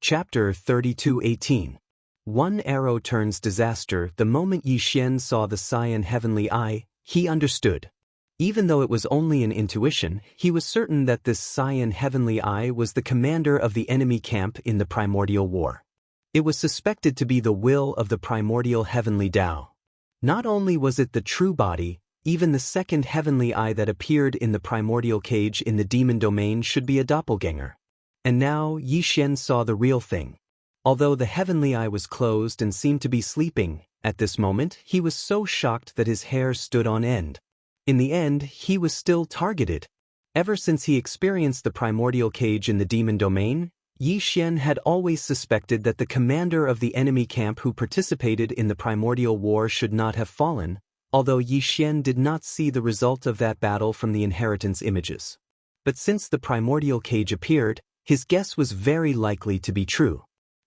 Chapter 32:18. One arrow turns disaster. The moment Yi Xian saw the cyan heavenly eye, he understood. Even though it was only an intuition, he was certain that this cyan heavenly eye was the commander of the enemy camp in the primordial war. It was suspected to be the will of the primordial heavenly Tao. Not only was it the true body, even the second heavenly eye that appeared in the primordial cage in the demon domain should be a doppelganger. And now Yi Xian saw the real thing. Although the heavenly eye was closed and seemed to be sleeping, at this moment he was so shocked that his hair stood on end. In the end, he was still targeted. Ever since he experienced the primordial cage in the demon domain, Yi Xian had always suspected that the commander of the enemy camp who participated in the primordial war should not have fallen, although Yi Xian did not see the result of that battle from the inheritance images. But since the primordial cage appeared, his guess was very likely to be true.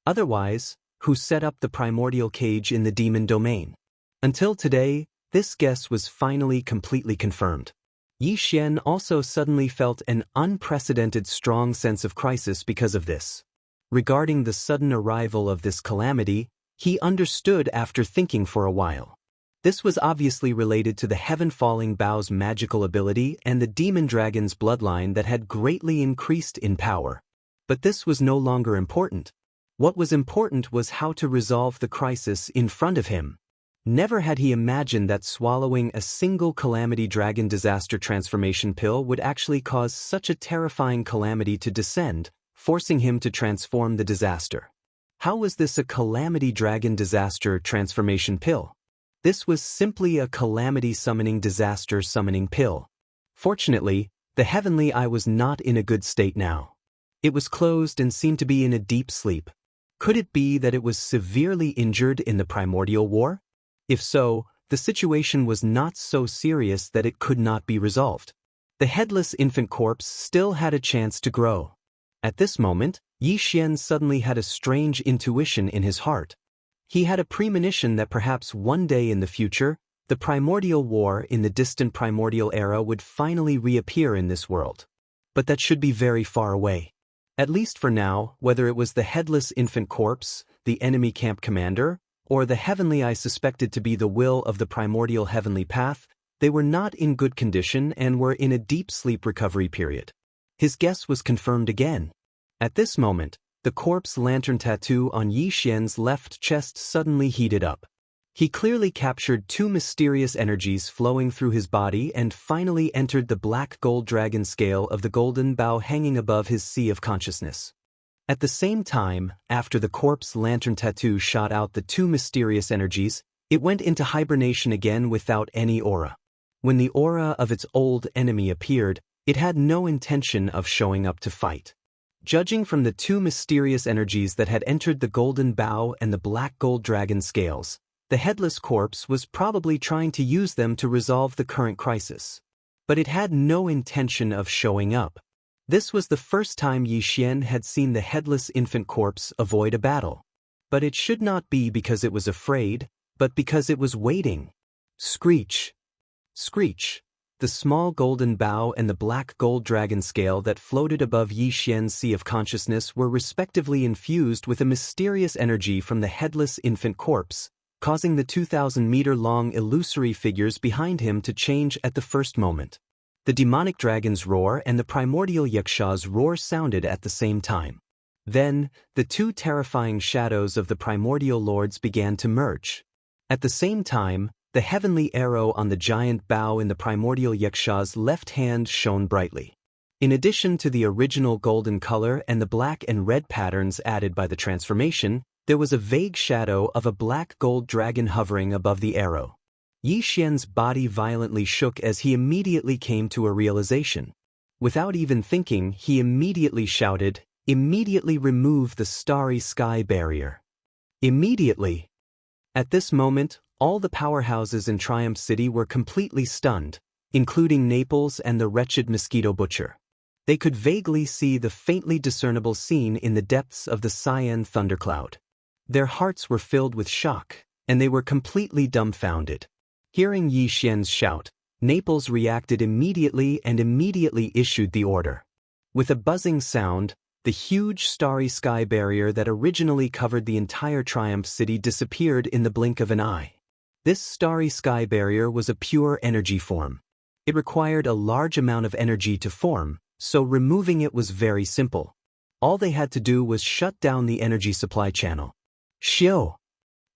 Otherwise, who set up the primordial cage in the demon domain? Until today, this guess was finally completely confirmed. Yi Xian also suddenly felt an unprecedented strong sense of crisis because of this. Regarding the sudden arrival of this calamity, he understood after thinking for a while. This was obviously related to the heaven-falling Bao's magical ability and the demon dragon's bloodline that had greatly increased in power. But this was no longer important. What was important was how to resolve the crisis in front of him. Never had he imagined that swallowing a single calamity dragon disaster transformation pill would actually cause such a terrifying calamity to descend, forcing him to transform the disaster. How was this a calamity dragon disaster transformation pill? This was simply a calamity summoning disaster summoning pill. Fortunately, the heavenly eye was not in a good state now. It was closed and seemed to be in a deep sleep. Could it be that it was severely injured in the primordial war? If so, the situation was not so serious that it could not be resolved. The headless infant corpse still had a chance to grow. At this moment, Yi Xian suddenly had a strange intuition in his heart. He had a premonition that perhaps one day in the future, the primordial war in the distant primordial era would finally reappear in this world. But that should be very far away. At least for now, whether it was the headless infant corpse, the enemy camp commander, or the heavenly eye suspected to be the will of the primordial heavenly path, they were not in good condition and were in a deep sleep recovery period. His guess was confirmed again. At this moment, the corpse lantern tattoo on Yi Xian's left chest suddenly heated up. He clearly captured two mysterious energies flowing through his body and finally entered the black gold dragon scale of the golden bow hanging above his sea of consciousness. At the same time, after the corpse lantern tattoo shot out the two mysterious energies, it went into hibernation again without any aura. When the aura of its old enemy appeared, it had no intention of showing up to fight. Judging from the two mysterious energies that had entered the golden bow and the black gold dragon scales, the headless corpse was probably trying to use them to resolve the current crisis. But it had no intention of showing up. This was the first time Yi Xian had seen the headless infant corpse avoid a battle. But it should not be because it was afraid, but because it was waiting. Screech! Screech! The small golden bow and the black gold dragon scale that floated above Yi Xian's sea of consciousness were respectively infused with a mysterious energy from the headless infant corpse, causing the 2,000-meter-long illusory figures behind him to change at the first moment. The demonic dragon's roar and the primordial yaksha's roar sounded at the same time. Then, the two terrifying shadows of the primordial lords began to merge. At the same time, the heavenly arrow on the giant bow in the primordial yaksha's left hand shone brightly. In addition to the original golden color and the black and red patterns added by the transformation, there was a vague shadow of a black gold dragon hovering above the arrow. Yi Xian's body violently shook as he immediately came to a realization. Without even thinking, he immediately shouted, "Immediately remove the starry sky barrier." Immediately! At this moment, all the powerhouses in Triumph City were completely stunned, including Naples and the wretched mosquito butcher. They could vaguely see the faintly discernible scene in the depths of the cyan thundercloud. Their hearts were filled with shock, and they were completely dumbfounded. Hearing Yi Xian's shout, Naples reacted immediately and immediately issued the order. With a buzzing sound, the huge starry sky barrier that originally covered the entire Triumph City disappeared in the blink of an eye. This starry sky barrier was a pure energy form. It required a large amount of energy to form, so removing it was very simple. All they had to do was shut down the energy supply channel. Shio!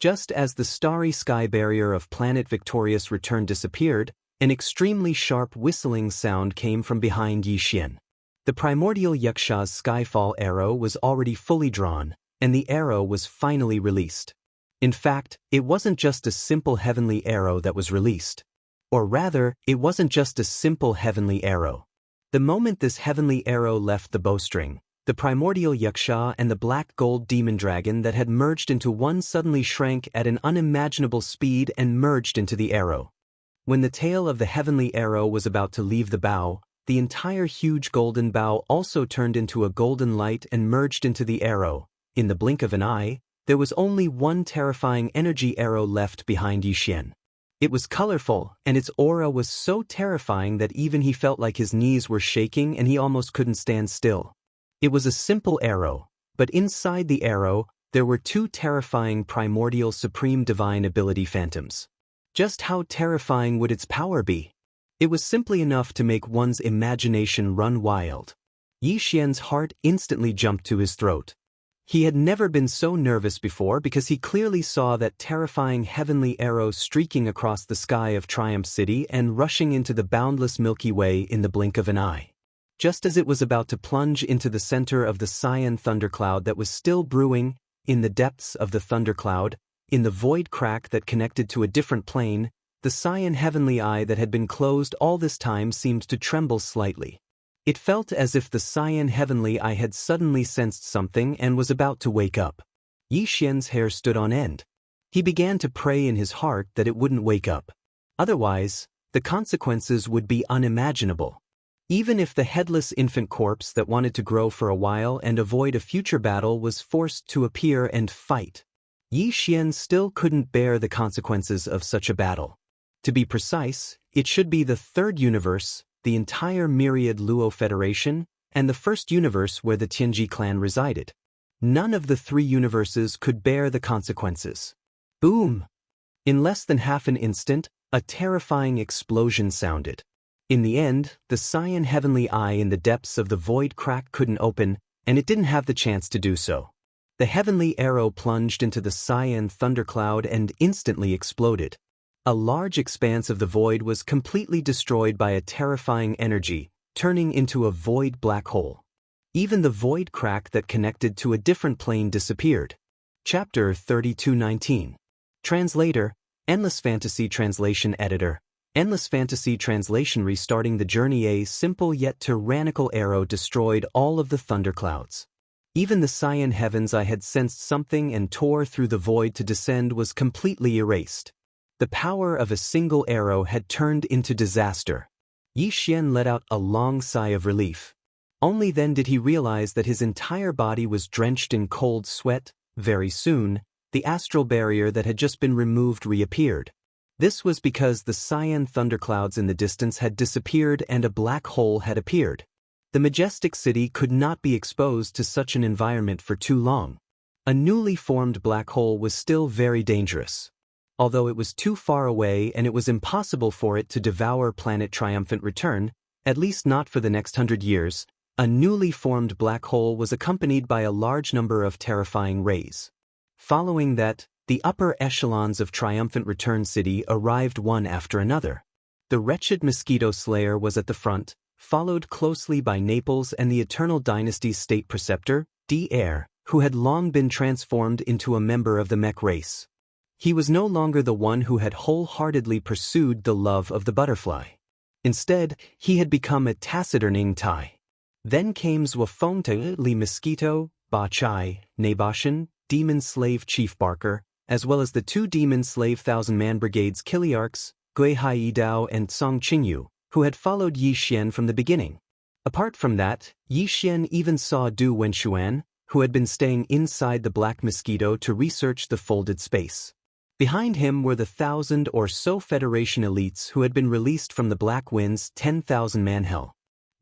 Just as the starry sky barrier of planet Victorious Return disappeared, an extremely sharp whistling sound came from behind Yi Xian. The primordial Yaksha's Skyfall arrow was already fully drawn, and the arrow was finally released. In fact, it wasn't just a simple heavenly arrow that was released. Or rather, it wasn't just a simple heavenly arrow. The moment this heavenly arrow left the bowstring, the primordial Yaksha and the black gold demon dragon that had merged into one suddenly shrank at an unimaginable speed and merged into the arrow. When the tail of the heavenly arrow was about to leave the bow, the entire huge golden bow also turned into a golden light and merged into the arrow. In the blink of an eye, there was only one terrifying energy arrow left behind Yi Xian. It was colorful, and its aura was so terrifying that even he felt like his knees were shaking and he almost couldn't stand still. It was a simple arrow, but inside the arrow, there were two terrifying primordial supreme divine ability phantoms. Just how terrifying would its power be? It was simply enough to make one's imagination run wild. Yi Xian's heart instantly jumped to his throat. He had never been so nervous before because he clearly saw that terrifying heavenly arrow streaking across the sky of Triumph City and rushing into the boundless Milky Way in the blink of an eye. Just as it was about to plunge into the center of the cyan thundercloud that was still brewing, in the depths of the thundercloud, in the void crack that connected to a different plane, the cyan heavenly eye that had been closed all this time seemed to tremble slightly. It felt as if the cyan heavenly eye had suddenly sensed something and was about to wake up. Yi Xian's hair stood on end. He began to pray in his heart that it wouldn't wake up. Otherwise, the consequences would be unimaginable. Even if the headless infant corpse that wanted to grow for a while and avoid a future battle was forced to appear and fight, Yi Xian still couldn't bear the consequences of such a battle. To be precise, it should be the third universe, the entire myriad Luo Federation, and the first universe where the Tianji clan resided. None of the three universes could bear the consequences. Boom! In less than half an instant, a terrifying explosion sounded. In the end, the cyan heavenly eye in the depths of the void crack couldn't open, and it didn't have the chance to do so. The heavenly arrow plunged into the cyan thundercloud and instantly exploded. A large expanse of the void was completely destroyed by a terrifying energy, turning into a void black hole. Even the void crack that connected to a different plane disappeared. Chapter 32:19. Translator, Endless Fantasy Translation Editor. Endless Fantasy Translation. Restarting the journey. A simple yet tyrannical arrow destroyed all of the thunderclouds. Even the cyan heavens I had sensed something and tore through the void to descend was completely erased. The power of a single arrow had turned into disaster. Yi Xian let out a long sigh of relief. Only then did he realize that his entire body was drenched in cold sweat. Very soon, the astral barrier that had just been removed reappeared. This was because the cyan thunderclouds in the distance had disappeared and a black hole had appeared. The majestic city could not be exposed to such an environment for too long. A newly formed black hole was still very dangerous. Although it was too far away and it was impossible for it to devour planet Triumphant Return, at least not for the next 100 years, a newly formed black hole was accompanied by a large number of terrifying rays. Following that, the upper echelons of Triumphant Return City arrived one after another. The wretched Mosquito Slayer was at the front, followed closely by Naples and the Eternal Dynasty's State Preceptor, D-Air, who had long been transformed into a member of the mech race. He was no longer the one who had wholeheartedly pursued the love of the butterfly. Instead, he had become a taciturn Tai. Then came Zwafonte Li Mosquito, Ba Chai, Nabashan, Demon Slave Chief Barker, as well as the two Demon Slave Thousand-Man Brigades Kiliarchs, Gui Hai Dao and Song Qingyu, who had followed Yi Xian from the beginning. Apart from that, Yi Xian even saw Du Wenshuan, who had been staying inside the Black Mosquito to research the folded space. Behind him were the 1,000 or so Federation elites who had been released from the Black Wind's 10,000-man hell.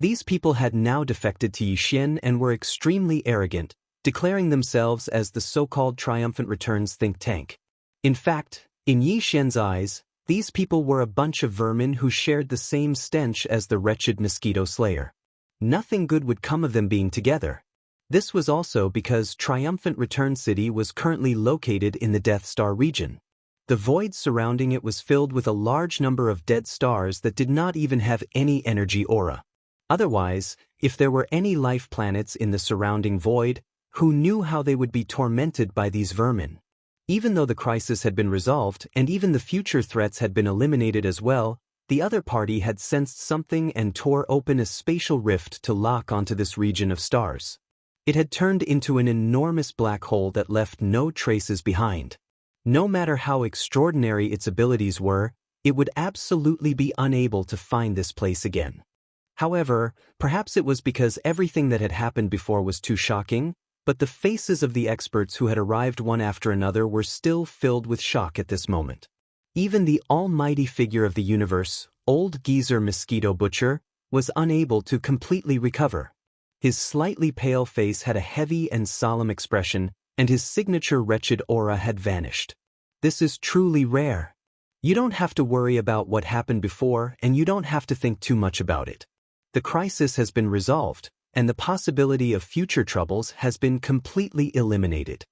These people had now defected to Yixian and were extremely arrogant, declaring themselves as the so-called Triumphant Returns think tank. In fact, in Yixian's eyes, these people were a bunch of vermin who shared the same stench as the wretched mosquito slayer. Nothing good would come of them being together. This was also because Triumphant Return City was currently located in the Death Star region. The void surrounding it was filled with a large number of dead stars that did not even have any energy aura. Otherwise, if there were any life planets in the surrounding void, who knew how they would be tormented by these vermin? Even though the crisis had been resolved and even the future threats had been eliminated as well, the other party had sensed something and tore open a spatial rift to lock onto this region of stars. It had turned into an enormous black hole that left no traces behind. No matter how extraordinary its abilities were, it would absolutely be unable to find this place again. However, perhaps it was because everything that had happened before was too shocking, but the faces of the experts who had arrived one after another were still filled with shock at this moment. Even the almighty figure of the universe, Old Geezer Mosquito Butcher, was unable to completely recover. His slightly pale face had a heavy and solemn expression, and his signature wretched aura had vanished. This is truly rare. You don't have to worry about what happened before, and you don't have to think too much about it. The crisis has been resolved, and the possibility of future troubles has been completely eliminated.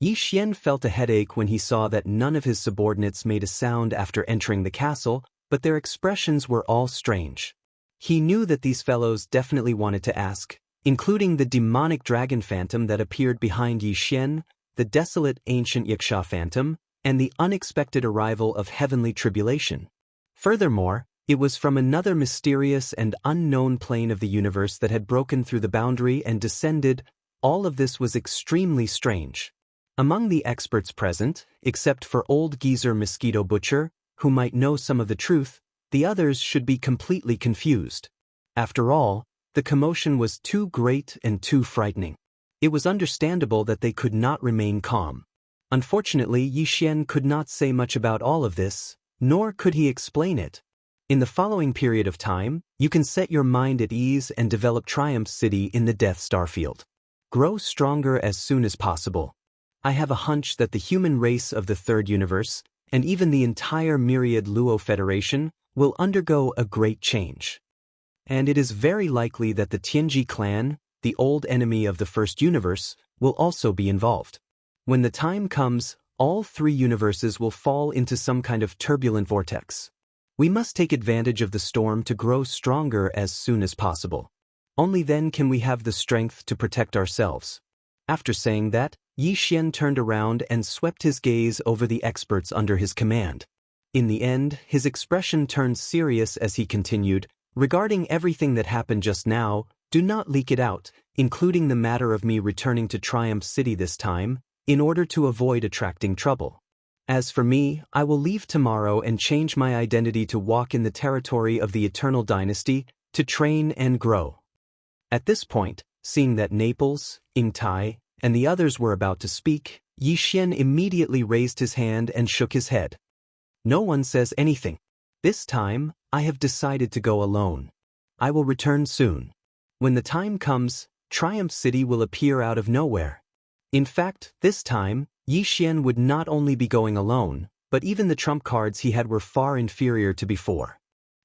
Yixian felt a headache when he saw that none of his subordinates made a sound after entering the castle, but their expressions were all strange. He knew that these fellows definitely wanted to ask, including the demonic dragon phantom that appeared behind Yixian, the desolate ancient Yaksha phantom, and the unexpected arrival of heavenly tribulation. Furthermore, it was from another mysterious and unknown plane of the universe that had broken through the boundary and descended. All of this was extremely strange. Among the experts present, except for Old Geezer Mosquito Butcher, who might know some of the truth, the others should be completely confused. After all, the commotion was too great and too frightening. It was understandable that they could not remain calm. Unfortunately, Yixian could not say much about all of this, nor could he explain it. In the following period of time, you can set your mind at ease and develop Triumph City in the Death Star field. Grow stronger as soon as possible. I have a hunch that the human race of the Third Universe, and even the entire myriad Luo Federation, will undergo a great change. And it is very likely that the Tianji clan, the old enemy of the First Universe, will also be involved. When the time comes, all three universes will fall into some kind of turbulent vortex. We must take advantage of the storm to grow stronger as soon as possible. Only then can we have the strength to protect ourselves. After saying that, Yixian turned around and swept his gaze over the experts under his command. In the end, his expression turned serious as he continued, "Regarding everything that happened just now, do not leak it out, including the matter of me returning to Triumph City this time, in order to avoid attracting trouble. As for me, I will leave tomorrow and change my identity to walk in the territory of the Eternal Dynasty, to train and grow." At this point, seeing that Naples, Ingtai, and the others were about to speak, Yixian immediately raised his hand and shook his head. "No one says anything. This time, I have decided to go alone. I will return soon. When the time comes, Triumph City will appear out of nowhere." In fact, this time, Yixian would not only be going alone, but even the trump cards he had were far inferior to before.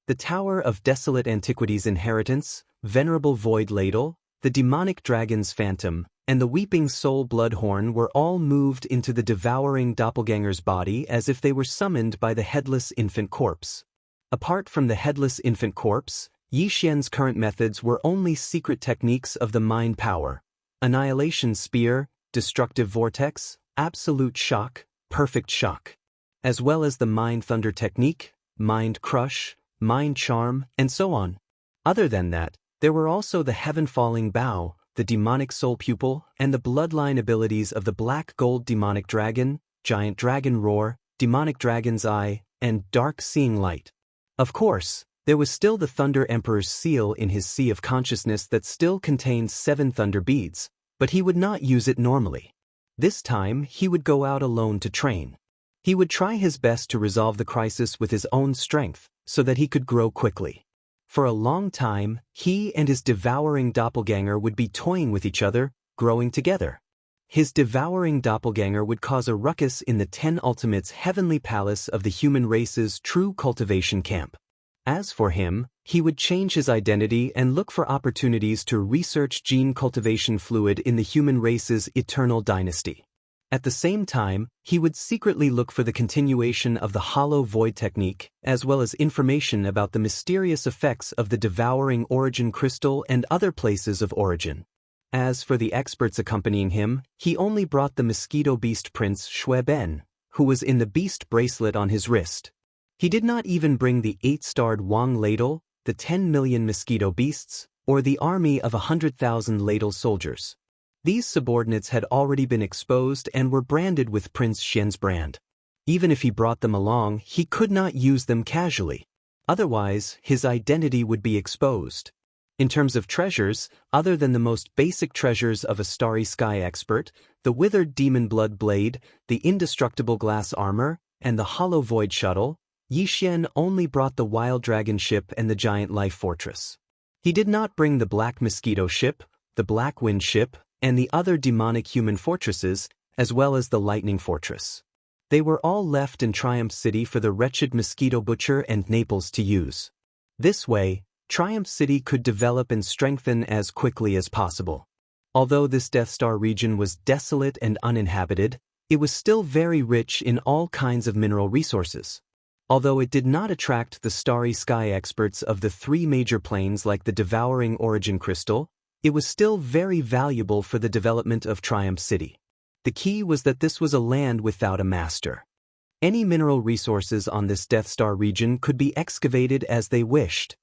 The Tower of Desolate Antiquities Inheritance, Venerable Void Ladle, the Demonic Dragon's Phantom, and the Weeping Soul Bloodhorn were all moved into the devouring doppelganger's body as if they were summoned by the Headless Infant Corpse. Apart from the Headless Infant Corpse, Yixian's current methods were only secret techniques of the mind power: Annihilation Spear, Destructive Vortex, Absolute Shock, Perfect Shock, as well as the Mind Thunder technique, Mind Crush, Mind Charm, and so on. Other than that, there were also the Heaven Falling Bow, the Demonic Soul Pupil, and the bloodline abilities of the Black Gold Demonic Dragon, Giant Dragon Roar, Demonic Dragon's Eye, and Dark Seeing Light. Of course, there was still the Thunder Emperor's seal in his Sea of Consciousness that still contained 7 thunder beads, but he would not use it normally. This time, he would go out alone to train. He would try his best to resolve the crisis with his own strength, so that he could grow quickly. For a long time, he and his devouring doppelganger would be toying with each other, growing together. His devouring doppelganger would cause a ruckus in the 10 Ultimates' heavenly palace of the human race's true cultivation camp. As for him, he would change his identity and look for opportunities to research gene cultivation fluid in the human race's eternal dynasty. At the same time, he would secretly look for the continuation of the hollow void technique, as well as information about the mysterious effects of the devouring origin crystal and other places of origin. As for the experts accompanying him, he only brought the mosquito beast prince Shui Ben, who was in the beast bracelet on his wrist. He did not even bring the 8-starred Wang ladle, the 10 million mosquito beasts, or the army of 100,000 ladle soldiers. These subordinates had already been exposed and were branded with Prince Xian's brand. Even if he brought them along, he could not use them casually. Otherwise, his identity would be exposed. In terms of treasures, other than the most basic treasures of a starry sky expert, the withered demon blood blade, the indestructible glass armor, and the hollow void shuttle, Yi Xian only brought the wild dragon ship and the giant life fortress. He did not bring the black mosquito ship, the black wind ship, and the other demonic human fortresses, as well as the lightning fortress. They were all left in Triumph City for the wretched mosquito butcher and Naples to use. This way, Triumph City could develop and strengthen as quickly as possible. Although this Death Star region was desolate and uninhabited, it was still very rich in all kinds of mineral resources. Although it did not attract the starry sky experts of the 3 major planes like the devouring origin crystal, it was still very valuable for the development of Triumph City. The key was that this was a land without a master. Any mineral resources on this Death Star region could be excavated as they wished.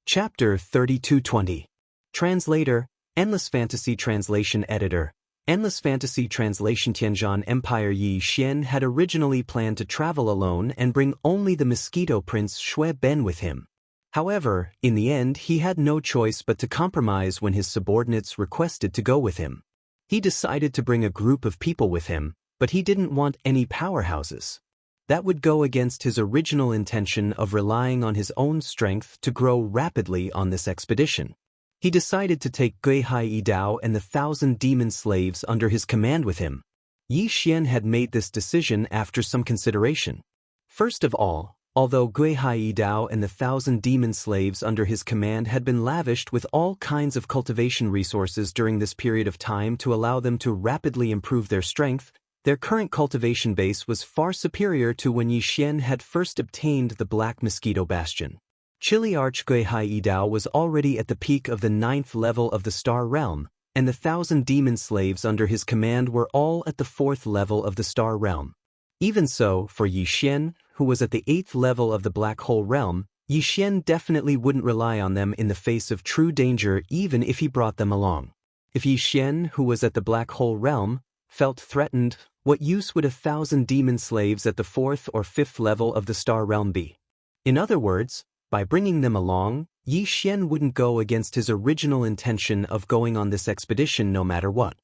Chapter 3220. Translator, Endless Fantasy Translation Editor. Endless Fantasy Translation. Tianzhan Empire. Yi Xian had originally planned to travel alone and bring only the mosquito prince Shui Ben with him. However, in the end he had no choice but to compromise when his subordinates requested to go with him. He decided to bring a group of people with him, but he didn't want any powerhouses. That would go against his original intention of relying on his own strength to grow rapidly on this expedition. He decided to take Gui Hai Dao and the 1,000 demon slaves under his command with him. Yi Xian had made this decision after some consideration. First of all, although Gui Hai Dao and the 1,000 demon slaves under his command had been lavished with all kinds of cultivation resources during this period of time to allow them to rapidly improve their strength, their current cultivation base was far superior to when Yi Xian had first obtained the Black Mosquito Bastion. Chili Arch Gui Hai Dao was already at the peak of the 9th level of the Star Realm, and the 1,000 demon slaves under his command were all at the 4th level of the Star Realm. Even so, for Yi Xian, who was at the 8th level of the Black Hole Realm, Yi Xian definitely wouldn't rely on them in the face of true danger even if he brought them along. If Yi Xian, who was at the Black Hole Realm, felt threatened, what use would 1,000 demon slaves at the 4th or 5th level of the Star Realm be? In other words, by bringing them along, Yi Xian wouldn't go against his original intention of going on this expedition no matter what.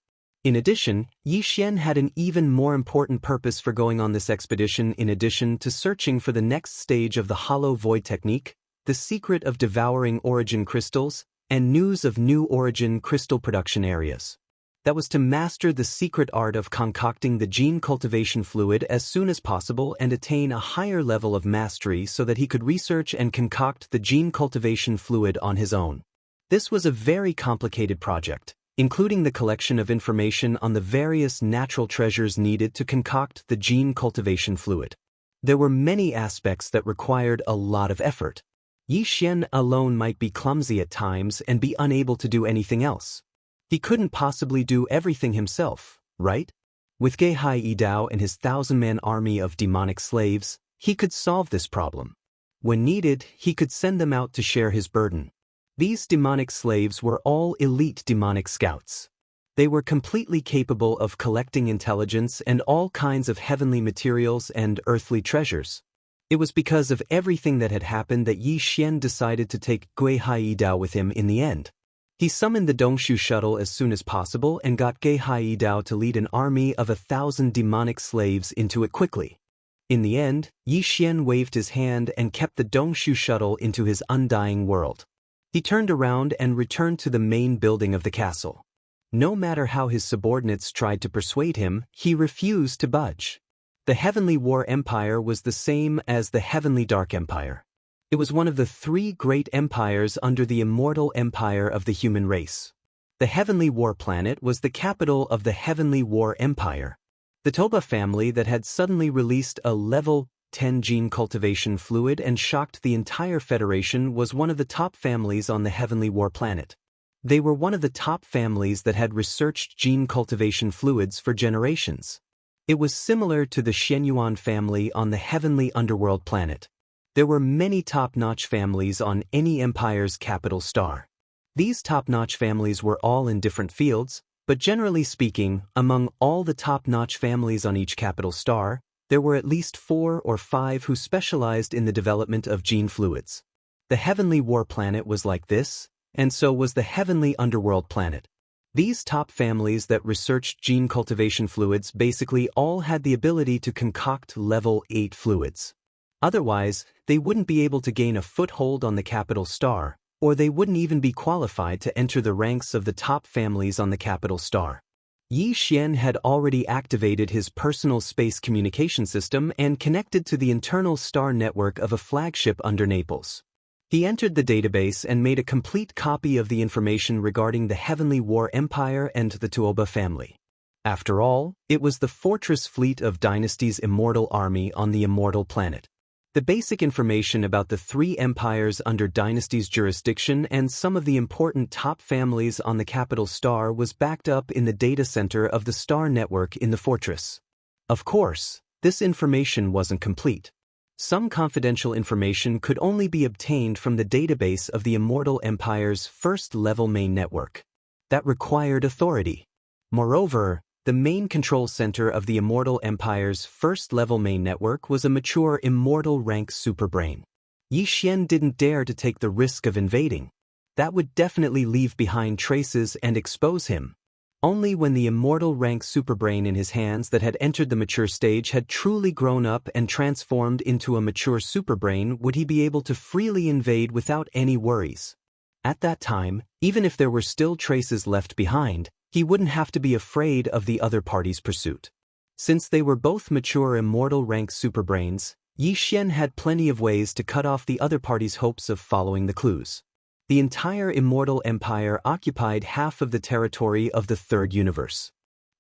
In addition, Yi Xian had an even more important purpose for going on this expedition in addition to searching for the next stage of the Hollow Void technique, the secret of devouring origin crystals, and news of new origin crystal production areas. That was to master the secret art of concocting the gene cultivation fluid as soon as possible and attain a higher level of mastery so that he could research and concoct the gene cultivation fluid on his own. This was a very complicated project, including the collection of information on the various natural treasures needed to concoct the gene cultivation fluid. There were many aspects that required a lot of effort. Yi Xian alone might be clumsy at times and be unable to do anything else. He couldn't possibly do everything himself, right? With Gui Hai Dao and his 1,000-man army of demonic slaves, he could solve this problem. When needed, he could send them out to share his burden. These demonic slaves were all elite demonic scouts. They were completely capable of collecting intelligence and all kinds of heavenly materials and earthly treasures. It was because of everything that had happened that Yi Xian decided to take Gui Hai Dao with him in the end. He summoned the Dongshu shuttle as soon as possible and got Gui Hai Dao to lead an army of 1,000 demonic slaves into it quickly. In the end, Yi Xian waved his hand and kept the Dongshu shuttle into his undying world. He turned around and returned to the main building of the castle. No matter how his subordinates tried to persuade him, he refused to budge. The Heavenly War Empire was the same as the Heavenly Dark Empire. It was one of the three great empires under the immortal empire of the human race. The Heavenly War Planet was the capital of the Heavenly War Empire. The Toba family that had suddenly released a level 10 gene cultivation fluid and shocked the entire Federation was one of the top families on the Heavenly War Planet. They were one of the top families that had researched gene cultivation fluids for generations. It was similar to the Shenyuan family on the Heavenly Underworld Planet. There were many top-notch families on any empire's capital star. These top-notch families were all in different fields, but generally speaking, among all the top-notch families on each capital star, there were at least 4 or 5 who specialized in the development of gene fluids. The Heavenly War Planet was like this, and so was the Heavenly Underworld Planet. These top families that researched gene cultivation fluids basically all had the ability to concoct level 8 fluids. Otherwise, they wouldn't be able to gain a foothold on the capital star, or they wouldn't even be qualified to enter the ranks of the top families on the capital star. Yi Xian had already activated his personal space communication system and connected to the internal star network of a flagship under Naples. He entered the database and made a complete copy of the information regarding the Heavenly War Empire and the Tuoba family. After all, it was the fortress fleet of Dynasty's immortal army on the immortal planet. The basic information about the 3 empires under Dynasty's jurisdiction and some of the important top families on the capital star was backed up in the data center of the star network in the fortress. Of course, this information wasn't complete. Some confidential information could only be obtained from the database of the Immortal Empire's first-level main network. That required authority. Moreover, the main control center of the Immortal Empire's first-level main network was a mature immortal rank superbrain. Yi Xian didn't dare to take the risk of invading. That would definitely leave behind traces and expose him. Only when the immortal rank superbrain in his hands that had entered the mature stage had truly grown up and transformed into a mature superbrain would he be able to freely invade without any worries. At that time, even if there were still traces left behind, he wouldn't have to be afraid of the other party's pursuit. Since they were both mature immortal rank superbrains, Yi Xian had plenty of ways to cut off the other party's hopes of following the clues. The entire Immortal Empire occupied half of the territory of the Third Universe.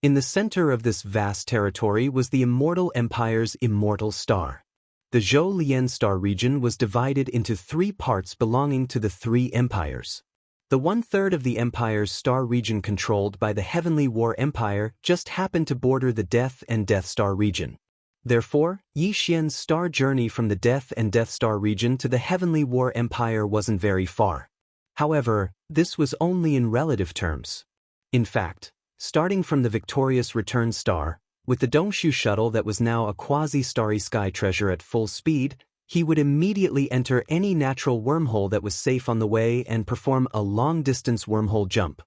In the center of this vast territory was the Immortal Empire's immortal star. The Zhou Lian star region was divided into 3 parts belonging to the 3 empires. The 1/3 of the empire's star region controlled by the Heavenly War Empire just happened to border the Death and Death Star region. Therefore, Yi Xian's star journey from the Death and Death Star region to the Heavenly War Empire wasn't very far. However, this was only in relative terms. In fact, starting from the victorious return star, with the Dongshu shuttle that was now a quasi-starry sky treasure at full speed, he would immediately enter any natural wormhole that was safe on the way and perform a long-distance wormhole jump.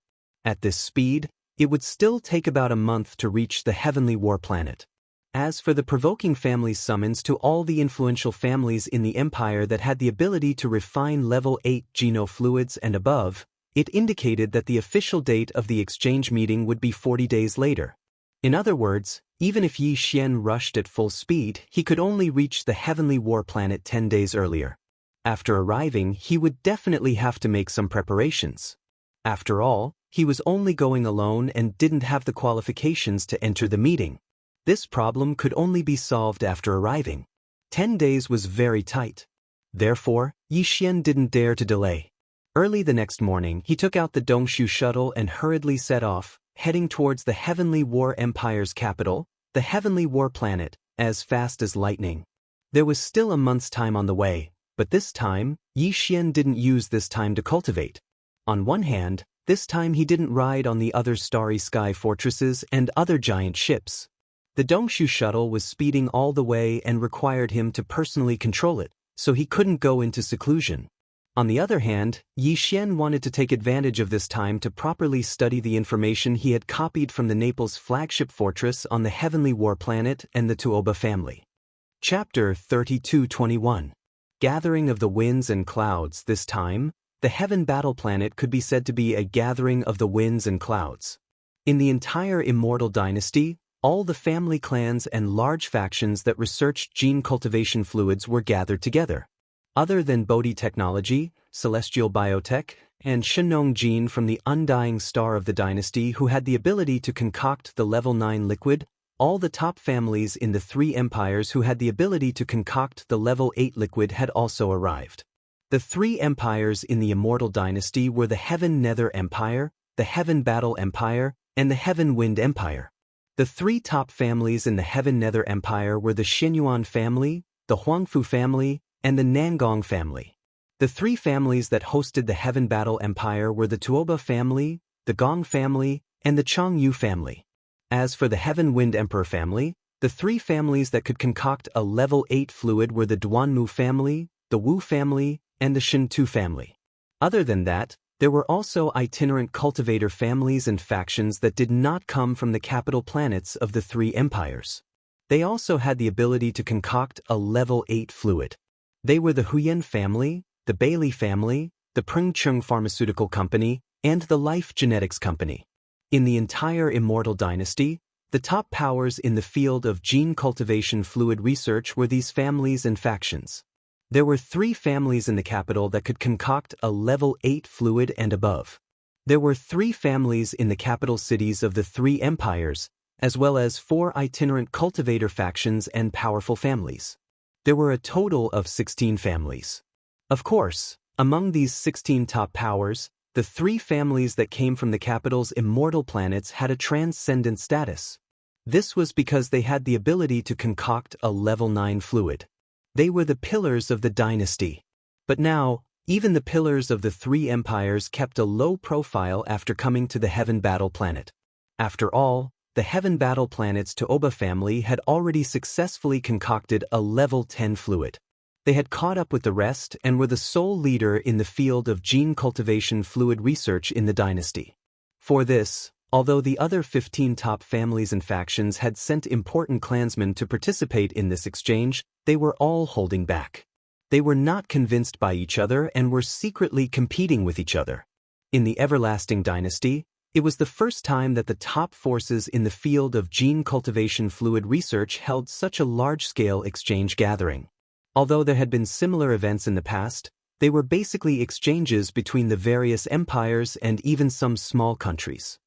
At this speed, it would still take about a month to reach the Heavenly War Planet. As for the provoking family's summons to all the influential families in the Empire that had the ability to refine level 8 genofluids and above, it indicated that the official date of the exchange meeting would be 40 days later. In other words, even if Yi Xian rushed at full speed, he could only reach the Heavenly War Planet 10 days earlier. After arriving, he would definitely have to make some preparations. After all, he was only going alone and didn't have the qualifications to enter the meeting. This problem could only be solved after arriving. 10 days was very tight. Therefore, Yi Xian didn't dare to delay. Early the next morning, he took out the Dongshu shuttle and hurriedly set off, heading towards the Heavenly War Empire's capital, the Heavenly War Planet, as fast as lightning. There was still a month's time on the way, but this time, Yi Xian didn't use this time to cultivate. On one hand, this time he didn't ride on the other starry sky fortresses and other giant ships. The Dongshu shuttle was speeding all the way and required him to personally control it, so he couldn't go into seclusion. On the other hand, Yi Xian wanted to take advantage of this time to properly study the information he had copied from the Naples flagship fortress on the Heavenly War Planet and the Tuoba family. Chapter 32:21. Gathering of the Winds and Clouds. This time, The Heaven Battle Planet could be said to be a gathering of the winds and clouds. In the entire Immortal Dynasty, all the family clans and large factions that researched gene cultivation fluids were gathered together. Other than Bodhi Technology, Celestial Biotech, and Shenong Gene from the undying star of the dynasty who had the ability to concoct the level 9 liquid, all the top families in the 3 empires who had the ability to concoct the level 8 liquid had also arrived. The 3 empires in the Immortal Dynasty were the Heaven Nether Empire, the Heaven Battle Empire, and the Heaven Wind Empire. The 3 top families in the Heaven Nether Empire were the Xinyuan family, the Huangfu family, and the Nangong family. The 3 families that hosted the Heaven Battle Empire were the Tuoba family, the Gong family, and the Changyu family. As for the Heaven Wind Emperor family, the 3 families that could concoct a level 8 fluid were the Duanmu family, the Wu family, and the Shintu family. Other than that, there were also itinerant cultivator families and factions that did not come from the capital planets of the 3 empires. They also had the ability to concoct a level 8 fluid. They were the Huyen family, the Bailey family, the Pengcheng Pharmaceutical Company, and the Life Genetics Company. In the entire Immortal Dynasty, the top powers in the field of gene cultivation fluid research were these families and factions. There were 3 families in the capital that could concoct a level 8 fluid and above. There were 3 families in the capital cities of the 3 empires, as well as 4 itinerant cultivator factions and powerful families. There were a total of 16 families. Of course, among these 16 top powers, the 3 families that came from the capital's immortal planets had a transcendent status. This was because they had the ability to concoct a level 9 fluid. They were the pillars of the dynasty. But now, even the pillars of the 3 empires kept a low profile after coming to the Heaven Battle Planet. After all, the Heaven Battle Planet's Tuoba family had already successfully concocted a level 10 fluid. They had caught up with the rest and were the sole leader in the field of gene cultivation fluid research in the dynasty. For this, although the other 15 top families and factions had sent important clansmen to participate in this exchange, they were all holding back. They were not convinced by each other and were secretly competing with each other. In the Everlasting Dynasty, it was the first time that the top forces in the field of gene cultivation fluid research held such a large-scale exchange gathering. Although there had been similar events in the past, they were basically exchanges between the various empires and even some small countries.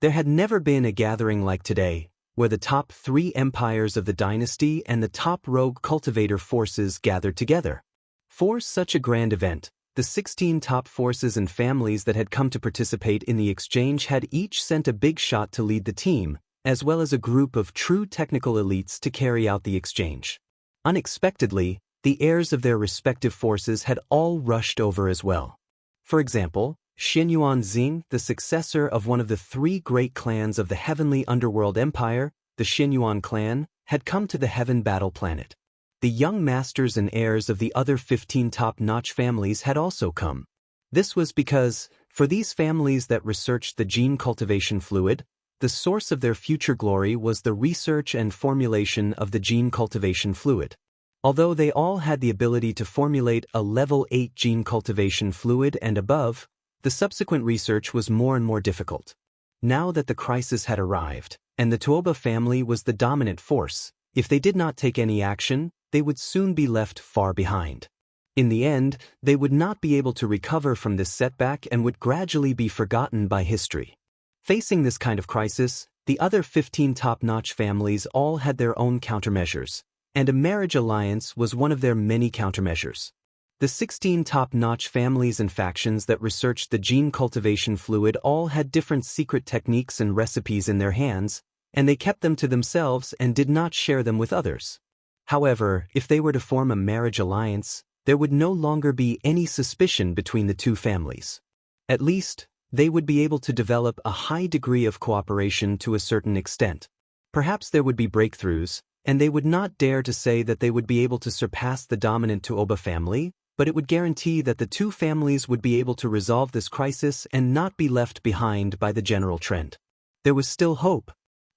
There had never been a gathering like today, where the top 3 empires of the dynasty and the top rogue cultivator forces gathered together. For such a grand event, the 16 top forces and families that had come to participate in the exchange had each sent a big shot to lead the team, as well as a group of true technical elites to carry out the exchange. Unexpectedly, the heirs of their respective forces had all rushed over as well. For example, Xinyuan Xing, the successor of one of the 3 great clans of the Heavenly Underworld Empire, the Xinyuan clan, had come to the Heaven Battle Planet. The young masters and heirs of the other 15 top-notch families had also come. This was because, for these families that researched the gene cultivation fluid, the source of their future glory was the research and formulation of the gene cultivation fluid. Although they all had the ability to formulate a level 8 gene cultivation fluid and above, the subsequent research was more and more difficult. Now that the crisis had arrived, and the Tuoba family was the dominant force, if they did not take any action, they would soon be left far behind. In the end, they would not be able to recover from this setback and would gradually be forgotten by history. Facing this kind of crisis, the other 15 top-notch families all had their own countermeasures, and a marriage alliance was one of their many countermeasures. The 16 top-notch families and factions that researched the gene cultivation fluid all had different secret techniques and recipes in their hands, and they kept them to themselves and did not share them with others. However, if they were to form a marriage alliance, there would no longer be any suspicion between the 2 families. At least, they would be able to develop a high degree of cooperation to a certain extent. Perhaps there would be breakthroughs, and they would not dare to say that they would be able to surpass the dominant Tuoba family, but it would guarantee that the 2 families would be able to resolve this crisis and not be left behind by the general trend. There was still hope.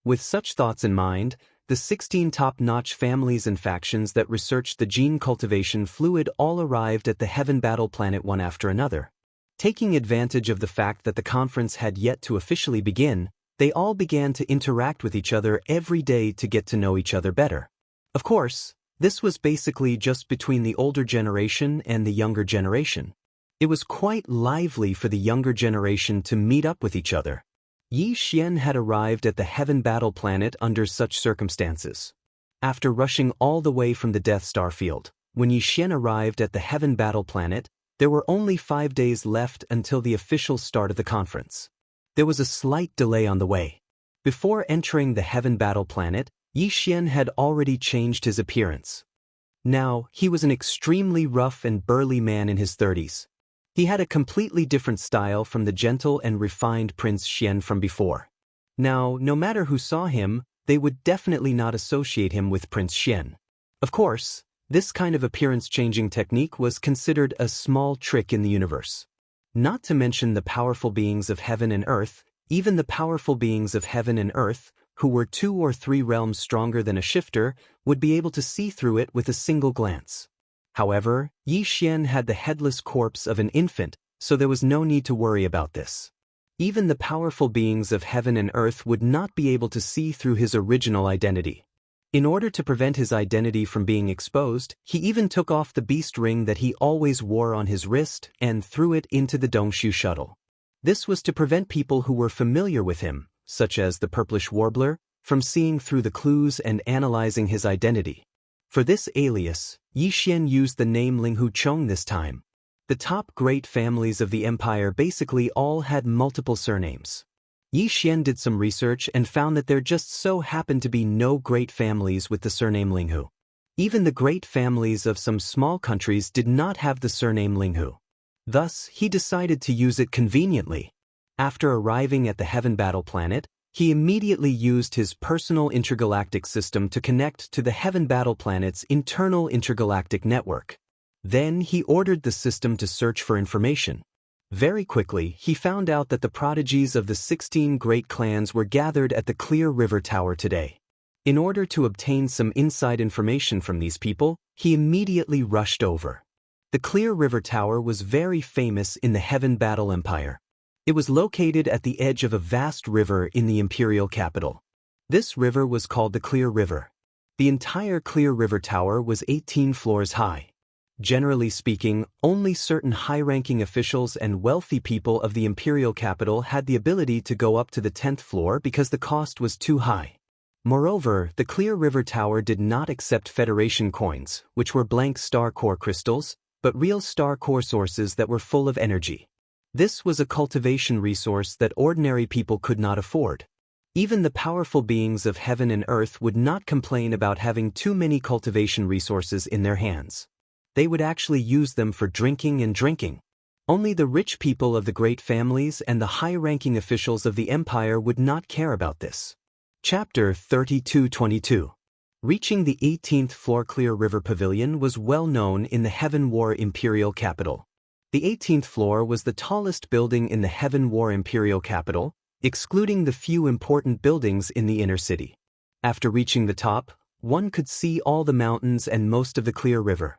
With such thoughts in mind, the 16 top-notch families and factions that researched the gene cultivation fluid all arrived at the Heaven Battle Planet one after another. Taking advantage of the fact that the conference had yet to officially begin, they all began to interact with each other every day to get to know each other better. Of course, this was basically just between the older generation and the younger generation. It was quite lively for the younger generation to meet up with each other. Yi Xian had arrived at the Heaven Battle Planet under such circumstances. After rushing all the way from the Death Star field, when Yi Xian arrived at the Heaven Battle Planet, there were only 5 days left until the official start of the conference. There was a slight delay on the way. Before entering the Heaven Battle Planet, Yi Xian had already changed his appearance. Now, he was an extremely rough and burly man in his 30s. He had a completely different style from the gentle and refined Prince Xian from before. Now, no matter who saw him, they would definitely not associate him with Prince Xian. Of course, this kind of appearance-changing technique was considered a small trick in the universe. Not to mention the powerful beings of heaven and earth, even the powerful beings of heaven and earth, who were 2 or 3 realms stronger than a shifter, would be able to see through it with a single glance. However, Yi Xian had the headless corpse of an infant, so there was no need to worry about this. Even the powerful beings of heaven and earth would not be able to see through his original identity. In order to prevent his identity from being exposed, he even took off the beast ring that he always wore on his wrist and threw it into the Dongshu shuttle. This was to prevent people who were familiar with him, such as the purplish warbler, from seeing through the clues and analyzing his identity. For this alias, Yi Xian used the name Linghu Chong this time. The top great families of the empire basically all had multiple surnames. Yi Xian did some research and found that there just so happened to be no great families with the surname Linghu. Even the great families of some small countries did not have the surname Linghu. Thus, he decided to use it conveniently. After arriving at the Heaven Battle Planet, he immediately used his personal intergalactic system to connect to the Heaven Battle Planet's internal intergalactic network. Then he ordered the system to search for information. Very quickly, he found out that the prodigies of the 16 great clans were gathered at the Clear River Tower today. In order to obtain some inside information from these people, he immediately rushed over. The Clear River Tower was very famous in the Heaven Battle Empire. It was located at the edge of a vast river in the imperial capital. This river was called the Clear River. The entire Clear River Tower was 18 floors high. Generally speaking, only certain high-ranking officials and wealthy people of the imperial capital had the ability to go up to the 10th floor because the cost was too high. Moreover, the Clear River Tower did not accept Federation coins, which were blank star core crystals, but real star core sources that were full of energy. This was a cultivation resource that ordinary people could not afford. Even the powerful beings of heaven and earth would not complain about having too many cultivation resources in their hands. They would actually use them for drinking and drinking. Only the rich people of the great families and the high-ranking officials of the empire would not care about this. Chapter 3222. Reaching the 18th floor Clear River Pavilion was well known in the Heaven War Imperial Capital. The 18th floor was the tallest building in the Heaven War Imperial Capital, excluding the few important buildings in the inner city. After reaching the top, one could see all the mountains and most of the Clear River.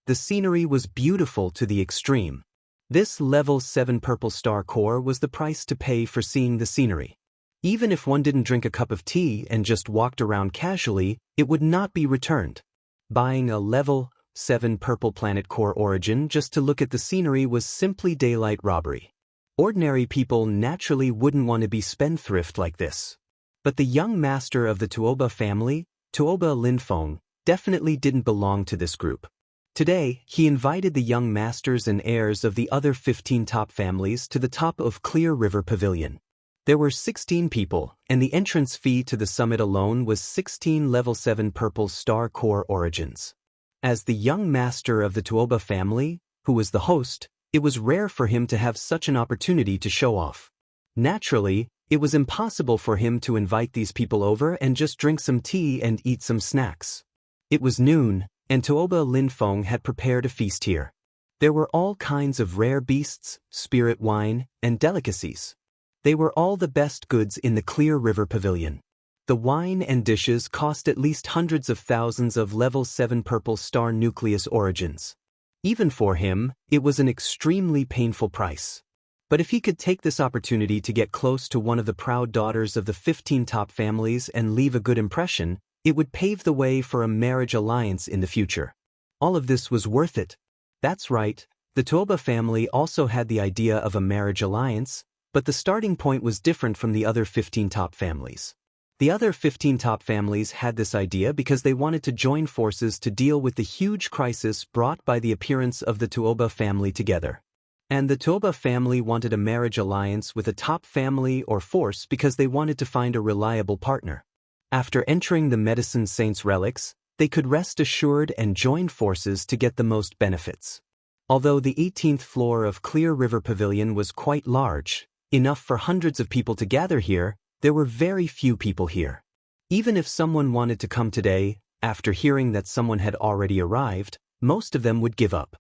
The scenery was beautiful to the extreme. This level 7 purple star core was the price to pay for seeing the scenery. Even if one didn't drink a cup of tea and just walked around casually, it would not be returned. Buying a level 7 purple planet core origin just to look at the scenery was simply daylight robbery. Ordinary people naturally wouldn't want to be spendthrift like this. But the young master of the Tuoba family, Tuoba Linfeng, definitely didn't belong to this group. Today, he invited the young masters and heirs of the other 15 top families to the top of Clear River Pavilion. There were 16 people, and the entrance fee to the summit alone was 16 level 7 purple star core origins. As the young master of the Tuoba family, who was the host, it was rare for him to have such an opportunity to show off. Naturally, it was impossible for him to invite these people over and just drink some tea and eat some snacks. It was noon, and Tuoba Linfeng had prepared a feast here. There were all kinds of rare beasts, spirit wine, and delicacies. They were all the best goods in the Clear River Pavilion. The wine and dishes cost at least hundreds of thousands of level 7 purple star nucleus origins. Even for him, it was an extremely painful price. But if he could take this opportunity to get close to one of the proud daughters of the 15 top families and leave a good impression, it would pave the way for a marriage alliance in the future. All of this was worth it. That's right, the Toba family also had the idea of a marriage alliance, but the starting point was different from the other 15 top families. The other 15 top families had this idea because they wanted to join forces to deal with the huge crisis brought by the appearance of the Toba family together. And the Toba family wanted a marriage alliance with a top family or force because they wanted to find a reliable partner. After entering the Medicine Saint's relics, they could rest assured and join forces to get the most benefits. Although the 18th floor of Clear River Pavilion was quite large, enough for hundreds of people to gather here, there were very few people here. Even if someone wanted to come today, after hearing that someone had already arrived, most of them would give up.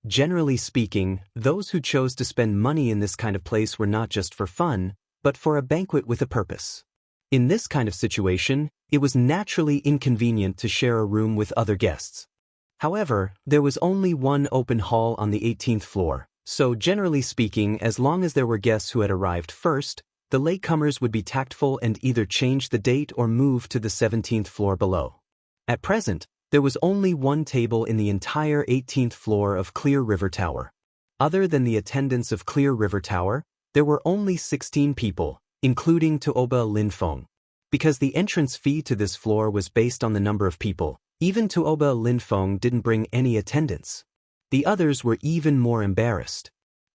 Generally speaking, those who chose to spend money in this kind of place were not just for fun, but for a banquet with a purpose. In this kind of situation, it was naturally inconvenient to share a room with other guests. However, there was only one open hall on the 18th floor, so generally speaking, as long as there were guests who had arrived first, the latecomers would be tactful and either change the date or move to the 17th floor below. At present, there was only one table in the entire 18th floor of Clear River Tower. Other than the attendants of Clear River Tower, there were only 16 people, including Toba Linfeng. Because the entrance fee to this floor was based on the number of people, even Toba Linfeng didn't bring any attendants. The others were even more embarrassed.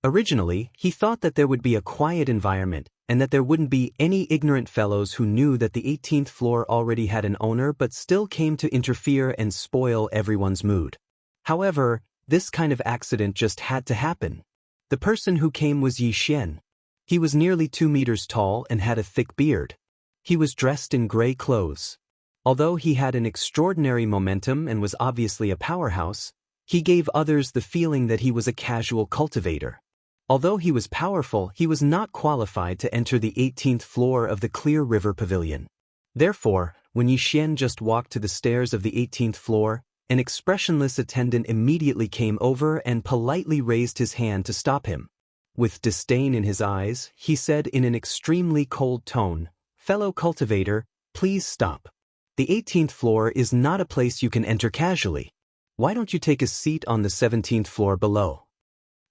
Originally, he thought that there would be a quiet environment, and that there wouldn't be any ignorant fellows who knew that the 18th floor already had an owner but still came to interfere and spoil everyone's mood. However, this kind of accident just had to happen. The person who came was Yi Xian. He was nearly 2 meters tall and had a thick beard. He was dressed in gray clothes. Although he had an extraordinary momentum and was obviously a powerhouse, he gave others the feeling that he was a casual cultivator. Although he was powerful, he was not qualified to enter the 18th floor of the Clear River Pavilion. Therefore, when Yi Xian just walked to the stairs of the 18th floor, an expressionless attendant immediately came over and politely raised his hand to stop him. With disdain in his eyes, he said in an extremely cold tone, "Fellow cultivator, please stop. The 18th floor is not a place you can enter casually. Why don't you take a seat on the 17th floor below?"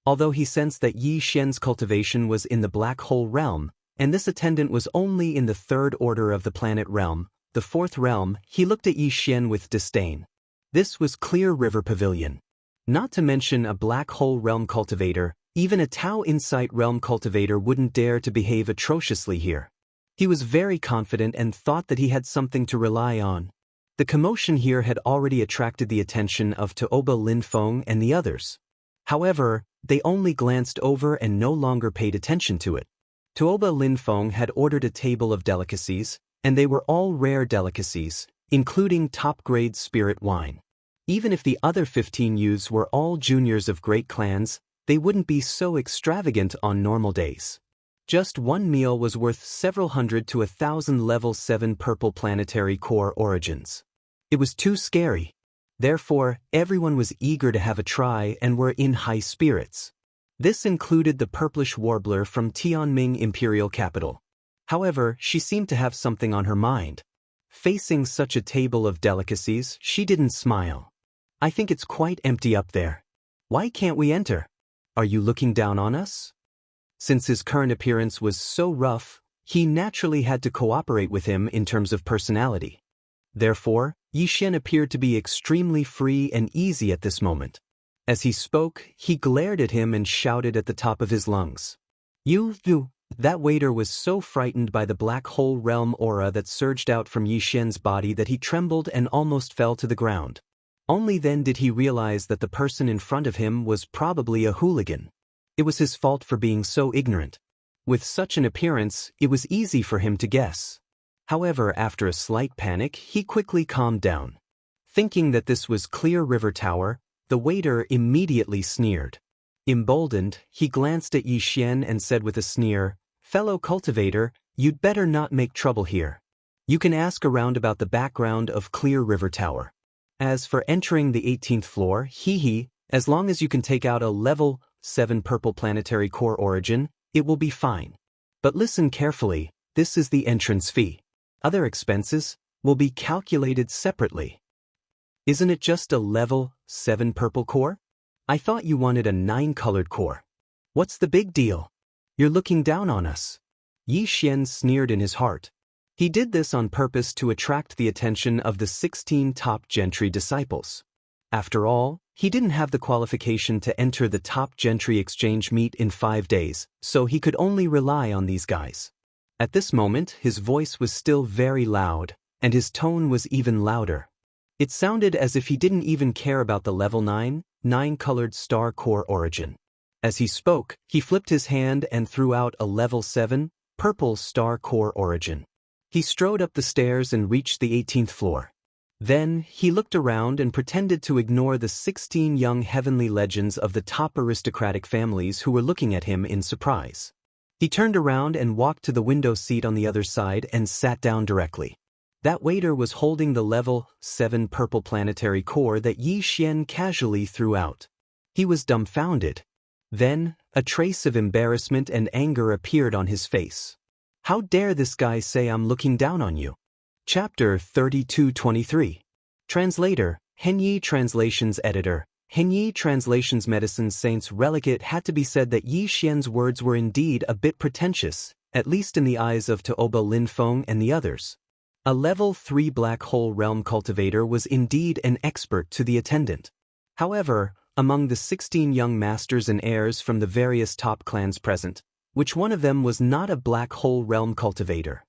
Although he sensed that Yi Xian's cultivation was in the black hole realm, and this attendant was only in the third order of the planet realm, the fourth realm, he looked at Yi Xian with disdain. This was Clear River Pavilion. Not to mention a black hole realm cultivator, even a Tao Insight realm cultivator wouldn't dare to behave atrociously here. He was very confident and thought that he had something to rely on. The commotion here had already attracted the attention of Toba Linfeng and the others. However, they only glanced over and no longer paid attention to it. Toba Linfeng had ordered a table of delicacies, and they were all rare delicacies, including top-grade spirit wine. Even if the other 15 youths were all juniors of great clans, they wouldn't be so extravagant on normal days. Just one meal was worth several hundred to 1,000 level 7 purple planetary core origins. It was too scary. Therefore, everyone was eager to have a try and were in high spirits. This included the purplish warbler from Tianming Imperial Capital. However, she seemed to have something on her mind. Facing such a table of delicacies, she didn't smile. "I think it's quite empty up there. Why can't we enter? Are you looking down on us?" Since his current appearance was so rough, he naturally had to cooperate with him in terms of personality. Therefore, Yi Xian appeared to be extremely free and easy at this moment. As he spoke, he glared at him and shouted at the top of his lungs. You. That waiter was so frightened by the black hole realm aura that surged out from Yi Xian's body that he trembled and almost fell to the ground. Only then did he realize that the person in front of him was probably a hooligan. It was his fault for being so ignorant. With such an appearance, it was easy for him to guess. However, after a slight panic, he quickly calmed down. Thinking that this was Clear River Tower, the waiter immediately sneered. Emboldened, he glanced at Yi Xian and said with a sneer, "Fellow cultivator, you'd better not make trouble here. You can ask around about the background of Clear River Tower. As for entering the 18th floor, as long as you can take out a level 7 purple planetary core origin, It will be fine. But listen carefully, this is the entrance fee. Other expenses will be calculated separately. Isn't it just a level 7 purple core? I thought you wanted a 9-colored core. What's the big deal? You're looking down on us. Yi Xian sneered in his heart. He did this on purpose to attract the attention of the 16 top gentry disciples. After all, he didn't have the qualification to enter the top gentry exchange meet in 5 days, so he could only rely on these guys. At this moment, his voice was still very loud, and his tone was even louder. It sounded as if he didn't even care about the level 9-colored star core origin. As he spoke, he flipped his hand and threw out a level 7, purple star core origin. He strode up the stairs and reached the 18th floor. Then, he looked around and pretended to ignore the 16 young heavenly legends of the top aristocratic families who were looking at him in surprise. He turned around and walked to the window seat on the other side and sat down directly. That waiter was holding the level 7 purple planetary core that Yi Xian casually threw out. He was dumbfounded. Then, a trace of embarrassment and anger appeared on his face. How dare this guy say I'm looking down on you? Chapter 32-23. Translator, Henyi Translations Editor. Henyi Translations Medicine Saints Relic. It had to be said that Yi Xian's words were indeed a bit pretentious, at least in the eyes of Tuoba Linfeng and the others. A level 3 black hole realm cultivator was indeed an expert to the attendant. However, among the 16 young masters and heirs from the various top clans present, which one of them was not a black hole realm cultivator?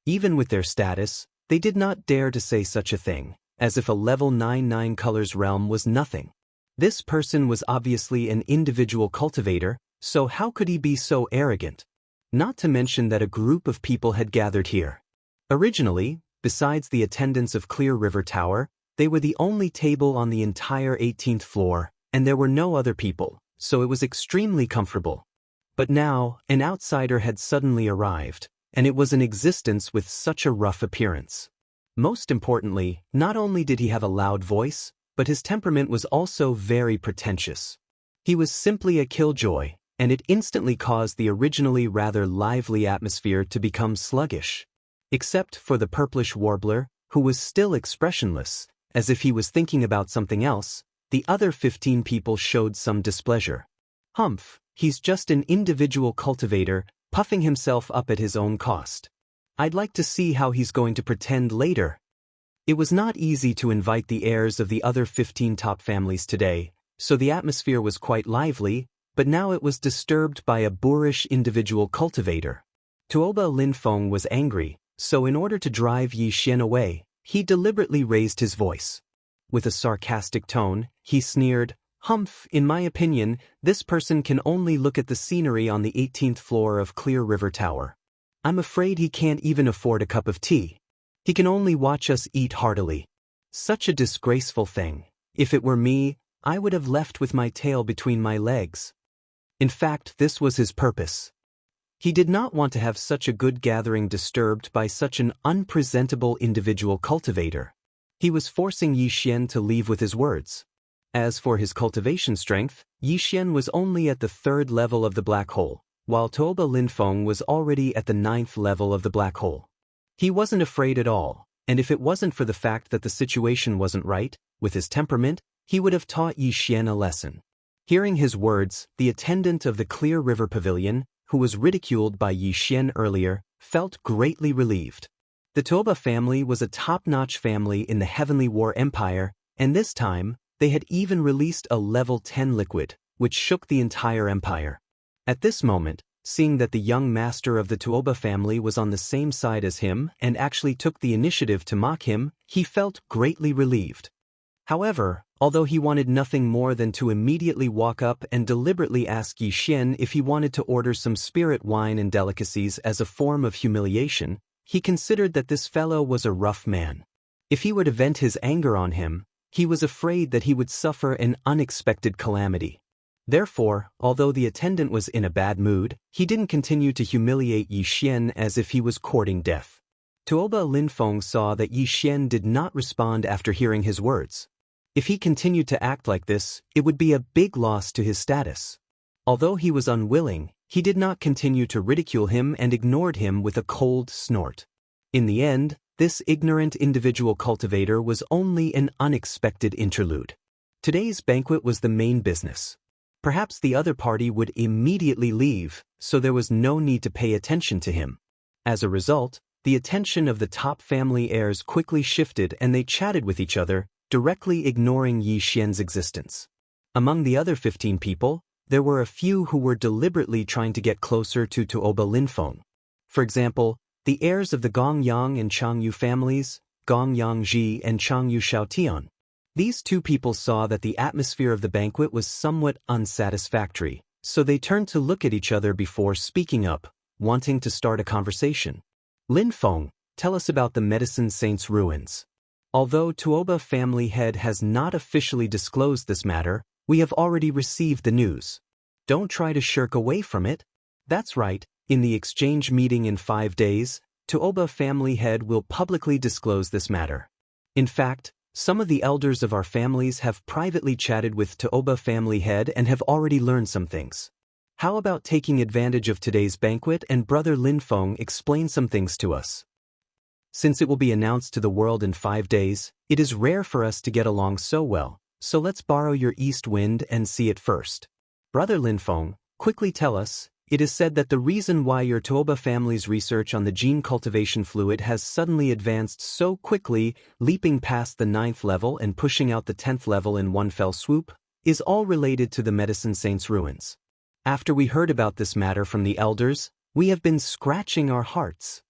Even with their status, they did not dare to say such a thing, as if a level 9 colors realm was nothing. This person was obviously an individual cultivator, so how could he be so arrogant? Not to mention that a group of people had gathered here. Originally, besides the attendants of Clear River Tower, they were the only table on the entire 18th floor, and there were no other people, so it was extremely comfortable. But now, an outsider had suddenly arrived, and it was in existence with such a rough appearance. Most importantly, not only did he have a loud voice, but his temperament was also very pretentious. He was simply a killjoy, and it instantly caused the originally rather lively atmosphere to become sluggish. Except for the purplish warbler, who was still expressionless, as if he was thinking about something else, the other 15 people showed some displeasure. Humph, he's just an individual cultivator, puffing himself up at his own cost. I'd like to see how he's going to pretend later. It was not easy to invite the heirs of the other 15 top families today, so the atmosphere was quite lively, but now it was disturbed by a boorish individual cultivator. Tuoba Linfeng was angry, so in order to drive Yi Xian away, he deliberately raised his voice. With a sarcastic tone, he sneered, "Humph, in my opinion, this person can only look at the scenery on the 18th floor of Clear River Tower. I'm afraid he can't even afford a cup of tea. He can only watch us eat heartily. Such a disgraceful thing. If it were me, I would have left with my tail between my legs." In fact, this was his purpose. He did not want to have such a good gathering disturbed by such an unpresentable individual cultivator. He was forcing Yi Xian to leave with his words. As for his cultivation strength, Yi Xian was only at the 3rd level of the black hole, while Tuoba Linfeng was already at the 9th level of the black hole. He wasn't afraid at all, and if it wasn't for the fact that the situation wasn't right, with his temperament, he would have taught Yi Xian a lesson. Hearing his words, the attendant of the Clear River Pavilion, who was ridiculed by Yi Xian earlier, felt greatly relieved. The Tuoba family was a top-notch family in the Heavenly War Empire, and this time, they had even released a level 10 liquid, which shook the entire empire. At this moment, seeing that the young master of the Tuoba family was on the same side as him and actually took the initiative to mock him, he felt greatly relieved. However, although he wanted nothing more than to immediately walk up and deliberately ask Yi Xian if he wanted to order some spirit wine and delicacies as a form of humiliation, he considered that this fellow was a rough man. If he were to vent his anger on him, he was afraid that he would suffer an unexpected calamity. Therefore, although the attendant was in a bad mood, he didn't continue to humiliate Yi Xian as if he was courting death. Tuoba Linfeng saw that Yi Xian did not respond after hearing his words. If he continued to act like this, it would be a big loss to his status. Although he was unwilling, he did not continue to ridicule him and ignored him with a cold snort. In the end, this ignorant individual cultivator was only an unexpected interlude. Today's banquet was the main business. Perhaps the other party would immediately leave, so there was no need to pay attention to him. As a result, the attention of the top family heirs quickly shifted and they chatted with each other, directly ignoring Yi Xian's existence. Among the other 15 people, there were a few who were deliberately trying to get closer to Tuoba Linfeng. For example, the heirs of the Gong Yang and Chang Yu families, Gong Yang Ji and Chang Yu Xiaotian. These two people saw that the atmosphere of the banquet was somewhat unsatisfactory, so they turned to look at each other before speaking up, wanting to start a conversation. Linfeng, tell us about the Medicine Saint's ruins. Although Tuoba family head has not officially disclosed this matter, we have already received the news. Don't try to shirk away from it. That's right, in the exchange meeting in 5 days, Tuoba family head will publicly disclose this matter. In fact, some of the elders of our families have privately chatted with Tuoba family head and have already learned some things. How about taking advantage of today's banquet and Brother Linfeng explain some things to us? Since it will be announced to the world in 5 days, it is rare for us to get along so well, so let's borrow your east wind and see it first. Brother Linfeng, quickly tell us. It is said that the reason why your Tuoba family's research on the gene cultivation fluid has suddenly advanced so quickly, leaping past the 9th level and pushing out the 10th level in one fell swoop, is all related to the Medicine Saint's ruins. After we heard about this matter from the elders, we have been scratching our hearts.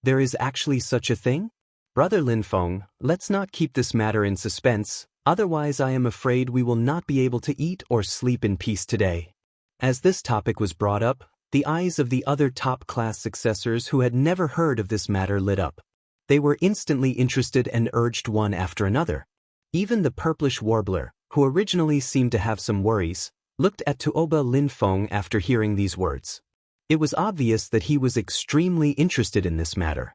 There is actually such a thing? Brother Linfeng, let's not keep this matter in suspense, otherwise I am afraid we will not be able to eat or sleep in peace today. As this topic was brought up, the eyes of the other top-class successors who had never heard of this matter lit up. They were instantly interested and urged one after another. Even the purplish warbler, who originally seemed to have some worries, looked at Tuoba Linfeng after hearing these words. It was obvious that he was extremely interested in this matter.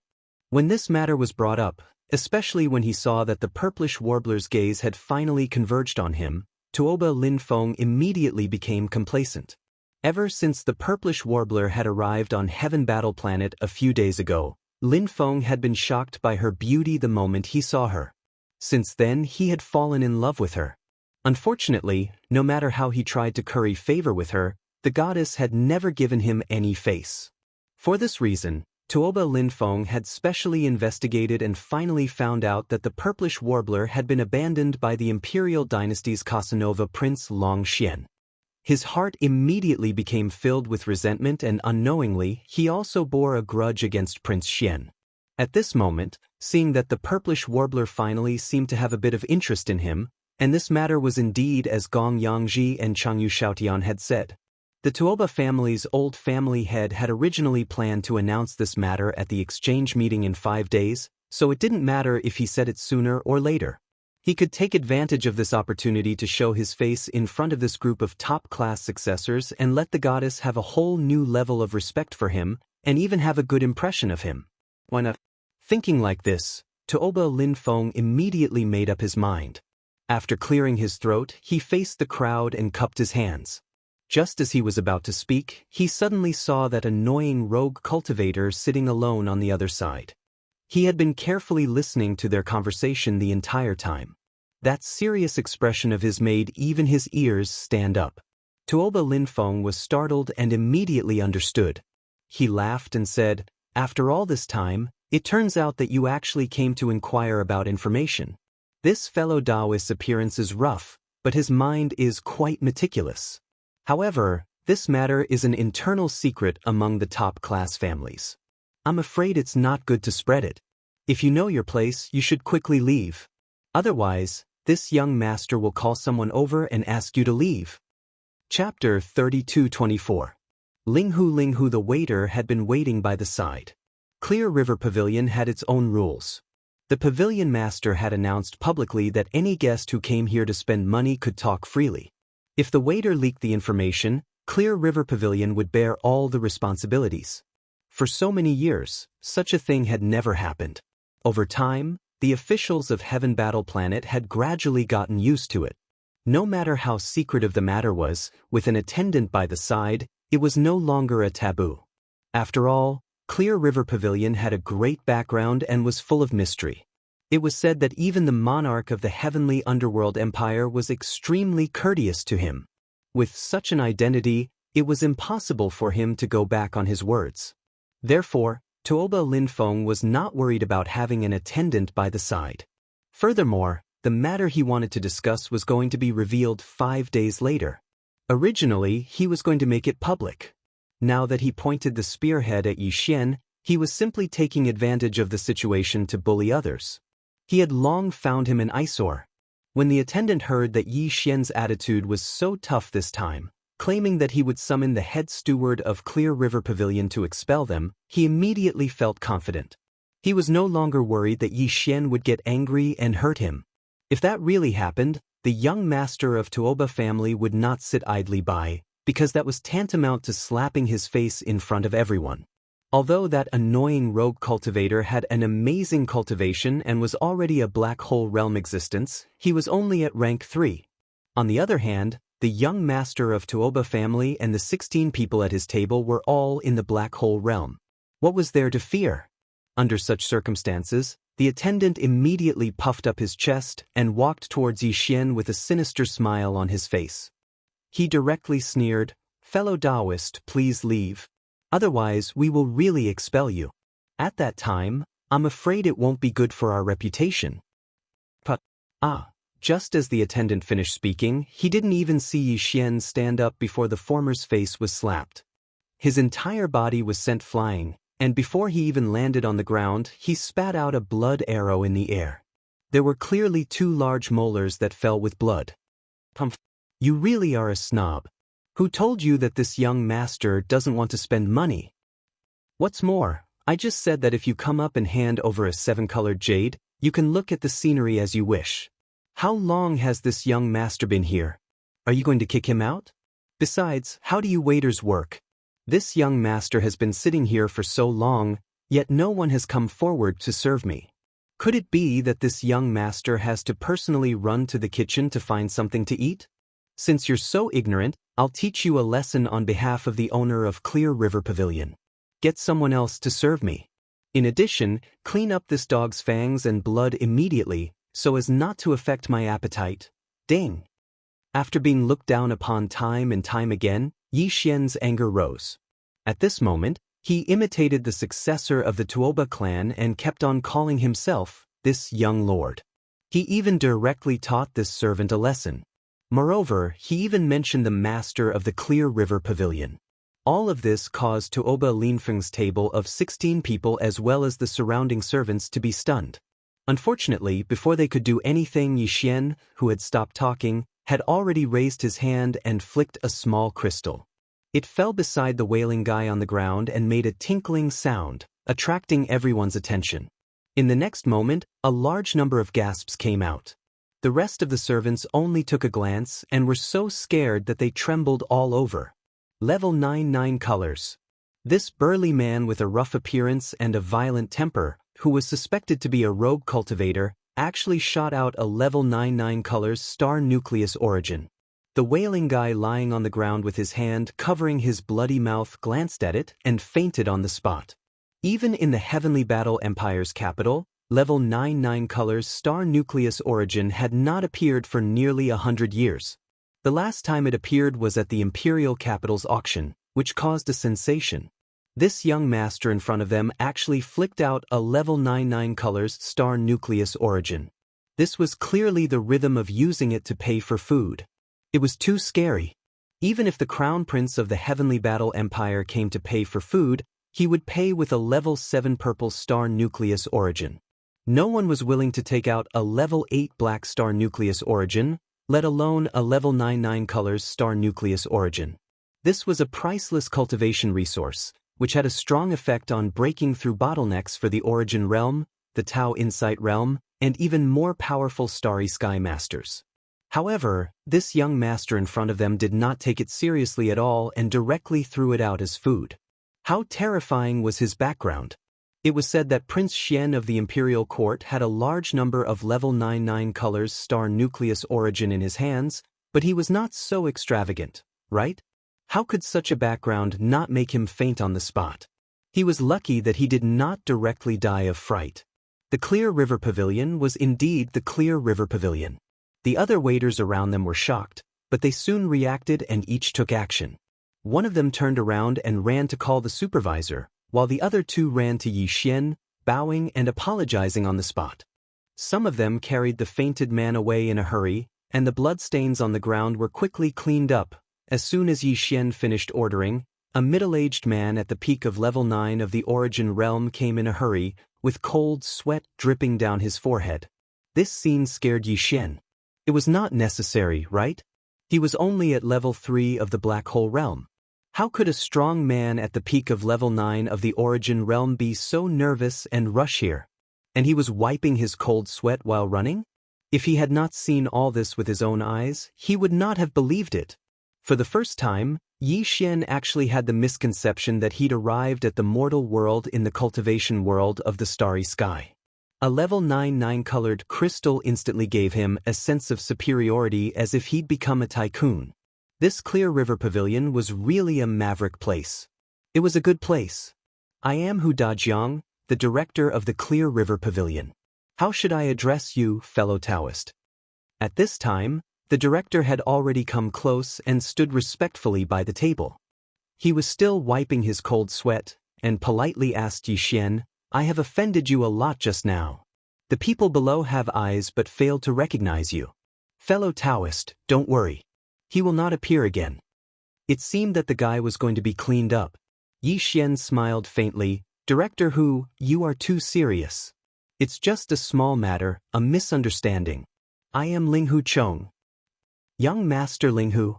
When this matter was brought up, especially when he saw that the purplish warbler's gaze had finally converged on him, Tuoba Linfeng immediately became complacent. Ever since the purplish warbler had arrived on Heaven Battle Planet a few days ago, Linfeng had been shocked by her beauty the moment he saw her. Since then, he had fallen in love with her. Unfortunately, no matter how he tried to curry favor with her, the goddess had never given him any face. For this reason, Tuoba Linfeng had specially investigated and finally found out that the purplish warbler had been abandoned by the Imperial Dynasty's Casanova Prince Long Xian. His heart immediately became filled with resentment and unknowingly he also bore a grudge against Prince Xian. At this moment, seeing that the purplish warbler finally seemed to have a bit of interest in him, and this matter was indeed as Gong Yangji and Chang Yu Xiaotian had said. The Tuoba family's old family head had originally planned to announce this matter at the exchange meeting in 5 days, so it didn't matter if he said it sooner or later. He could take advantage of this opportunity to show his face in front of this group of top-class successors and let the goddess have a whole new level of respect for him and even have a good impression of him. Why not? Thinking like this, Tuoba Linfeng immediately made up his mind. After clearing his throat, he faced the crowd and cupped his hands. Just as he was about to speak, he suddenly saw that annoying rogue cultivator sitting alone on the other side. He had been carefully listening to their conversation the entire time. That serious expression of his made even his ears stand up. Tuoba Linfeng was startled and immediately understood. He laughed and said, "After all this time, it turns out that you actually came to inquire about information. This fellow Taoist's appearance is rough, but his mind is quite meticulous. However, this matter is an internal secret among the top-class families. I'm afraid it's not good to spread it. If you know your place, you should quickly leave. Otherwise, this young master will call someone over and ask you to leave." Chapter 32-24. Linghu the waiter had been waiting by the side. Clear River Pavilion had its own rules. The pavilion master had announced publicly that any guest who came here to spend money could talk freely. If the waiter leaked the information, Clear River Pavilion would bear all the responsibilities. For so many years, such a thing had never happened. Over time, the officials of Heaven Battle Planet had gradually gotten used to it. No matter how secretive the matter was, with an attendant by the side, It was no longer a taboo. After all, Clear River Pavilion had a great background and was full of mystery. It was said that even the monarch of the heavenly underworld empire was extremely courteous to him. With such an identity, it was impossible for him to go back on his words. Therefore, Tuoba Linfeng was not worried about having an attendant by the side. Furthermore, the matter he wanted to discuss was going to be revealed 5 days later. Originally, he was going to make it public. Now that he pointed the spearhead at Yi Xian, he was simply taking advantage of the situation to bully others. He had long found him an eyesore. When the attendant heard that Yi Xian's attitude was so tough this time, claiming that he would summon the head steward of Clear River Pavilion to expel them, he immediately felt confident. He was no longer worried that Yi Xian would get angry and hurt him. If that really happened, the young master of Tuoba family would not sit idly by, because that was tantamount to slapping his face in front of everyone. Although that annoying rogue cultivator had an amazing cultivation and was already a black hole realm existence, he was only at rank 3. On the other hand, the young master of Tuoba family and the 16 people at his table were all in the black hole realm. What was there to fear? Under such circumstances, the attendant immediately puffed up his chest and walked towards Yi Xian with a sinister smile on his face. He directly sneered, "Fellow Taoist, please leave. Otherwise, we will really expel you. At that time, I'm afraid it won't be good for our reputation." Just as the attendant finished speaking, he didn't even see Yi Xian stand up before the former's face was slapped. His entire body was sent flying, and before he even landed on the ground, he spat out a blood arrow in the air. There were clearly 2 large molars that fell with blood. You really are a snob. Who told you that this young master doesn't want to spend money? What's more, I just said that if you come up and hand over a 7-colored jade, you can look at the scenery as you wish. How long has this young master been here? Are you going to kick him out? Besides, how do you waiters work? This young master has been sitting here for so long, yet no one has come forward to serve me. Could it be that this young master has to personally run to the kitchen to find something to eat? Since you're so ignorant, I'll teach you a lesson on behalf of the owner of Clear River Pavilion. Get someone else to serve me. In addition, clean up this dog's fangs and blood immediately, so as not to affect my appetite. Ding! After being looked down upon time and time again, Yi Xian's anger rose. At this moment, he imitated the successor of the Tuoba clan and kept on calling himself this young lord. He even directly taught this servant a lesson. Moreover, he even mentioned the master of the Clear River Pavilion. All of this caused Tuoba Linfeng's table of 16 people as well as the surrounding servants to be stunned. Unfortunately, before they could do anything, Yi Xian, who had stopped talking, had already raised his hand and flicked a small crystal. It fell beside the wailing guy on the ground and made a tinkling sound, attracting everyone's attention. In the next moment, a large number of gasps came out. The rest of the servants only took a glance and were so scared that they trembled all over. Level 99 colors. This burly man with a rough appearance and a violent temper, who was suspected to be a rogue cultivator, actually shot out a level 99 colors star nucleus origin. The wailing guy lying on the ground with his hand covering his bloody mouth glanced at it and fainted on the spot. Even in the Heavenly Battle Empire's capital, level 99 colors star nucleus origin had not appeared for nearly 100 years. The last time it appeared was at the Imperial Capital's auction, which caused a sensation. This young master in front of them actually flicked out a level 99 colors star nucleus origin. This was clearly the rhythm of using it to pay for food. It was too scary. Even if the Crown Prince of the Heavenly Battle Empire came to pay for food, he would pay with a level 7 purple star nucleus origin. No one was willing to take out a level 8 black star nucleus origin, let alone a level 99 colors star nucleus origin. This was a priceless cultivation resource, which had a strong effect on breaking through bottlenecks for the Origin Realm, the Tao Insight Realm, and even more powerful Starry Sky Masters. However, this young master in front of them did not take it seriously at all and directly threw it out as food. How terrifying was his background? It was said that Prince Xian of the Imperial Court had a large number of level 99 colors star nucleus origin in his hands, but he was not so extravagant, right? How could such a background not make him faint on the spot? He was lucky that he did not directly die of fright. The Clear River Pavilion was indeed the Clear River Pavilion. The other waiters around them were shocked, but they soon reacted and each took action. One of them turned around and ran to call the supervisor, while the other two ran to Yi Xian, bowing and apologizing on the spot. Some of them carried the fainted man away in a hurry, and the bloodstains on the ground were quickly cleaned up. As soon as Yi Xian finished ordering, a middle-aged man at the peak of level 9 of the Origin Realm came in a hurry, with cold sweat dripping down his forehead. This scene scared Yi Xian. It was not necessary, right? He was only at level 3 of the Black Hole Realm. How could a strong man at the peak of level 9 of the Origin Realm be so nervous and rush here? And he was wiping his cold sweat while running? If he had not seen all this with his own eyes, he would not have believed it. For the first time, Yi Xian actually had the misconception that he'd arrived at the mortal world in the cultivation world of the starry sky. A level 9 9-colored crystal instantly gave him a sense of superiority, as if he'd become a tycoon. This Clear River Pavilion was really a maverick place. It was a good place. I am Hu Dajiang, the director of the Clear River Pavilion. How should I address you, fellow Taoist? At this time, the director had already come close and stood respectfully by the table. He was still wiping his cold sweat, and politely asked Yi Xian, I have offended you a lot just now. The people below have eyes but fail to recognize you. Fellow Taoist, don't worry. He will not appear again. It seemed that the guy was going to be cleaned up. Yi Xian smiled faintly. Director Hu, you are too serious. It's just a small matter, a misunderstanding. I am Linghu Chong. Young Master Linghu.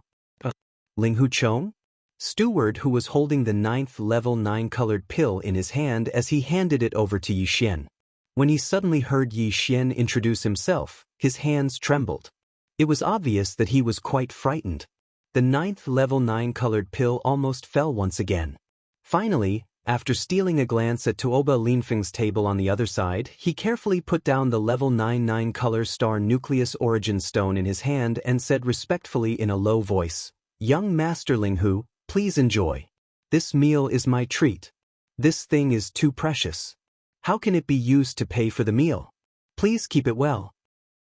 Linghu Chong? Steward who was holding the 9th level 9-colored pill in his hand as he handed it over to Yi Xian. When he suddenly heard Yi Xian introduce himself, his hands trembled. It was obvious that he was quite frightened. The 9th level 9-colored pill almost fell once again. Finally, after stealing a glance at Tuoba Linfeng's table on the other side, he carefully put down the level 9 9-color star nucleus origin stone in his hand and said respectfully in a low voice, Young Master Linghu, please enjoy. This meal is my treat. This thing is too precious. How can it be used to pay for the meal? Please keep it well.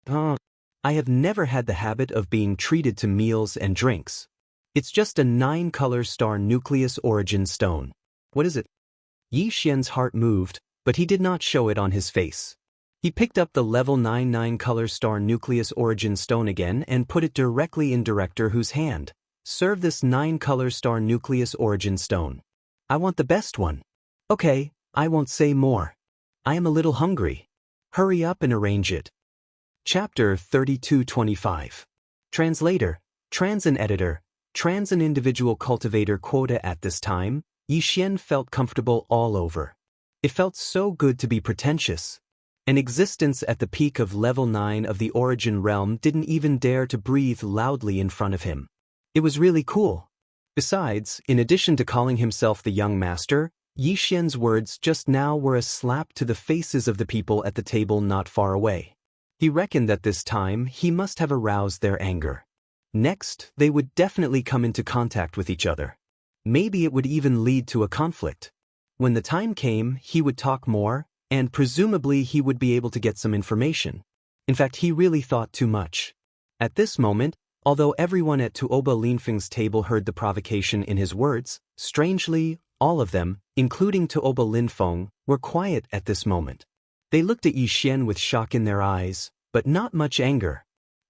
I have never had the habit of being treated to meals and drinks. It's just a 9-color star nucleus origin stone. What is it? Yi Xian's heart moved, but he did not show it on his face. He picked up the level 9 9-color star nucleus origin stone again and put it directly in Director Hu's hand. Serve this 9-color star nucleus origin stone. I want the best one. Okay, I won't say more. I am a little hungry. Hurry up and arrange it. Chapter 3225. Translator, Transan Editor, Transan Individual Cultivator Quota. At this time, Yi Xian felt comfortable all over. It felt so good to be pretentious. An existence at the peak of level 9 of the Origin Realm didn't even dare to breathe loudly in front of him. It was really cool. Besides, in addition to calling himself the young master, Yi Xian's words just now were a slap to the faces of the people at the table not far away. He reckoned that this time he must have aroused their anger. Next, they would definitely come into contact with each other. Maybe it would even lead to a conflict. When the time came, he would talk more, and presumably he would be able to get some information. In fact, he really thought too much. At this moment, although everyone at Tuoba Linfeng's table heard the provocation in his words, strangely, all of them, including Tuoba Linfeng, were quiet at this moment. They looked at Yi Xian with shock in their eyes, but not much anger.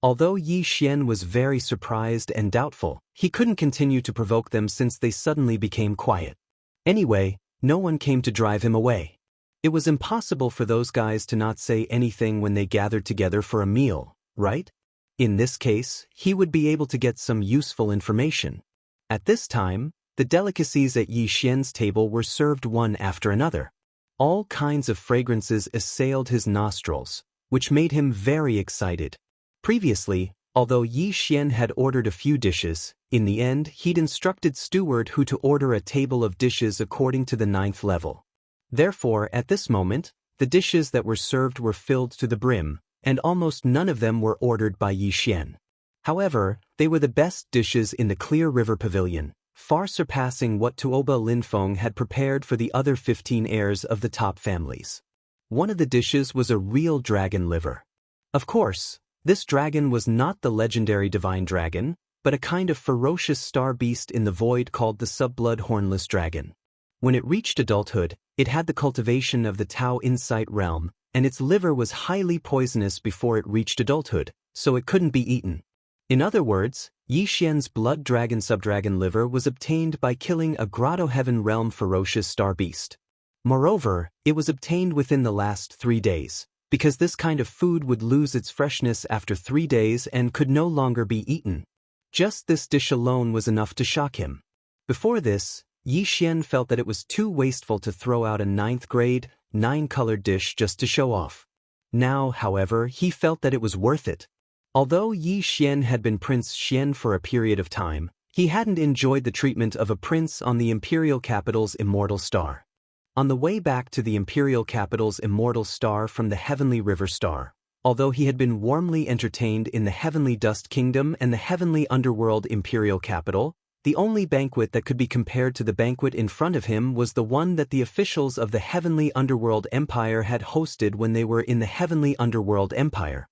Although Yi Xian was very surprised and doubtful, he couldn't continue to provoke them since they suddenly became quiet. Anyway, no one came to drive him away. It was impossible for those guys to not say anything when they gathered together for a meal, right? In this case, he would be able to get some useful information. At this time, the delicacies at Yi Xian's table were served one after another. All kinds of fragrances assailed his nostrils, which made him very excited. Previously, although Yi Xian had ordered a few dishes, in the end he'd instructed Steward Hu to order a table of dishes according to the 9th level. Therefore, at this moment, the dishes that were served were filled to the brim, and almost none of them were ordered by Yi Xian. However, they were the best dishes in the Clear River Pavilion, far surpassing what Tuoba Linfeng had prepared for the other 15 heirs of the top families. One of the dishes was a real dragon liver. Of course, this dragon was not the legendary divine dragon, but a kind of ferocious star beast in the void called the subblood hornless dragon. When it reached adulthood, it had the cultivation of the Tao Insight realm, and its liver was highly poisonous before it reached adulthood, so it couldn't be eaten. In other words, Yi Xian's blood dragon subdragon liver was obtained by killing a Grotto Heaven realm ferocious star beast. Moreover, it was obtained within the last 3 days, because this kind of food would lose its freshness after 3 days and could no longer be eaten. Just this dish alone was enough to shock him. Before this, Yi Xian felt that it was too wasteful to throw out a 9th grade, 9-colored dish just to show off. Now, however, he felt that it was worth it. Although Yi Xian had been Prince Xian for a period of time, he hadn't enjoyed the treatment of a prince on the imperial capital's immortal star. On the way back to the imperial capital's immortal star from the heavenly river star, although he had been warmly entertained in the heavenly dust kingdom and the heavenly underworld imperial capital, the only banquet that could be compared to the banquet in front of him was the one that the officials of the heavenly underworld empire had hosted when they were in the heavenly underworld empire.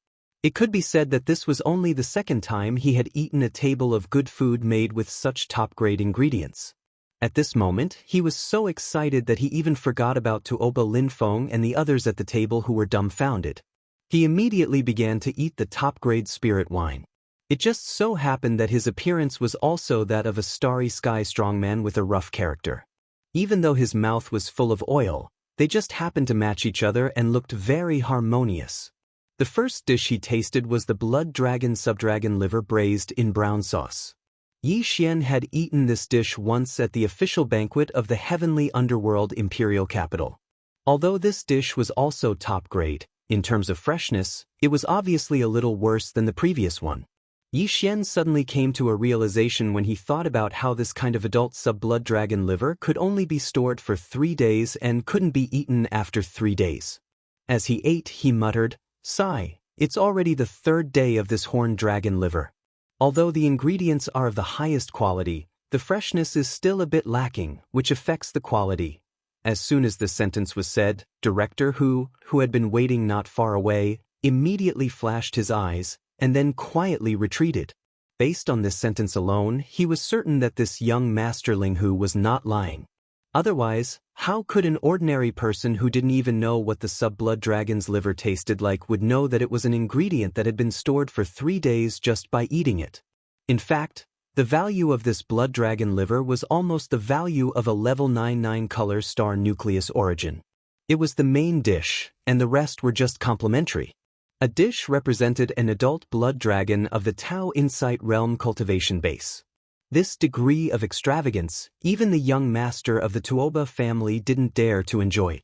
It could be said that this was only the second time he had eaten a table of good food made with such top-grade ingredients. At this moment, he was so excited that he even forgot about Tuoba Linfeng and the others at the table who were dumbfounded. He immediately began to eat the top-grade spirit wine. It just so happened that his appearance was also that of a starry sky strongman with a rough character. Even though his mouth was full of oil, they just happened to match each other and looked very harmonious. The first dish he tasted was the blood dragon subdragon liver braised in brown sauce. Yi Xian had eaten this dish once at the official banquet of the heavenly underworld imperial capital. Although this dish was also top grade, in terms of freshness, it was obviously a little worse than the previous one. Yi Xian suddenly came to a realization when he thought about how this kind of adult sub-blood dragon liver could only be stored for 3 days and couldn't be eaten after 3 days. As he ate, he muttered, "Sigh, it's already the 3rd day of this horned dragon liver. Although the ingredients are of the highest quality, the freshness is still a bit lacking, which affects the quality." As soon as this sentence was said, Director who had been waiting not far away, immediately flashed his eyes, and then quietly retreated. Based on this sentence alone, he was certain that this young Master Ling Hu was not lying. Otherwise, how could an ordinary person who didn't even know what the sub-blood dragon's liver tasted like would know that it was an ingredient that had been stored for 3 days just by eating it? In fact, the value of this blood dragon liver was almost the value of a level 99 color star nucleus origin. It was the main dish, and the rest were just complementary. A dish represented an adult blood dragon of the Tao Insight realm cultivation base. This degree of extravagance, even the young master of the Tuoba family didn't dare to enjoy.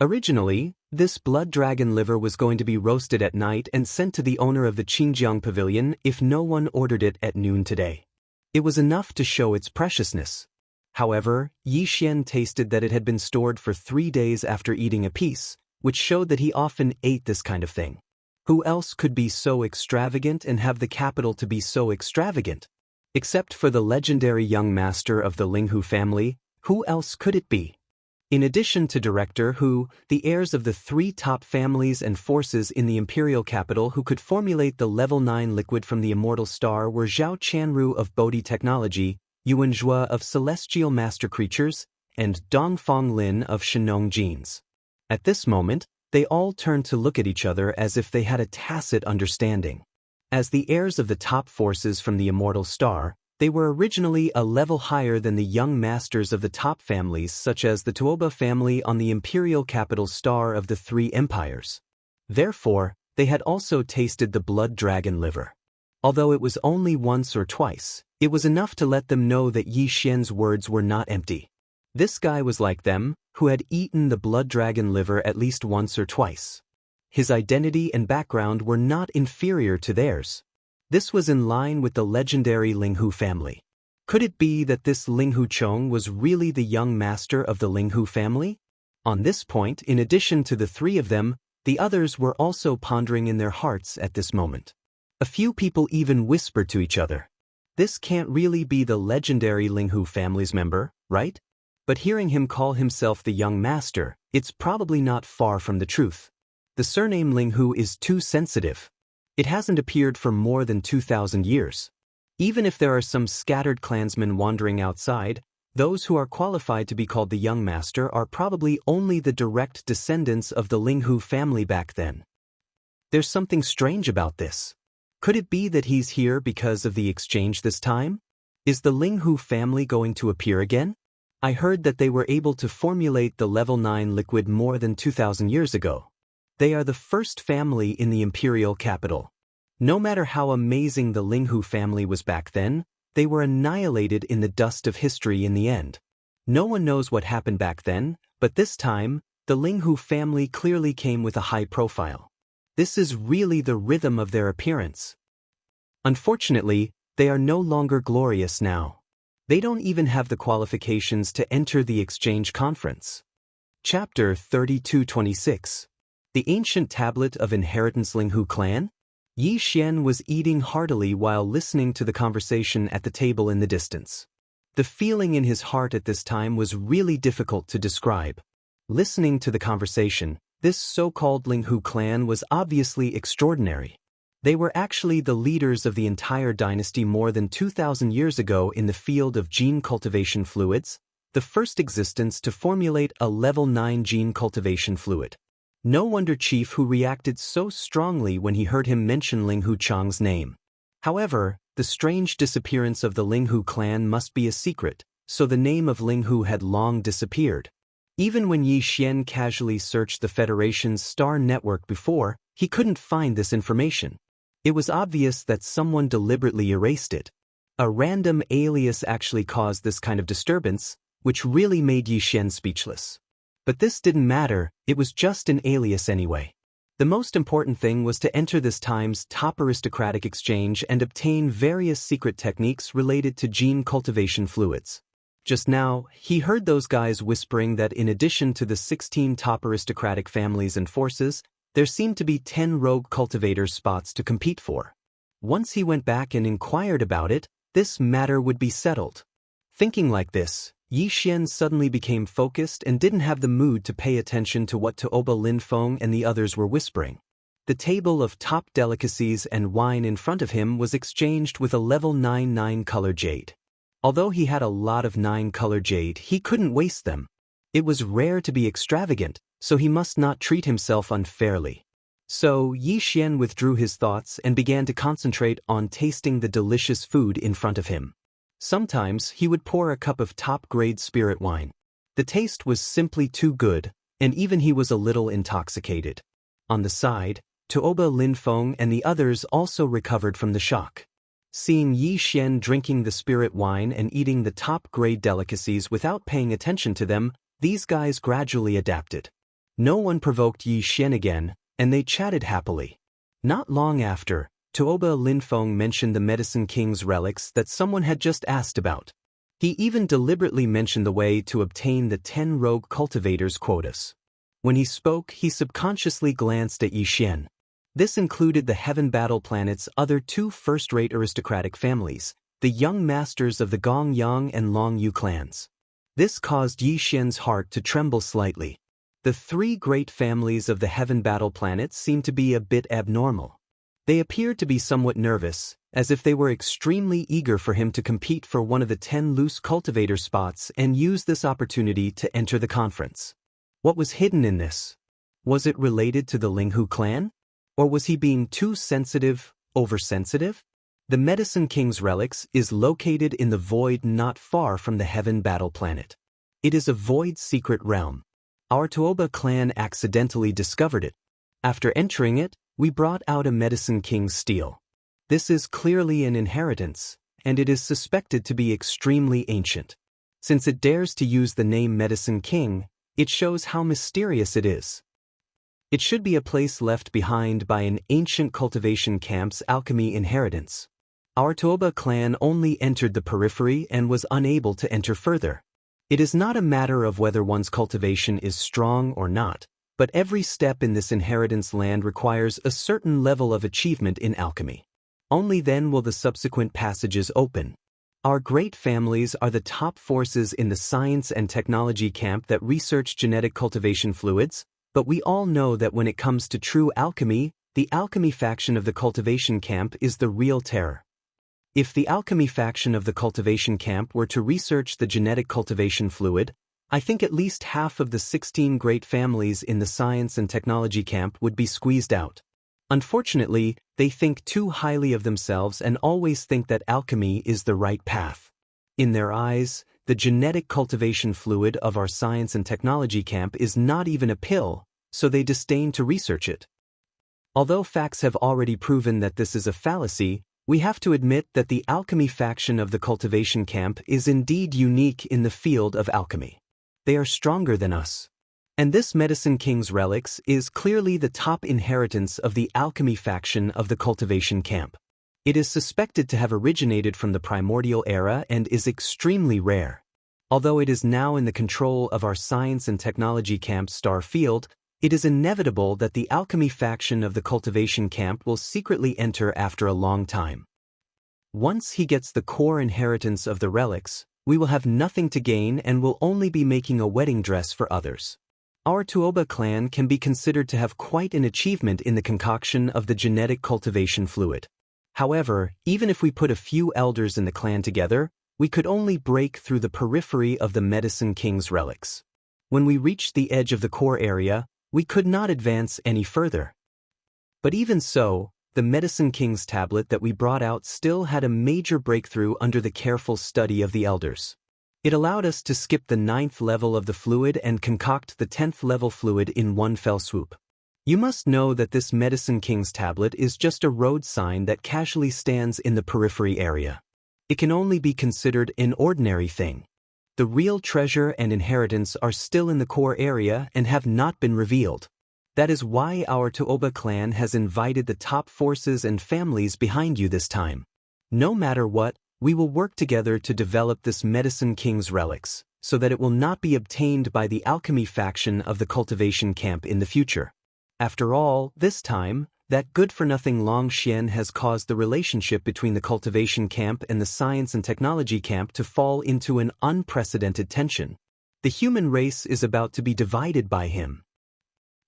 Originally, this blood dragon liver was going to be roasted at night and sent to the owner of the Qingjiang pavilion if no one ordered it at noon today. It was enough to show its preciousness. However, Yi Xian tasted that it had been stored for 3 days after eating a piece, which showed that he often ate this kind of thing. Who else could be so extravagant and have the capital to be so extravagant? Except for the legendary young master of the Ling Hu family, who else could it be? In addition to Director Hu, the heirs of the 3 top families and forces in the imperial capital who could formulate the level 9 liquid from the immortal star were Zhao Chanru of Bodhi Technology, Yuan Zhua of Celestial Master Creatures, and Dongfang Lin of Shenong Genes. At this moment, they all turned to look at each other as if they had a tacit understanding. As the heirs of the top forces from the immortal star, they were originally a level higher than the young masters of the top families such as the Tuoba family on the imperial capital star of the 3 empires. Therefore, they had also tasted the blood dragon liver. Although it was only once or twice, it was enough to let them know that Yi Xian's words were not empty. This guy was like them, who had eaten the blood dragon liver at least once or twice. His identity and background were not inferior to theirs. This was in line with the legendary Ling Hu family. Could it be that this Ling Hu Chong was really the young master of the Ling Hu family? On this point, in addition to the 3 of them, the others were also pondering in their hearts at this moment. A few people even whispered to each other, This can't really be the legendary Linghu family's member, right? But hearing him call himself the young master, it's probably not far from the truth. The surname Linghu is too sensitive. It hasn't appeared for more than 2,000 years. Even if there are some scattered clansmen wandering outside, those who are qualified to be called the young master are probably only the direct descendants of the Linghu family back then. There's something strange about this. Could it be that he's here because of the exchange this time? Is the Linghu family going to appear again? I heard that they were able to formulate the level 9 liquid more than 2,000 years ago. They are the first family in the imperial capital. No matter how amazing the Linghu family was back then, they were annihilated in the dust of history in the end. No one knows what happened back then, but this time, the Linghu family clearly came with a high profile. This is really the rhythm of their appearance. Unfortunately, they are no longer glorious now. They don't even have the qualifications to enter the exchange conference. Chapter 32-26. The Ancient Tablet of Inheritance Linghu Clan? Yi Xian was eating heartily while listening to the conversation at the table in the distance. The feeling in his heart at this time was really difficult to describe. Listening to the conversation, this so-called Linghu clan was obviously extraordinary. They were actually the leaders of the entire dynasty more than 2,000 years ago in the field of gene cultivation fluids, the first existence to formulate a level 9 gene cultivation fluid. No wonder Chief Hu reacted so strongly when he heard him mention Linghu Chang's name. However, the strange disappearance of the Linghu clan must be a secret, so the name of Linghu had long disappeared. Even when Yi Xian casually searched the Federation's star network before, he couldn't find this information. It was obvious that someone deliberately erased it. A random alias actually caused this kind of disturbance, which really made Yi Xian speechless. But this didn't matter, it was just an alias anyway. The most important thing was to enter this time's top aristocratic exchange and obtain various secret techniques related to gene cultivation fluids. Just now, he heard those guys whispering that in addition to the 16 top aristocratic families and forces, there seemed to be 10 rogue cultivator spots to compete for. Once he went back and inquired about it, this matter would be settled. Thinking like this, Yi Xian suddenly became focused and didn't have the mood to pay attention to what Tuoba Linfeng and the others were whispering. The table of top delicacies and wine in front of him was exchanged with a level 9 9-color jade. Although he had a lot of 9-color jade, he couldn't waste them. It was rare to be extravagant, so he must not treat himself unfairly. So Yi Xian withdrew his thoughts and began to concentrate on tasting the delicious food in front of him. Sometimes he would pour a cup of top-grade spirit wine. The taste was simply too good, and even he was a little intoxicated. On the side, Tuoba Linfeng and the others also recovered from the shock. Seeing Yi Xian drinking the spirit wine and eating the top-grade delicacies without paying attention to them, these guys gradually adapted. No one provoked Yi Xian again, and they chatted happily. Not long after, Tuoba Linfeng mentioned the Medicine King's relics that someone had just asked about. He even deliberately mentioned the way to obtain the 10 rogue cultivators' quotas. When he spoke, he subconsciously glanced at Yi Xian. This included the Heaven Battle Planet's other 2 first-rate aristocratic families, the young masters of the Gong Yang and Long Yu clans. This caused Yi Xian's heart to tremble slightly. The 3 great families of the Heaven Battle Planet seemed to be a bit abnormal. They appeared to be somewhat nervous, as if they were extremely eager for him to compete for one of the 10 loose cultivator spots and use this opportunity to enter the conference. What was hidden in this? Was it related to the Linghu clan? Or was he being too sensitive, oversensitive? The Medicine King's relics is located in the void not far from the Heaven Battle Planet. It is a void secret realm. Our Tuoba clan accidentally discovered it. After entering it, we brought out a Medicine King's steel. This is clearly an inheritance, and it is suspected to be extremely ancient. Since it dares to use the name Medicine King, it shows how mysterious it is. It should be a place left behind by an ancient cultivation camp's alchemy inheritance. Our Tuoba clan only entered the periphery and was unable to enter further. It is not a matter of whether one's cultivation is strong or not, but every step in this inheritance land requires a certain level of achievement in alchemy. Only then will the subsequent passages open. Our great families are the top forces in the science and technology camp that research genetic cultivation fluids, but we all know that when it comes to true alchemy, the alchemy faction of the cultivation camp is the real terror. If the alchemy faction of the cultivation camp were to research the genetic cultivation fluid, I think at least half of the 16 great families in the science and technology camp would be squeezed out. Unfortunately, they think too highly of themselves and always think that alchemy is the right path. In their eyes, the genetic cultivation fluid of our science and technology camp is not even a pill, so they disdain to research it. Although facts have already proven that this is a fallacy, we have to admit that the alchemy faction of the cultivation camp is indeed unique in the field of alchemy. They are stronger than us. And this Medicine King's relics is clearly the top inheritance of the alchemy faction of the cultivation camp. It is suspected to have originated from the primordial era and is extremely rare. Although it is now in the control of our science and technology camp's star field, it is inevitable that the alchemy faction of the cultivation camp will secretly enter after a long time. Once he gets the core inheritance of the relics, we will have nothing to gain and will only be making a wedding dress for others. Our Tuoba clan can be considered to have quite an achievement in the concoction of the genetic cultivation fluid. However, even if we put a few elders in the clan together, we could only break through the periphery of the Medicine King's relics. When we reached the edge of the core area, we could not advance any further. But even so, the Medicine King's tablet that we brought out still had a major breakthrough under the careful study of the elders. It allowed us to skip the 9th level of the fluid and concoct the 10th level fluid in one fell swoop. You must know that this Medicine King's tablet is just a road sign that casually stands in the periphery area. It can only be considered an ordinary thing. The real treasure and inheritance are still in the core area and have not been revealed. That is why our Tuoba clan has invited the top forces and families behind you this time. No matter what, we will work together to develop this Medicine King's relics, so that it will not be obtained by the alchemy faction of the cultivation camp in the future. After all, this time, that good-for-nothing Long Xian has caused the relationship between the cultivation camp and the science and technology camp to fall into an unprecedented tension. The human race is about to be divided by him.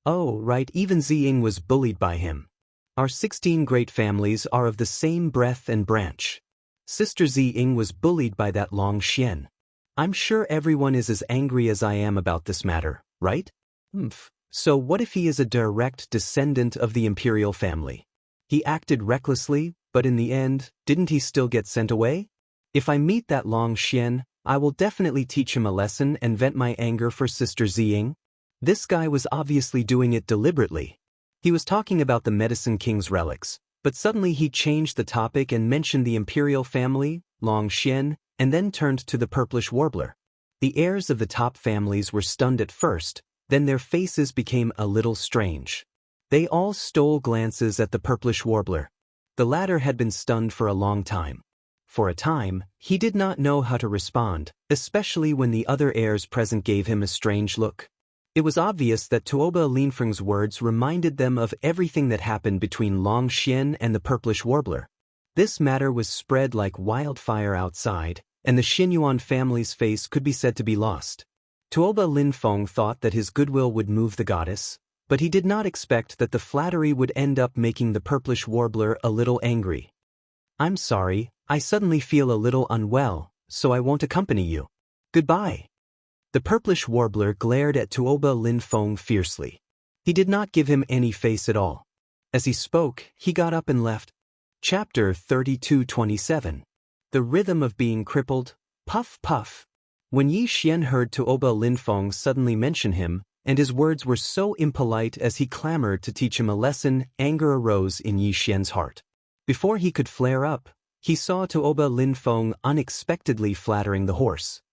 Oh, right, even Ziying was bullied by him. Our 16 great families are of the same breath and branch. Sister Ziying was bullied by that Long Xian. I'm sure everyone is as angry as I am about this matter, right? So what if he is a direct descendant of the imperial family? He acted recklessly, but in the end, didn't he still get sent away? If I meet that Long Xian, I will definitely teach him a lesson and vent my anger for Sister Ziying. This guy was obviously doing it deliberately. He was talking about the Medicine King's relics, but suddenly he changed the topic and mentioned the imperial family, Long Xian, and then turned to the purplish warbler. The heirs of the top families were stunned at first, then their faces became a little strange. They all stole glances at the purplish warbler. The latter had been stunned for a long time. For a time, he did not know how to respond, especially when the other heirs present gave him a strange look. It was obvious that Tuoba Linfeng's words reminded them of everything that happened between Long Xian and the purplish warbler. This matter was spread like wildfire outside, and the Xinyuan family's face could be said to be lost. Tuoba Linfeng thought that his goodwill would move the goddess, but he did not expect that the flattery would end up making the purplish warbler a little angry. I'm sorry, I suddenly feel a little unwell, so I won't accompany you. Goodbye. The purplish warbler glared at Tuoba Linfeng fiercely. He did not give him any face at all. As he spoke, he got up and left. Chapter 32:27. The Rhythm of Being Crippled. Puff puff. When Yi Xian heard Tuoba Linfeng suddenly mention him, and his words were so impolite as he clamored to teach him a lesson, anger arose in Yi Xian's heart. Before he could flare up, he saw Tuoba Linfeng unexpectedly flattering the horse.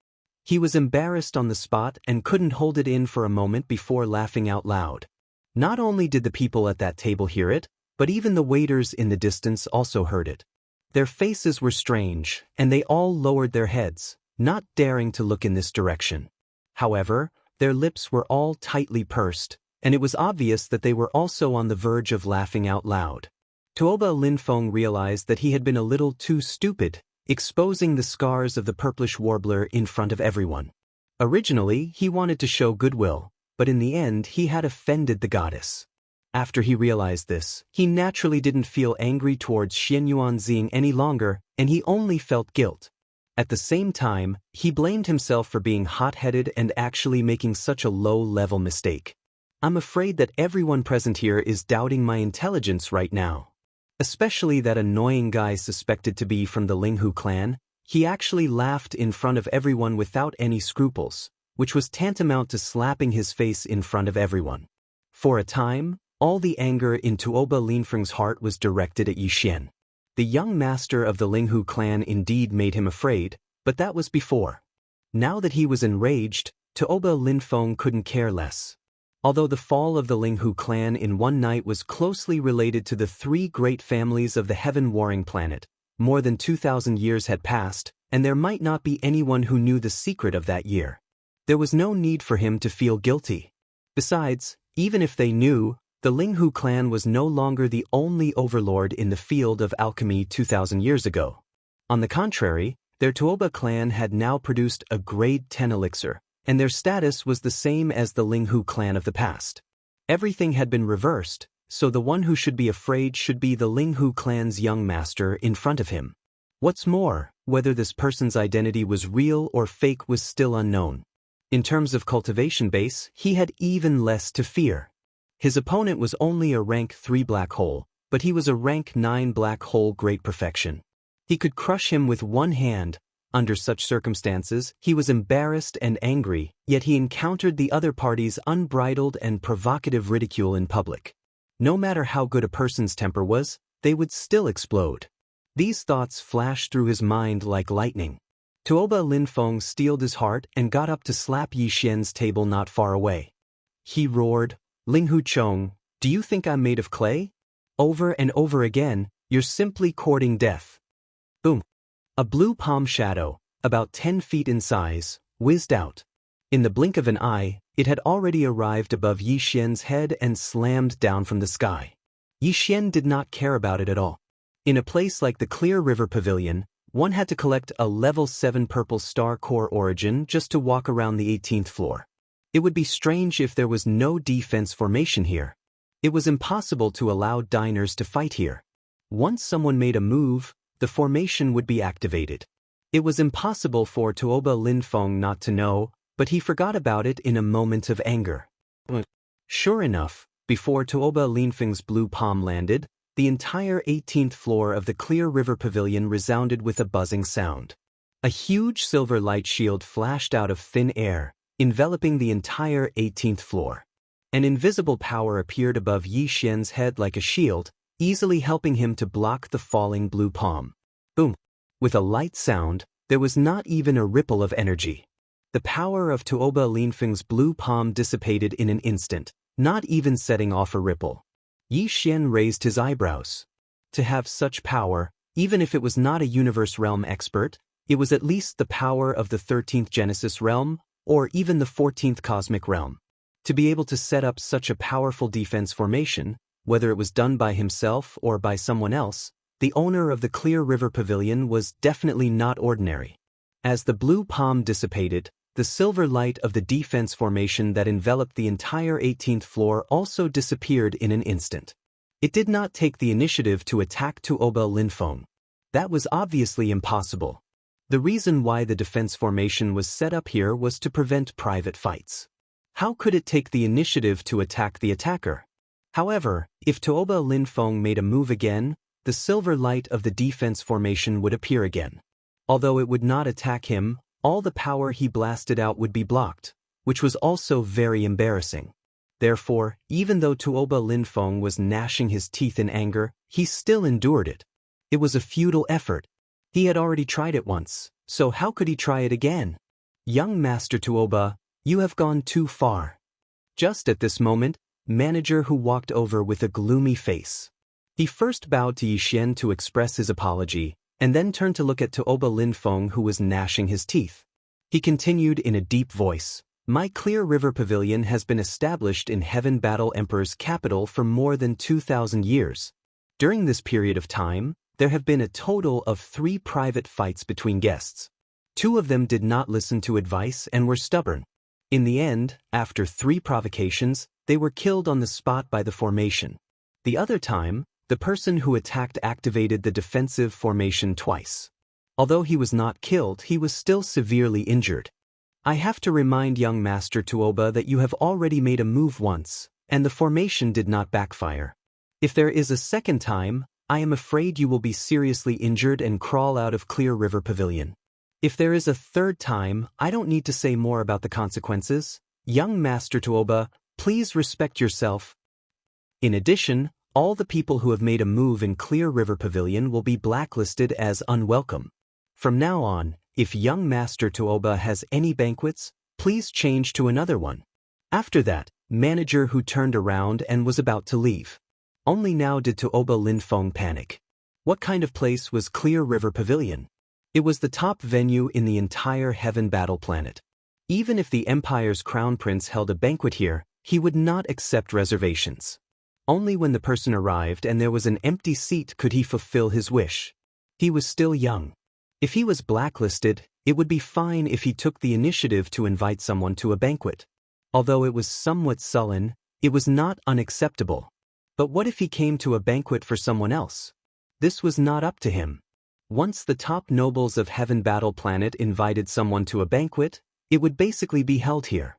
He was embarrassed on the spot and couldn't hold it in for a moment before laughing out loud. Not only did the people at that table hear it, but even the waiters in the distance also heard it. Their faces were strange, and they all lowered their heads, not daring to look in this direction. However, their lips were all tightly pursed, and it was obvious that they were also on the verge of laughing out loud. Tuoba Linfeng realized that he had been a little too stupid, exposing the scars of the purplish warbler in front of everyone. Originally, he wanted to show goodwill, but in the end he had offended the goddess. After he realized this, he naturally didn't feel angry towards Xian Yuanzing any longer, and he only felt guilt. At the same time, he blamed himself for being hot-headed and actually making such a low-level mistake. I'm afraid that everyone present here is doubting my intelligence right now. Especially that annoying guy suspected to be from the Linghu clan. He actually laughed in front of everyone without any scruples, which was tantamount to slapping his face in front of everyone. For a time, all the anger in Tuoba Linfeng's heart was directed at Yixian. The young master of the Linghu clan indeed made him afraid, but that was before. Now that he was enraged, Tuoba Linfeng couldn't care less. Although the fall of the Linghu clan in one night was closely related to the three great families of the heaven-warring planet, more than 2,000 years had passed, and there might not be anyone who knew the secret of that year. There was no need for him to feel guilty. Besides, even if they knew, the Linghu clan was no longer the only overlord in the field of alchemy 2,000 years ago. On the contrary, their Tuoba clan had now produced a grade 10 elixir, and their status was the same as the Linghu clan of the past. Everything had been reversed, so the one who should be afraid should be the Linghu clan's young master in front of him. What's more, whether this person's identity was real or fake was still unknown. In terms of cultivation base, he had even less to fear. His opponent was only a rank 3 black hole, but he was a rank 9 black hole great perfection. He could crush him with one hand. Under such circumstances, he was embarrassed and angry, yet he encountered the other party's unbridled and provocative ridicule in public. No matter how good a person's temper was, they would still explode. These thoughts flashed through his mind like lightning. Tuoba Linfeng steeled his heart and got up to slap Yixian's table not far away. He roared, "Linghu Chong, do you think I'm made of clay? Over and over again, you're simply courting death." Boom. A blue palm shadow, about 10 feet in size, whizzed out. In the blink of an eye, it had already arrived above Yixian's head and slammed down from the sky. Yixian did not care about it at all. In a place like the Clear River Pavilion, one had to collect a level 7 purple star core origin just to walk around the 18th floor. It would be strange if there was no defense formation here. It was impossible to allow diners to fight here. Once someone made a move, the formation would be activated. It was impossible for Tuoba Linfeng not to know, but he forgot about it in a moment of anger. Sure enough, before Tuoba Linfeng's blue palm landed, the entire 18th floor of the Clear River Pavilion resounded with a buzzing sound. A huge silver light shield flashed out of thin air, enveloping the entire 18th floor. An invisible power appeared above Yixian's head like a shield, easily helping him to block the falling blue palm. Boom! With a light sound, there was not even a ripple of energy. The power of Tuoba Linfeng's blue palm dissipated in an instant, not even setting off a ripple. Yixian raised his eyebrows. To have such power, even if it was not a universe realm expert, it was at least the power of the 13th Genesis realm, or even the 14th cosmic realm. To be able to set up such a powerful defense formation, whether it was done by himself or by someone else, the owner of the Clear River Pavilion was definitely not ordinary. As the blue palm dissipated, the silver light of the defense formation that enveloped the entire 18th floor also disappeared in an instant. It did not take the initiative to attack Tuoba Linfeng. That was obviously impossible. The reason why the defense formation was set up here was to prevent private fights. How could it take the initiative to attack the attacker? However, if Tuoba Linfeng made a move again, the silver light of the defense formation would appear again. Although it would not attack him, all the power he blasted out would be blocked, which was also very embarrassing. Therefore, even though Tuoba Linfeng was gnashing his teeth in anger, he still endured it. It was a futile effort. He had already tried it once, so how could he try it again? Young Master Tuoba, you have gone too far. Just at this moment, manager who walked over with a gloomy face. He first bowed to Yixian to express his apology, and then turned to look at Tuoba Linfeng who was gnashing his teeth. He continued in a deep voice, "My Clear River Pavilion has been established in Heaven Battle Emperor's capital for more than 2,000 years. During this period of time, there have been a total of 3 private fights between guests. 2 of them did not listen to advice and were stubborn. In the end, after 3 provocations, they were killed on the spot by the formation. The other time, the person who attacked activated the defensive formation twice. Although he was not killed, he was still severely injured. I have to remind young Master Tuoba that you have already made a move once, and the formation did not backfire. If there is a second time, I am afraid you will be seriously injured and crawl out of Clear River Pavilion. If there is a third time, I don't need to say more about the consequences. Young Master Tuoba, please respect yourself. In addition, all the people who have made a move in Clear River Pavilion will be blacklisted as unwelcome. From now on, if young Master Tuoba has any banquets, please change to another one. After that, manager who turned around and was about to leave. Only now did Tuoba Linfeng panic. What kind of place was Clear River Pavilion? It was the top venue in the entire Heaven Battle Planet. Even if the Empire's Crown Prince held a banquet here, he would not accept reservations. Only when the person arrived and there was an empty seat could he fulfill his wish. He was still young. If he was blacklisted, it would be fine if he took the initiative to invite someone to a banquet. Although it was somewhat sullen, it was not unacceptable. But what if he came to a banquet for someone else? This was not up to him. Once the top nobles of Heaven Battle Planet invited someone to a banquet, it would basically be held here.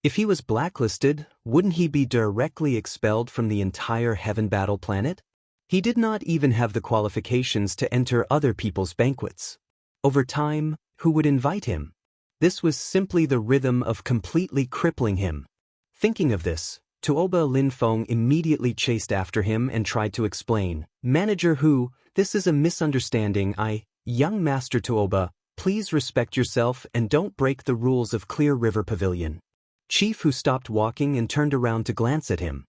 If he was blacklisted, wouldn't he be directly expelled from the entire Heaven Battle Planet? He did not even have the qualifications to enter other people's banquets. Over time, who would invite him? This was simply the rhythm of completely crippling him. Thinking of this, Tuoba Linfeng immediately chased after him and tried to explain. Manager Hu, this is a misunderstanding. Young Master Tuoba, please respect yourself and don't break the rules of Clear River Pavilion. Chief Hu stopped walking and turned around to glance at him.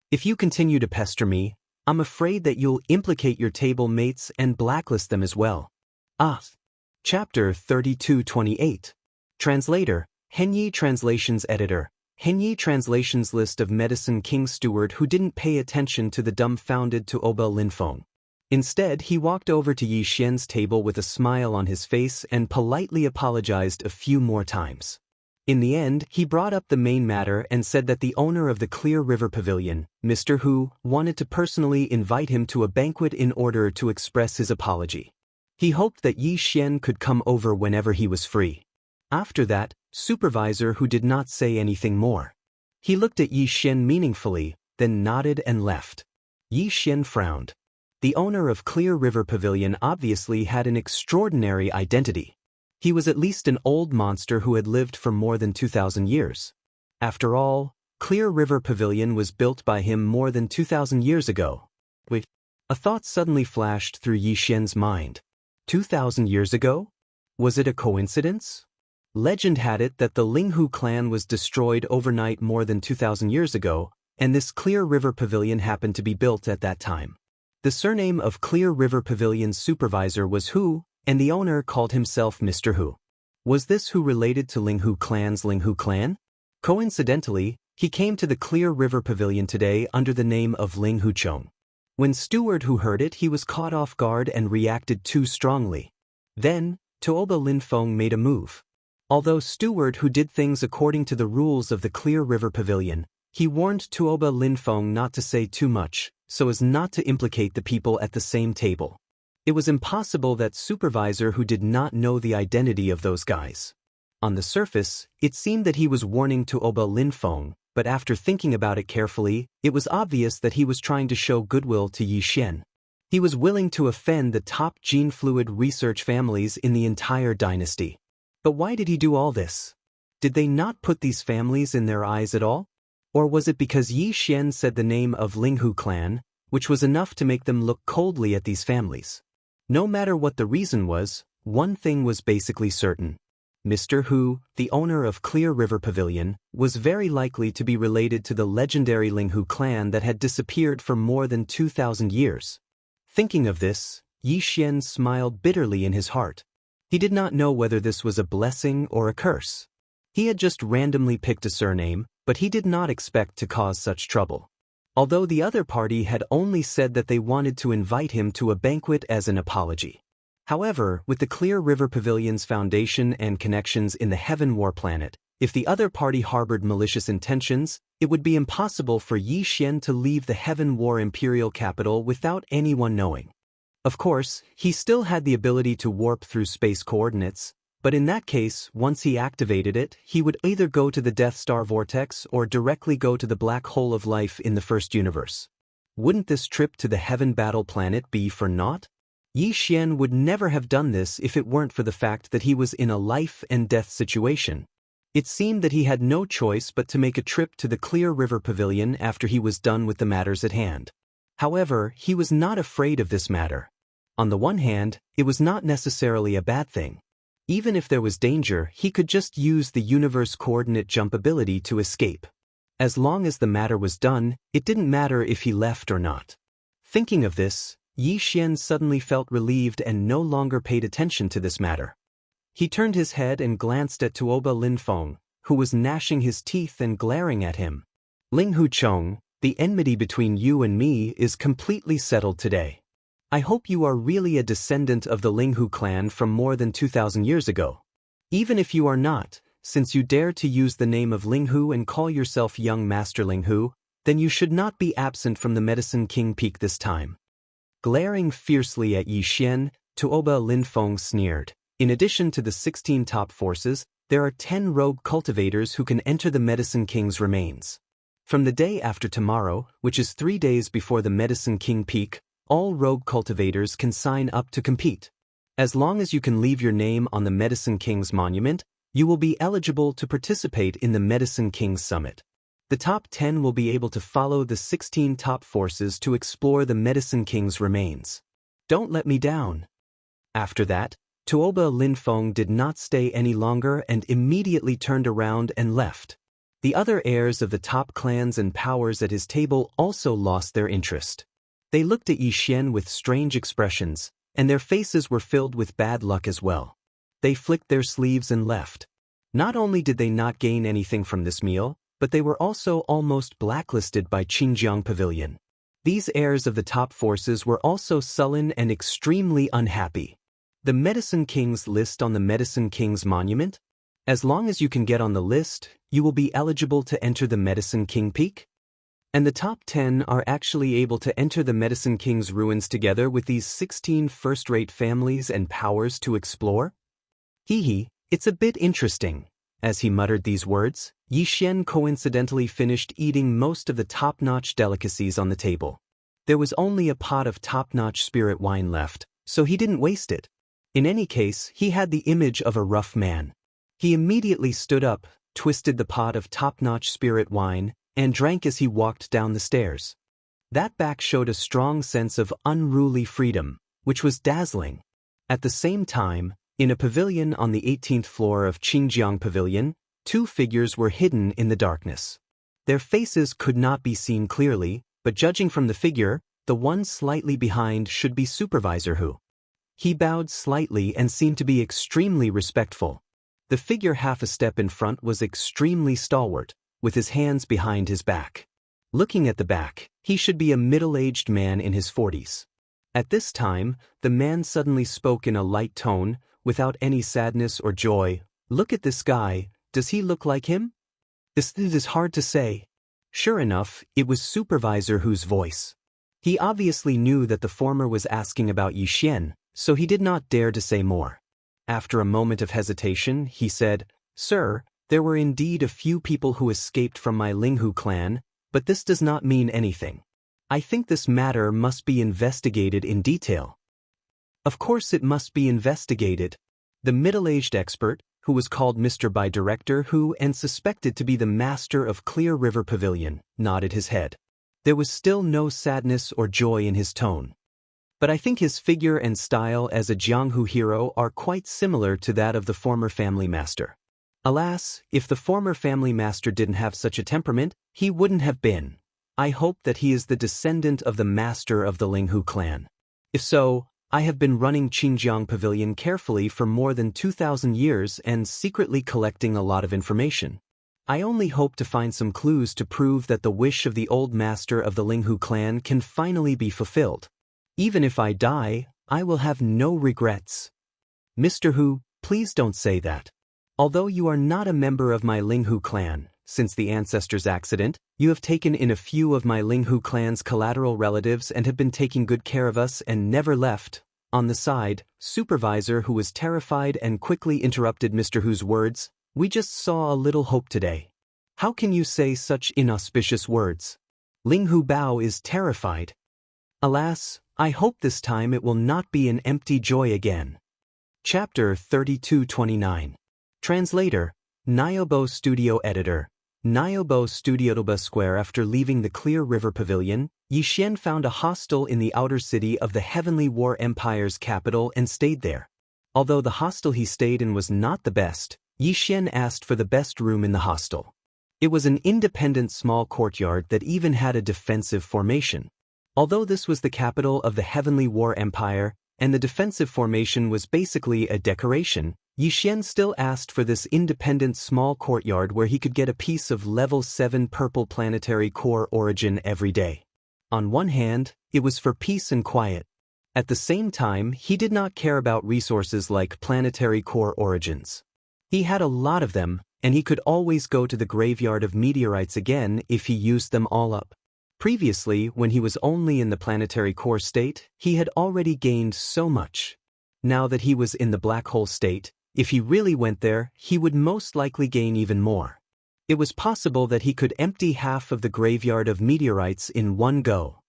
If you continue to pester me, I'm afraid that you'll implicate your table mates and blacklist them as well. Chapter 3228. Translator, Henyi Translations Editor. Henyi Translations List of Medicine King Steward who didn't pay attention to the dumbfounded Tuoba Linfeng. Instead, he walked over to Yi Xian's table with a smile on his face and politely apologized a few more times. In the end, he brought up the main matter and said that the owner of the Clear River Pavilion, Mr. Hu, wanted to personally invite him to a banquet in order to express his apology. He hoped that Yi Xian could come over whenever he was free. After that, Supervisor Hu did not say anything more. He looked at Yi Xian meaningfully, then nodded and left. Yi Xian frowned. The owner of Clear River Pavilion obviously had an extraordinary identity. He was at least an old monster who had lived for more than 2,000 years. After all, Clear River Pavilion was built by him more than 2,000 years ago. Wait, a thought suddenly flashed through Yi Xian's mind. 2,000 years ago? Was it a coincidence? Legend had it that the Linghu clan was destroyed overnight more than 2,000 years ago, and this Clear River Pavilion happened to be built at that time. The surname of Clear River Pavilion's supervisor was Hu, and the owner called himself Mr. Hu. Was this Hu related to Linghu clan's Linghu clan? Coincidentally, he came to the Clear River Pavilion today under the name of Linghu Chong. When Steward Hu heard it, he was caught off guard and reacted too strongly. Then, Tuoba Linfeng made a move. Although Steward Hu did things according to the rules of the Clear River Pavilion, he warned Tuoba Linfeng not to say too much, so as not to implicate the people at the same table. It was impossible that Supervisor Hu did not know the identity of those guys. On the surface, it seemed that he was warning Tuoba Linfeng, but after thinking about it carefully, it was obvious that he was trying to show goodwill to Yi Xian. He was willing to offend the top gene fluid research families in the entire dynasty. But why did he do all this? Did they not put these families in their eyes at all? Or was it because Yi Xian said the name of Linghu clan, which was enough to make them look coldly at these families? No matter what the reason was, one thing was basically certain. Mr. Hu, the owner of Clear River Pavilion, was very likely to be related to the legendary Linghu clan that had disappeared for more than 2,000 years. Thinking of this, Yi Xian smiled bitterly in his heart. He did not know whether this was a blessing or a curse. He had just randomly picked a surname, but he did not expect to cause such trouble. although the other party had only said that they wanted to invite him to a banquet as an apology. However, with the Clear River Pavilion's foundation and connections in the Heaven War planet, if the other party harbored malicious intentions, it would be impossible for Yi Xian to leave the Heaven War imperial capital without anyone knowing. Of course, he still had the ability to warp through space coordinates, but in that case, once he activated it, he would either go to the Death Star vortex or directly go to the black hole of life in the first universe. Wouldn't this trip to the Heaven Battle planet be for naught? Yi Xian would never have done this if it weren't for the fact that he was in a life and death situation. It seemed that he had no choice but to make a trip to the Clear River Pavilion after he was done with the matters at hand. However, he was not afraid of this matter. On the one hand, it was not necessarily a bad thing. Even if there was danger, he could just use the universe coordinate jump ability to escape. As long as the matter was done, it didn't matter if he left or not. Thinking of this, Yi Xian suddenly felt relieved and no longer paid attention to this matter. He turned his head and glanced at Tuoba Linfeng, who was gnashing his teeth and glaring at him. Ling Huchong, the enmity between you and me is completely settled today. I hope you are really a descendant of the Linghu clan from more than 2,000 years ago. Even if you are not, since you dare to use the name of Linghu and call yourself young Master Linghu, then you should not be absent from the Medicine King Peak this time. Glaring fiercely at Yi Xian, Tuoba Linfeng sneered. In addition to the 16 top forces, there are 10 rogue cultivators who can enter the Medicine King's remains. From the day after tomorrow, which is 3 days before the Medicine King Peak, all rogue cultivators can sign up to compete. As long as you can leave your name on the Medicine King's monument, you will be eligible to participate in the Medicine King's Summit. The top 10 will be able to follow the 16 top forces to explore the Medicine King's remains. Don't let me down. After that, Tuoba Linfeng did not stay any longer and immediately turned around and left. The other heirs of the top clans and powers at his table also lost their interest. They looked at Yi Xian with strange expressions, and their faces were filled with bad luck as well. They flicked their sleeves and left. Not only did they not gain anything from this meal, but they were also almost blacklisted by Qingjiang Pavilion. These heirs of the top forces were also sullen and extremely unhappy. The Medicine King's list on the Medicine King's monument? As long as you can get on the list, you will be eligible to enter the Medicine King Peak? And the top 10 are actually able to enter the Medicine King's ruins together with these 16 first-rate families and powers to explore? Hee, it's a bit interesting. As he muttered these words, Yi Xian coincidentally finished eating most of the top-notch delicacies on the table. There was only a pot of top-notch spirit wine left, so he didn't waste it. In any case, he had the image of a rough man. He immediately stood up, twisted the pot of top-notch spirit wine, and drank as he walked down the stairs. That back showed a strong sense of unruly freedom, which was dazzling. At the same time, in a pavilion on the 18th floor of Qingjiang Pavilion, 2 figures were hidden in the darkness. Their faces could not be seen clearly, but judging from the figure, the one slightly behind should be Supervisor Hu. He bowed slightly and seemed to be extremely respectful. The figure half a step in front was extremely stalwart, with his hands behind his back. Looking at the back, he should be a middle-aged man in his 40s. At this time, the man suddenly spoke in a light tone, without any sadness or joy. Look at this guy, does he look like him? This is hard to say. Sure enough, it was Supervisor Hu's voice. He obviously knew that the former was asking about Yi Xian, so he did not dare to say more. After a moment of hesitation, he said, Sir, there were indeed a few people who escaped from my Linghu clan, but this does not mean anything. I think this matter must be investigated in detail. Of course it must be investigated. The middle-aged expert, who was called Mr. by Director Hu and suspected to be the master of Clear River Pavilion, nodded his head. There was still no sadness or joy in his tone. But I think his figure and style as a Jianghu hero are quite similar to that of the former family master. Alas, if the former family master didn't have such a temperament, he wouldn't have been. I hope that he is the descendant of the master of the Linghu clan. If so, I have been running Qingjiang Pavilion carefully for more than 2,000 years and secretly collecting a lot of information. I only hope to find some clues to prove that the wish of the old master of the Linghu clan can finally be fulfilled. Even if I die, I will have no regrets. Mr. Hu, please don't say that. Although you are not a member of my Linghu clan, since the ancestor's accident, you have taken in a few of my Linghu clan's collateral relatives and have been taking good care of us and never left. On the side, supervisor who was terrified and quickly interrupted Mr. Hu's words, we just saw a little hope today. How can you say such inauspicious words? Linghu Bao is terrified. Alas, I hope this time it will not be an empty joy again. Chapter 3229. Translator, Nyobo Studio Editor. Nyobo Studiotoba Square. After leaving the Clear River Pavilion, Yixian found a hostel in the outer city of the Heavenly War Empire's capital and stayed there. Although the hostel he stayed in was not the best, Yixian asked for the best room in the hostel. It was an independent small courtyard that even had a defensive formation. Although this was the capital of the Heavenly War Empire, and the defensive formation was basically a decoration, Yixian still asked for this independent small courtyard where he could get a piece of level 7 purple planetary core origin every day. On one hand, it was for peace and quiet. At the same time, he did not care about resources like planetary core origins. He had a lot of them, and he could always go to the graveyard of meteorites again if he used them all up. Previously, when he was only in the planetary core state, he had already gained so much. Now that he was in the black hole state, if he really went there, he would most likely gain even more. It was possible that he could empty half of the graveyard of meteorites in one go.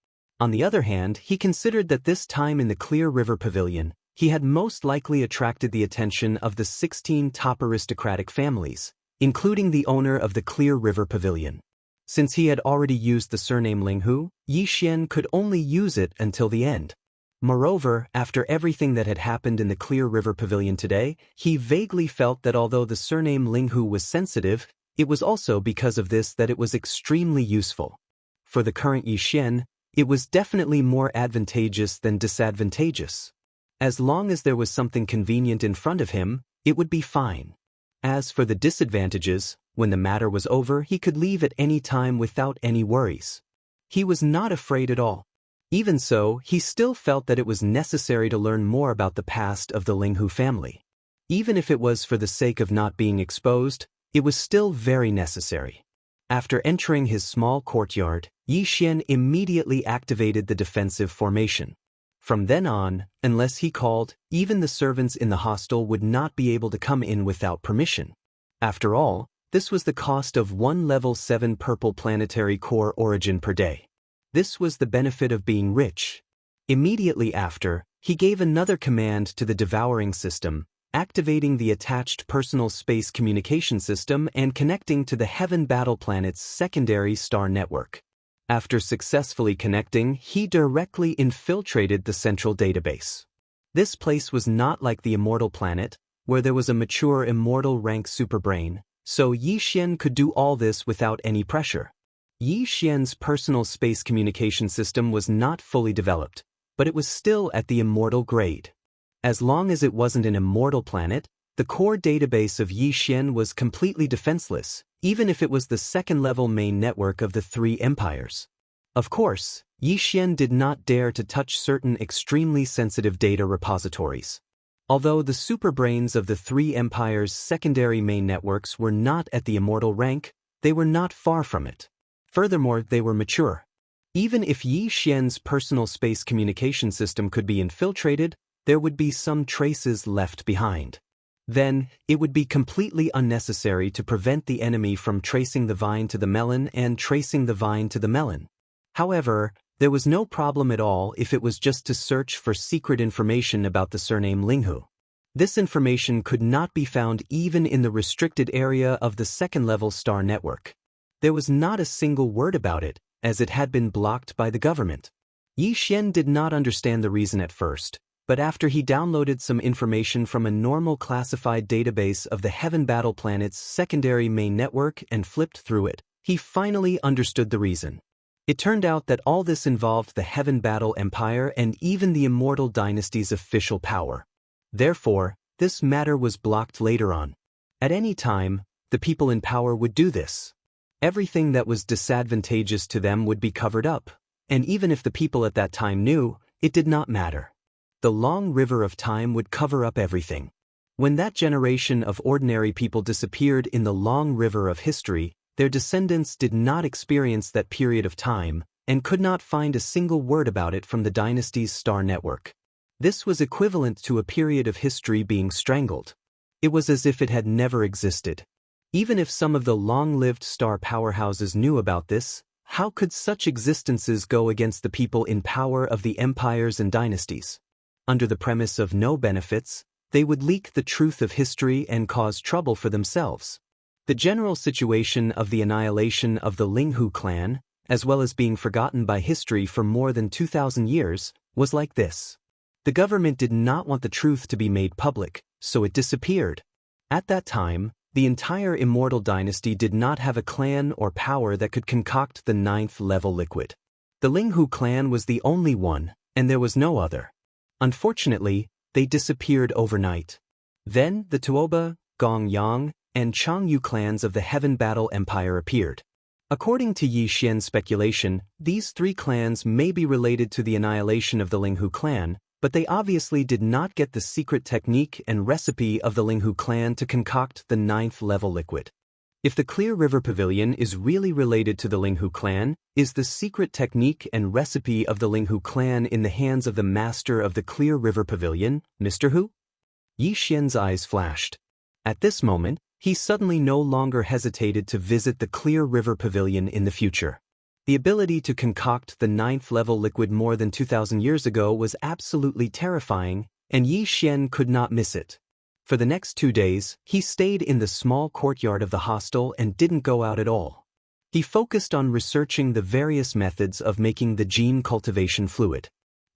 On the other hand, he considered that this time in the Clear River Pavilion, he had most likely attracted the attention of the 16 top aristocratic families, including the owner of the Clear River Pavilion. Since he had already used the surname Linghu, Yixian could only use it until the end. Moreover, after everything that had happened in the Clear River Pavilion today, he vaguely felt that although the surname Linghu was sensitive, it was also because of this that it was extremely useful. For the current Yixian, it was definitely more advantageous than disadvantageous. As long as there was something convenient in front of him, it would be fine. As for the disadvantages, when the matter was over, he could leave at any time without any worries. He was not afraid at all. Even so, he still felt that it was necessary to learn more about the past of the Linghu family. Even if it was for the sake of not being exposed, it was still very necessary. After entering his small courtyard, Yixian immediately activated the defensive formation. From then on, unless he called, even the servants in the hostel would not be able to come in without permission. After all, this was the cost of one level 7 purple planetary core origin per day. This was the benefit of being rich. Immediately after, he gave another command to the devouring system, activating the attached personal space communication system and connecting to the Heaven Battle Planet's secondary star network. After successfully connecting, he directly infiltrated the central database. This place was not like the Immortal Planet, where there was a mature immortal rank superbrain, so Yixian could do all this without any pressure. Yixian's personal space communication system was not fully developed, but it was still at the immortal grade. As long as it wasn't an immortal planet, the core database of Yixian was completely defenseless, even if it was the second-level main network of the three empires. Of course, Yixian did not dare to touch certain extremely sensitive data repositories. Although the superbrains of the three empires' secondary main networks were not at the immortal rank, they were not far from it. Furthermore, they were mature. Even if Yixian's personal space communication system could be infiltrated, there would be some traces left behind. Then, it would be completely unnecessary to prevent the enemy from tracing the vine to the melon and tracing the vine to the melon. However, there was no problem at all if it was just to search for secret information about the surname Linghu. This information could not be found even in the restricted area of the second-level star network. There was not a single word about it, as it had been blocked by the government. Yixian did not understand the reason at first, but after he downloaded some information from a normal classified database of the Heaven Battle Planet's secondary main network and flipped through it, he finally understood the reason. It turned out that all this involved the Heaven Battle Empire and even the Immortal Dynasty's official power. Therefore, this matter was blocked later on. At any time, the people in power would do this. Everything that was disadvantageous to them would be covered up, and even if the people at that time knew, it did not matter. The long river of time would cover up everything. When that generation of ordinary people disappeared in the long river of history, their descendants did not experience that period of time, and could not find a single word about it from the dynasty's star network. This was equivalent to a period of history being strangled. It was as if it had never existed. Even if some of the long-lived star powerhouses knew about this, how could such existences go against the people in power of the empires and dynasties? Under the premise of no benefits, they would leak the truth of history and cause trouble for themselves. The general situation of the annihilation of the Linghu clan, as well as being forgotten by history for more than 2,000 years, was like this. The government did not want the truth to be made public, so it disappeared. At that time, the entire immortal dynasty did not have a clan or power that could concoct the 9th-level liquid. The Linghu clan was the only one, and there was no other. Unfortunately, they disappeared overnight. Then the Tuoba, Gongyang, and Changyu clans of the Heaven Battle Empire appeared. According to Yi Xian's speculation, these three clans may be related to the annihilation of the Linghu clan, but they obviously did not get the secret technique and recipe of the Linghu clan to concoct the 9th-level liquid. If the Clear River Pavilion is really related to the Linghu clan, is the secret technique and recipe of the Linghu clan in the hands of the master of the Clear River Pavilion, Mr. Hu? Yi Xian's eyes flashed. At this moment, he suddenly no longer hesitated to visit the Clear River Pavilion in the future. The ability to concoct the 9th-level liquid more than 2,000 years ago was absolutely terrifying, and Yi Xian could not miss it. For the next 2 days, he stayed in the small courtyard of the hostel and didn't go out at all. He focused on researching the various methods of making the gene cultivation fluid.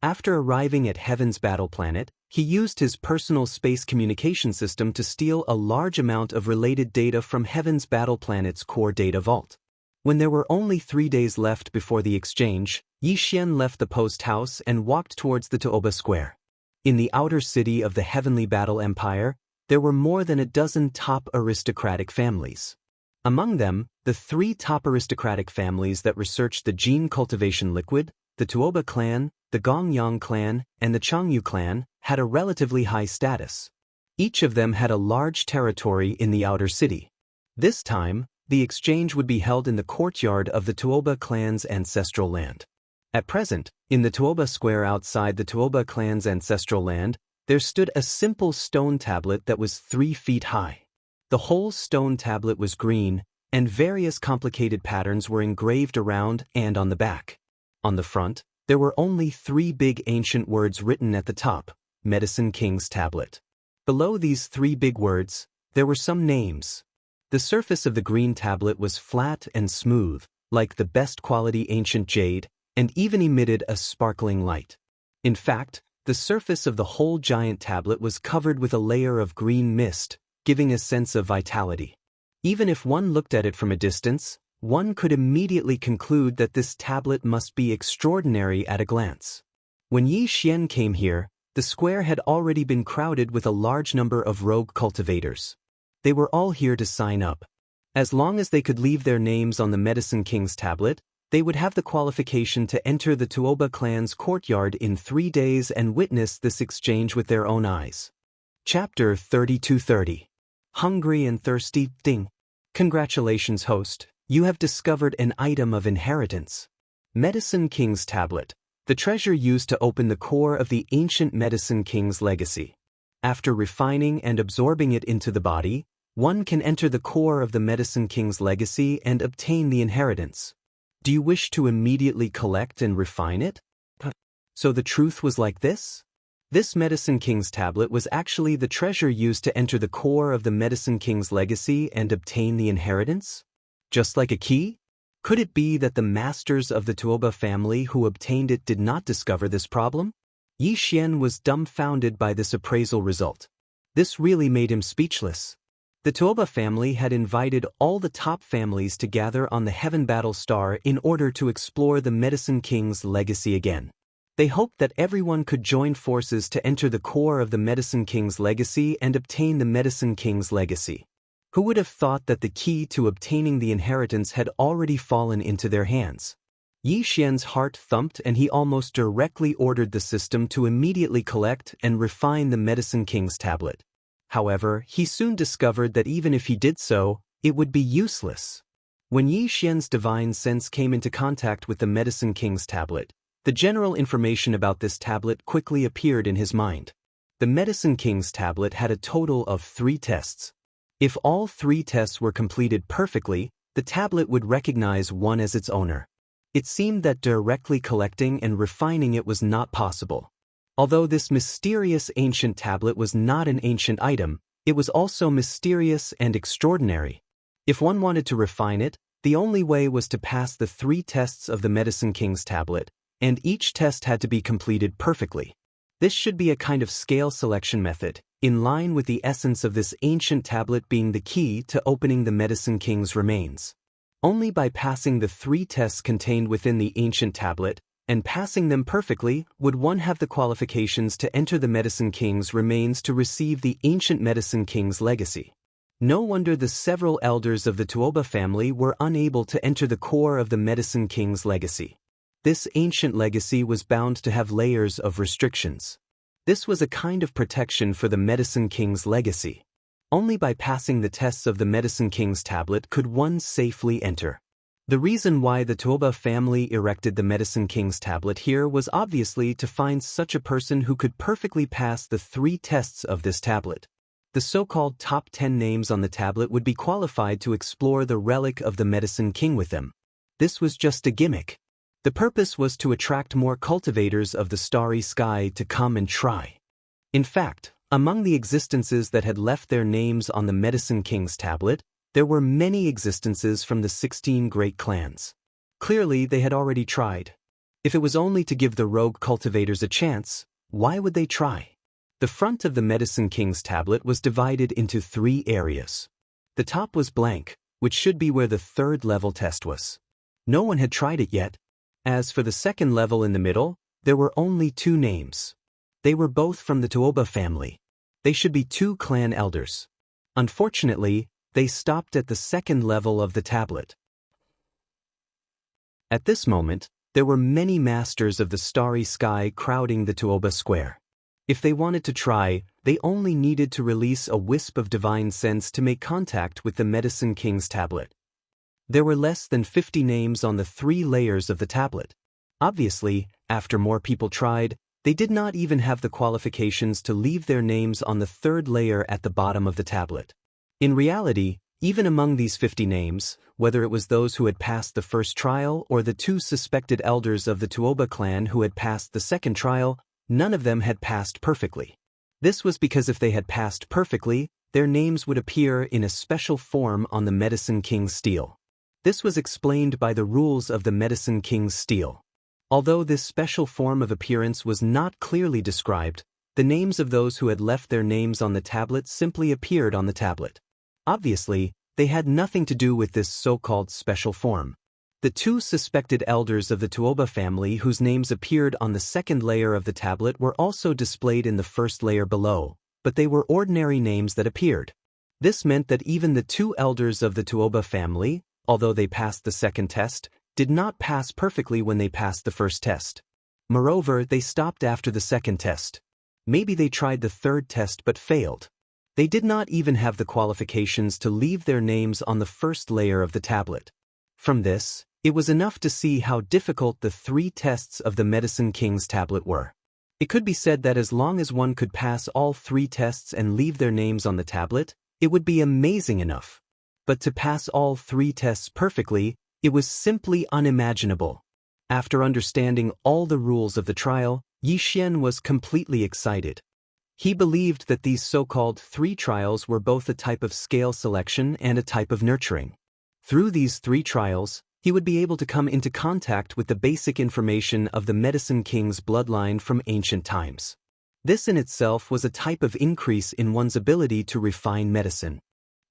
After arriving at Heaven's battle planet, he used his personal space communication system to steal a large amount of related data from Heaven's battle planet's core data vault. When there were only 3 days left before the exchange, Yi Xian left the post house and walked towards the Tuoba Square. In the outer city of the Heavenly Battle Empire, there were more than a dozen top aristocratic families. Among them, the 3 top aristocratic families that researched the gene cultivation liquid, the Tuoba clan, the Gongyang clan, and the Changyu clan, had a relatively high status. Each of them had a large territory in the outer city. This time, the exchange would be held in the courtyard of the Tuoba clan's ancestral land. At present, in the Tuoba Square outside the Tuoba clan's ancestral land, there stood a simple stone tablet that was 3 feet high. The whole stone tablet was green, and various complicated patterns were engraved around and on the back. On the front, there were only 3 big ancient words written at the top, Medicine King's Tablet. Below these 3 big words, there were some names. The surface of the green tablet was flat and smooth, like the best quality ancient jade, and even emitted a sparkling light. In fact, the surface of the whole giant tablet was covered with a layer of green mist, giving a sense of vitality. Even if one looked at it from a distance, one could immediately conclude that this tablet must be extraordinary at a glance. When Yi Xian came here, the square had already been crowded with a large number of rogue cultivators. They were all here to sign up. As long as they could leave their names on the Medicine King's tablet, they would have the qualification to enter the Tuoba clan's courtyard in 3 days and witness this exchange with their own eyes. Chapter 3230. Hungry and Thirsty, Ding. Congratulations, host. You have discovered an item of inheritance. Medicine King's Tablet, the treasure used to open the core of the ancient Medicine King's legacy. After refining and absorbing it into the body, one can enter the core of the Medicine King's legacy and obtain the inheritance. Do you wish to immediately collect and refine it? So the truth was like this? This Medicine King's Tablet was actually the treasure used to enter the core of the Medicine King's legacy and obtain the inheritance? Just like a key? Could it be that the masters of the Tuoba family who obtained it did not discover this problem? Yi Xian was dumbfounded by this appraisal result. This really made him speechless. The Tuoba family had invited all the top families to gather on the Heaven Battle Star in order to explore the Medicine King's legacy again. They hoped that everyone could join forces to enter the core of the Medicine King's legacy and obtain the Medicine King's legacy. Who would have thought that the key to obtaining the inheritance had already fallen into their hands? Yi Xian's heart thumped and he almost directly ordered the system to immediately collect and refine the Medicine King's tablet. However, he soon discovered that even if he did so, it would be useless. When Yi Xian's divine sense came into contact with the Medicine King's tablet, the general information about this tablet quickly appeared in his mind. The Medicine King's tablet had a total of 3 tests. If all 3 tests were completed perfectly, the tablet would recognize one as its owner. It seemed that directly collecting and refining it was not possible. Although this mysterious ancient tablet was not an ancient item, it was also mysterious and extraordinary. If one wanted to refine it, the only way was to pass the 3 tests of the Medicine King's tablet, and each test had to be completed perfectly. This should be a kind of scale selection method, in line with the essence of this ancient tablet being the key to opening the Medicine King's remains. Only by passing the 3 tests contained within the ancient tablet, and passing them perfectly, would one have the qualifications to enter the Medicine King's remains to receive the ancient Medicine King's legacy. No wonder the several elders of the Tuoba family were unable to enter the core of the Medicine King's legacy. This ancient legacy was bound to have layers of restrictions. This was a kind of protection for the Medicine King's legacy. Only by passing the tests of the Medicine King's tablet could one safely enter. The reason why the Tuoba family erected the Medicine King's tablet here was obviously to find such a person who could perfectly pass the 3 tests of this tablet. The so-called top 10 names on the tablet would be qualified to explore the relic of the Medicine King with them. This was just a gimmick. The purpose was to attract more cultivators of the starry sky to come and try. In fact, among the existences that had left their names on the Medicine King's tablet, there were many existences from the 16 great clans. Clearly, they had already tried. If it was only to give the rogue cultivators a chance, why would they try? The front of the Medicine King's tablet was divided into 3 areas. The top was blank, which should be where the 3rd level test was. No one had tried it yet. As for the 2nd level in the middle, there were only 2 names. They were both from the Tuoba family. They should be 2 clan elders. Unfortunately, they stopped at the 2nd level of the tablet. At this moment, there were many masters of the starry sky crowding the Tuoba square. If they wanted to try, they only needed to release a wisp of divine sense to make contact with the Medicine King's tablet. There were less than 50 names on the 3 layers of the tablet. Obviously, after more people tried, they did not even have the qualifications to leave their names on the 3rd layer at the bottom of the tablet. In reality, even among these 50 names, whether it was those who had passed the first trial or the 2 suspected elders of the Tuoba clan who had passed the 2nd trial, none of them had passed perfectly. This was because if they had passed perfectly, their names would appear in a special form on the Medicine King's stele. This was explained by the rules of the Medicine King's stele. Although this special form of appearance was not clearly described, the names of those who had left their names on the tablet simply appeared on the tablet. Obviously, they had nothing to do with this so-called special form. The 2 suspected elders of the Tuoba family whose names appeared on the 2nd layer of the tablet were also displayed in the 1st layer below, but they were ordinary names that appeared. This meant that even the 2 elders of the Tuoba family, although they passed the 2nd test, did not pass perfectly when they passed the 1st test. Moreover, they stopped after the 2nd test. Maybe they tried the 3rd test but failed. They did not even have the qualifications to leave their names on the 1st layer of the tablet. From this, it was enough to see how difficult the 3 tests of the Medicine King's tablet were. It could be said that as long as one could pass all 3 tests and leave their names on the tablet, it would be amazing enough. But to pass all 3 tests perfectly, it was simply unimaginable. After understanding all the rules of the trial, Yi Xian was completely excited. He believed that these so-called 3 trials were both a type of scale selection and a type of nurturing. Through these 3 trials, he would be able to come into contact with the basic information of the Medicine King's bloodline from ancient times. This in itself was a type of increase in one's ability to refine medicine.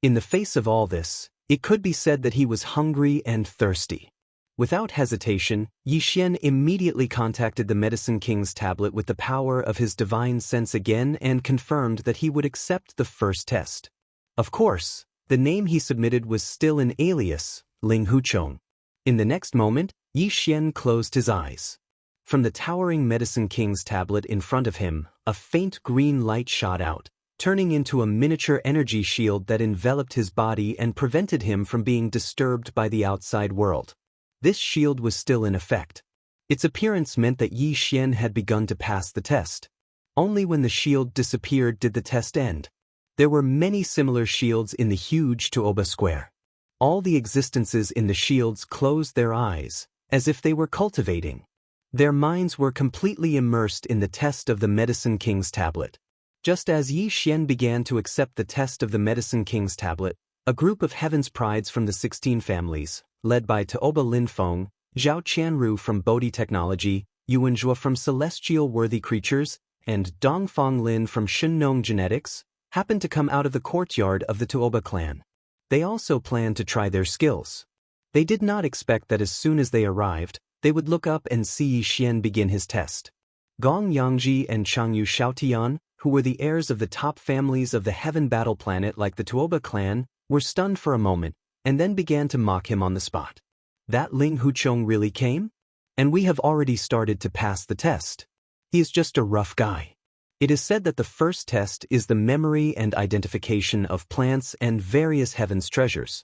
In the face of all this, it could be said that he was hungry and thirsty. Without hesitation, Yi Xian immediately contacted the Medicine King's tablet with the power of his divine sense again and confirmed that he would accept the 1st test. Of course, The name he submitted was still an alias, Ling Huchong. In the next moment, Yi Xian closed his eyes. From the towering Medicine King's tablet in front of him, a faint green light shot out, turning into a miniature energy shield that enveloped his body and prevented him from being disturbed by the outside world. This shield was still in effect. Its appearance meant that Yi Xian had begun to pass the test. Only when the shield disappeared did the test end. There were many similar shields in the huge Tuoba square. All the existences in the shields closed their eyes, as if they were cultivating. Their minds were completely immersed in the test of the Medicine King's tablet. Just as Yi Xian began to accept the test of the Medicine King's tablet, a group of Heaven's Prides from the 16 families, led by Tuoba Linfeng, Zhao Qianru from Bodhi Technology, Yuan Zhuo from Celestial Worthy Creatures, and Dongfang Lin from Shunnong Genetics, happened to come out of the courtyard of the Tuoba clan. They also planned to try their skills. They did not expect that as soon as they arrived, they would look up and see Yi Xian begin his test. Gong Yangji and Changyu Xiaotian, who were the heirs of the top families of the Heaven Battle Planet like the Tuoba clan, were stunned for a moment, and then began to mock him on the spot. That Ling Huchong really came? And we have already started to pass the test. He is just a rough guy. It is said that the first test is the memory and identification of plants and various heaven's treasures.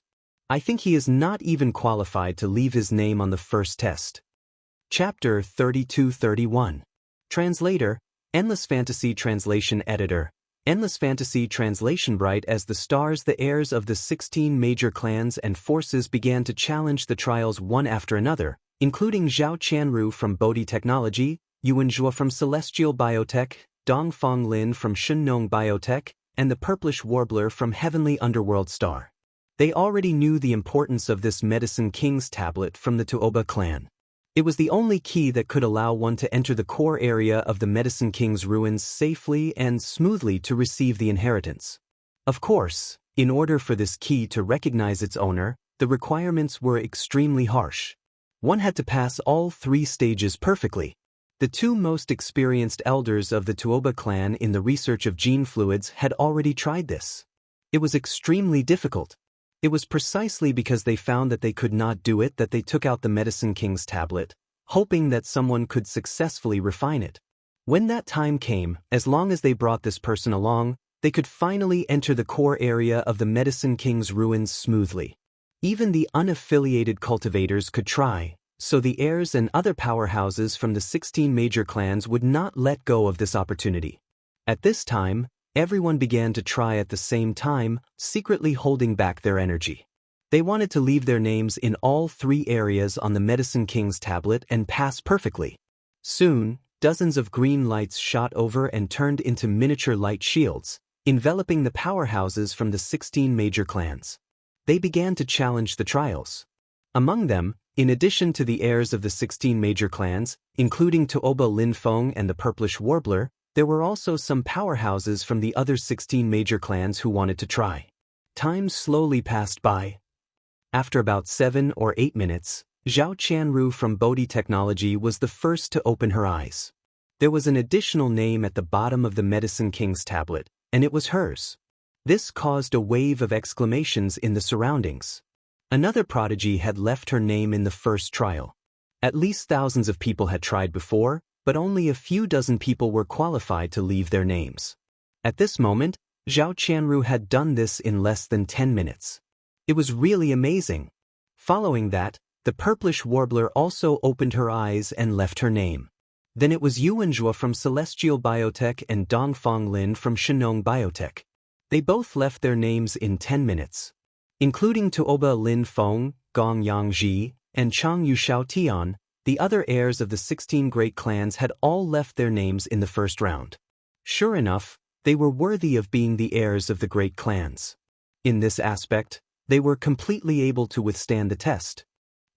I think he is not even qualified to leave his name on the first test. Chapter 32-31. Translator, Endless Fantasy Translation Editor. Endless Fantasy Translation. Bright as the stars, the heirs of the 16 major clans and forces began to challenge the trials one after another, including Zhao Qianru from Bodhi Technology, Yuan Zhuo from Celestial Biotech, Dongfang Lin from Shunnong Biotech, and the Purplish Warbler from Heavenly Underworld Star. They already knew the importance of this Medicine King's tablet from the Tuoba clan. It was the only key that could allow one to enter the core area of the Medicine King's ruins safely and smoothly to receive the inheritance. Of course, in order for this key to recognize its owner, the requirements were extremely harsh. One had to pass all 3 stages perfectly. The 2 most experienced elders of the Tuoba clan in the research of gene fluids had already tried this. It was extremely difficult. It was precisely because they found that they could not do it that they took out the Medicine King's tablet, hoping that someone could successfully refine it. When that time came, as long as they brought this person along, they could finally enter the core area of the Medicine King's ruins smoothly. Even the unaffiliated cultivators could try, so the heirs and other powerhouses from the 16 major clans would not let go of this opportunity. At this time, everyone began to try at the same time, secretly holding back their energy. They wanted to leave their names in all 3 areas on the Medicine King's tablet and pass perfectly. Soon, dozens of green lights shot over and turned into miniature light shields, enveloping the powerhouses from the 16 major clans. They began to challenge the trials. Among them, in addition to the heirs of the 16 major clans, including Tuoba Linfeng and the Purplish Warbler, there were also some powerhouses from the other 16 major clans who wanted to try. Time slowly passed by. After about 7 or 8 minutes, Zhao Qianru from Bodhi Technology was the first to open her eyes. There was an additional name at the bottom of the Medicine King's tablet, and it was hers. This caused a wave of exclamations in the surroundings. Another prodigy had left her name in the first trial. At least thousands of people had tried before, but only a few dozen people were qualified to leave their names. At this moment, Zhao Qianru had done this in less than 10 minutes. It was really amazing. Following that, the Purplish Warbler also opened her eyes and left her name. Then it was Yuan Zhuo from Celestial Biotech and Dongfang Lin from Shunnong Biotech. They both left their names in 10 minutes. Including Tuoba Linfeng, Gong Yangji, and Changyu Xiaotian, the other heirs of the 16 great clans had all left their names in the first round. Sure enough, they were worthy of being the heirs of the great clans. In this aspect, they were completely able to withstand the test.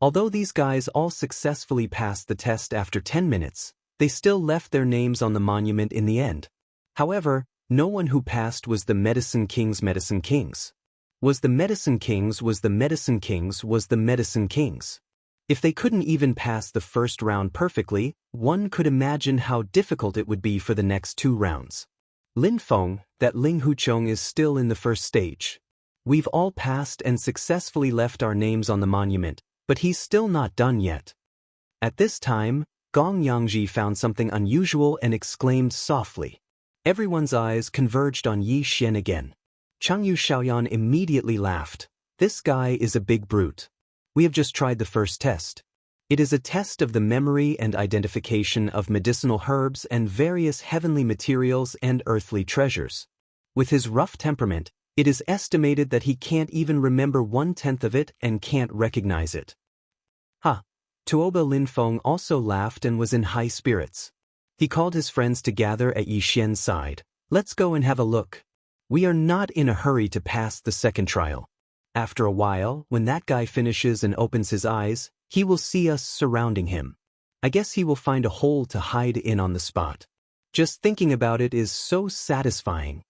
Although these guys all successfully passed the test after 10 minutes, they still left their names on the monument in the end. However, no one who passed was the Medicine King's Medicine Kings. Was the Medicine Kings was the Medicine Kings was the Medicine Kings. If they couldn't even pass the first round perfectly, one could imagine how difficult it would be for the next 2 rounds. Linfeng, that Ling Huchong is still in the first stage. We've all passed and successfully left our names on the monument, but he's still not done yet. At this time, Gong Yangji found something unusual and exclaimed softly. Everyone's eyes converged on Yi Xian again. Chang Yu Xiaoyan immediately laughed. This guy is a big brute. We have just tried the first test. It is a test of the memory and identification of medicinal herbs and various heavenly materials and earthly treasures. With his rough temperament, it is estimated that he can't even remember 1/10 of it and can't recognize it. Ha! Tuoba Linfeng also laughed and was in high spirits. He called his friends to gather at Yi Xian's side. Let's go and have a look. We are not in a hurry to pass the second trial. After a while, when that guy finishes and opens his eyes, he will see us surrounding him. I guess he will find a hole to hide in on the spot. Just thinking about it is so satisfying.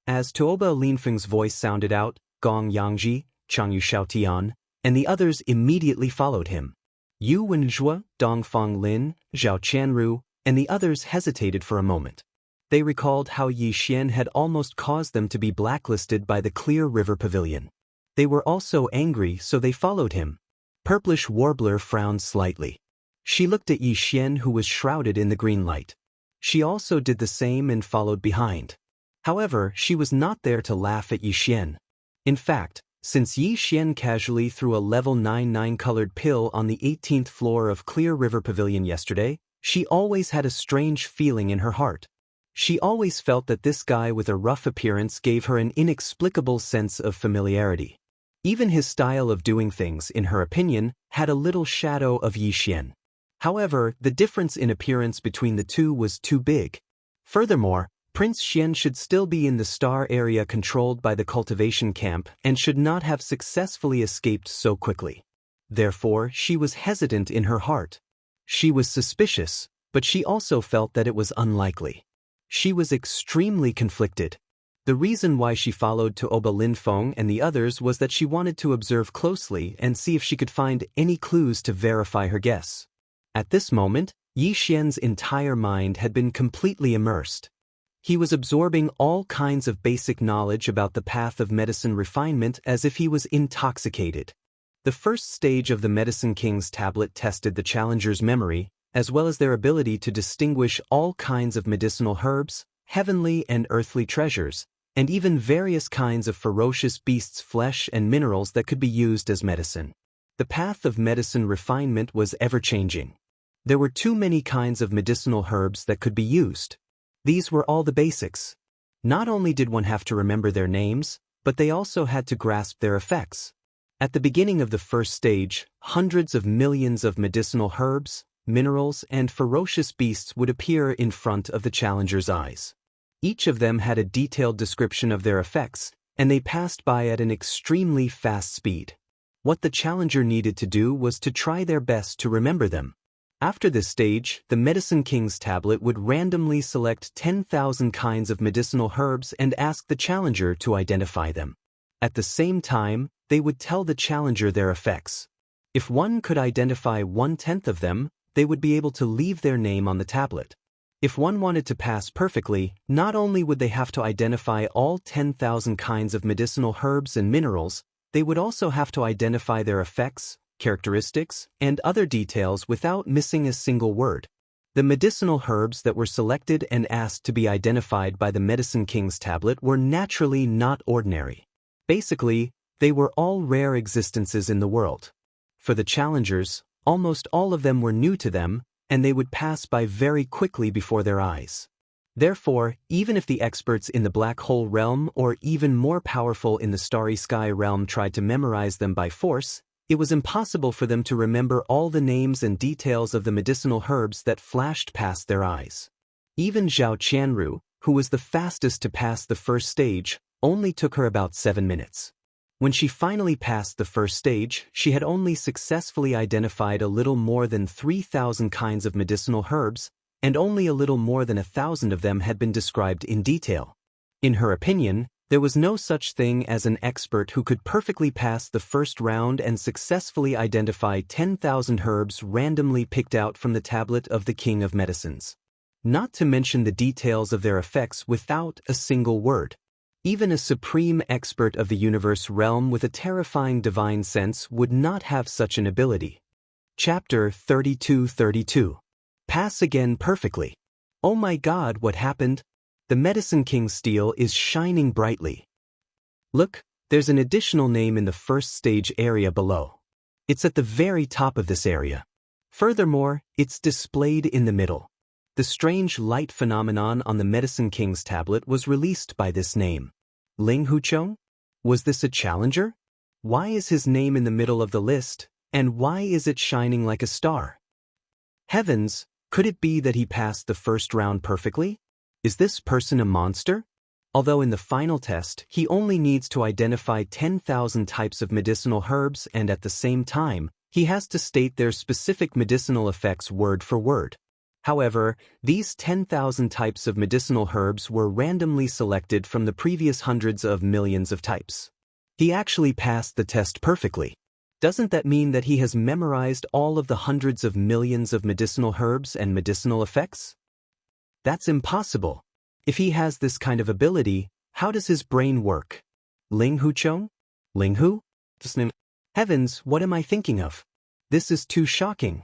As Tuoba Linfeng's voice sounded out, Gong Yangji, Chang Yu Xiaotian, and the others immediately followed him. Yu Wenzhua, Dongfang Lin, Zhao Qianru, and the others hesitated for a moment. They recalled how Yi Xian had almost caused them to be blacklisted by the Clear River Pavilion. They were also angry, so they followed him. Purplish Warbler frowned slightly. She looked at Yi Xian, who was shrouded in the green light. She also did the same and followed behind. However, she was not there to laugh at Yi Xian. In fact, since Yi Xian casually threw a level 99 colored pill on the 18th floor of Clear River Pavilion yesterday, she always had a strange feeling in her heart. She always felt that this guy with a rough appearance gave her an inexplicable sense of familiarity. Even his style of doing things, in her opinion, had a little shadow of Yi Xian. However, the difference in appearance between the two was too big. Furthermore, Prince Xian should still be in the star area controlled by the cultivation camp and should not have successfully escaped so quickly. Therefore, she was hesitant in her heart. She was suspicious, but she also felt that it was unlikely. She was extremely conflicted. The reason why she followed Tuoba Linfeng and the others was that she wanted to observe closely and see if she could find any clues to verify her guess. At this moment, Yi Xian's entire mind had been completely immersed. He was absorbing all kinds of basic knowledge about the path of medicine refinement as if he was intoxicated. The first stage of the Medicine King's tablet tested the challenger's memory, as well as their ability to distinguish all kinds of medicinal herbs, heavenly and earthly treasures, and even various kinds of ferocious beasts' flesh and minerals that could be used as medicine. The path of medicine refinement was ever-changing. There were too many kinds of medicinal herbs that could be used. These were all the basics. Not only did one have to remember their names, but they also had to grasp their effects. At the beginning of the first stage, hundreds of millions of medicinal herbs, minerals, and ferocious beasts would appear in front of the challenger's eyes. Each of them had a detailed description of their effects, and they passed by at an extremely fast speed. What the challenger needed to do was to try their best to remember them. After this stage, the Medicine King's tablet would randomly select 10,000 kinds of medicinal herbs and ask the challenger to identify them. At the same time, they would tell the challenger their effects. If one could identify 1/10 of them, they would be able to leave their name on the tablet. If one wanted to pass perfectly, not only would they have to identify all 10,000 kinds of medicinal herbs and minerals, they would also have to identify their effects, characteristics, and other details without missing a single word. The medicinal herbs that were selected and asked to be identified by the Medicine King's tablet were naturally not ordinary. Basically, they were all rare existences in the world. For the challengers, almost all of them were new to them, and they would pass by very quickly before their eyes. Therefore, even if the experts in the black hole realm or even more powerful in the starry sky realm tried to memorize them by force, it was impossible for them to remember all the names and details of the medicinal herbs that flashed past their eyes. Even Zhao Qianru, who was the fastest to pass the first stage, only took her about 7 minutes. When she finally passed the first stage, she had only successfully identified a little more than 3,000 kinds of medicinal herbs, and only a little more than 1,000 of them had been described in detail. In her opinion, there was no such thing as an expert who could perfectly pass the first round and successfully identify 10,000 herbs randomly picked out from the tablet of the King of Medicines. Not to mention the details of their effects without a single word. Even a supreme expert of the universe realm with a terrifying divine sense would not have such an ability. Chapter 32:32. Pass again perfectly. Oh my God, what happened? The Medicine King's steel is shining brightly. Look, there's an additional name in the first stage area below. It's at the very top of this area. Furthermore, it's displayed in the middle. The strange light phenomenon on the Medicine King's tablet was released by this name. Ling Huchong? Was this a challenger? Why is his name in the middle of the list, and why is it shining like a star? Heavens, could it be that he passed the first round perfectly? Is this person a monster? Although in the final test, he only needs to identify 10,000 types of medicinal herbs and at the same time, he has to state their specific medicinal effects word for word. However, these 10,000 types of medicinal herbs were randomly selected from the previous hundreds of millions of types. He actually passed the test perfectly. Doesn't that mean that he has memorized all of the hundreds of millions of medicinal herbs and medicinal effects? That's impossible. If he has this kind of ability, how does his brain work? Ling Huchong? Ling Hu? Heavens, what am I thinking of? This is too shocking.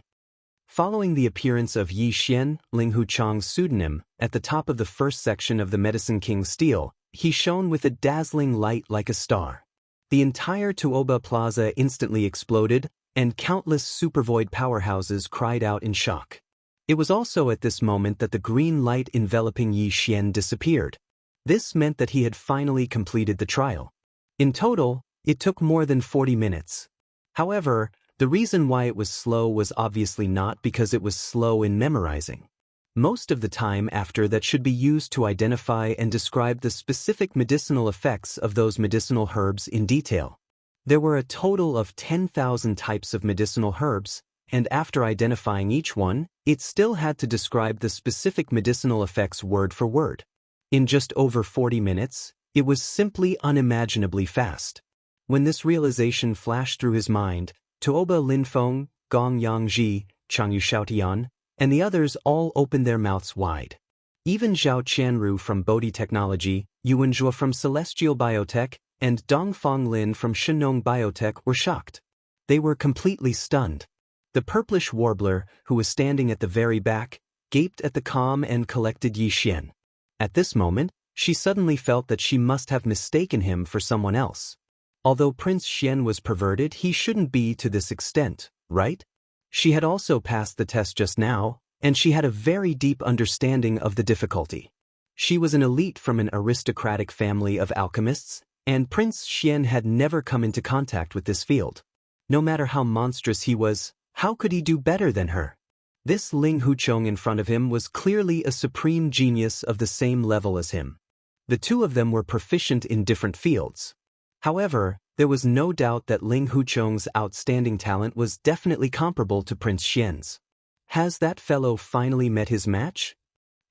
Following the appearance of Yi Xian, Ling Huchong's pseudonym, at the top of the first section of the Medicine King's steel, he shone with a dazzling light like a star. The entire Tuoba Plaza instantly exploded, and countless supervoid powerhouses cried out in shock. It was also at this moment that the green light enveloping Yi Xian disappeared. This meant that he had finally completed the trial. In total, it took more than 40 minutes. However, the reason why it was slow was obviously not because it was slow in memorizing. Most of the time after that should be used to identify and describe the specific medicinal effects of those medicinal herbs in detail. There were a total of 10,000 types of medicinal herbs, and after identifying each one, it still had to describe the specific medicinal effects word for word. In just over 40 minutes, it was simply unimaginably fast. When this realization flashed through his mind, Tuoba Linfeng, Gong Yangji, Changyu Xiaotian, and the others all opened their mouths wide. Even Zhao Qianru from Bodhi Technology, Yuan Zhuo from Celestial Biotech, and Dongfang Lin from Shenong Biotech were shocked. They were completely stunned. The purplish warbler, who was standing at the very back, gaped at the calm and collected Yi Xian. At this moment, she suddenly felt that she must have mistaken him for someone else. Although Prince Xian was perverted, he shouldn't be to this extent, right? She had also passed the test just now, and she had a very deep understanding of the difficulty. She was an elite from an aristocratic family of alchemists, and Prince Xian had never come into contact with this field. No matter how monstrous he was, how could he do better than her? This Ling Huchong in front of him was clearly a supreme genius of the same level as him. The two of them were proficient in different fields. However, there was no doubt that Ling Huchong's outstanding talent was definitely comparable to Prince Xian's. Has that fellow finally met his match?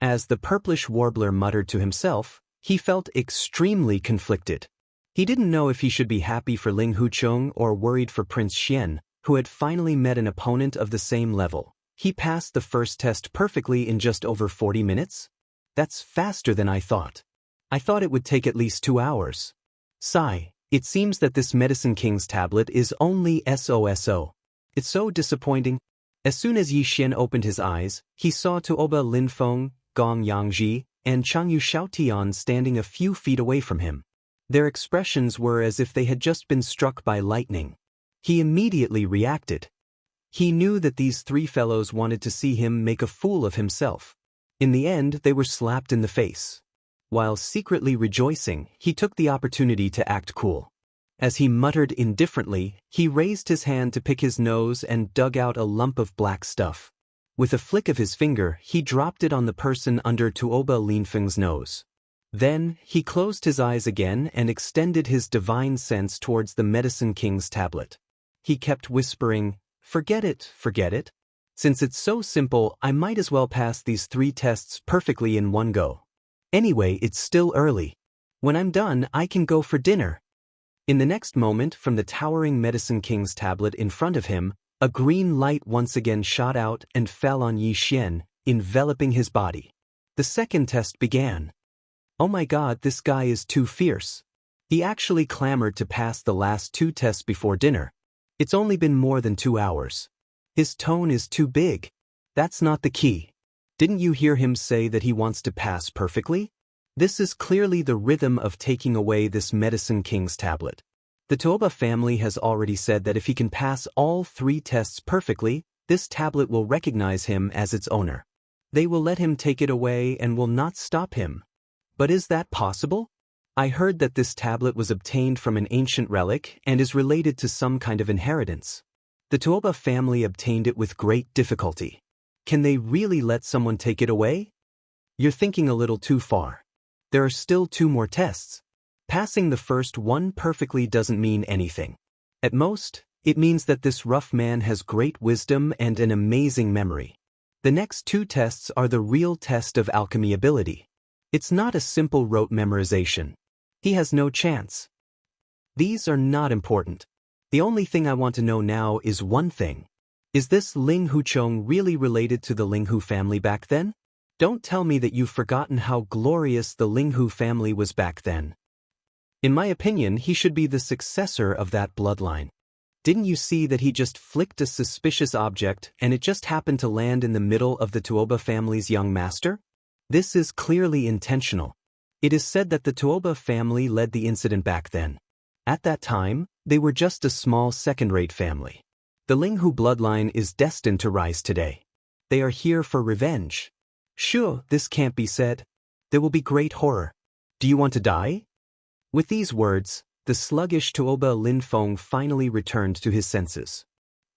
As the purplish warbler muttered to himself, he felt extremely conflicted. He didn't know if he should be happy for Ling Huchong or worried for Prince Xian, who had finally met an opponent of the same level. He passed the first test perfectly in just over 40 minutes? That's faster than I thought. I thought it would take at least 2 hours. Sigh. It seems that this Medicine King's tablet is only SOSO. It's so disappointing. As soon as Yi Xian opened his eyes, he saw Tuoba Linfeng, Gong Yangji, and Changyu Xiaotian standing a few feet away from him. Their expressions were as if they had just been struck by lightning. He immediately reacted. He knew that these three fellows wanted to see him make a fool of himself. In the end, they were slapped in the face. While secretly rejoicing, he took the opportunity to act cool. As he muttered indifferently, he raised his hand to pick his nose and dug out a lump of black stuff. With a flick of his finger, he dropped it on the person under Tuoba Linfeng's nose. Then, he closed his eyes again and extended his divine sense towards the Medicine King's tablet. He kept whispering, "Forget it, forget it. Since it's so simple, I might as well pass these 3 tests perfectly in one go. Anyway, it's still early. When I'm done, I can go for dinner." In the next moment, from the towering Medicine King's tablet in front of him, a green light once again shot out and fell on Yi Xian, enveloping his body. The second test began. "Oh my god, this guy is too fierce. He actually clamored to pass the last 2 tests before dinner. It's only been more than 2 hours. His tone is too big. That's not the key. Didn't you hear him say that he wants to pass perfectly? This is clearly the rhythm of taking away this Medicine King's tablet. The Toba family has already said that if he can pass all 3 tests perfectly, this tablet will recognize him as its owner. They will let him take it away and will not stop him. But is that possible? I heard that this tablet was obtained from an ancient relic and is related to some kind of inheritance. The Toba family obtained it with great difficulty. Can they really let someone take it away? You're thinking a little too far. There are still 2 more tests. Passing the first one perfectly doesn't mean anything. At most, it means that this rough man has great wisdom and an amazing memory. The next 2 tests are the real test of alchemy ability. It's not a simple rote memorization. He has no chance. These are not important. The only thing I want to know now is one thing. Is this Ling Huchong really related to the Ling Hu family back then? Don't tell me that you've forgotten how glorious the Ling Hu family was back then. In my opinion, he should be the successor of that bloodline. Didn't you see that he just flicked a suspicious object and it just happened to land in the middle of the Tuoba family's young master? This is clearly intentional. It is said that the Tuoba family led the incident back then. At that time, they were just a small second-rate family. The Ling Hu bloodline is destined to rise today. They are here for revenge. Sure, this can't be said. There will be great horror. Do you want to die? With these words, the sluggish Tuoba Lin Feng finally returned to his senses.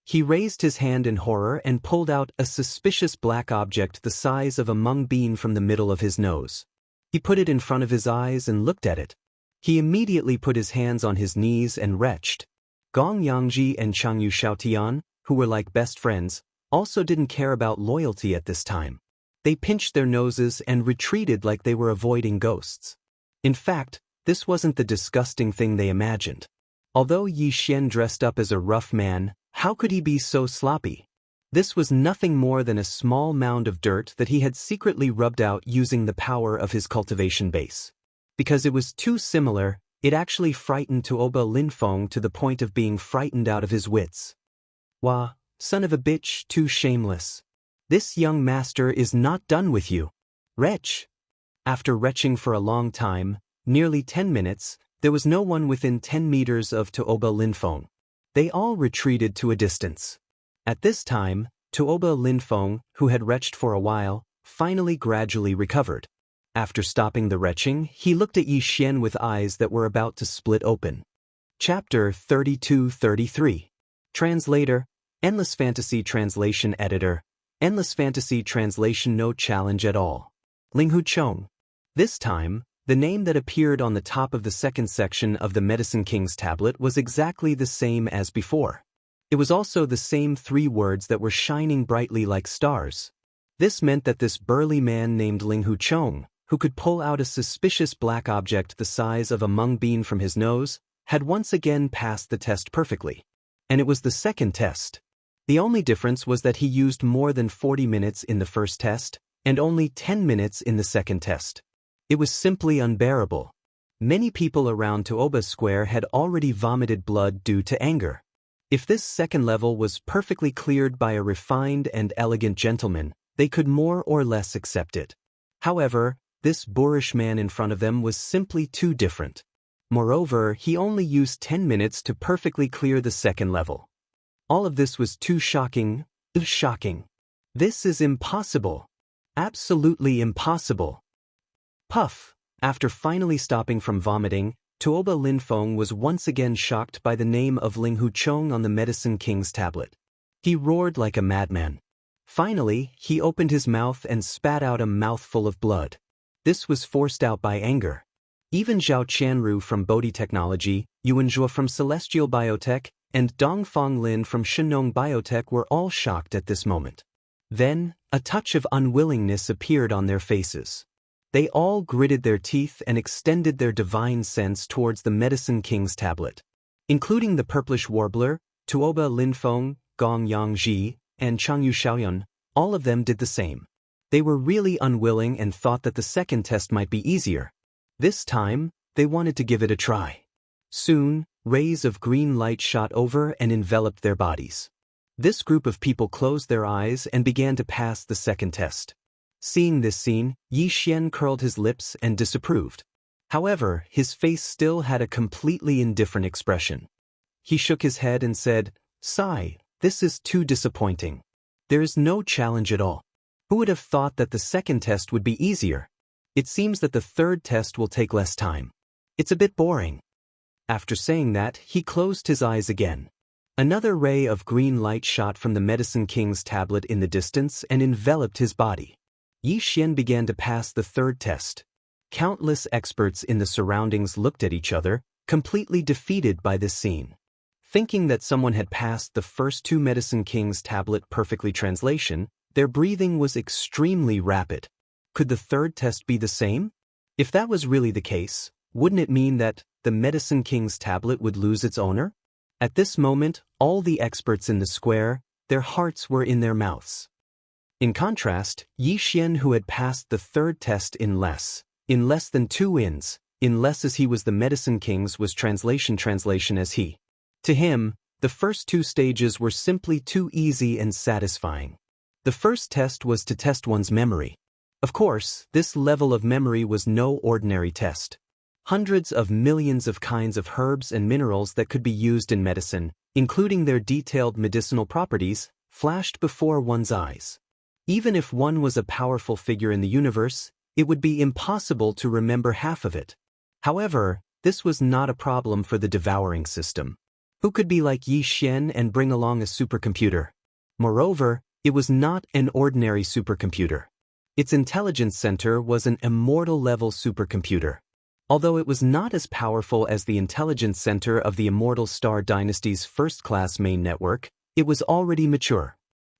He raised his hand in horror and pulled out a suspicious black object the size of a mung bean from the middle of his nose. He put it in front of his eyes and looked at it. He immediately put his hands on his knees and retched. Gong Yangji and Changyu Xiaotian, who were like best friends, also didn't care about loyalty at this time. They pinched their noses and retreated like they were avoiding ghosts. In fact, this wasn't the disgusting thing they imagined. Although Yi Xian dressed up as a rough man, how could he be so sloppy? This was nothing more than a small mound of dirt that he had secretly rubbed out using the power of his cultivation base. Because it was too similar, it actually frightened Tuoba Lin Feng to the point of being frightened out of his wits. Wah, son of a bitch, too shameless. This young master is not done with you. Retch. After retching for a long time, nearly 10 minutes, there was no one within 10 meters of Tuoba Lin Feng. They all retreated to a distance. At this time, Tuoba Lin Feng, who had retched for a while, finally gradually recovered. After stopping the retching, he looked at Yi Xian with eyes that were about to split open. Chapter 32-33. Translator, Endless Fantasy Translation Editor, Endless Fantasy Translation No challenge at all. Ling Huchong. This time, the name that appeared on the top of the second section of the Medicine King's tablet was exactly the same as before. It was also the same 3 words that were shining brightly like stars. This meant that this burly man named Ling Huchong, who could pull out a suspicious black object the size of a mung bean from his nose, had once again passed the test perfectly. And it was the second test. The only difference was that he used more than 40 minutes in the first test, and only 10 minutes in the second test. It was simply unbearable. Many people around Tuoba Square had already vomited blood due to anger. If this second level was perfectly cleared by a refined and elegant gentleman, they could more or less accept it. However, this boorish man in front of them was simply too different. Moreover, he only used 10 minutes to perfectly clear the second level. All of this was too shocking. Shocking. This is impossible. Absolutely impossible. Puff. After finally stopping from vomiting, Tuoba Lin Feng was once again shocked by the name of Ling Huchong on the Medicine King's tablet. He roared like a madman. Finally, he opened his mouth and spat out a mouthful of blood. This was forced out by anger. Even Zhao Qianru from Bodhi Technology, Yuan Zhuo from Celestial Biotech, and Dong Fonglin from Shenong Biotech were all shocked at this moment. Then, a touch of unwillingness appeared on their faces. They all gritted their teeth and extended their divine sense towards the Medicine King's tablet. Including the purplish warbler, Tuoba Lin Feng, Gong Yangji, and Changyu Xiaoyun, all of them did the same. They were really unwilling and thought that the second test might be easier. This time, they wanted to give it a try. Soon, rays of green light shot over and enveloped their bodies. This group of people closed their eyes and began to pass the second test. Seeing this scene, Yi Xian curled his lips and disapproved. However, his face still had a completely indifferent expression. He shook his head and said, "Sigh, this is too disappointing. There is no challenge at all. Who would have thought that the second test would be easier? It seems that the third test will take less time. It's a bit boring." After saying that, he closed his eyes again. Another ray of green light shot from the Medicine King's tablet in the distance and enveloped his body. Yi Xian began to pass the third test. Countless experts in the surroundings looked at each other, completely defeated by this scene. Thinking that someone had passed the first two Medicine King's tablet perfectly translation, their breathing was extremely rapid. Could the third test be the same? If that was really the case, wouldn't it mean that the Medicine King's tablet would lose its owner? At this moment, all the experts in the square, their hearts were in their mouths. In contrast, Yi Xian, who had passed the third test in less than 2 ins, in less as he was the Medicine King's was translation as he. To him, the first 2 stages were simply too easy and satisfying. The first test was to test one's memory. Of course, this level of memory was no ordinary test. Hundreds of millions of kinds of herbs and minerals that could be used in medicine, including their detailed medicinal properties, flashed before one's eyes. Even if one was a powerful figure in the universe, it would be impossible to remember half of it. However, this was not a problem for the devouring system. Who could be like Yi Xian and bring along a supercomputer? Moreover, it was not an ordinary supercomputer. Its intelligence center was an immortal-level supercomputer. Although it was not as powerful as the intelligence center of the Immortal Star Dynasty's first-class main network, it was already mature.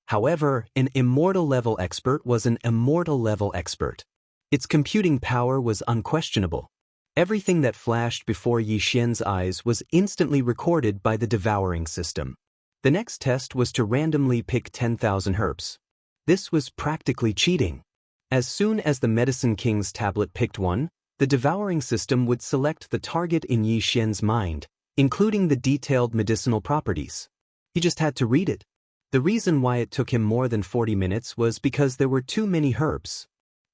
However, an immortal-level expert was an immortal-level expert. Its computing power was unquestionable. Everything that flashed before Yi Xian's eyes was instantly recorded by the devouring system. The next test was to randomly pick 10,000 herbs. This was practically cheating. As soon as the Medicine King's tablet picked one, the devouring system would select the target in Yi Xian's mind, including the detailed medicinal properties. He just had to read it. The reason why it took him more than 40 minutes was because there were too many herbs.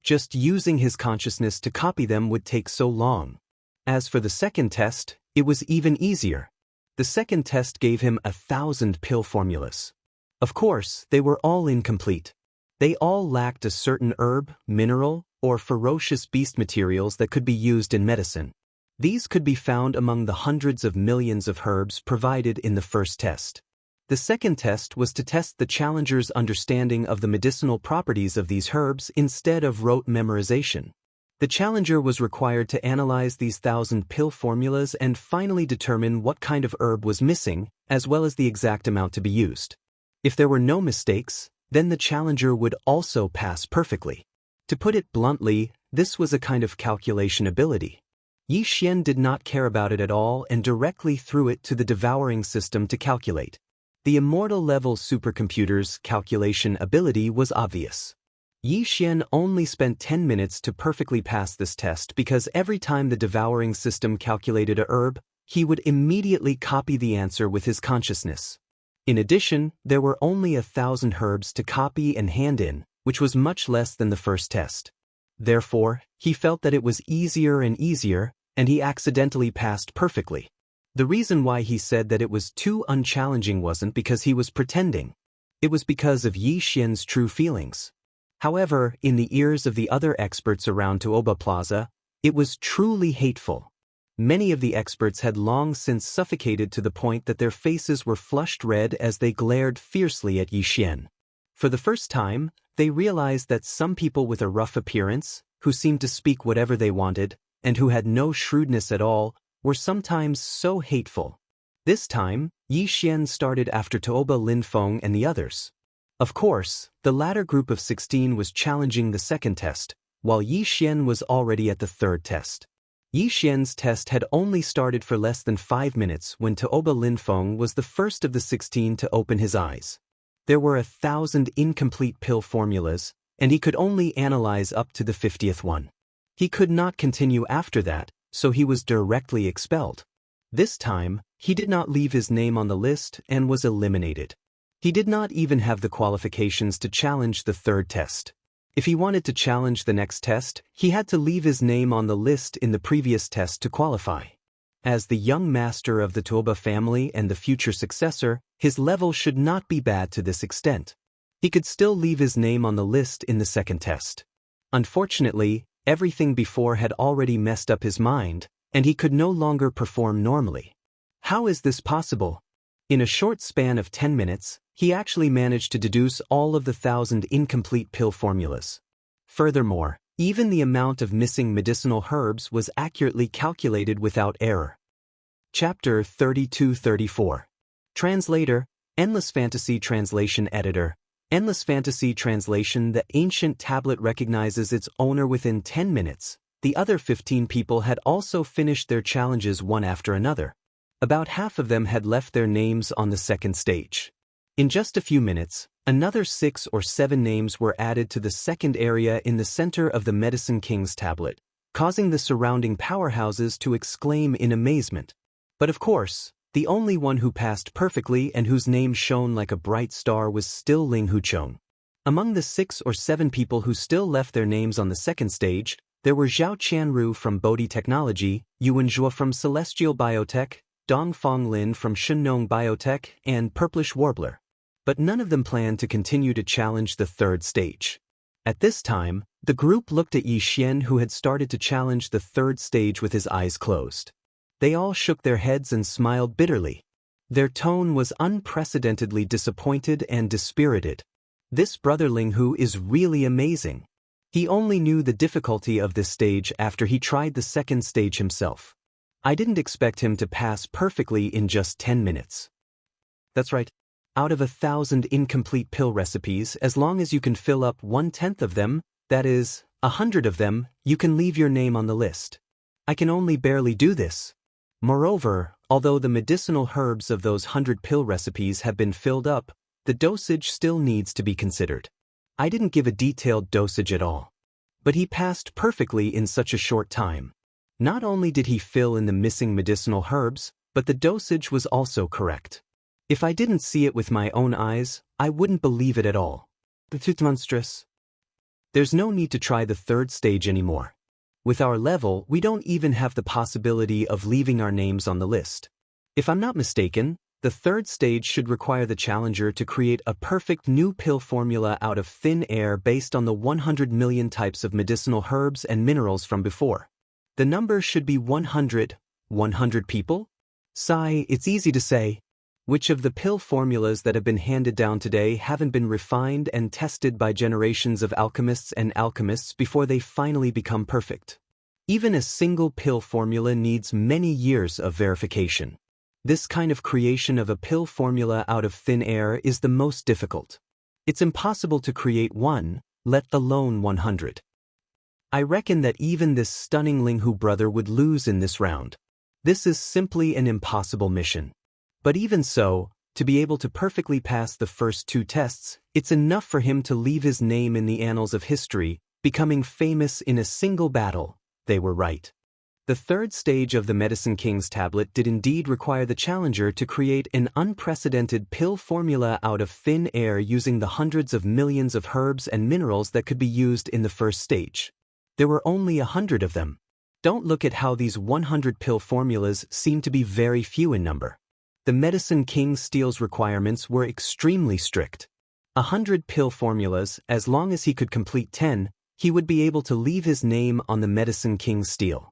Just using his consciousness to copy them would take so long. As for the second test, it was even easier. The second test gave him 1,000 pill formulas. Of course, they were all incomplete. They all lacked a certain herb, mineral, or ferocious beast materials that could be used in medicine. These could be found among the hundreds of millions of herbs provided in the first test. The second test was to test the challenger's understanding of the medicinal properties of these herbs instead of rote memorization. The challenger was required to analyze these 1,000 pill formulas and finally determine what kind of herb was missing, as well as the exact amount to be used. If there were no mistakes, then the challenger would also pass perfectly. To put it bluntly, this was a kind of calculation ability. Yi Xian did not care about it at all and directly threw it to the devouring system to calculate. The immortal-level supercomputer's calculation ability was obvious. Yi Xian only spent 10 minutes to perfectly pass this test because every time the devouring system calculated a herb, he would immediately copy the answer with his consciousness. In addition, there were only 1,000 herbs to copy and hand in, which was much less than the first test. Therefore, he felt that it was easier and easier, and he accidentally passed perfectly. The reason why he said that it was too unchallenging wasn't because he was pretending. It was because of Yi Xian's true feelings. However, in the ears of the other experts around Tuoba Plaza, it was truly hateful. Many of the experts had long since suffocated to the point that their faces were flushed red as they glared fiercely at Yi Xian. For the first time, they realized that some people with a rough appearance, who seemed to speak whatever they wanted, and who had no shrewdness at all, were sometimes so hateful. This time, Yi Xian started after Tuoba Linfeng and the others. Of course, the latter group of 16 was challenging the second test, while Yi Xian was already at the third test. Yi Xian's test had only started for less than 5 minutes when Tuoba Linfeng was the first of the 16 to open his eyes. There were 1,000 incomplete pill formulas, and he could only analyze up to the 50th one. He could not continue after that, so he was directly expelled. This time, he did not leave his name on the list and was eliminated. He did not even have the qualifications to challenge the third test. If he wanted to challenge the next test, he had to leave his name on the list in the previous test to qualify. As the young master of the Toba family and the future successor, his level should not be bad to this extent. He could still leave his name on the list in the second test. Unfortunately, everything before had already messed up his mind, and he could no longer perform normally. How is this possible? In a short span of 10 minutes, he actually managed to deduce all of the 1,000 incomplete pill formulas. Furthermore, even the amount of missing medicinal herbs was accurately calculated without error. Chapter 32-34. Translator, Endless Fantasy Translation Editor. Endless Fantasy Translation. The ancient tablet recognizes its owner within 10 minutes. The other 15 people had also finished their challenges one after another. About half of them had left their names on the second stage. In just a few minutes, another 6 or 7 names were added to the second area in the center of the Medicine King's tablet, causing the surrounding powerhouses to exclaim in amazement. But of course, the only one who passed perfectly and whose name shone like a bright star was still Ling Huchong. Among the 6 or 7 people who still left their names on the second stage, there were Zhao Qianru from Bodhi Technology, Yuan Zhuo from Celestial Biotech, Dong Fonglin from Shennong Biotech, and Purplish Warbler. But none of them planned to continue to challenge the third stage. At this time, the group looked at Yi Xian, who had started to challenge the third stage with his eyes closed. They all shook their heads and smiled bitterly. Their tone was unprecedentedly disappointed and dispirited. This brother Ling Hu is really amazing. He only knew the difficulty of this stage after he tried the second stage himself. I didn't expect him to pass perfectly in just 10 minutes. That's right. Out of 1,000 incomplete pill recipes, as long as you can fill up 1/10 of them, that is, 100 of them, you can leave your name on the list. I can only barely do this. Moreover, although the medicinal herbs of those 100 pill recipes have been filled up, the dosage still needs to be considered. I didn't give a detailed dosage at all. But he passed perfectly in such a short time. Not only did he fill in the missing medicinal herbs, but the dosage was also correct. If I didn't see it with my own eyes, I wouldn't believe it at all. It's monstrous. There's no need to try the third stage anymore. With our level, we don't even have the possibility of leaving our names on the list. If I'm not mistaken, the third stage should require the challenger to create a perfect new pill formula out of thin air based on the 100 million types of medicinal herbs and minerals from before. The number should be 100. 100 people? Sigh, it's easy to say. Which of the pill formulas that have been handed down today haven't been refined and tested by generations of alchemists before they finally become perfect? Even a single pill formula needs many years of verification. This kind of creation of a pill formula out of thin air is the most difficult. It's impossible to create one, let alone 100. I reckon that even this stunning Ling Hu brother would lose in this round. This is simply an impossible mission. But even so, to be able to perfectly pass the first 2 tests, it's enough for him to leave his name in the annals of history, becoming famous in a single battle. They were right. The third stage of the Medicine King's tablet did indeed require the challenger to create an unprecedented pill formula out of thin air using the hundreds of millions of herbs and minerals that could be used in the first stage. There were only 100 of them. Don't look at how these 100 pill formulas seem to be very few in number. The Medicine King Steel's requirements were extremely strict. 100 pill formulas, as long as he could complete 10, he would be able to leave his name on the Medicine King's Steel.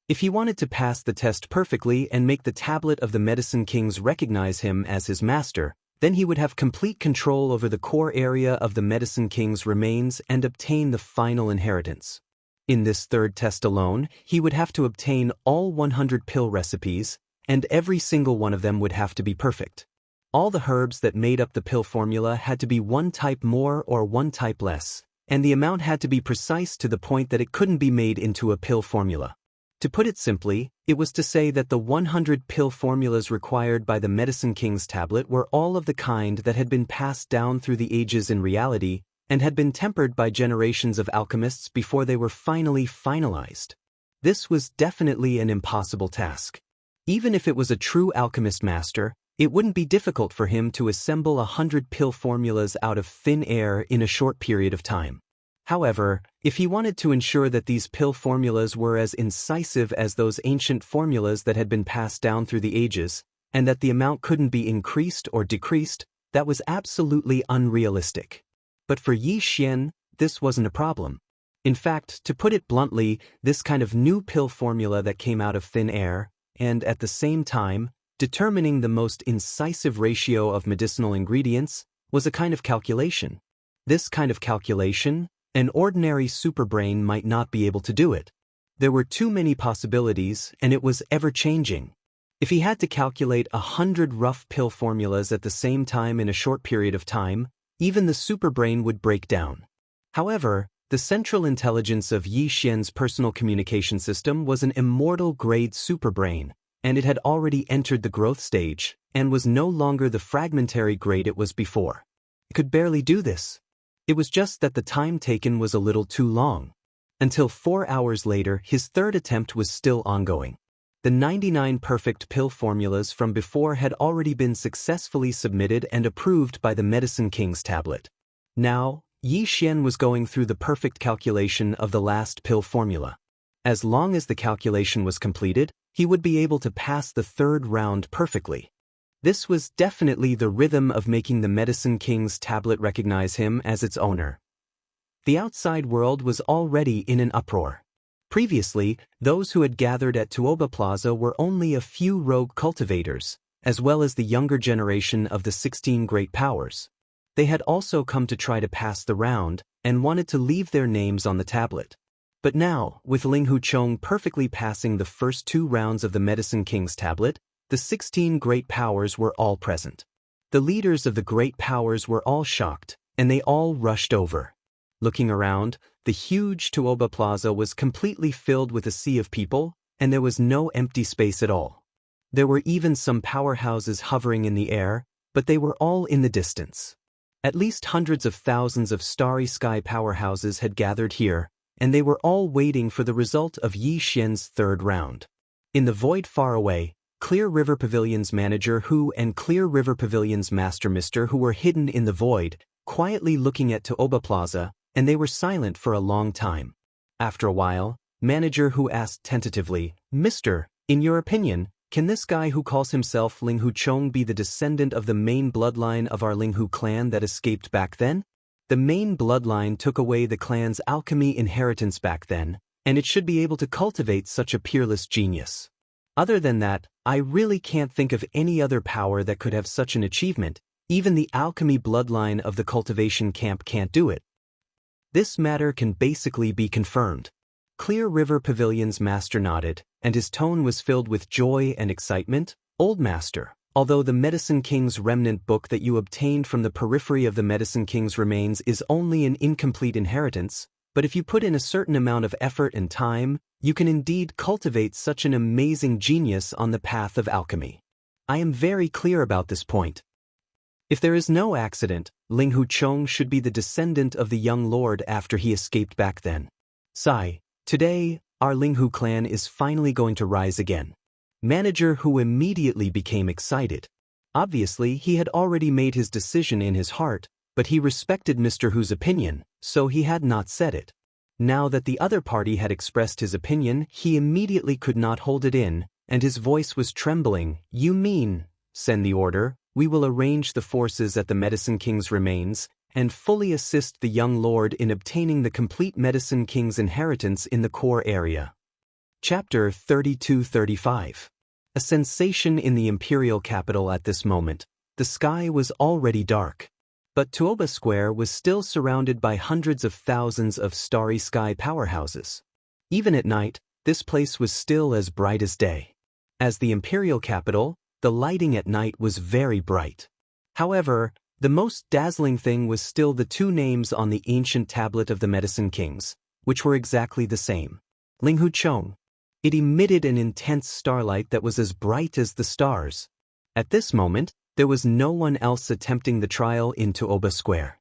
If he wanted to pass the test perfectly and make the tablet of the Medicine Kings recognize him as his master, then he would have complete control over the core area of the Medicine King's remains and obtain the final inheritance. In this third test alone, he would have to obtain all 100 pill recipes, and every single one of them would have to be perfect. All the herbs that made up the pill formula had to be 1 type more or 1 type less, and the amount had to be precise to the point that it couldn't be made into a pill formula. To put it simply, it was to say that the 100 pill formulas required by the Medicine King's tablet were all of the kind that had been passed down through the ages in reality, and had been tempered by generations of alchemists before they were finally finalized. This was definitely an impossible task. Even if it was a true alchemist master, it wouldn't be difficult for him to assemble 100 pill formulas out of thin air in a short period of time. However, if he wanted to ensure that these pill formulas were as incisive as those ancient formulas that had been passed down through the ages, and that the amount couldn't be increased or decreased, that was absolutely unrealistic. But for Yi Xian, this wasn't a problem. In fact, to put it bluntly, this kind of new pill formula that came out of thin air, and at the same time, determining the most incisive ratio of medicinal ingredients, was a kind of calculation. This kind of calculation, an ordinary superbrain might not be able to do it. There were too many possibilities, and it was ever-changing. If he had to calculate 100 rough pill formulas at the same time in a short period of time, even the superbrain would break down. However, the central intelligence of Yi Xian's personal communication system was an immortal-grade superbrain, and it had already entered the growth stage, and was no longer the fragmentary grade it was before. It could barely do this. It was just that the time taken was a little too long. Until 4 hours later, his third attempt was still ongoing. The 99 perfect pill formulas from before had already been successfully submitted and approved by the Medicine King's tablet. Now, Yi Xian was going through the perfect calculation of the last pill formula. As long as the calculation was completed, he would be able to pass the third round perfectly. This was definitely the rhythm of making the Medicine King's tablet recognize him as its owner. The outside world was already in an uproar. Previously, those who had gathered at Tuoba Plaza were only a few rogue cultivators, as well as the younger generation of the 16 great powers. They had also come to try to pass the round, and wanted to leave their names on the tablet. But now, with Ling Huchong perfectly passing the first 2 rounds of the Medicine King's tablet, the 16 great powers were all present. The leaders of the great powers were all shocked, and they all rushed over. Looking around, the huge Tuoba Plaza was completely filled with a sea of people, and there was no empty space at all. There were even some powerhouses hovering in the air, but they were all in the distance. At least hundreds of thousands of starry sky powerhouses had gathered here, and they were all waiting for the result of Yi Xian's third round. In the void far away, Clear River Pavilion's manager Hu and Clear River Pavilion's master Mr. Hu were hidden in the void, quietly looking at Tuoba Plaza, and they were silent for a long time. After a while, manager Hu asked tentatively, "Mister, in your opinion, can this guy who calls himself Ling Huchong be the descendant of the main bloodline of our Ling Hu clan that escaped back then? The main bloodline took away the clan's alchemy inheritance back then, and it should be able to cultivate such a peerless genius. Other than that, I really can't think of any other power that could have such an achievement. Even the alchemy bloodline of the cultivation camp can't do it." This matter can basically be confirmed. Clear River Pavilion's master nodded, and his tone was filled with joy and excitement. "Old master, although the Medicine King's remnant book that you obtained from the periphery of the Medicine King's remains is only an incomplete inheritance, but if you put in a certain amount of effort and time, you can indeed cultivate such an amazing genius on the path of alchemy. I am very clear about this point. If there is no accident, Ling Huchong should be the descendant of the young lord after he escaped back then. Sigh, today, our Ling Hu clan is finally going to rise again." Manager Hu immediately became excited. Obviously, he had already made his decision in his heart, but he respected Mr. Hu's opinion, so he had not said it. Now that the other party had expressed his opinion, he immediately could not hold it in, and his voice was trembling. "You mean, send the order, we will arrange the forces at the Medicine King's remains, and fully assist the young lord in obtaining the complete Medicine King's inheritance in the core area." Chapter 32-35. A sensation in the imperial capital at this moment. The sky was already dark. But Tuoba Square was still surrounded by hundreds of thousands of starry sky powerhouses. Even at night, this place was still as bright as day. As the imperial capital, the lighting at night was very bright. However, the most dazzling thing was still the 2 names on the ancient tablet of the Medicine Kings, which were exactly the same. Ling Huchong. It emitted an intense starlight that was as bright as the stars. At this moment, there was no one else attempting the trial in Tuoba Square.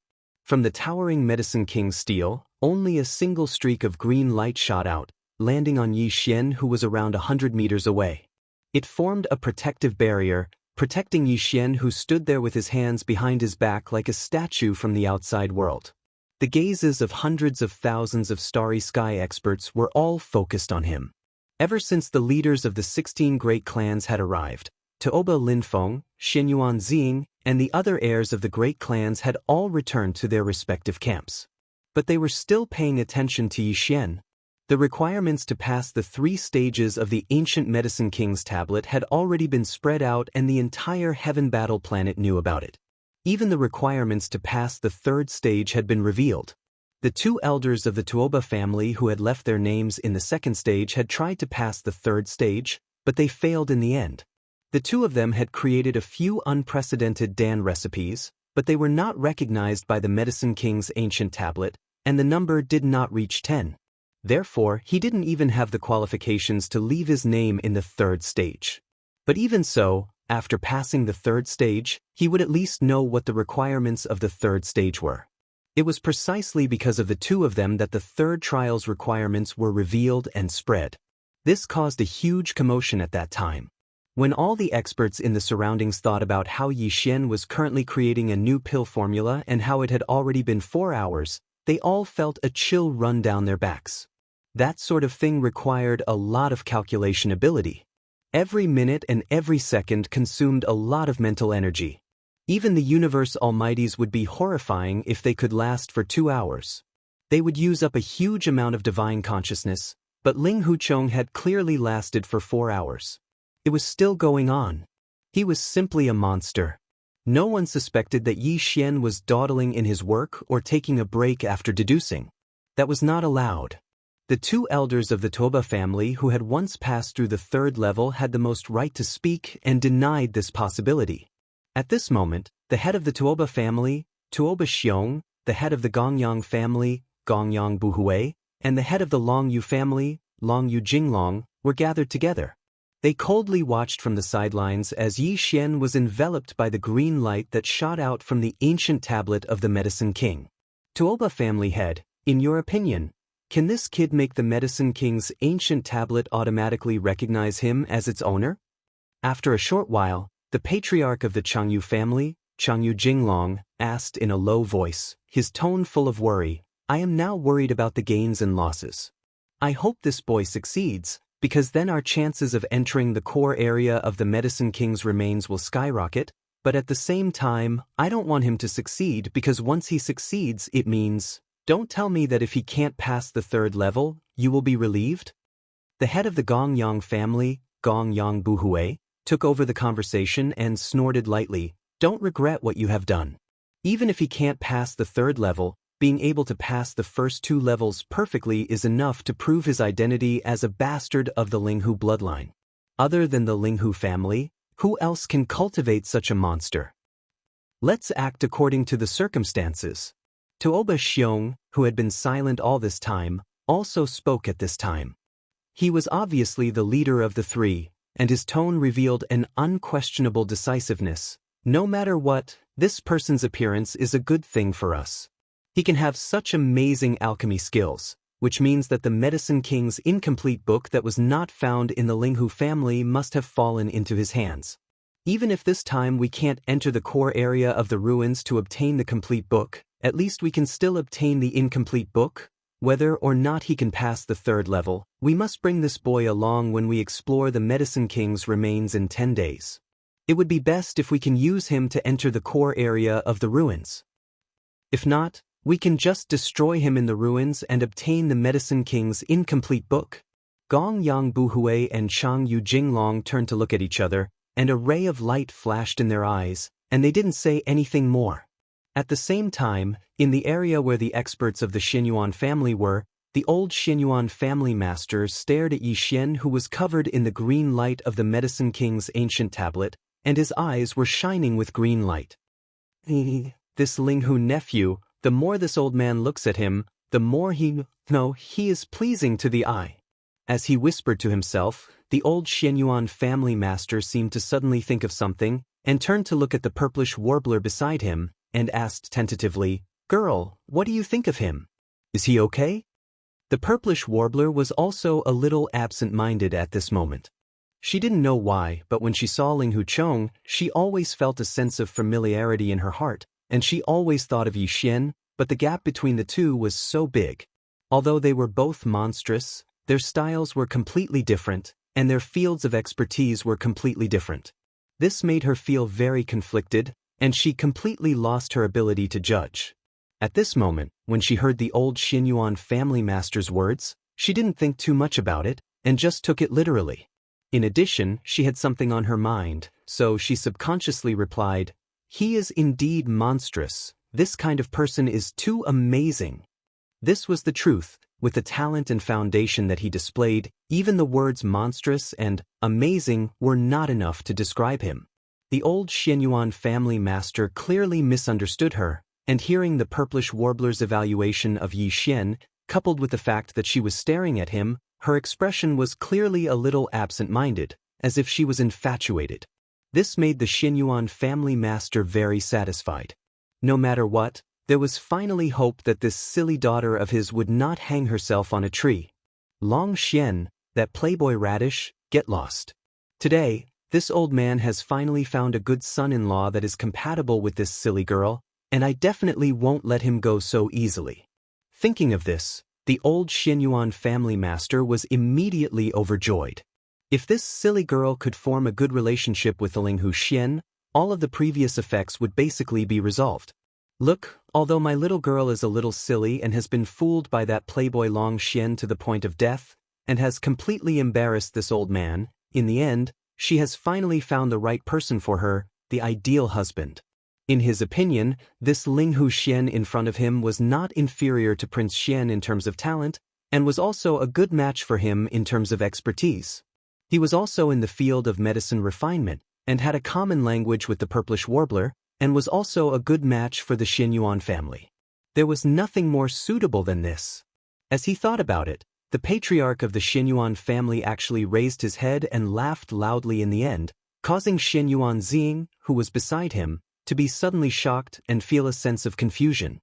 From the towering Medicine King's steel, only a single streak of green light shot out, landing on Yi Xian, who was around 100 meters away. It formed a protective barrier, protecting Yi Xian, who stood there with his hands behind his back like a statue from the outside world. The gazes of hundreds of thousands of starry sky experts were all focused on him. Ever since the leaders of the 16 great clans had arrived, Tuoba Linfeng, Xinyuan Xing, and the other heirs of the great clans had all returned to their respective camps. But they were still paying attention to Yi Xian. The requirements to pass the 3 stages of the ancient Medicine King's tablet had already been spread out, and the entire Heaven Battle planet knew about it. Even the requirements to pass the 3rd stage had been revealed. The 2 elders of the Tuoba family who had left their names in the 2nd stage had tried to pass the 3rd stage, but they failed in the end. The 2 of them had created a few unprecedented Dan recipes, but they were not recognized by the Medicine King's ancient tablet, and the number did not reach 10. Therefore, he didn't even have the qualifications to leave his name in the 3rd stage. But even so, after passing the 3rd stage, he would at least know what the requirements of the 3rd stage were. It was precisely because of the 2 of them that the 3rd trial's requirements were revealed and spread. This caused a huge commotion at that time. When all the experts in the surroundings thought about how Yi Xian was currently creating a new pill formula and how it had already been 4 hours, they all felt a chill run down their backs. That sort of thing required a lot of calculation ability. Every minute and every second consumed a lot of mental energy. Even the universe almighties would be horrifying if they could last for 2 hours. They would use up a huge amount of divine consciousness, but Ling Huchong had clearly lasted for 4 hours. It was still going on. He was simply a monster. No one suspected that Yi Xian was dawdling in his work or taking a break after deducing. That was not allowed. The 2 elders of the Tuoba family who had once passed through the 3rd level had the most right to speak and denied this possibility. At this moment, the head of the Tuoba family, Tuoba Xiong, the head of the Gongyang family, Gongyang Buhui, and the head of the Longyu family, Longyu Jinglong, were gathered together. They coldly watched from the sidelines as Yi Xian was enveloped by the green light that shot out from the ancient tablet of the Medicine King. Tuoba family head, in your opinion, can this kid make the Medicine King's ancient tablet automatically recognize him as its owner? After a short while, the patriarch of the Changyu family, Changyu Jinglong, asked in a low voice, his tone full of worry, I am now worried about the gains and losses. I hope this boy succeeds, because then our chances of entering the core area of the Medicine King's remains will skyrocket, but at the same time, I don't want him to succeed because once he succeeds, it means, don't tell me that if he can't pass the 3rd level, you will be relieved? The head of the Gongyang family, Gongyang Buhui, took over the conversation and snorted lightly, don't regret what you have done. Even if he can't pass the 3rd level, being able to pass the first 2 levels perfectly is enough to prove his identity as a bastard of the Linghu bloodline. Other than the Linghu family, who else can cultivate such a monster? Let's act according to the circumstances. Tuoba Xiong, who had been silent all this time, also spoke at this time. He was obviously the leader of the 3, and his tone revealed an unquestionable decisiveness. No matter what, this person's appearance is a good thing for us. He can have such amazing alchemy skills, which means that the Medicine King's incomplete book that was not found in the Linghu family must have fallen into his hands. Even if this time we can't enter the core area of the ruins to obtain the complete book, at least we can still obtain the incomplete book. Whether or not he can pass the 3rd level, we must bring this boy along when we explore the Medicine King's remains in 10 days. It would be best if we can use him to enter the core area of the ruins. If not, we can just destroy him in the ruins and obtain the Medicine King's incomplete book. Gongyang Buhui and Changyu Jinglong turned to look at each other, and a ray of light flashed in their eyes, and they didn't say anything more. At the same time, in the area where the experts of the Xinyuan family were, the old Xinyuan family master stared at Yi Xian, who was covered in the green light of the Medicine King's ancient tablet, and his eyes were shining with green light. This Linghu nephew, the more this old man looks at him, the more he is pleasing to the eye. As he whispered to himself, the old Xinyuan family master seemed to suddenly think of something, and turned to look at the purplish warbler beside him, and asked tentatively, Girl, what do you think of him? Is he okay? The purplish warbler was also a little absent-minded at this moment. She didn't know why, but when she saw Ling Hucheng, she always felt a sense of familiarity in her heart, and she always thought of Yi Xian, but the gap between the two was so big. Although they were both monstrous, their styles were completely different, and their fields of expertise were completely different. This made her feel very conflicted, and she completely lost her ability to judge. At this moment, when she heard the old Xinyuan family master's words, she didn't think too much about it, and just took it literally. In addition, she had something on her mind, so she subconsciously replied, "He is indeed monstrous. This kind of person is too amazing." This was the truth. With the talent and foundation that he displayed, even the words monstrous and amazing were not enough to describe him. The old Xinyuan family master clearly misunderstood her, and hearing the purplish warbler's evaluation of Yi Xian, coupled with the fact that she was staring at him, her expression was clearly a little absent-minded, as if she was infatuated. This made the Xinyuan family master very satisfied. No matter what, there was finally hope that this silly daughter of his would not hang herself on a tree. Long Xian, that playboy radish, get lost. Today, this old man has finally found a good son-in-law that is compatible with this silly girl, and I definitely won't let him go so easily. Thinking of this, the old Xinyuan family master was immediately overjoyed. If this silly girl could form a good relationship with the Ling Huxian, all of the previous effects would basically be resolved. Look, although my little girl is a little silly and has been fooled by that playboy Long Xian to the point of death, and has completely embarrassed this old man, in the end, she has finally found the right person for her, the ideal husband. In his opinion, this Ling Huxian in front of him was not inferior to Prince Xian in terms of talent, and was also a good match for him in terms of expertise. He was also in the field of medicine refinement, and had a common language with the purplish warbler, and was also a good match for the Xinyuan family. There was nothing more suitable than this. As he thought about it, the patriarch of the Xinyuan family actually raised his head and laughed loudly in the end, causing Xinyuan Xing, who was beside him, to be suddenly shocked and feel a sense of confusion.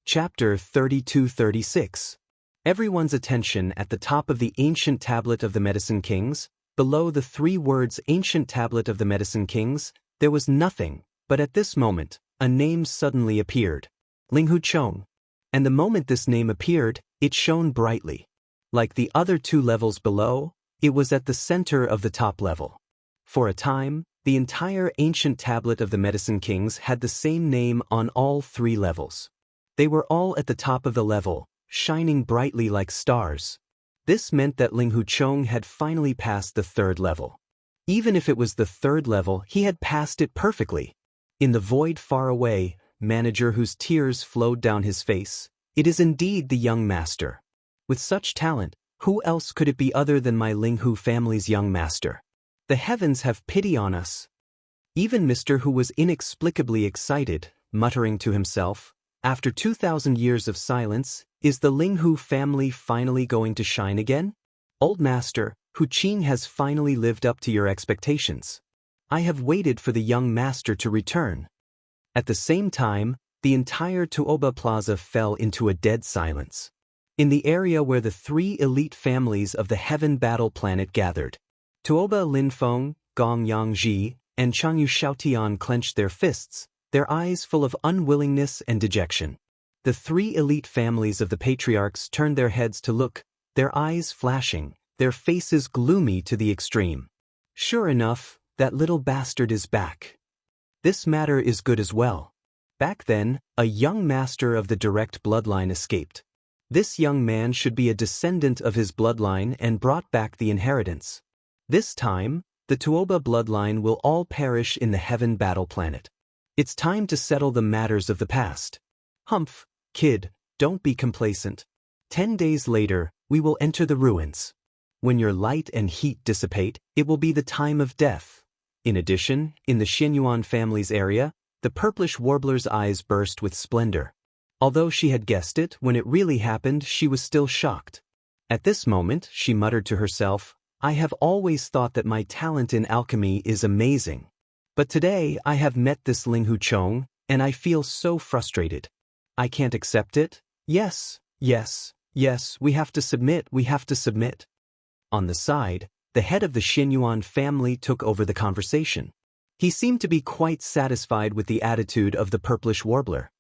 Chapter 32-36. Everyone's attention at the top of the ancient tablet of the Medicine Kings. Below the 3 words Ancient Tablet of the Medicine Kings, there was nothing, but at this moment, a name suddenly appeared. Ling Hucheng. And the moment this name appeared, it shone brightly. Like the other 2 levels below, it was at the center of the top level. For a time, the entire ancient tablet of the Medicine Kings had the same name on all 3 levels. They were all at the top of the level, shining brightly like stars. This meant that Ling Hucheng had finally passed the 3rd level. Even if it was the 3rd level, he had passed it perfectly. In the void far away, manager whose tears flowed down his face, it is indeed the young master. With such talent, who else could it be other than my Ling Hu family's young master? The heavens have pity on us. Even Mr. Hu was inexplicably excited, muttering to himself, after 2,000 years of silence, is the Ling Hu family finally going to shine again? Old master, Hu Qing has finally lived up to your expectations. I have waited for the young master to return. At the same time, the entire Tuoba Plaza fell into a dead silence. In the area where the 3 elite families of the Heaven Battle Planet gathered, Tuoba Linfeng, Gong Yangji, and Changyu Xiaotian clenched their fists, their eyes full of unwillingness and dejection. The 3 elite families of the patriarchs turned their heads to look, their eyes flashing, their faces gloomy to the extreme. Sure enough, that little bastard is back. This matter is good as well. Back then, a young master of the direct bloodline escaped. This young man should be a descendant of his bloodline and brought back the inheritance. This time, the Tuoba bloodline will all perish in the Heaven Battle Planet. It's time to settle the matters of the past. Humph, kid, don't be complacent. 10 days later, we will enter the ruins. When your light and heat dissipate, it will be the time of death. In addition, in the Xinyuan family's area, the purplish warbler's eyes burst with splendor. Although she had guessed it, when it really happened, she was still shocked. At this moment, she muttered to herself, I have always thought that my talent in alchemy is amazing. But today I have met this Ling Hucheng, and I feel so frustrated. I can't accept it? Yes, yes, yes, we have to submit, we have to submit. On the side, the head of the Xinyuan family took over the conversation. He seemed to be quite satisfied with the attitude of the purplish warbler.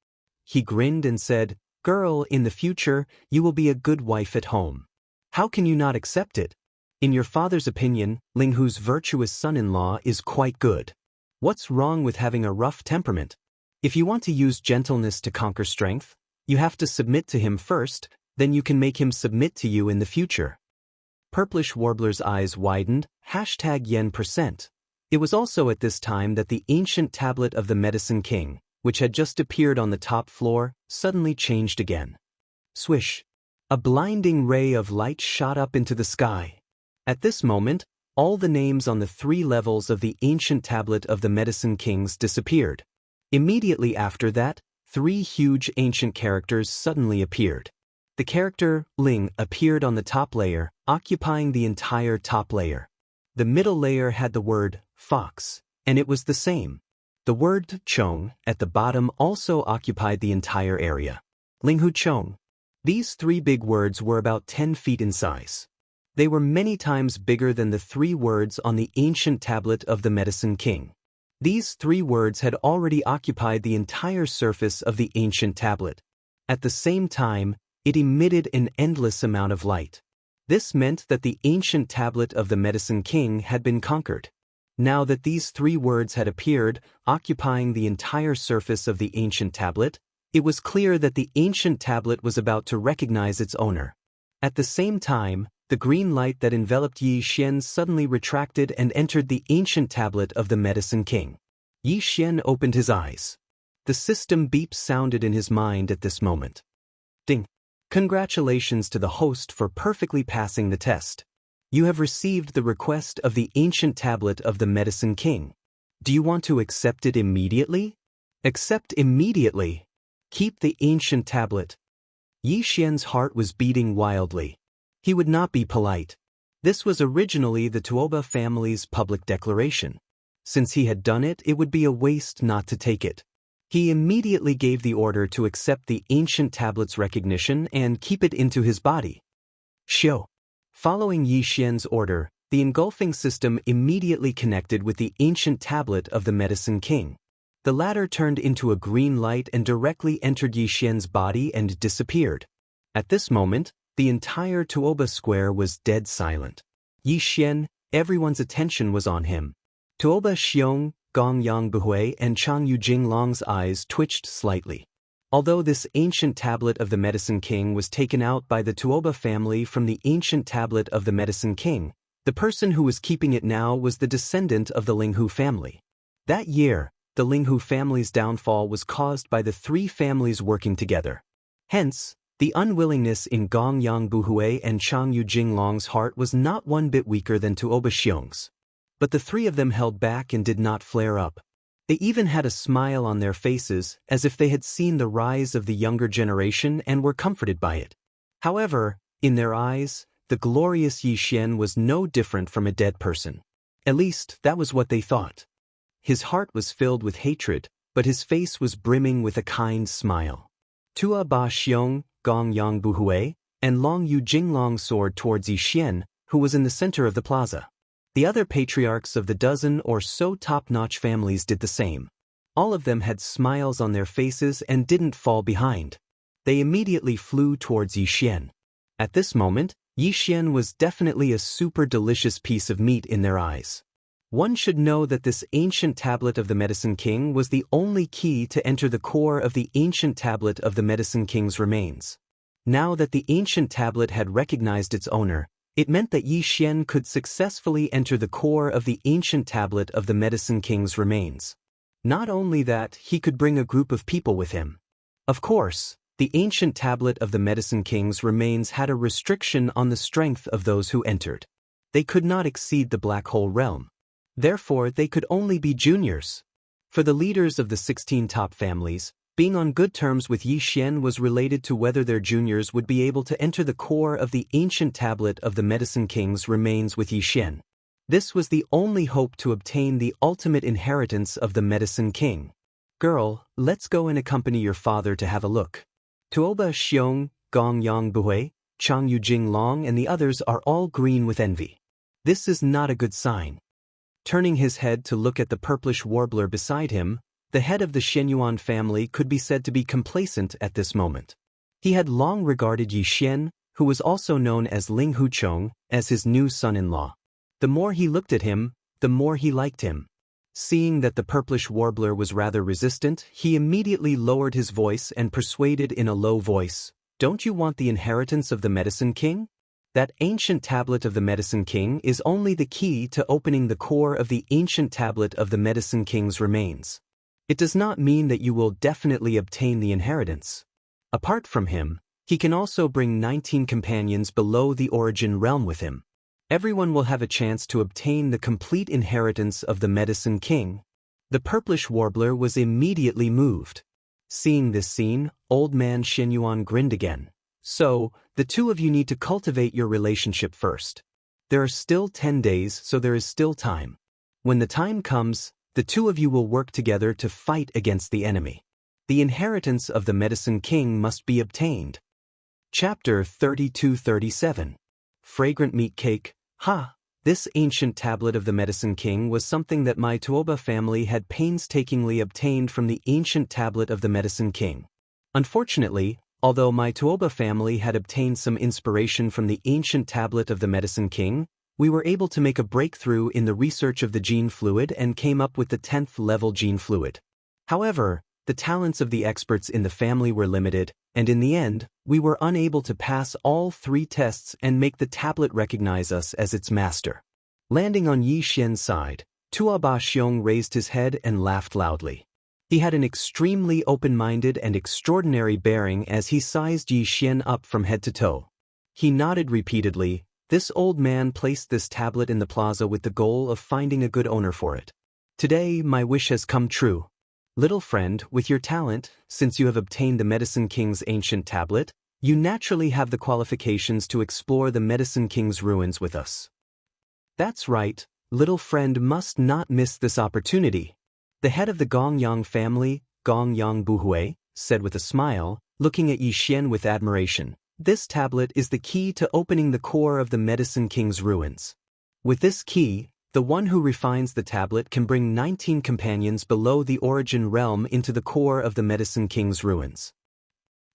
He grinned and said, "Girl, in the future, you will be a good wife at home. How can you not accept it? In your father's opinion, Ling Hu's virtuous son-in-law is quite good. What's wrong with having a rough temperament? If you want to use gentleness to conquer strength, you have to submit to him first, then you can make him submit to you in the future." Purplish Warbler's eyes widened, #yen%. It was also at this time that the ancient tablet of the Medicine King, which had just appeared on the top floor, suddenly changed again. Swish! A blinding ray of light shot up into the sky. At this moment, all the names on the 3 levels of the ancient tablet of the Medicine Kings disappeared. Immediately after that, 3 huge ancient characters suddenly appeared. The character, Ling, appeared on the top layer, occupying the entire top layer. The middle layer had the word, fox, and it was the same. The word, chong, at the bottom also occupied the entire area. Ling Hu Chong. These 3 big words were about 10 feet in size. They were many times bigger than the 3 words on the ancient tablet of the Medicine King. These 3 words had already occupied the entire surface of the ancient tablet. At the same time, it emitted an endless amount of light. This meant that the ancient tablet of the Medicine King had been conquered. Now that these 3 words had appeared, occupying the entire surface of the ancient tablet, it was clear that the ancient tablet was about to recognize its owner. At the same time, the green light that enveloped Yi Xian suddenly retracted and entered the ancient tablet of the Medicine King. Yi Xian opened his eyes. The system beep sounded in his mind at this moment. Ding! Congratulations to the host for perfectly passing the test. You have received the request of the ancient tablet of the Medicine King. Do you want to accept it immediately? Accept immediately. Keep the ancient tablet. Yi Xian's heart was beating wildly. He would not be polite. This was originally the Tuoba family's public declaration. Since he had done it, it would be a waste not to take it. He immediately gave the order to accept the ancient tablet's recognition and keep it into his body. Shio. Following Yi Xian's order, the engulfing system immediately connected with the ancient tablet of the Medicine King. The latter turned into a green light and directly entered Yi Xian's body and disappeared. At this moment, the entire Tuoba square was dead silent. Yi Xian, everyone's attention was on him. Tuoba Xiong, Gong Yang Buhui and Chang Yu Jinglong's eyes twitched slightly. Although this ancient tablet of the Medicine King was taken out by the Tuoba family from the ancient tablet of the Medicine King, the person who was keeping it now was the descendant of the Ling Hu family. That year, the Ling Hu family's downfall was caused by the 3 families working together. Hence, the unwillingness in Gong Yang Buhui and Chang Yu Jinglong's heart was not one bit weaker than Tuoba Xiong's. But the 3 of them held back and did not flare up. They even had a smile on their faces, as if they had seen the rise of the younger generation and were comforted by it. However, in their eyes, the glorious Yi Xian was no different from a dead person. At least, that was what they thought. His heart was filled with hatred, but his face was brimming with a kind smile. Tua Ba Xiong, Gong Yang Buhui, and Long Yu Jinglong soared towards Yi Xian, who was in the center of the plaza. The other patriarchs of the dozen or so top-notch families did the same. All of them had smiles on their faces and didn't fall behind. They immediately flew towards Yi Xian. At this moment, Yi Xian was definitely a super delicious piece of meat in their eyes. One should know that this ancient tablet of the Medicine King was the only key to enter the core of the ancient tablet of the Medicine King's remains. Now that the ancient tablet had recognized its owner, it meant that Yi Xian could successfully enter the core of the ancient tablet of the Medicine King's remains. Not only that, he could bring a group of people with him. Of course, the ancient tablet of the Medicine King's remains had a restriction on the strength of those who entered. They could not exceed the black hole realm. Therefore, they could only be juniors. For the leaders of the 16 top families, being on good terms with Yi Xian was related to whether their juniors would be able to enter the core of the ancient tablet of the Medicine King's remains with Yi Xian. This was the only hope to obtain the ultimate inheritance of the Medicine King. Girl, let's go and accompany your father to have a look. Tuoba Xiong, Gong Yang Buhui, Chang Yu Jing Long and the others are all green with envy. This is not a good sign. Turning his head to look at the purplish warbler beside him, the head of the Shenyuan family could be said to be complacent at this moment. He had long regarded Yi Xian, who was also known as Ling Huchong, as his new son-in-law. The more he looked at him, the more he liked him. Seeing that the purplish warbler was rather resistant, he immediately lowered his voice and persuaded in a low voice, "Don't you want the inheritance of the Medicine King? That ancient tablet of the Medicine King is only the key to opening the core of the ancient tablet of the Medicine King's remains. It does not mean that you will definitely obtain the inheritance. Apart from him, he can also bring 19 companions below the origin realm with him. Everyone will have a chance to obtain the complete inheritance of the Medicine King." The purplish warbler was immediately moved. Seeing this scene, old man Shenyuan grinned again. "So, the two of you need to cultivate your relationship first. There are still 10 days, so there is still time. When the time comes, the two of you will work together to fight against the enemy. The inheritance of the Medicine King must be obtained." Chapter 32-37. Fragrant Meat Cake. Ha! This ancient tablet of the Medicine King was something that my Tuoba family had painstakingly obtained from the ancient tablet of the Medicine King. Unfortunately, although my Tuoba family had obtained some inspiration from the ancient tablet of the Medicine King, we were able to make a breakthrough in the research of the gene fluid and came up with the 10th level gene fluid. However, the talents of the experts in the family were limited, and in the end, we were unable to pass all 3 tests and make the tablet recognize us as its master. Landing on Yi Xian's side, Tuoba Xiong raised his head and laughed loudly. He had an extremely open-minded and extraordinary bearing as he sized Yi Xian up from head to toe. He nodded repeatedly. This old man placed this tablet in the plaza with the goal of finding a good owner for it. "Today, my wish has come true. Little friend, with your talent, since you have obtained the Medicine King's ancient tablet, you naturally have the qualifications to explore the Medicine King's ruins with us." "That's right, little friend must not miss this opportunity." The head of the Gongyang family, Gongyang Buhui, said with a smile, looking at Yi Xian with admiration, "This tablet is the key to opening the core of the Medicine King's ruins. With this key, the one who refines the tablet can bring 19 companions below the origin realm into the core of the Medicine King's ruins.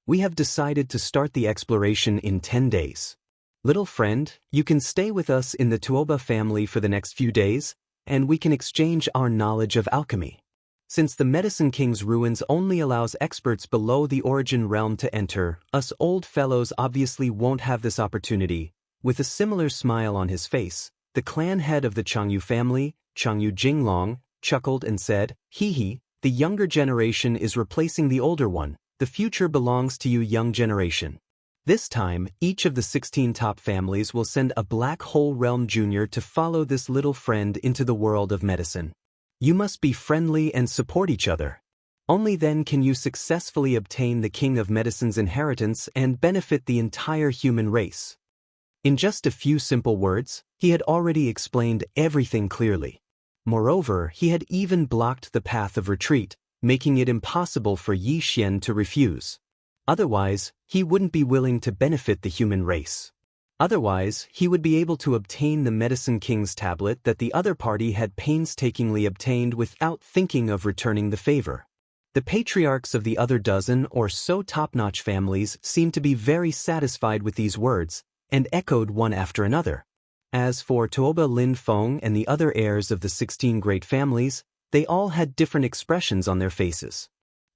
We have decided to start the exploration in 10 days. Little friend, you can stay with us in the Tuoba family for the next few days, and we can exchange our knowledge of alchemy. Since the Medicine King's ruins only allows experts below the origin realm to enter, us old fellows obviously won't have this opportunity." With a similar smile on his face, the clan head of the Changyu family, Changyu Jinglong, chuckled and said, "Hee, the younger generation is replacing the older one. The future belongs to you, young generation. This time, each of the 16 top families will send a Black Hole Realm Junior to follow this little friend into the world of medicine. You must be friendly and support each other. Only then can you successfully obtain the King of Medicine's inheritance and benefit the entire human race." In just a few simple words, he had already explained everything clearly. Moreover, he had even blocked the path of retreat, making it impossible for Yi Xian to refuse. Otherwise, he wouldn't be willing to benefit the human race. Otherwise, he would be able to obtain the Medicine King's tablet that the other party had painstakingly obtained without thinking of returning the favor. The patriarchs of the other dozen or so top-notch families seemed to be very satisfied with these words, and echoed one after another. As for Tuoba Lin Feng and the other heirs of the 16 great families, they all had different expressions on their faces.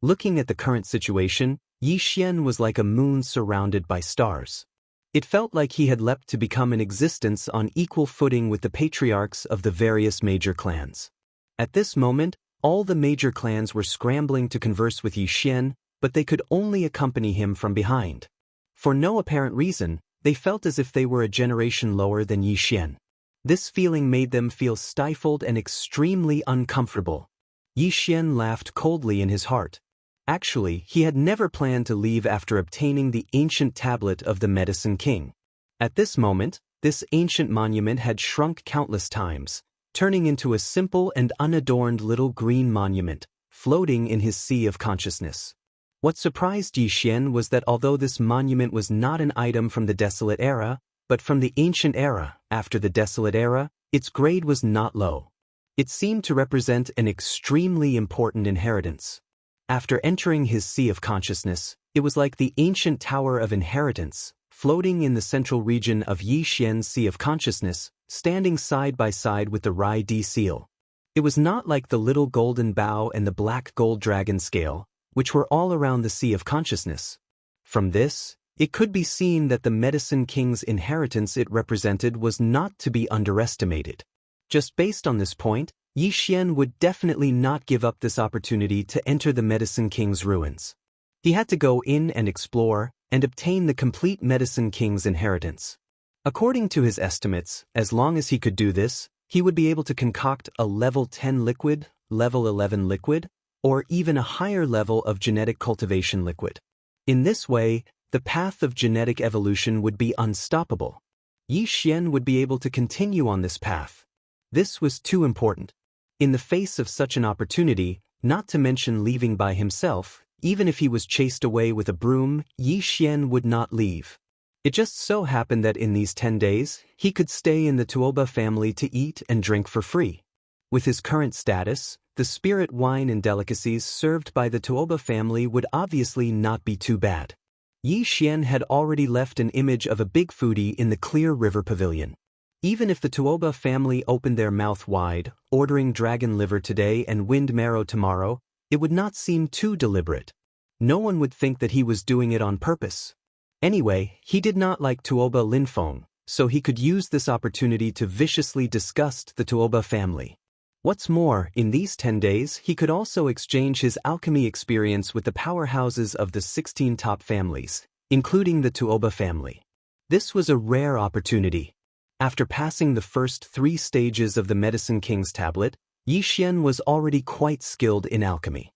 Looking at the current situation, Yi Xian was like a moon surrounded by stars. It felt like he had leapt to become an existence on equal footing with the patriarchs of the various major clans. At this moment, all the major clans were scrambling to converse with Yi Xian, but they could only accompany him from behind. For no apparent reason, they felt as if they were a generation lower than Yi Xian. This feeling made them feel stifled and extremely uncomfortable. Yi Xian laughed coldly in his heart. Actually, he had never planned to leave after obtaining the ancient tablet of the Medicine King. At this moment, this ancient monument had shrunk countless times, turning into a simple and unadorned little green monument, floating in his sea of consciousness. What surprised Yi Xian was that although this monument was not an item from the Desolate Era, but from the Ancient Era, after the Desolate Era, its grade was not low. It seemed to represent an extremely important inheritance. After entering his sea of consciousness, it was like the ancient tower of inheritance, floating in the central region of Yi Xian's sea of consciousness, standing side by side with the Rai Di seal. It was not like the little golden bow and the black gold dragon scale, which were all around the sea of consciousness. From this, it could be seen that the Medicine King's inheritance it represented was not to be underestimated. Just based on this point, Yi Xian would definitely not give up this opportunity to enter the Medicine King's ruins. He had to go in and explore, and obtain the complete Medicine King's inheritance. According to his estimates, as long as he could do this, he would be able to concoct a level 10 liquid, level 11 liquid, or even a higher level of genetic cultivation liquid. In this way, the path of genetic evolution would be unstoppable. Yi Xian would be able to continue on this path. This was too important. In the face of such an opportunity, not to mention leaving by himself, even if he was chased away with a broom, Yi Xian would not leave. It just so happened that in these 10 days, he could stay in the Tuoba family to eat and drink for free. With his current status, the spirit wine and delicacies served by the Tuoba family would obviously not be too bad. Yi Xian had already left an image of a big foodie in the Clear River Pavilion. Even if the Tuoba family opened their mouth wide, ordering dragon liver today and wind marrow tomorrow, it would not seem too deliberate. No one would think that he was doing it on purpose. Anyway, he did not like Tuoba Linfeng, so he could use this opportunity to viciously disgust the Tuoba family. What's more, in these 10 days, he could also exchange his alchemy experience with the powerhouses of the 16 top families, including the Tuoba family. This was a rare opportunity. After passing the first 3 stages of the Medicine King's tablet, Yi Xian was already quite skilled in alchemy.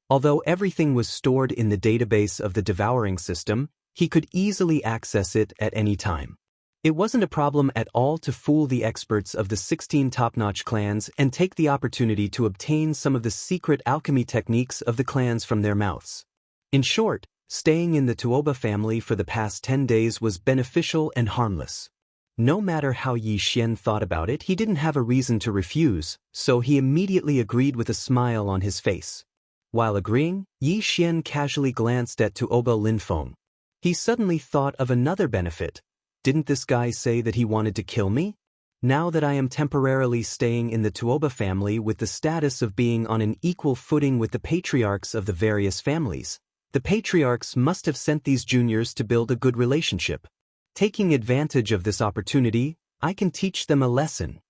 Although everything was stored in the database of the devouring system, he could easily access it at any time. It wasn't a problem at all to fool the experts of the 16 top-notch clans and take the opportunity to obtain some of the secret alchemy techniques of the clans from their mouths. In short, staying in the Tuoba family for the past 10 days was beneficial and harmless. No matter how Yi Xian thought about it, he didn't have a reason to refuse, so he immediately agreed with a smile on his face. While agreeing, Yi Xian casually glanced at Tuoba Linfeng. He suddenly thought of another benefit. Didn't this guy say that he wanted to kill me? Now that I am temporarily staying in the Tuoba family with the status of being on an equal footing with the patriarchs of the various families, the patriarchs must have sent these juniors to build a good relationship. Taking advantage of this opportunity, I can teach them a lesson.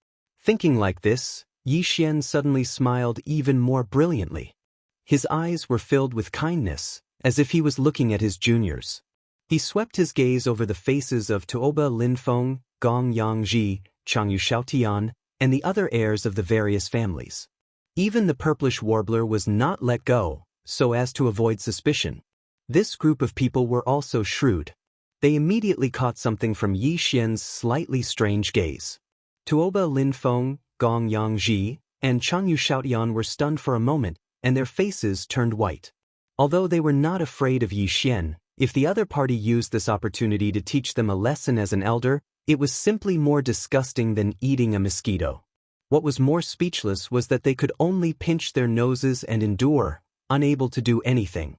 Thinking like this, Yi Xian suddenly smiled even more brilliantly. His eyes were filled with kindness, as if he was looking at his juniors. He swept his gaze over the faces of Tuoba Linfeng, Gong Yangji, Changyu Xiaotian, and the other heirs of the various families. Even the purplish warbler was not let go, so as to avoid suspicion. This group of people were also shrewd. They immediately caught something from Yi Xian's slightly strange gaze. Tuoba Linfeng, Gong Yangji, and Changyu Xiaotian were stunned for a moment, and their faces turned white. Although they were not afraid of Yi Xian, if the other party used this opportunity to teach them a lesson as an elder, it was simply more disgusting than eating a mosquito. What was more speechless was that they could only pinch their noses and endure, unable to do anything.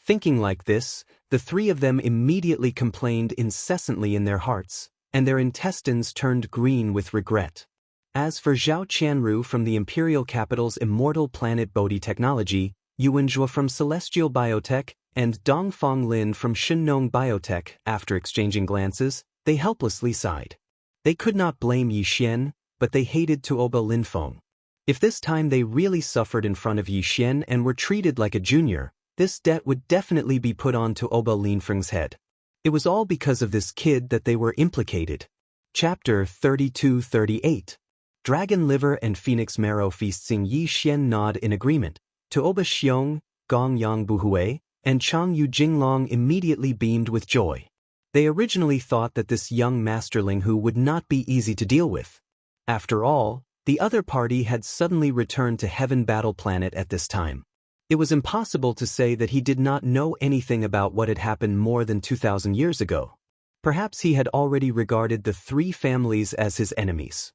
Thinking like this, the 3 of them immediately complained incessantly in their hearts, and their intestines turned green with regret. As for Zhao Qianru from the Imperial Capital's immortal planet Bodhi Technology, Yuan Zhuo from Celestial Biotech, and Dongfang Lin from Shinnong Biotech, after exchanging glances, they helplessly sighed. They could not blame Yi Xian, but they hated Tuoba Linfeng. If this time they really suffered in front of Yi Xian and were treated like a junior, this debt would definitely be put on Tuoba Linfeng's head. It was all because of this kid that they were implicated. Chapter 32-38. Dragon Liver and Phoenix Marrow feasting. Yi Xian nod in agreement. Tuoba Xiong, Gong Yang Buhui, and Chang Yu Jinglong immediately beamed with joy. They originally thought that this young masterling who would not be easy to deal with. After all, the other party had suddenly returned to Heaven Battle Planet at this time. It was impossible to say that he did not know anything about what had happened more than 2,000 years ago. Perhaps he had already regarded the three families as his enemies.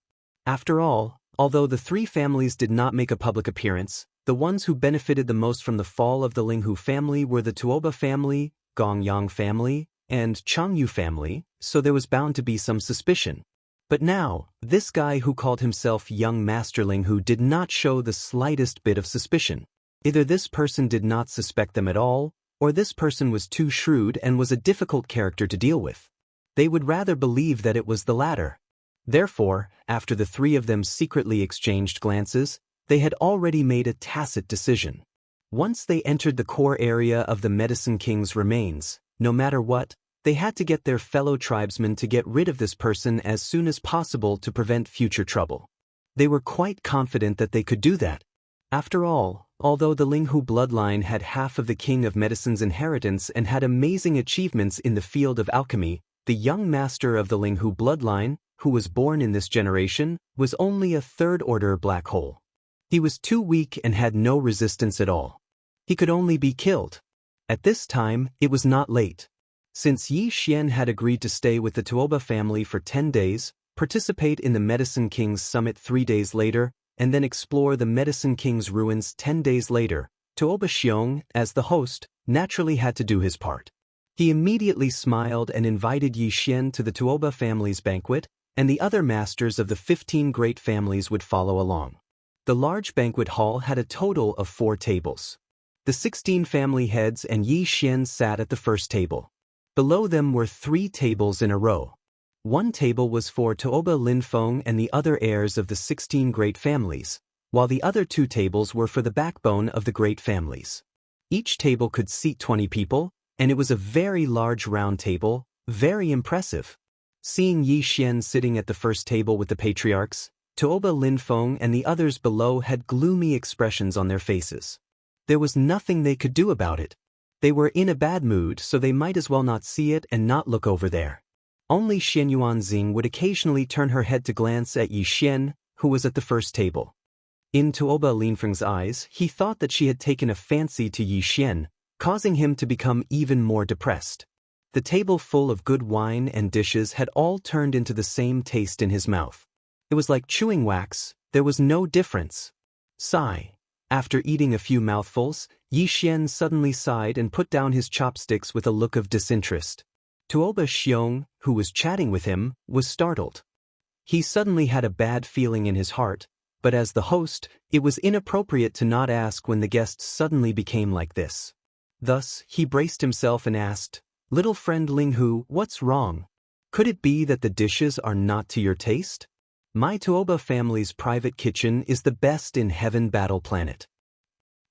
After all, although the three families did not make a public appearance, the ones who benefited the most from the fall of the Linghu family were the Tuoba family, Gongyang family, and Changyu family, so there was bound to be some suspicion. But now, this guy who called himself Young Master Linghu did not show the slightest bit of suspicion. Either this person did not suspect them at all, or this person was too shrewd and was a difficult character to deal with. They would rather believe that it was the latter. Therefore, after the three of them secretly exchanged glances, they had already made a tacit decision. Once they entered the core area of the Medicine King's remains, no matter what, they had to get their fellow tribesmen to get rid of this person as soon as possible to prevent future trouble. They were quite confident that they could do that. After all, although the Linghu bloodline had half of the King of Medicine's inheritance and had amazing achievements in the field of alchemy, the young master of the Linghu bloodline, who was born in this generation, was only a third-order black hole. He was too weak and had no resistance at all. He could only be killed. At this time, it was not late. Since Yi Xian had agreed to stay with the Tuoba family for 10 days, participate in the Medicine King's summit 3 days later, and then explore the Medicine King's ruins 10 days later, Tuoba Xiong, as the host, naturally had to do his part. He immediately smiled and invited Yi Xian to the Tuoba family's banquet, and the other masters of the 15 great families would follow along. The large banquet hall had a total of 4 tables. The 16 family heads and Yi Xian sat at the first table. Below them were 3 tables in a row. One table was for Tuoba Linfeng and the other heirs of the 16 great families, while the other 2 tables were for the backbone of the great families. Each table could seat 20 people, and it was a very large round table, very impressive. Seeing Yi Xian sitting at the first table with the patriarchs, Tuoba Linfeng and the others below had gloomy expressions on their faces. There was nothing they could do about it. They were in a bad mood, so they might as well not see it and not look over there. Only Xian Yuanxing would occasionally turn her head to glance at Yi Xian, who was at the first table. In Tuoba Linfeng's eyes, he thought that she had taken a fancy to Yi Xian, causing him to become even more depressed. The table full of good wine and dishes had all turned into the same taste in his mouth. It was like chewing wax, there was no difference. Sigh. After eating a few mouthfuls, Yi Xian suddenly sighed and put down his chopsticks with a look of disinterest. Tuoba Xiong, who was chatting with him, was startled. He suddenly had a bad feeling in his heart, but as the host, it was inappropriate to not ask when the guests suddenly became like this. Thus, he braced himself and asked, "Little friend Linghu, what's wrong? Could it be that the dishes are not to your taste? My Tuoba family's private kitchen is the best in Heaven Battle Planet.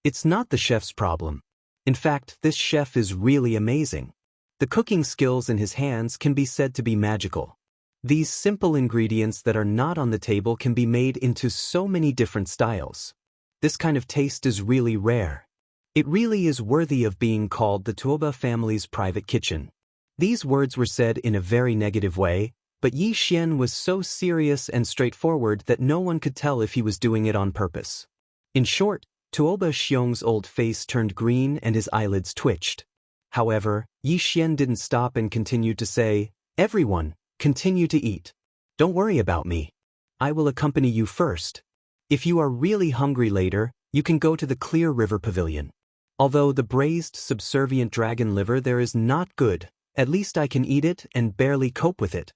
It's not the chef's problem. In fact, this chef is really amazing. The cooking skills in his hands can be said to be magical. These simple ingredients that are not on the table can be made into so many different styles. This kind of taste is really rare. It really is worthy of being called the Tuoba family's private kitchen." These words were said in a very negative way, but Yi Xian was so serious and straightforward that no one could tell if he was doing it on purpose. In short, Tuoba Xiong's old face turned green and his eyelids twitched. However, Yi Xian didn't stop and continued to say, "Everyone, continue to eat. Don't worry about me. I will accompany you first. If you are really hungry later, you can go to the Clear River Pavilion. Although the braised subservient dragon liver there is not good, at least I can eat it and barely cope with it.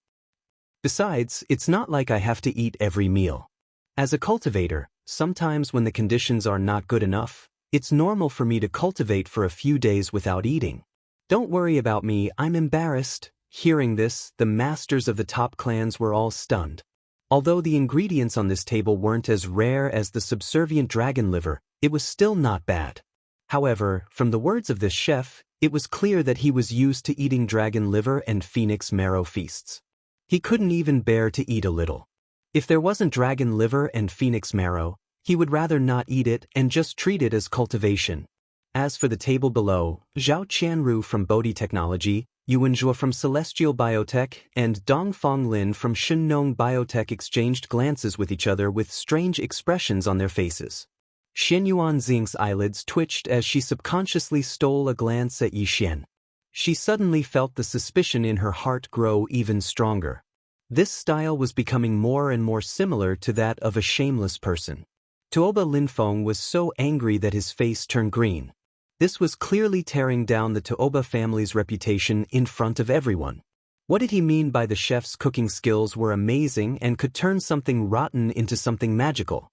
Besides, it's not like I have to eat every meal. As a cultivator, sometimes when the conditions are not good enough, it's normal for me to cultivate for a few days without eating. Don't worry about me, I'm embarrassed." Hearing this, the masters of the top clans were all stunned. Although the ingredients on this table weren't as rare as the subservient dragon liver, it was still not bad. However, from the words of this chef, it was clear that he was used to eating dragon liver and phoenix marrow feasts. He couldn't even bear to eat a little. If there wasn't dragon liver and phoenix marrow, he would rather not eat it and just treat it as cultivation. As for the table below, Zhao Qianru from Bodhi Technology, Yuan Zhuo from Celestial Biotech, and Dongfang Lin from Shunnong Biotech exchanged glances with each other with strange expressions on their faces. Xian Yuanxing's eyelids twitched as she subconsciously stole a glance at Yi Xian. She suddenly felt the suspicion in her heart grow even stronger. This style was becoming more and more similar to that of a shameless person. Tuoba Linfeng was so angry that his face turned green. This was clearly tearing down the Tuoba family's reputation in front of everyone. What did he mean by the chef's cooking skills were amazing and could turn something rotten into something magical?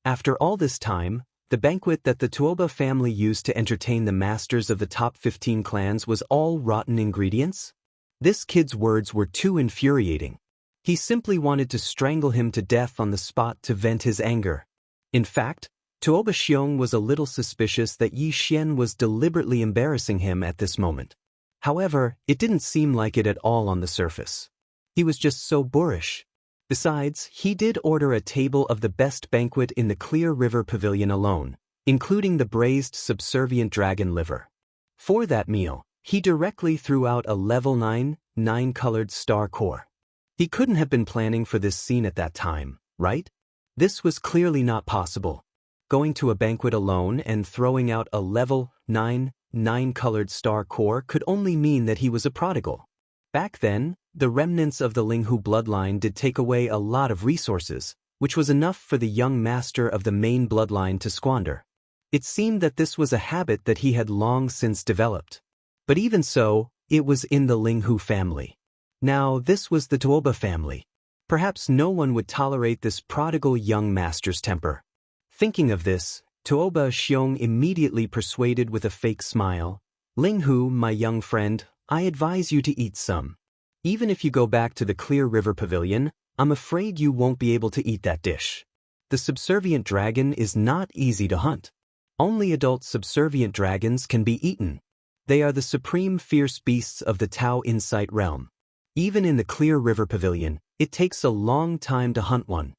After all this time, the banquet that the Tuoba family used to entertain the masters of the top 15 clans was all rotten ingredients? This kid's words were too infuriating. He simply wanted to strangle him to death on the spot to vent his anger. In fact, Tuoba Xiong was a little suspicious that Yi Xian was deliberately embarrassing him at this moment. However, it didn't seem like it at all on the surface. He was just so boorish. Besides, he did order a table of the best banquet in the Clear River Pavilion alone, including the braised subservient dragon liver. For that meal, he directly threw out a level 9, 9-colored star core. He couldn't have been planning for this scene at that time, right? This was clearly not possible. Going to a banquet alone and throwing out a level 9, 9-colored star core could only mean that he was a prodigal. Back then, the remnants of the Linghu bloodline did take away a lot of resources, which was enough for the young master of the main bloodline to squander. It seemed that this was a habit that he had long since developed. But even so, it was in the Linghu family. Now, this was the Tuoba family. Perhaps no one would tolerate this prodigal young master's temper. Thinking of this, Tuoba Xiong immediately persuaded with a fake smile, "Linghu, my young friend, I advise you to eat some. Even if you go back to the Clear River Pavilion, I'm afraid you won't be able to eat that dish. The subservient dragon is not easy to hunt. Only adult subservient dragons can be eaten. They are the supreme fierce beasts of the Tao Insight realm. Even in the Clear River Pavilion, it takes a long time to hunt one.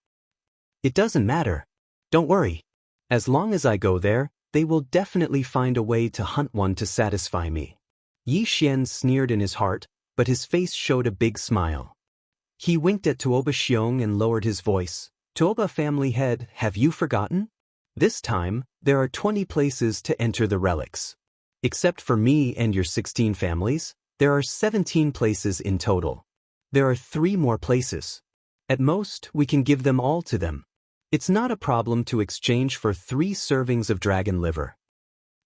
It doesn't matter. Don't worry. As long as I go there, they will definitely find a way to hunt one to satisfy me." Yi Xian sneered in his heart, but his face showed a big smile. He winked at Tuoba Xiong and lowered his voice. "Tuoba family head, have you forgotten? This time, there are 20 places to enter the relics. Except for me and your 16 families, there are 17 places in total. There are 3 more places. At most, we can give them all to them. It's not a problem to exchange for 3 servings of dragon liver."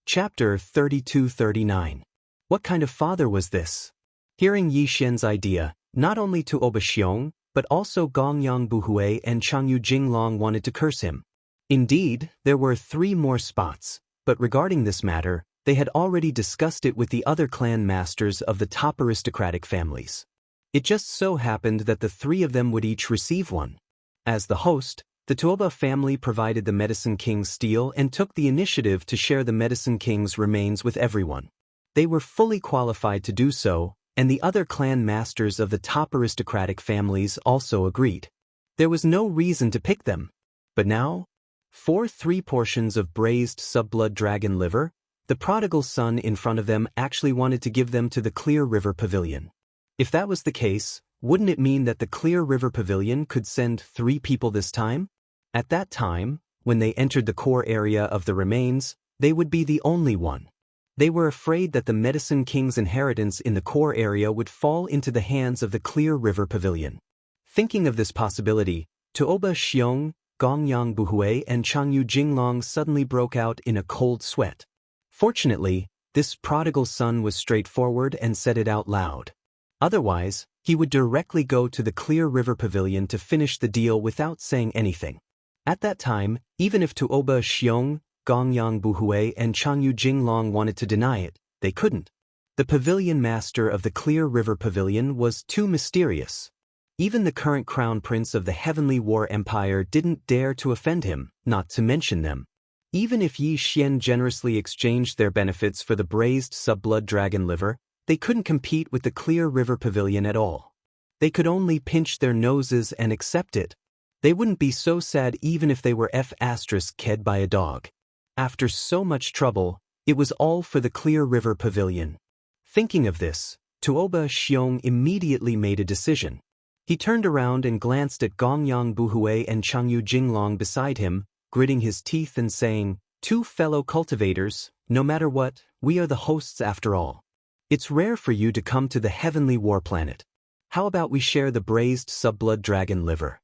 Chapter 32-39. What kind of father was this? Hearing Yi Xian's idea, not only Tuoba Xiong, but also Gongyang Buhui and Changyu Jinglong wanted to curse him. Indeed, there were 3 more spots, but regarding this matter, they had already discussed it with the other clan masters of the top aristocratic families. It just so happened that the 3 of them would each receive one. As the host, the Tuoba family provided the Medicine King's steel and took the initiative to share the Medicine King's remains with everyone. They were fully qualified to do so, and the other clan masters of the top aristocratic families also agreed. There was no reason to pick them. But now, for 3 portions of braised subblood dragon liver, the prodigal son in front of them actually wanted to give them to the Clear River Pavilion. If that was the case, wouldn't it mean that the Clear River Pavilion could send 3 people this time? At that time, when they entered the core area of the remains, they would be the only one. They were afraid that the Medicine King's inheritance in the core area would fall into the hands of the Clear River Pavilion. Thinking of this possibility, Tuoba Xiong, Gongyang Buhui and Changyu Jinglong suddenly broke out in a cold sweat. Fortunately, this prodigal son was straightforward and said it out loud. Otherwise, he would directly go to the Clear River Pavilion to finish the deal without saying anything. At that time, even if Tuoba Xiong, Gongyang Buhui and Changyu Jinglong wanted to deny it, they couldn't. The pavilion master of the Clear River Pavilion was too mysterious. Even the current crown prince of the Heavenly War Empire didn't dare to offend him, not to mention them. Even if Yi Xian generously exchanged their benefits for the braised subblood dragon liver, they couldn't compete with the Clear River Pavilion at all. They could only pinch their noses and accept it. They wouldn't be so sad even if they were ked by a dog. After so much trouble, it was all for the Clear River Pavilion. Thinking of this, Tuoba Xiong immediately made a decision. He turned around and glanced at Gongyang Buhui and Changyu Jinglong beside him, gritting his teeth and saying, Two fellow cultivators, no matter what, we are the hosts after all. It's rare for you to come to the heavenly war planet. How about we share the braised subblood dragon liver?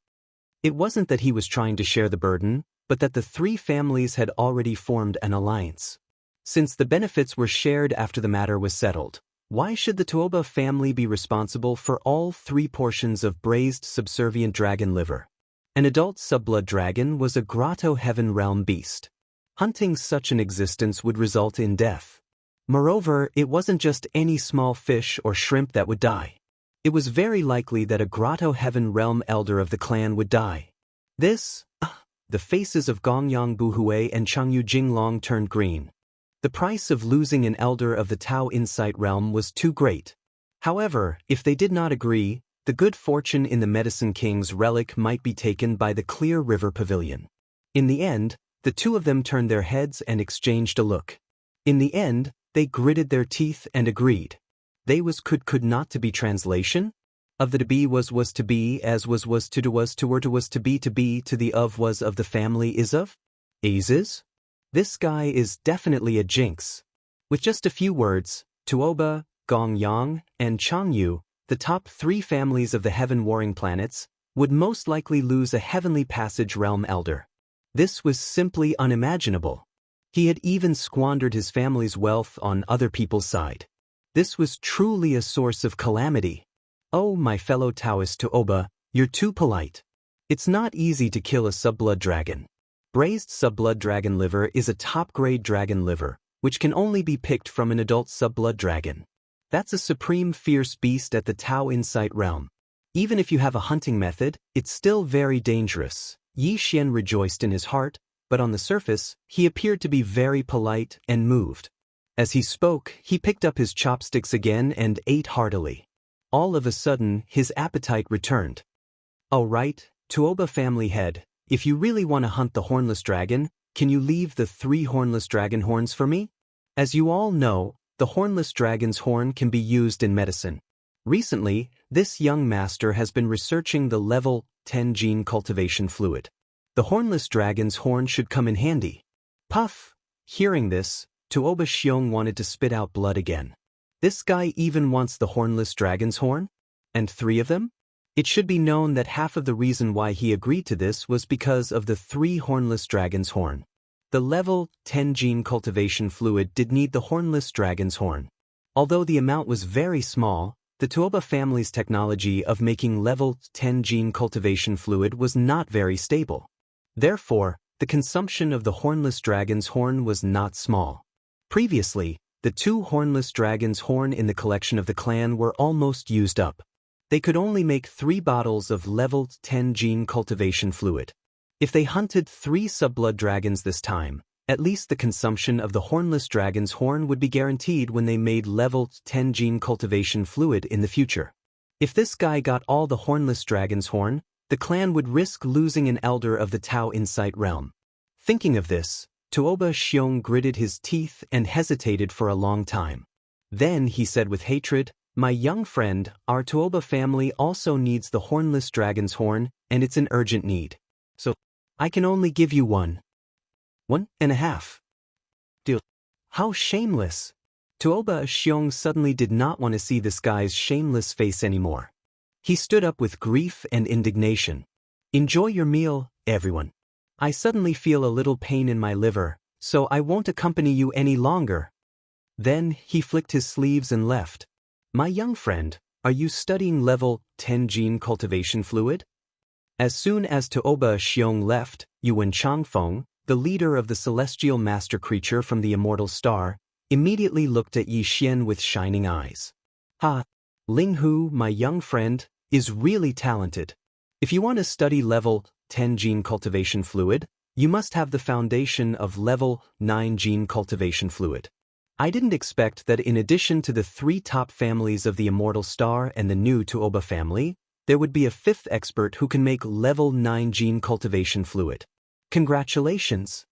It wasn't that he was trying to share the burden, but that the three families had already formed an alliance. Since the benefits were shared after the matter was settled, why should the Tuoba family be responsible for all 3 portions of braised subservient dragon liver? An adult subblood dragon was a grotto heaven realm beast. Hunting such an existence would result in death. Moreover, it wasn't just any small fish or shrimp that would die. It was very likely that a grotto heaven realm elder of the clan would die. The faces of Gongyang Buhui and Changyu Jinglong turned green. The price of losing an elder of the Tao Insight realm was too great. However, if they did not agree, the good fortune in the Medicine King's relic might be taken by the Clear River Pavilion. In the end, the two of them turned their heads and exchanged a look. In the end, they gritted their teeth and agreed. They could not to be translation? Of the to be was to be, as was to do was to were to be to the of was of the family is of? Is? This guy is definitely a jinx. With just a few words, Tuoba, Gongyang, and Changyu, the top 3 families of the heaven warring planets, would most likely lose a heavenly passage realm elder. This was simply unimaginable. He had even squandered his family's wealth on other people's side. This was truly a source of calamity. Oh, my fellow Taoist Tuoba, you're too polite. It's not easy to kill a subblood dragon. Braised subblood dragon liver is a top-grade dragon liver, which can only be picked from an adult subblood dragon. That's a supreme fierce beast at the Tao Insight realm. Even if you have a hunting method, it's still very dangerous. Yi Xian rejoiced in his heart, but on the surface, he appeared to be very polite and moved. As he spoke, he picked up his chopsticks again and ate heartily. All of a sudden, his appetite returned. All right, Tuoba family head, if you really want to hunt the hornless dragon, can you leave the 3 hornless dragon horns for me? As you all know, the hornless dragon's horn can be used in medicine. Recently, this young master has been researching the level 10 gene cultivation fluid. The hornless dragon's horn should come in handy. Puff! Hearing this, Tuoba Xiong wanted to spit out blood again. This guy even wants the hornless dragon's horn? And 3 of them? It should be known that half of the reason why he agreed to this was because of the 3 hornless dragon's horn. The level 10 gene cultivation fluid did need the hornless dragon's horn. Although the amount was very small, the Tuoba family's technology of making level 10 gene cultivation fluid was not very stable. Therefore, the consumption of the hornless dragon's horn was not small. Previously, the 2 hornless dragon's horn in the collection of the clan were almost used up. They could only make 3 bottles of level 10 gene cultivation fluid. If they hunted 3 subblood dragons this time, at least the consumption of the hornless dragon's horn would be guaranteed when they made level 10 gene cultivation fluid in the future. If this guy got all the hornless dragon's horn, the clan would risk losing an elder of the Tao Insight realm. Thinking of this, Tuoba Xiong gritted his teeth and hesitated for a long time. Then he said with hatred, "My young friend, our Tuoba family also needs the hornless dragon's horn, and it's an urgent need. So, I can only give you 1.5. Deal." How shameless! Tuoba Xiong suddenly did not want to see this guy's shameless face anymore. He stood up with grief and indignation. "Enjoy your meal, everyone. I suddenly feel a little pain in my liver, so I won't accompany you any longer." Then he flicked his sleeves and left. "My young friend, are you studying level 10 gene cultivation fluid?" As soon as Tuoba Xiong left, Yuan Changfeng, the leader of the celestial master creature from the immortal star, immediately looked at Yi Xian with shining eyes. "Ha! Ling Hu, my young friend, is really talented. If you want to study level 10 gene cultivation fluid, you must have the foundation of level 9 gene cultivation fluid. I didn't expect that in addition to the 3 top families of the immortal star and the new Tuoba family, there would be a 5th expert who can make level 9 gene cultivation fluid. Congratulations."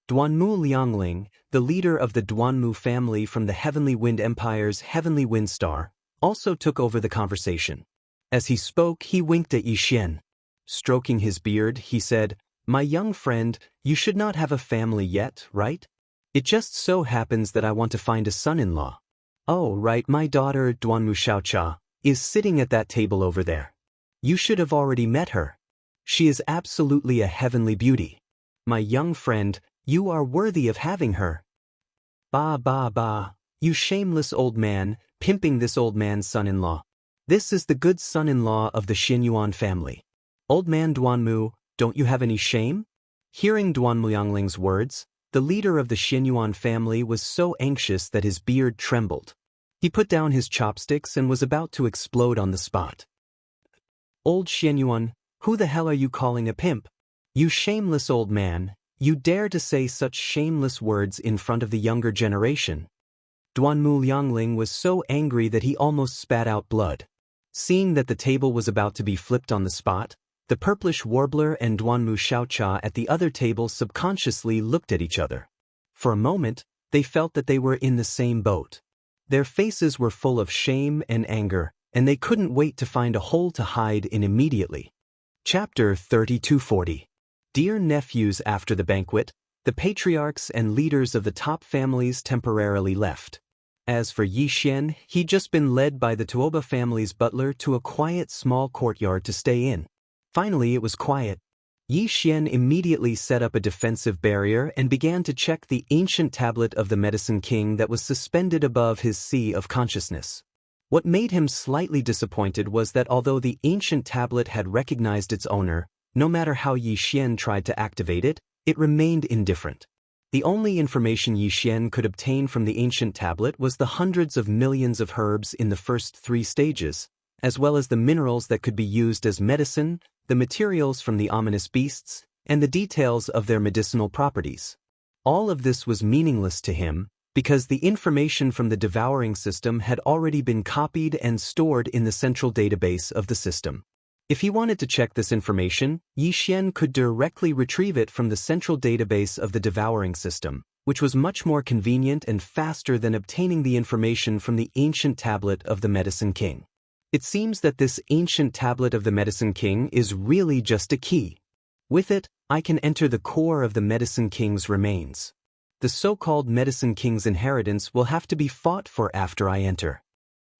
Duanmu Liangling, the leader of the Duanmu family from the Heavenly Wind Empire's Heavenly Wind Star, also took over the conversation. As he spoke, he winked at Yi Xian. Stroking his beard, he said, My young friend, you should not have a family yet, right? It just so happens that I want to find a son-in-law. Oh, right, my daughter Duanmu Xiaocha is sitting at that table over there. You should have already met her. She is absolutely a heavenly beauty. My young friend, you are worthy of having her. Bah bah bah, you shameless old man, pimping this old man's son-in-law. This is the good son-in-law of the Xinyuan family. Old man Duanmu, don't you have any shame? Hearing Duanmu Yangling's words, the leader of the Xinyuan family was so anxious that his beard trembled. He put down his chopsticks and was about to explode on the spot. Old Xinyuan, who the hell are you calling a pimp? You shameless old man, you dare to say such shameless words in front of the younger generation. Duanmu Liangling was so angry that he almost spat out blood. Seeing that the table was about to be flipped on the spot, the purplish warbler and Duanmu Xiaocha at the other table subconsciously looked at each other. For a moment, they felt that they were in the same boat. Their faces were full of shame and anger, and they couldn't wait to find a hole to hide in immediately. Chapter 3240. Dear nephews, after the banquet, the patriarchs and leaders of the top families temporarily left. As for Yi Xian, he'd just been led by the Tuoba family's butler to a quiet small courtyard to stay in. Finally, it was quiet. Yi Xian immediately set up a defensive barrier and began to check the ancient tablet of the Medicine King that was suspended above his sea of consciousness. What made him slightly disappointed was that although the ancient tablet had recognized its owner, no matter how Yi Xian tried to activate it, it remained indifferent. The only information Yi Xian could obtain from the ancient tablet was the hundreds of millions of herbs in the first 3 stages, as well as the minerals that could be used as medicine, the materials from the ominous beasts, and the details of their medicinal properties. All of this was meaningless to him, because the information from the devouring system had already been copied and stored in the central database of the system. If he wanted to check this information, Yi Xian could directly retrieve it from the central database of the devouring system, which was much more convenient and faster than obtaining the information from the ancient tablet of the Medicine King. It seems that this ancient tablet of the Medicine King is really just a key. With it, I can enter the core of the Medicine King's remains. The so-called Medicine King's inheritance will have to be fought for after I enter.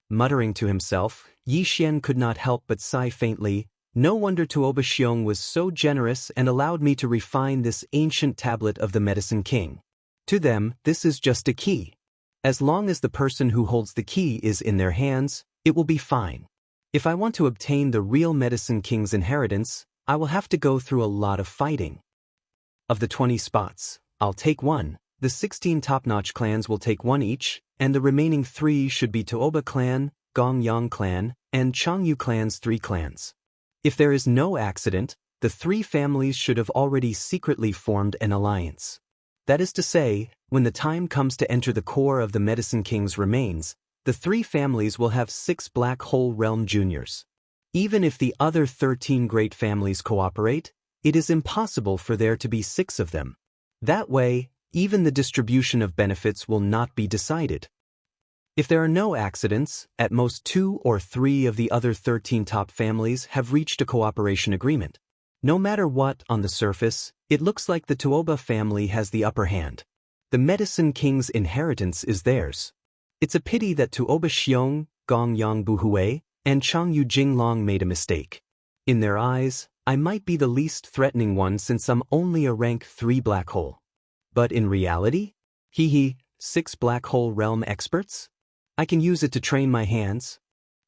Muttering to himself, Yi Xian could not help but sigh faintly. No wonder Tuoba Xiong was so generous and allowed me to refine this ancient tablet of the Medicine King. To them, this is just a key. As long as the person who holds the key is in their hands, it will be fine. If I want to obtain the real Medicine King's inheritance, I will have to go through a lot of fighting. Of the 20 spots, I'll take 1, the 16 top-notch clans will take 1 each, and the remaining 3 should be Tuoba clan, Gongyang clan, and Changyu clan's 3 clans. If there is no accident, the 3 families should have already secretly formed an alliance. That is to say, when the time comes to enter the core of the Medicine King's remains, the 3 families will have 6 Black Hole Realm Juniors. Even if the other 13 great families cooperate, it is impossible for there to be 6 of them. That way, even the distribution of benefits will not be decided. If there are no accidents, at most 2 or 3 of the other 13 top families have reached a cooperation agreement. No matter what, on the surface, it looks like the Tuoba family has the upper hand. The Medicine King's inheritance is theirs. It's a pity that Tuoba Xiong, Gongyang Buhui, and Changyu Jinglong made a mistake. In their eyes, I might be the least threatening one since I'm only a rank 3 black hole. But in reality? 6 black hole realm experts? I can use it to train my hands.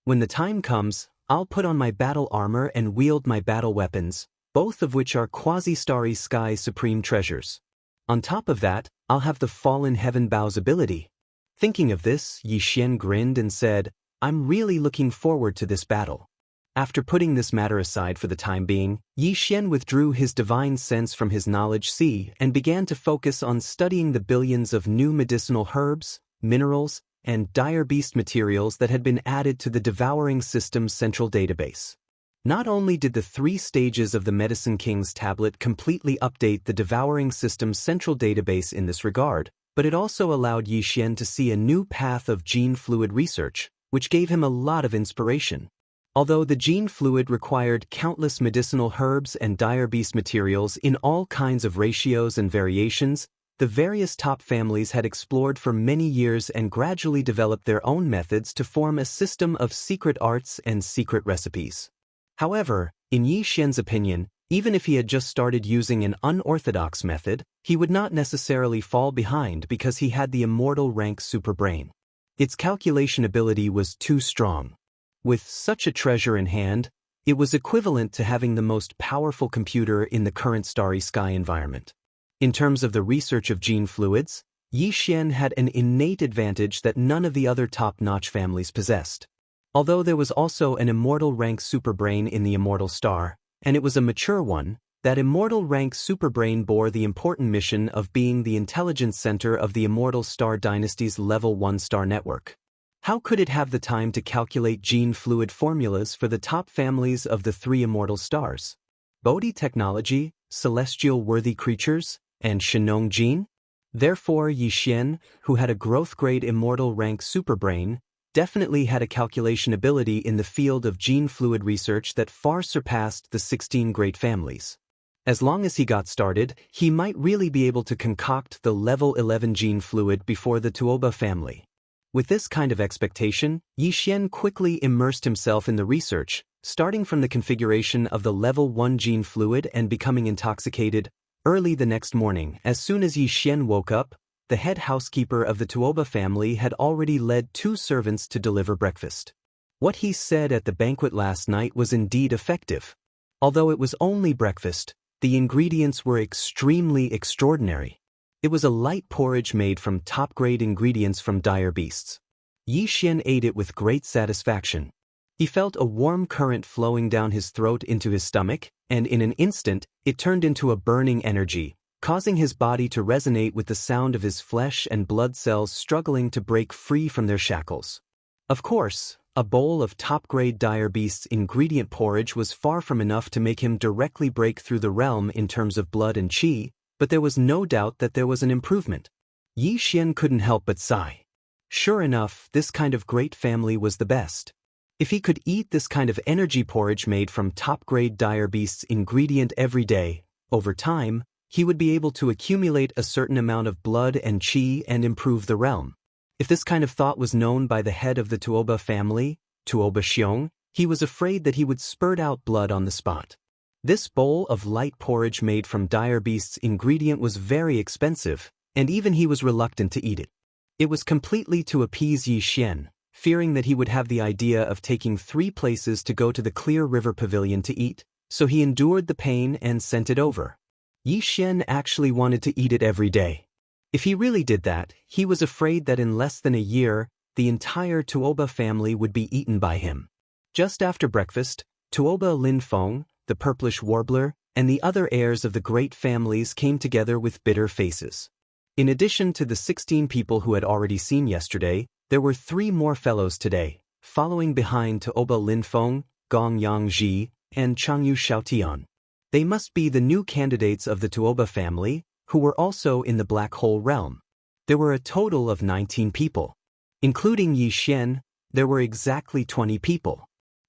When the time comes, I'll put on my battle armor and wield my battle weapons, both of which are Quasi-Starry Sky Supreme Treasures. On top of that, I'll have the Fallen Heaven Bow's ability. Thinking of this, Yi Xian grinned and said, I'm really looking forward to this battle. After putting this matter aside for the time being, Yi Xian withdrew his divine sense from his knowledge sea and began to focus on studying the billions of new medicinal herbs, minerals, and dire beast materials that had been added to the devouring system's central database. Not only did the 3 stages of the Medicine King's tablet completely update the devouring system's central database in this regard, but it also allowed Yi Xian to see a new path of gene fluid research, which gave him a lot of inspiration. Although the gene fluid required countless medicinal herbs and dire beast materials in all kinds of ratios and variations, the various top families had explored for many years and gradually developed their own methods to form a system of secret arts and secret recipes. However, in Yi Xian's opinion, even if he had just started using an unorthodox method, he would not necessarily fall behind because he had the immortal rank superbrain. Its calculation ability was too strong. With such a treasure in hand, it was equivalent to having the most powerful computer in the current starry sky environment. In terms of the research of gene fluids, Yi Xian had an innate advantage that none of the other top-notch families possessed. Although there was also an immortal rank superbrain in the immortal star, and it was a mature one, that immortal rank superbrain bore the important mission of being the intelligence center of the immortal star dynasty's level 1 star network. How could it have the time to calculate gene fluid formulas for the top families of the 3 immortal stars? Bodhi technology, celestial worthy creatures, and Shenong gene? Therefore, Yi Xian, who had a growth-grade immortal rank superbrain, definitely had a calculation ability in the field of gene fluid research that far surpassed the 16 great families. As long as he got started, he might really be able to concoct the level 11 gene fluid before the Tuoba family. With this kind of expectation, Yi Xian quickly immersed himself in the research, starting from the configuration of the level 1 gene fluid and becoming intoxicated. Early the next morning, as soon as Yi Xian woke up, the head housekeeper of the Tuoba family had already led 2 servants to deliver breakfast. What he said at the banquet last night was indeed effective. Although it was only breakfast, the ingredients were extremely extraordinary. It was a light porridge made from top-grade ingredients from dire beasts. Yi Xian ate it with great satisfaction. He felt a warm current flowing down his throat into his stomach, and in an instant, it turned into a burning energy, causing his body to resonate with the sound of his flesh and blood cells struggling to break free from their shackles. Of course, a bowl of top-grade dire beasts ingredient porridge was far from enough to make him directly break through the realm in terms of blood and qi, but there was no doubt that there was an improvement. Yi Xian couldn't help but sigh. Sure enough, this kind of great family was the best. If he could eat this kind of energy porridge made from top-grade dire beasts ingredient every day, over time, he would be able to accumulate a certain amount of blood and qi and improve the realm. If this kind of thought was known by the head of the Tuoba family, Tuoba Xiong, he was afraid that he would spurt out blood on the spot. This bowl of light porridge made from dire beasts ingredient was very expensive, and even he was reluctant to eat it. It was completely to appease Yi Xian, fearing that he would have the idea of taking 3 places to go to the Clear River Pavilion to eat, so he endured the pain and sent it over. Yi Xian actually wanted to eat it every day. If he really did that, he was afraid that in less than a year, the entire Tuoba family would be eaten by him. Just after breakfast, Tuoba Linfeng, the purplish warbler, and the other heirs of the great families came together with bitter faces. In addition to the 16 people who had already seen yesterday, there were 3 more fellows today, following behind Tuoba Linfeng, Gong Yangji, and Changyu Xiaotian. They must be the new candidates of the Tuoba family, who were also in the black hole realm. There were a total of 19 people. Including Yi Xian, there were exactly 20 people.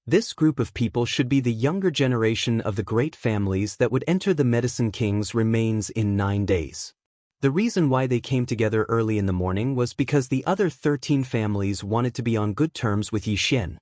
This group of people should be the younger generation of the great families that would enter the Medicine King's remains in 9 days. The reason why they came together early in the morning was because the other 13 families wanted to be on good terms with Yi Xian.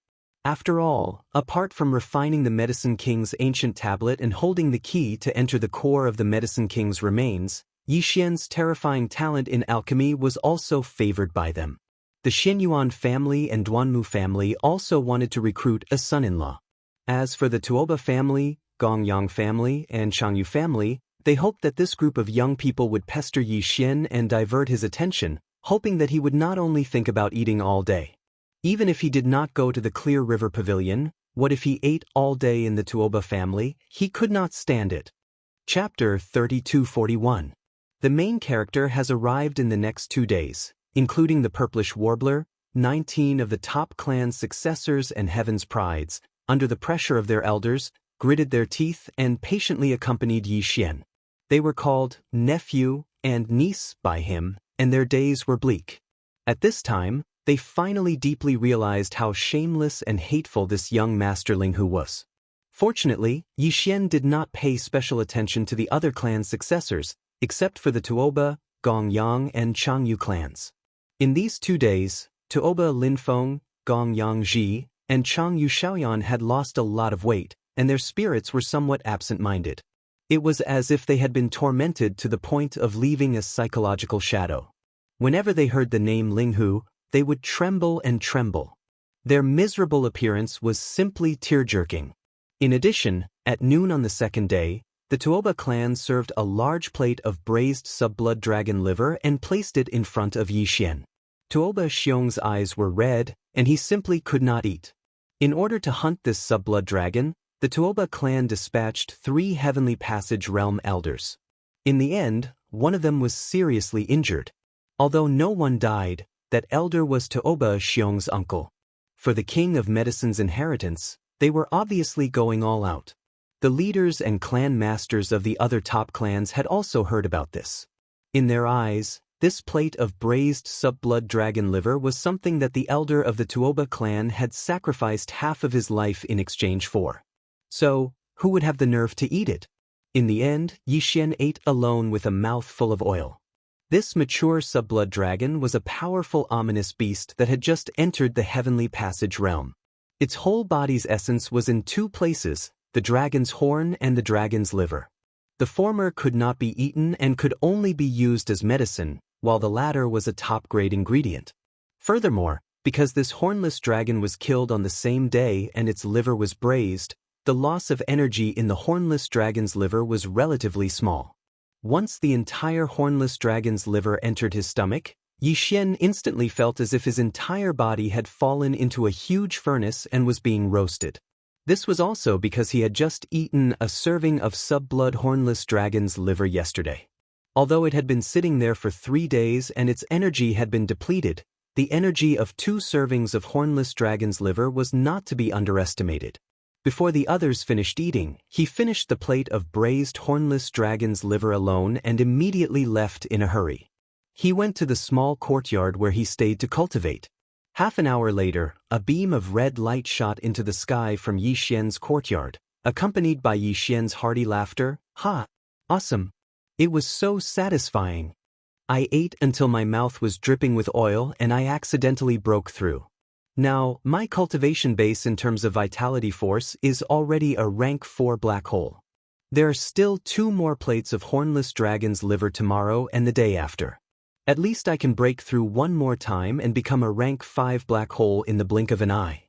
After all, apart from refining the Medicine King's ancient tablet and holding the key to enter the core of the Medicine King's remains, Yi Xian's terrifying talent in alchemy was also favored by them. The Xinyuan family and Duanmu family also wanted to recruit a son-in-law. As for the Tuoba family, Gongyang family, and Changyu family, they hoped that this group of young people would pester Yi Xian and divert his attention, hoping that he would not only think about eating all day. Even if he did not go to the Clear River Pavilion, what if he ate all day in the Tuoba family? He could not stand it. Chapter 3241. The main character has arrived in the next 2 days, including the Purplish Warbler, 19 of the top clan's successors and Heaven's prides, under the pressure of their elders, gritted their teeth and patiently accompanied Yi Xian. They were called nephew and niece by him, and their days were bleak. At this time, they finally deeply realized how shameless and hateful this young Master Linghu was. Fortunately, Yi Xian did not pay special attention to the other clan's successors, except for the Tuoba, Gongyang, and Changyu clans. In these 2 days, Tuoba Linfeng, Gongyang Ji, and Changyu Shaoyan had lost a lot of weight, and their spirits were somewhat absent-minded. It was as if they had been tormented to the point of leaving a psychological shadow. Whenever they heard the name Linghu, they would tremble and tremble. Their miserable appearance was simply tear-jerking. In addition, at noon on the second day, the Tuoba clan served a large plate of braised sub-blood dragon liver and placed it in front of Yi Xian. Tuoba Xiong's eyes were red, and he simply could not eat. In order to hunt this sub-blood dragon, the Tuoba clan dispatched 3 Heavenly Passage Realm elders. In the end, one of them was seriously injured. Although no one died, that elder was Tuoba Xiong's uncle. For the King of Medicine's inheritance, they were obviously going all out. The leaders and clan masters of the other top clans had also heard about this. In their eyes, this plate of braised sub-blood dragon liver was something that the elder of the Tuoba clan had sacrificed half of his life in exchange for. So, who would have the nerve to eat it? In the end, Yi Xian ate alone with a mouth full of oil. This mature sub-blood dragon was a powerful ominous beast that had just entered the Heavenly Passage realm. Its whole body's essence was in 2 places, the dragon's horn and the dragon's liver. The former could not be eaten and could only be used as medicine, while the latter was a top-grade ingredient. Furthermore, because this hornless dragon was killed on the same day and its liver was braised, the loss of energy in the hornless dragon's liver was relatively small. Once the entire hornless dragon's liver entered his stomach, Yi Xian instantly felt as if his entire body had fallen into a huge furnace and was being roasted. This was also because he had just eaten a serving of sub-blood hornless dragon's liver yesterday. Although it had been sitting there for 3 days and its energy had been depleted, the energy of 2 servings of hornless dragon's liver was not to be underestimated. Before the others finished eating, he finished the plate of braised hornless dragon's liver alone and immediately left in a hurry. He went to the small courtyard where he stayed to cultivate. Half an hour later, a beam of red light shot into the sky from Yi Xian's courtyard, accompanied by Yi Xian's hearty laughter. "Ha! Awesome! It was so satisfying. I ate until my mouth was dripping with oil and I accidentally broke through. Now, my cultivation base in terms of vitality force is already a rank 4 black hole. There are still 2 more plates of hornless dragon's liver tomorrow and the day after. At least I can break through 1 more time and become a rank 5 black hole in the blink of an eye."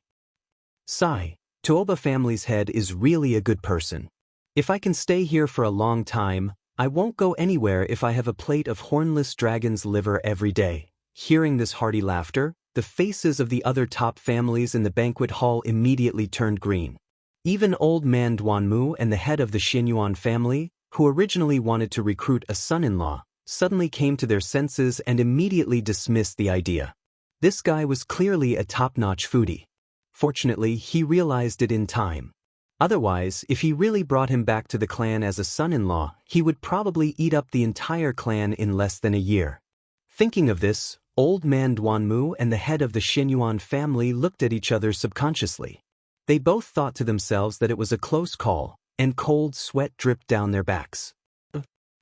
Sigh. Tuoba family's head is really a good person. If I can stay here for a long time, I won't go anywhere if I have a plate of hornless dragon's liver every day. Hearing this hearty laughter, the faces of the other top families in the banquet hall immediately turned green. Even old man Duanmu and the head of the Xinyuan family, who originally wanted to recruit a son-in-law, suddenly came to their senses and immediately dismissed the idea. This guy was clearly a top-notch foodie. Fortunately, he realized it in time. Otherwise, if he really brought him back to the clan as a son-in-law, he would probably eat up the entire clan in less than a year. Thinking of this, old man Duanmu and the head of the Xinyuan family looked at each other subconsciously. They both thought to themselves that it was a close call, and cold sweat dripped down their backs.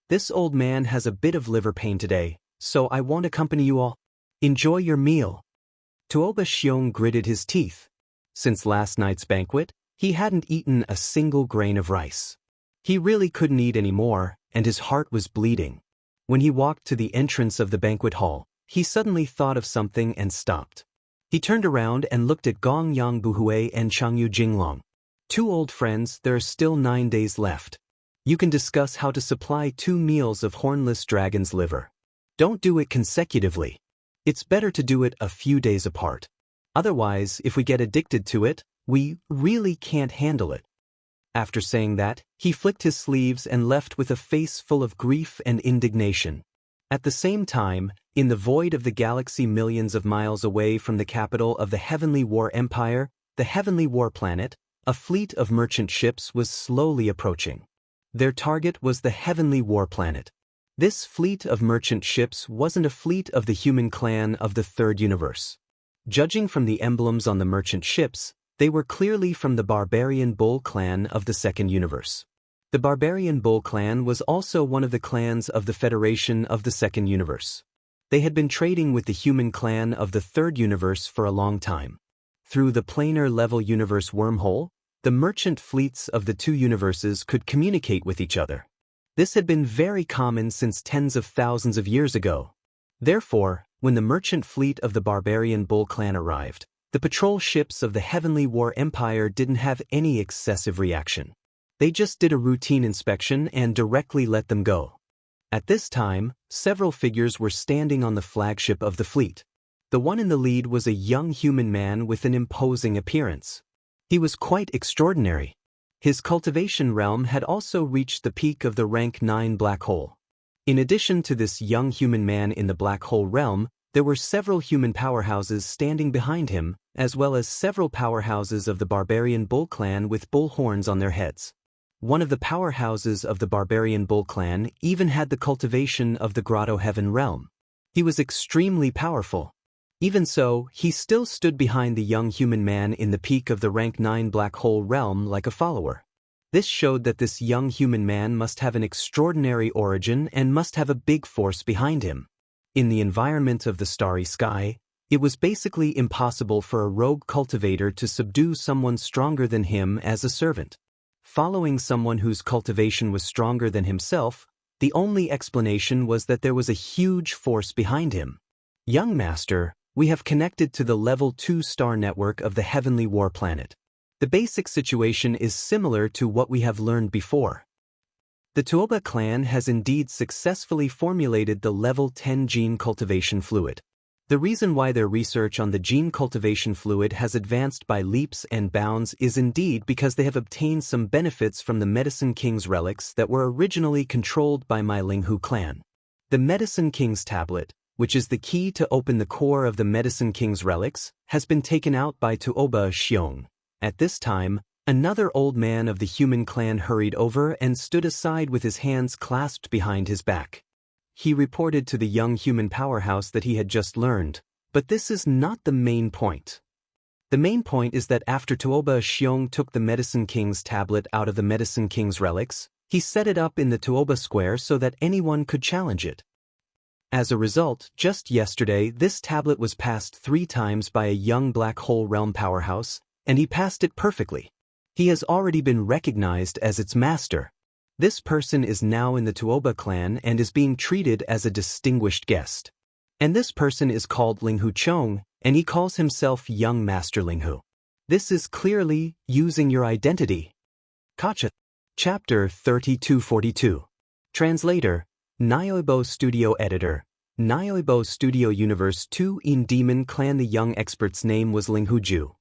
"This old man has a bit of liver pain today, so I won't accompany you all. Enjoy your meal." Tuoba Xiong gritted his teeth. Since last night's banquet, he hadn't eaten a single grain of rice. He really couldn't eat any more, and his heart was bleeding. When he walked to the entrance of the banquet hall, he suddenly thought of something and stopped. He turned around and looked at Gong Yang Buhui and Changyu Jinglong. 2 old friends, there are still 9 days left. You can discuss how to supply 2 meals of hornless dragon's liver. Don't do it consecutively. It's better to do it a few days apart. Otherwise, if we get addicted to it, we really can't handle it. After saying that, he flicked his sleeves and left with a face full of grief and indignation. At the same time, in the void of the galaxy millions of miles away from the capital of the Heavenly War Empire, the Heavenly War Planet, a fleet of merchant ships was slowly approaching. Their target was the Heavenly War Planet. This fleet of merchant ships wasn't a fleet of the human clan of the Third Universe. Judging from the emblems on the merchant ships, they were clearly from the barbarian bull clan of the Second Universe. The barbarian bull clan was also one of the clans of the Federation of the Second Universe. They had been trading with the human clan of the Third Universe for a long time. Through the planar level universe wormhole, the merchant fleets of the two universes could communicate with each other. This had been very common since tens of thousands of years ago. Therefore, when the merchant fleet of the barbarian bull clan arrived, the patrol ships of the Heavenly War Empire didn't have any excessive reaction. They just did a routine inspection and directly let them go. At this time, several figures were standing on the flagship of the fleet. The one in the lead was a young human man with an imposing appearance. He was quite extraordinary. His cultivation realm had also reached the peak of the rank 9 black hole. In addition to this young human man in the black hole realm, there were several human powerhouses standing behind him, as well as several powerhouses of the barbarian bull clan with bull horns on their heads. One of the powerhouses of the barbarian bull clan even had the cultivation of the grotto heaven realm. He was extremely powerful. Even so, he still stood behind the young human man in the peak of the rank 9 black hole realm like a follower. This showed that this young human man must have an extraordinary origin and must have a big force behind him. In the environment of the starry sky, it was basically impossible for a rogue cultivator to subdue someone stronger than him as a servant. Following someone whose cultivation was stronger than himself, the only explanation was that there was a huge force behind him. Young Master, we have connected to the level 2 star network of the Heavenly War planet. The basic situation is similar to what we have learned before. The Tuoba clan has indeed successfully formulated the level 10 gene cultivation fluid. The reason why their research on the gene cultivation fluid has advanced by leaps and bounds is indeed because they have obtained some benefits from the Medicine King's relics that were originally controlled by my Linghu clan. The Medicine King's tablet, which is the key to open the core of the Medicine King's relics, has been taken out by Tuoba Xiong. At this time, another old man of the human clan hurried over and stood aside with his hands clasped behind his back. He reported to the young human powerhouse that he had just learned, but this is not the main point. The main point is that after Tuoba Xiong took the Medicine King's tablet out of the Medicine King's relics, he set it up in the Tuoba Square so that anyone could challenge it. As a result, just yesterday this tablet was passed 3 times by a young black hole realm powerhouse, and he passed it perfectly. He has already been recognized as its master. This person is now in the Tuoba clan and is being treated as a distinguished guest. And this person is called Linghu Chong, and he calls himself Young Master Linghu. This is clearly using your identity. Kacha. Chapter 3242. Translator, Nyoibo Studio Editor, Nyoibo Studio Universe 2 in Demon Clan. The young expert's name was Linghu Ju.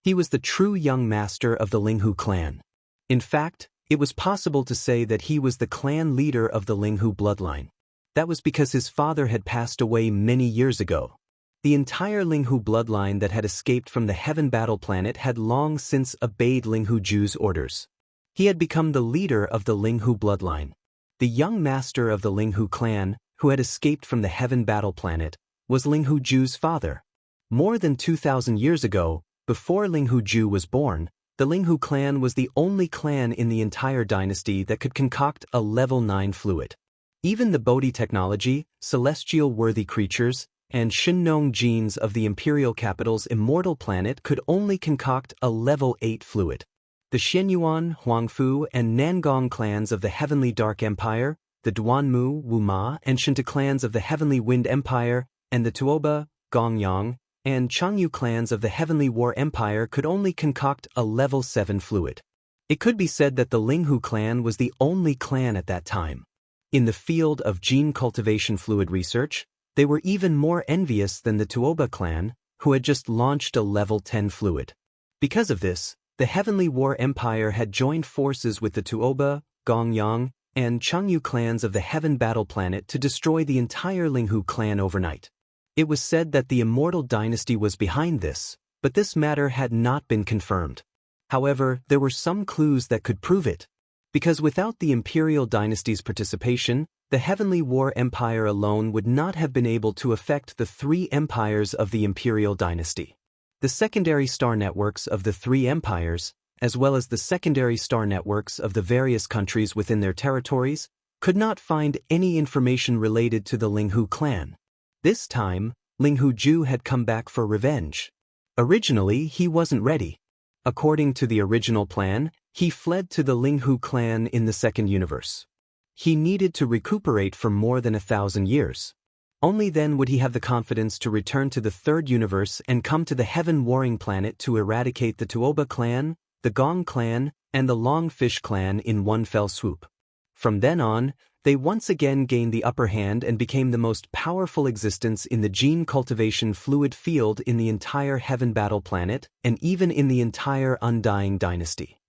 He was the true young master of the Linghu clan. In fact, it was possible to say that he was the clan leader of the Linghu bloodline. That was because his father had passed away many years ago. The entire Linghu bloodline that had escaped from the Heaven Battle Planet had long since obeyed Linghu Ju's orders. He had become the leader of the Linghu bloodline. The young master of the Linghu clan, who had escaped from the Heaven Battle Planet, was Linghu Ju's father. More than 2,000 years ago, before Linghu Ju was born, the Linghu clan was the only clan in the entire dynasty that could concoct a level 9 fluid. Even the Bodhi technology, celestial worthy creatures, and Shinnong genes of the imperial capital's immortal planet could only concoct a level 8 fluid. The Shenyuan, Huangfu, and Nangong clans of the Heavenly Dark Empire, the Duanmu, Wuma, and Shinta clans of the Heavenly Wind Empire, and the Tuoba, Gongyang, and Changyu clans of the Heavenly War Empire could only concoct a level 7 fluid. It could be said that the Linghu clan was the only clan at that time. In the field of gene cultivation fluid research, they were even more envious than the Tuoba clan, who had just launched a level 10 fluid. Because of this, the Heavenly War Empire had joined forces with the Tuoba, Gongyang, and Changyu clans of the Heaven Battle Planet to destroy the entire Linghu clan overnight. It was said that the Immortal Dynasty was behind this, but this matter had not been confirmed. However, there were some clues that could prove it. Because without the Imperial Dynasty's participation, the Heavenly War Empire alone would not have been able to affect the 3 empires of the Imperial Dynasty. The secondary star networks of the three empires, as well as the secondary star networks of the various countries within their territories, could not find any information related to the Linghu clan. This time, Linghu Ju had come back for revenge. Originally, he wasn't ready. According to the original plan, he fled to the Linghu clan in the second universe. He needed to recuperate for more than 1,000 years. Only then would he have the confidence to return to the third universe and come to the heaven-warring planet to eradicate the Tuoba clan, the Gong clan, and the Longfish clan in one fell swoop. From then on, they once again gained the upper hand and became the most powerful existence in the gene cultivation fluid field in the entire Heaven Battle planet and even in the entire Undying dynasty.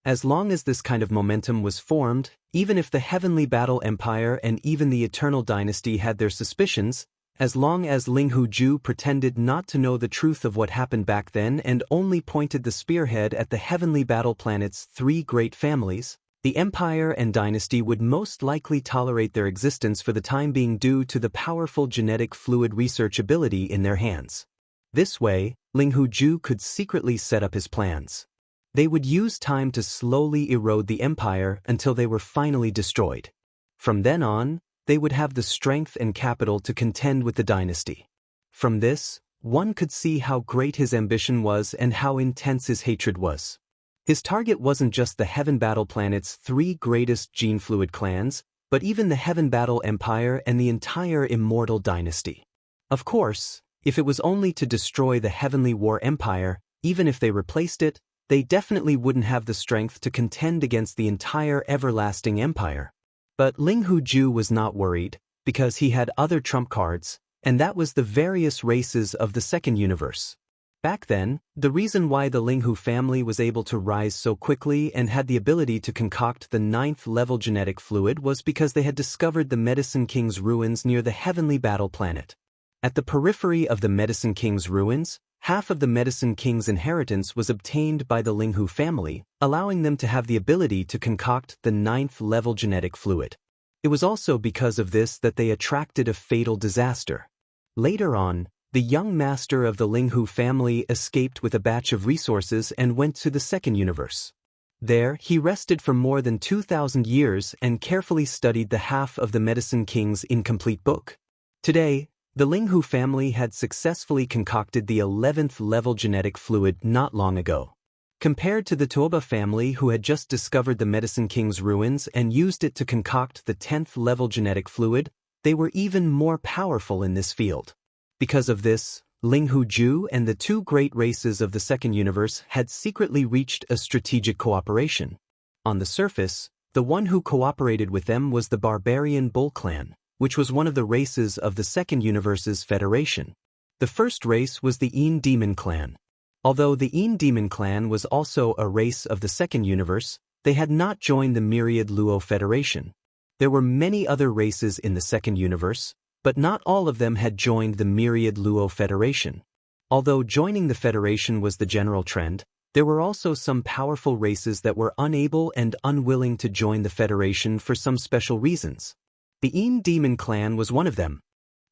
As long as this kind of momentum was formed, even if the Heavenly Battle Empire and even the Eternal Dynasty had their suspicions, as long as Linghu Ju pretended not to know the truth of what happened back then and only pointed the spearhead at the Heavenly Battle planet's three great families, the Empire and Dynasty would most likely tolerate their existence for the time being due to the powerful genetic fluid research ability in their hands. This way, Linghu Ju could secretly set up his plans. They would use time to slowly erode the empire until they were finally destroyed. From then on, they would have the strength and capital to contend with the dynasty. From this, one could see how great his ambition was and how intense his hatred was. His target wasn't just the Heaven Battle planet's three greatest gene fluid clans, but even the Heaven Battle Empire and the entire Immortal Dynasty. Of course, if it was only to destroy the Heavenly War Empire, even if they replaced it, they definitely wouldn't have the strength to contend against the entire everlasting empire. But Linghu Ju was not worried, because he had other trump cards, and that was the various races of the second universe. Back then, the reason why the Linghu family was able to rise so quickly and had the ability to concoct the 9th-level genetic fluid was because they had discovered the Medicine King's ruins near the Heavenly Battle planet. At the periphery of the Medicine King's ruins, half of the Medicine King's inheritance was obtained by the Linghu family, allowing them to have the ability to concoct the 9th-level genetic fluid. It was also because of this that they attracted a fatal disaster. Later on, the young master of the Linghu family escaped with a batch of resources and went to the second universe. There, he rested for more than 2,000 years and carefully studied the half of the Medicine King's incomplete book. Today, the Linghu family had successfully concocted the 11th-level genetic fluid not long ago. Compared to the Tuoba family who had just discovered the Medicine King's ruins and used it to concoct the 10th-level genetic fluid, they were even more powerful in this field. Because of this, Linghu Ju and the two great races of the second universe had secretly reached a strategic cooperation. On the surface, the one who cooperated with them was the Barbarian Bull clan, which was one of the races of the second universe's federation. The first race was the Een Demon clan. Although the Een Demon clan was also a race of the second universe, they had not joined the Myriad Luo Federation. There were many other races in the second universe, but not all of them had joined the Myriad Luo Federation. Although joining the Federation was the general trend, there were also some powerful races that were unable and unwilling to join the Federation for some special reasons. The Een Demon clan was one of them.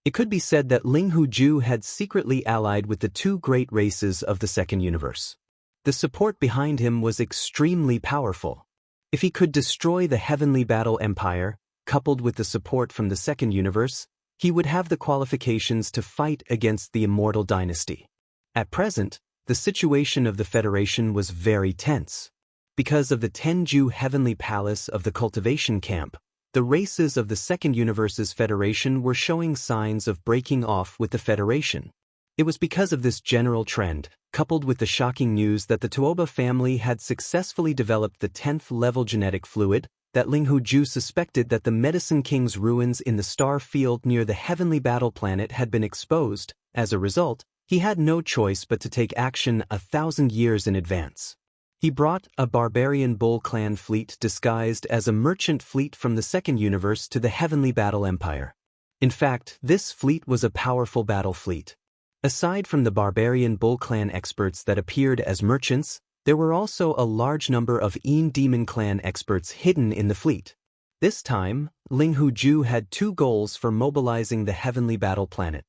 It could be said that Linghu Ju had secretly allied with the two great races of the second universe. The support behind him was extremely powerful. If he could destroy the Heavenly Battle Empire, coupled with the support from the second universe, he would have the qualifications to fight against the Immortal Dynasty. At present, the situation of the Federation was very tense. Because of the Tenju Heavenly Palace of the Cultivation Camp, the races of the second universe's Federation were showing signs of breaking off with the Federation. It was because of this general trend, coupled with the shocking news that the Tuoba family had successfully developed the 10th-level genetic fluid, that Linghu Ju suspected that the Medicine King's ruins in the star field near the Heavenly Battle planet had been exposed. As a result, he had no choice but to take action 1,000 years in advance. He brought a Barbarian Bull clan fleet disguised as a merchant fleet from the second universe to the Heavenly Battle Empire. In fact, this fleet was a powerful battle fleet. Aside from the Barbarian Bull clan experts that appeared as merchants, there were also a large number of Een Demon clan experts hidden in the fleet. This time, Linghu Ju had two goals for mobilizing the Heavenly Battle planet.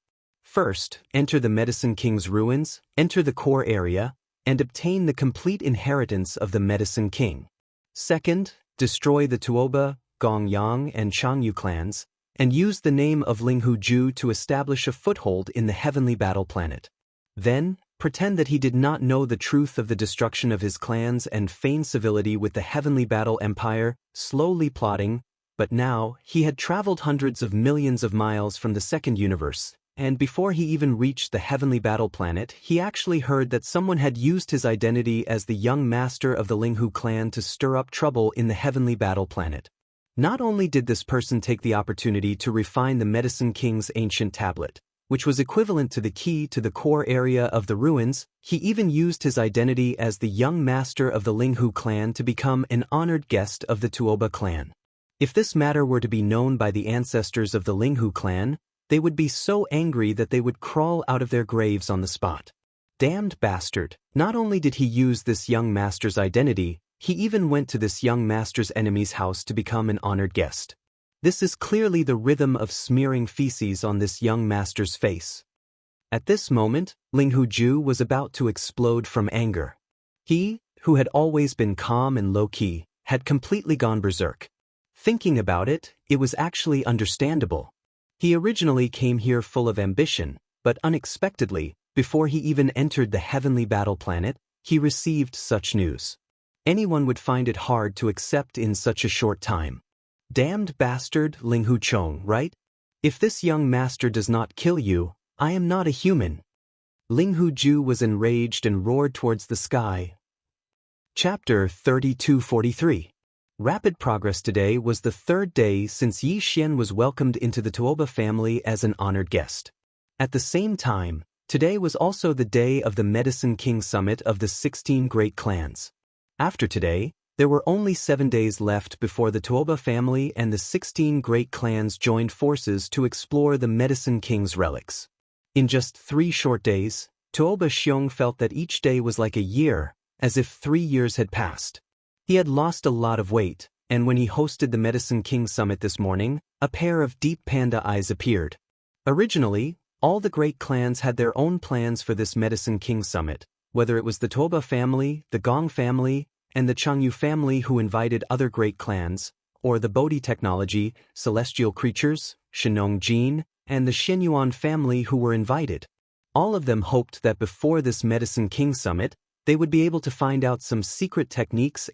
First, enter the Medicine King's ruins, enter the core area, and obtain the complete inheritance of the Medicine King. Second, destroy the Tuoba, Gongyang, and Changyu clans, and use the name of Linghu to establish a foothold in the heavenly battle planet. Then, pretend that he did not know the truth of the destruction of his clans and feign civility with the heavenly battle empire, slowly plotting, but now, he had traveled hundreds of millions of miles from the second universe, and before he even reached the heavenly battle planet, he actually heard that someone had used his identity as the young master of the Linghu clan to stir up trouble in the heavenly battle planet. Not only did this person take the opportunity to refine the Medicine King's ancient tablet, which was equivalent to the key to the core area of the ruins, he even used his identity as the young master of the Linghu clan to become an honored guest of the Tuoba clan. If this matter were to be known by the ancestors of the Linghu clan, they would be so angry that they would crawl out of their graves on the spot. Damned bastard! Not only did he use this young master's identity, he even went to this young master's enemy's house to become an honored guest. This is clearly the rhythm of smearing feces on this young master's face. At this moment, Linghu was about to explode from anger. He, who had always been calm and low-key, had completely gone berserk. Thinking about it, it was actually understandable. He originally came here full of ambition, but unexpectedly, before he even entered the heavenly battle planet, he received such news. Anyone would find it hard to accept in such a short time. Damned bastard, Linghu, right? If this young master does not kill you, I am not a human. Linghu was enraged and roared towards the sky. Chapter 3243. Rapid progress. Today was the third day since Yi Xian was welcomed into the Tuoba family as an honored guest. At the same time, today was also the day of the Medicine King Summit of the 16 Great Clans. After today, there were only 7 days left before the Tuoba family and the 16 Great Clans joined forces to explore the Medicine King's relics. In just 3 short days, Tuoba Xiong felt that each day was like a year, as if 3 years had passed. He had lost a lot of weight, and when he hosted the Medicine King Summit this morning, a pair of deep panda eyes appeared. Originally, all the great clans had their own plans for this Medicine King Summit, whether it was the Tuoba family, the Gong family, and the Changyu family who invited other great clans, or the Bodhi technology, celestial creatures, Shenong Jin, and the Shenyuan family who were invited. All of them hoped that before this Medicine King Summit, they would be able to find out some secret techniques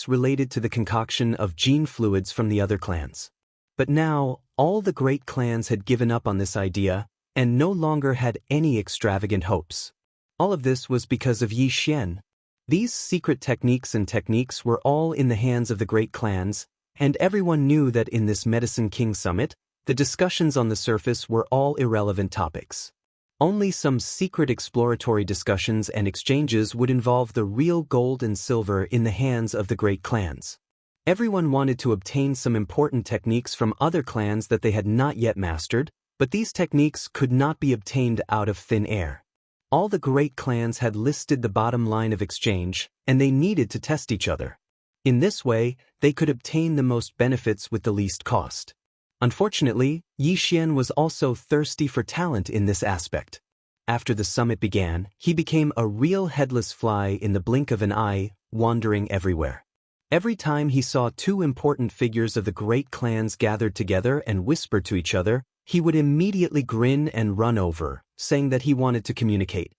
related to the concoction of gene fluids from the other clans. But now, all the great clans had given up on this idea, and no longer had any extravagant hopes. All of this was because of Yi Xian. These secret techniques were all in the hands of the great clans, and everyone knew that in this Medicine King Summit, the discussions on the surface were all irrelevant topics. Only some secret exploratory discussions and exchanges would involve the real gold and silver in the hands of the great clans. Everyone wanted to obtain some important techniques from other clans that they had not yet mastered, but these techniques could not be obtained out of thin air. All the great clans had listed the bottom line of exchange, and they needed to test each other. In this way, they could obtain the most benefits with the least cost. Unfortunately, Yi Xian was also thirsty for talent in this aspect. After the summit began, he became a real headless fly in the blink of an eye, wandering everywhere. Every time he saw 2 important figures of the great clans gathered together and whisper to each other, he would immediately grin and run over, saying that he wanted to communicate.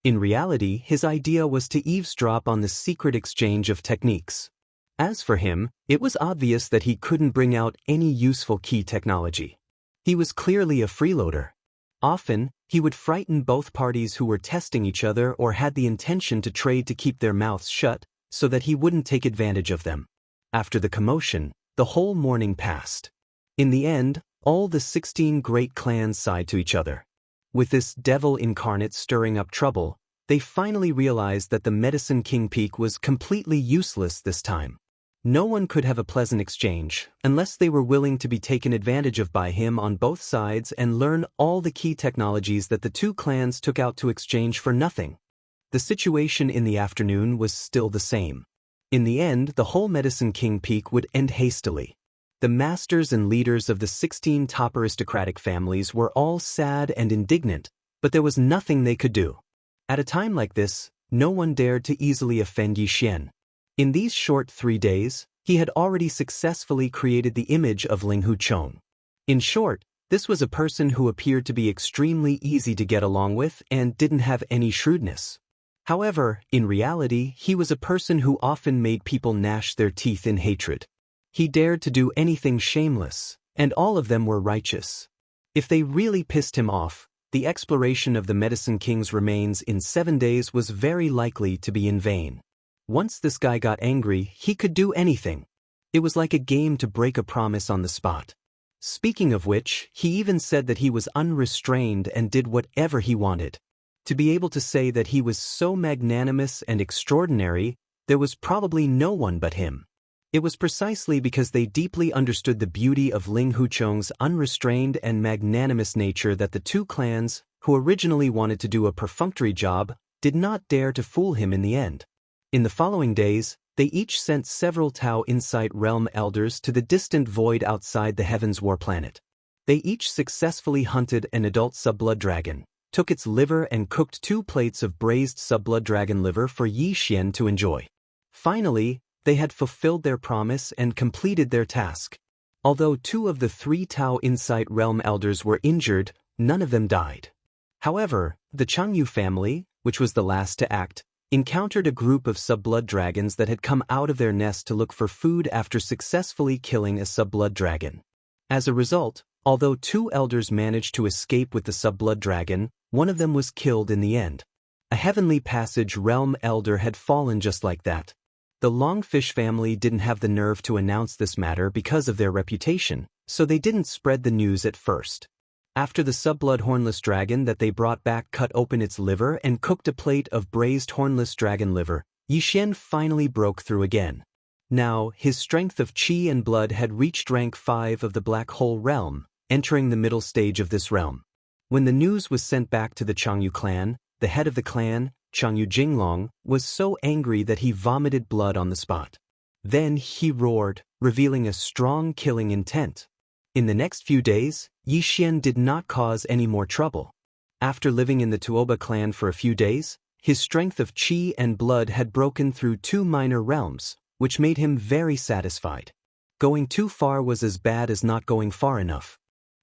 In reality, his idea was to eavesdrop on the secret exchange of techniques. As for him, it was obvious that he couldn't bring out any useful key technology. He was clearly a freeloader. Often, he would frighten both parties who were testing each other or had the intention to trade to keep their mouths shut, so that he wouldn't take advantage of them. After the commotion, the whole morning passed. In the end, all the 16 great clans sighed to each other. With this devil incarnate stirring up trouble, they finally realized that the Medicine King Peak was completely useless this time. No one could have a pleasant exchange unless they were willing to be taken advantage of by him on both sides and learn all the key technologies that the 2 clans took out to exchange for nothing. The situation in the afternoon was still the same. In the end, the whole Medicine King Peak would end hastily. The masters and leaders of the 16 top aristocratic families were all sad and indignant, but there was nothing they could do. At a time like this, no one dared to easily offend Yi Xian. In these short 3 days, he had already successfully created the image of Ling Huchong. In short, this was a person who appeared to be extremely easy to get along with and didn't have any shrewdness. However, in reality, he was a person who often made people gnash their teeth in hatred. He dared to do anything shameless, and all of them were righteous. If they really pissed him off, the exploration of the Medicine King's remains in 7 days was very likely to be in vain. Once this guy got angry, he could do anything. It was like a game to break a promise on the spot. Speaking of which, he even said that he was unrestrained and did whatever he wanted. To be able to say that he was so magnanimous and extraordinary, there was probably no one but him. It was precisely because they deeply understood the beauty of Ling Huchong's unrestrained and magnanimous nature that the 2 clans, who originally wanted to do a perfunctory job, did not dare to fool him in the end. In the following days, they each sent several Tao Insight Realm elders to the distant void outside the Heaven's War planet. They each successfully hunted an adult subblood dragon, took its liver and cooked 2 plates of braised subblood dragon liver for Yi Xian to enjoy. Finally, they had fulfilled their promise and completed their task. Although 2 of the 3 Tao Insight Realm elders were injured, none of them died. However, the Changyu family, which was the last to act, encountered a group of subblood dragons that had come out of their nest to look for food after successfully killing a subblood dragon. As a result, although 2 elders managed to escape with the subblood dragon, one of them was killed in the end. A Heavenly Passage Realm elder had fallen just like that. The Longfish family didn't have the nerve to announce this matter because of their reputation, so they didn't spread the news at first. After the subblood hornless dragon that they brought back cut open its liver and cooked a plate of braised hornless dragon liver, Yi Xian finally broke through again. Now, his strength of qi and blood had reached rank 5 of the Black Hole realm, entering the middle stage of this realm. When the news was sent back to the Changyu clan, the head of the clan, Changyu Jinglong, was so angry that he vomited blood on the spot. Then he roared, revealing a strong killing intent. In the next few days, Yi Xian did not cause any more trouble. After living in the Tuoba clan for a few days, his strength of qi and blood had broken through 2 minor realms, which made him very satisfied. Going too far was as bad as not going far enough.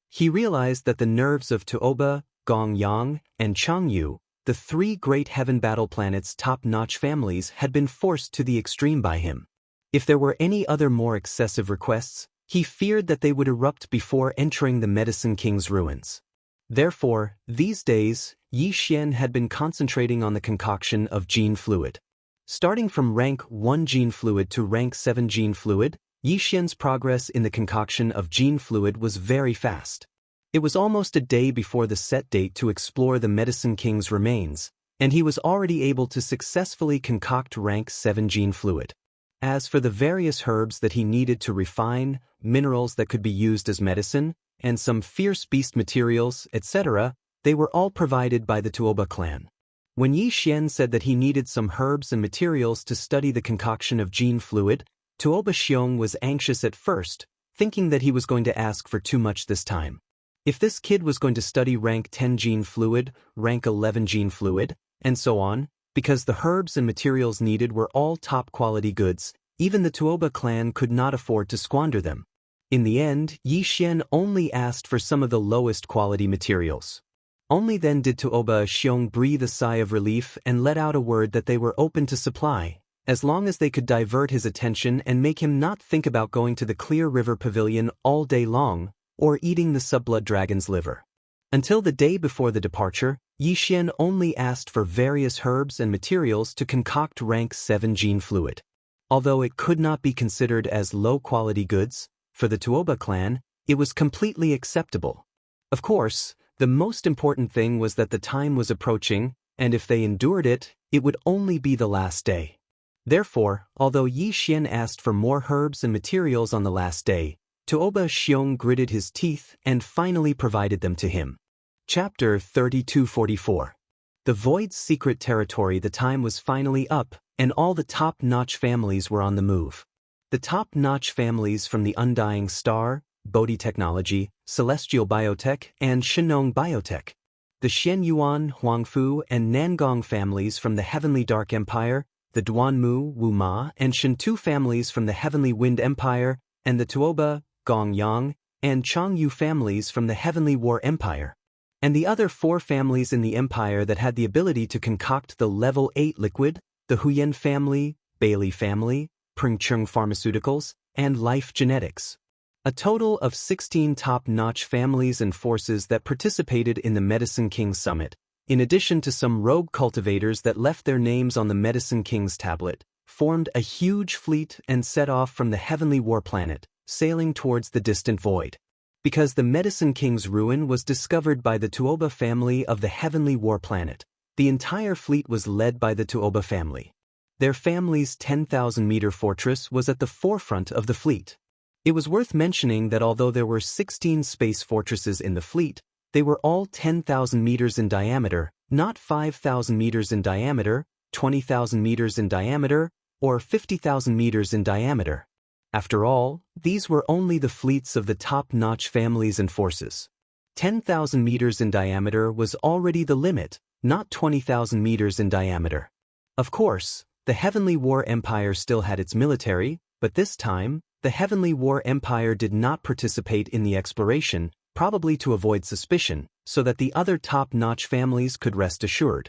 He realized that the nerves of Tuoba, Gongyang, and Changyu, the 3 great heaven battle planets' top-notch families, had been forced to the extreme by him. If there were any other more excessive requests, he feared that they would erupt before entering the Medicine King's ruins. Therefore, these days, Yi Xian had been concentrating on the concoction of gene fluid. Starting from rank 1 gene fluid to rank 7 gene fluid, Yi Xian's progress in the concoction of gene fluid was very fast. It was almost a day before the set date to explore the Medicine King's remains, and he was already able to successfully concoct rank 7 gene fluid. As for the various herbs that he needed to refine, minerals that could be used as medicine, and some fierce beast materials, etc., they were all provided by the Tuoba clan. When Yi Xian said that he needed some herbs and materials to study the concoction of gene fluid, Tuoba Xiong was anxious at first, thinking that he was going to ask for too much this time. If this kid was going to study rank 10 gene fluid, rank 11 gene fluid, and so on, because the herbs and materials needed were all top-quality goods, even the Tuoba clan could not afford to squander them. In the end, Yi Xian only asked for some of the lowest quality materials. Only then did Tuoba Xiong breathe a sigh of relief and let out a word that they were open to supply, as long as they could divert his attention and make him not think about going to the Clear River Pavilion all day long, or eating the subblood dragon's liver. Until the day before the departure, Yi Xian only asked for various herbs and materials to concoct rank 7 gene fluid. Although it could not be considered as low-quality goods, for the Tuoba clan, it was completely acceptable. Of course, the most important thing was that the time was approaching, and if they endured it, it would only be the last day. Therefore, although Yi Xian asked for more herbs and materials on the last day, Tuoba Xiong gritted his teeth and finally provided them to him. Chapter 3244. The Void's secret territory. The time was finally up, and all the top-notch families were on the move. the top-notch families from the Undying Star, Bodhi Technology, Celestial Biotech, and Shenong Biotech. The Xianyuan, Huangfu, and Nangong families from the Heavenly Dark Empire, the Duanmu, Wuma, and Shentu families from the Heavenly Wind Empire, and the Tuoba, Gongyang, and Changyu families from the Heavenly War Empire. And the other 4 families in the empire that had the ability to concoct the Level 8 liquid, the Huyen family, Bailey family, Pringcheng Pharmaceuticals, and Life Genetics. A total of 16 top-notch families and forces that participated in the Medicine King Summit, in addition to some rogue cultivators that left their names on the Medicine King's tablet, formed a huge fleet and set off from the Heavenly War Planet, sailing towards the distant void. Because the Medicine King's ruin was discovered by the Tuoba family of the Heavenly War Planet, the entire fleet was led by the Tuoba family. Their family's 10,000-meter fortress was at the forefront of the fleet. It was worth mentioning that although there were 16 space fortresses in the fleet, they were all 10,000 meters in diameter, not 5,000 meters in diameter, 20,000 meters in diameter, or 50,000 meters in diameter. After all, these were only the fleets of the top-notch families and forces. 10,000 meters in diameter was already the limit, not 20,000 meters in diameter. Of course, the Heavenly War Empire still had its military, but this time, the Heavenly War Empire did not participate in the exploration, probably to avoid suspicion, so that the other top-notch families could rest assured.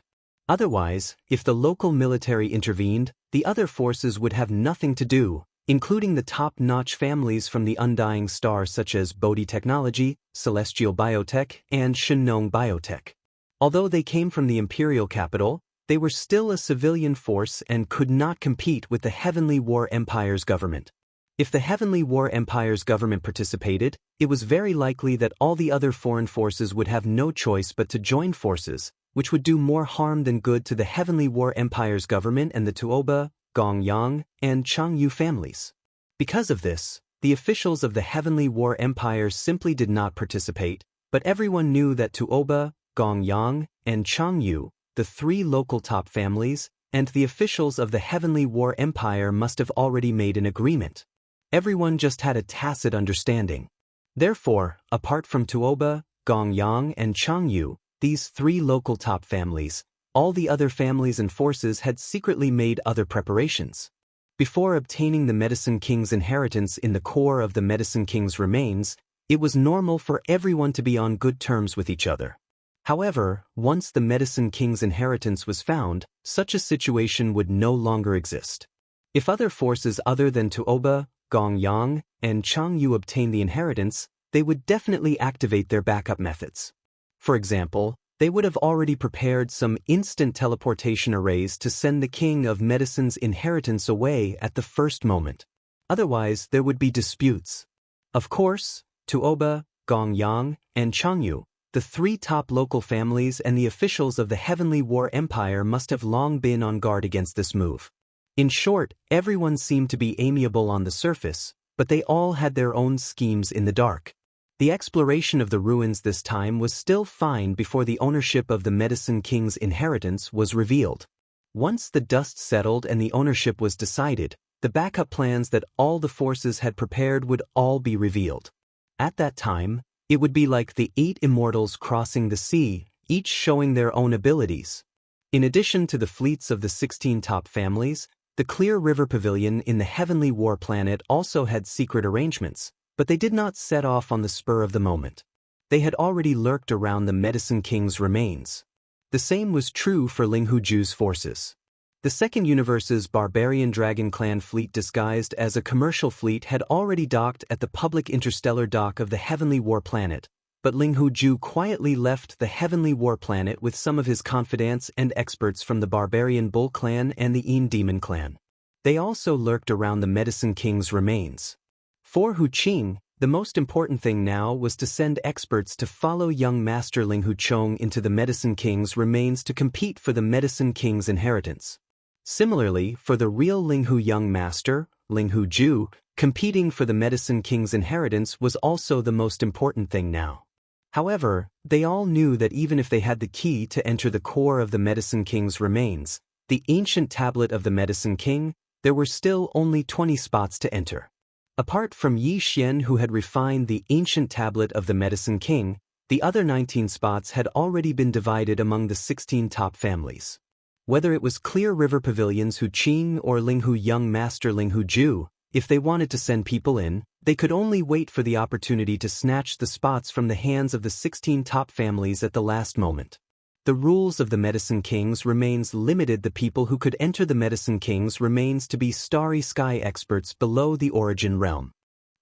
Otherwise, if the local military intervened, the other forces would have nothing to do, including the top-notch families from the Undying Star such as Bodhi Technology, Celestial Biotech, and Shenong Biotech. Although they came from the imperial capital, they were still a civilian force and could not compete with the Heavenly War Empire's government. If the Heavenly War Empire's government participated, it was very likely that all the other foreign forces would have no choice but to join forces, which would do more harm than good to the Heavenly War Empire's government and the Tuoba, Gongyang, and Changyu families. Because of this, the officials of the Heavenly War Empire simply did not participate, but everyone knew that Tuoba, Gongyang, and Changyu, the 3 local top families, and the officials of the Heavenly War Empire must have already made an agreement. Everyone just had a tacit understanding. Therefore, apart from Tuoba, Gongyang, and Changyu, these 3 local top families, all the other families and forces had secretly made other preparations. Before obtaining the Medicine King's inheritance in the core of the Medicine King's remains, it was normal for everyone to be on good terms with each other. However, once the Medicine King's inheritance was found, such a situation would no longer exist. If other forces other than Tuoba, Gongyang, and Changyu obtained the inheritance, they would definitely activate their backup methods. For example, they would have already prepared some instant teleportation arrays to send the King of Medicine's inheritance away at the first moment. Otherwise, there would be disputes. Of course, Tuoba, Gongyang, and Changyu, the 3 top local families and the officials of the Heavenly War Empire must have long been on guard against this move. In short, everyone seemed to be amiable on the surface, but they all had their own schemes in the dark. The exploration of the ruins this time was still fine before the ownership of the Medicine King's inheritance was revealed. Once the dust settled and the ownership was decided, the backup plans that all the forces had prepared would all be revealed. At that time, it would be like the 8 immortals crossing the sea, each showing their own abilities. In addition to the fleets of the 16 top families, the Clear River Pavilion in the Heavenly War Planet also had secret arrangements, but they did not set off on the spur of the moment. They had already lurked around the Medicine King's remains. The same was true for Ling Huju's forces. The Second Universe's Barbarian Dragon Clan fleet disguised as a commercial fleet had already docked at the public interstellar dock of the Heavenly War Planet, but Ling Huju quietly left the Heavenly War Planet with some of his confidants and experts from the Barbarian Bull Clan and the Een Demon Clan. They also lurked around the Medicine King's remains. For Hu Qing, the most important thing now was to send experts to follow young Master Ling Huchong into the Medicine King's remains to compete for the Medicine King's inheritance. Similarly, for the real Ling Hu young master, Ling Huju, competing for the Medicine King's inheritance was also the most important thing now. However, they all knew that even if they had the key to enter the core of the Medicine King's remains, the ancient tablet of the Medicine King, there were still only 20 spots to enter. Apart from Yi Xian, who had refined the ancient tablet of the Medicine King, the other 19 spots had already been divided among the 16 top families. Whether it was Clear River Pavilion's Hu Qing or Linghu Young Master Linghu Ju, if they wanted to send people in, they could only wait for the opportunity to snatch the spots from the hands of the 16 top families at the last moment. The rules of the Medicine Kings remains limited. The people who could enter the Medicine Kings remains to be starry sky experts below the origin realm.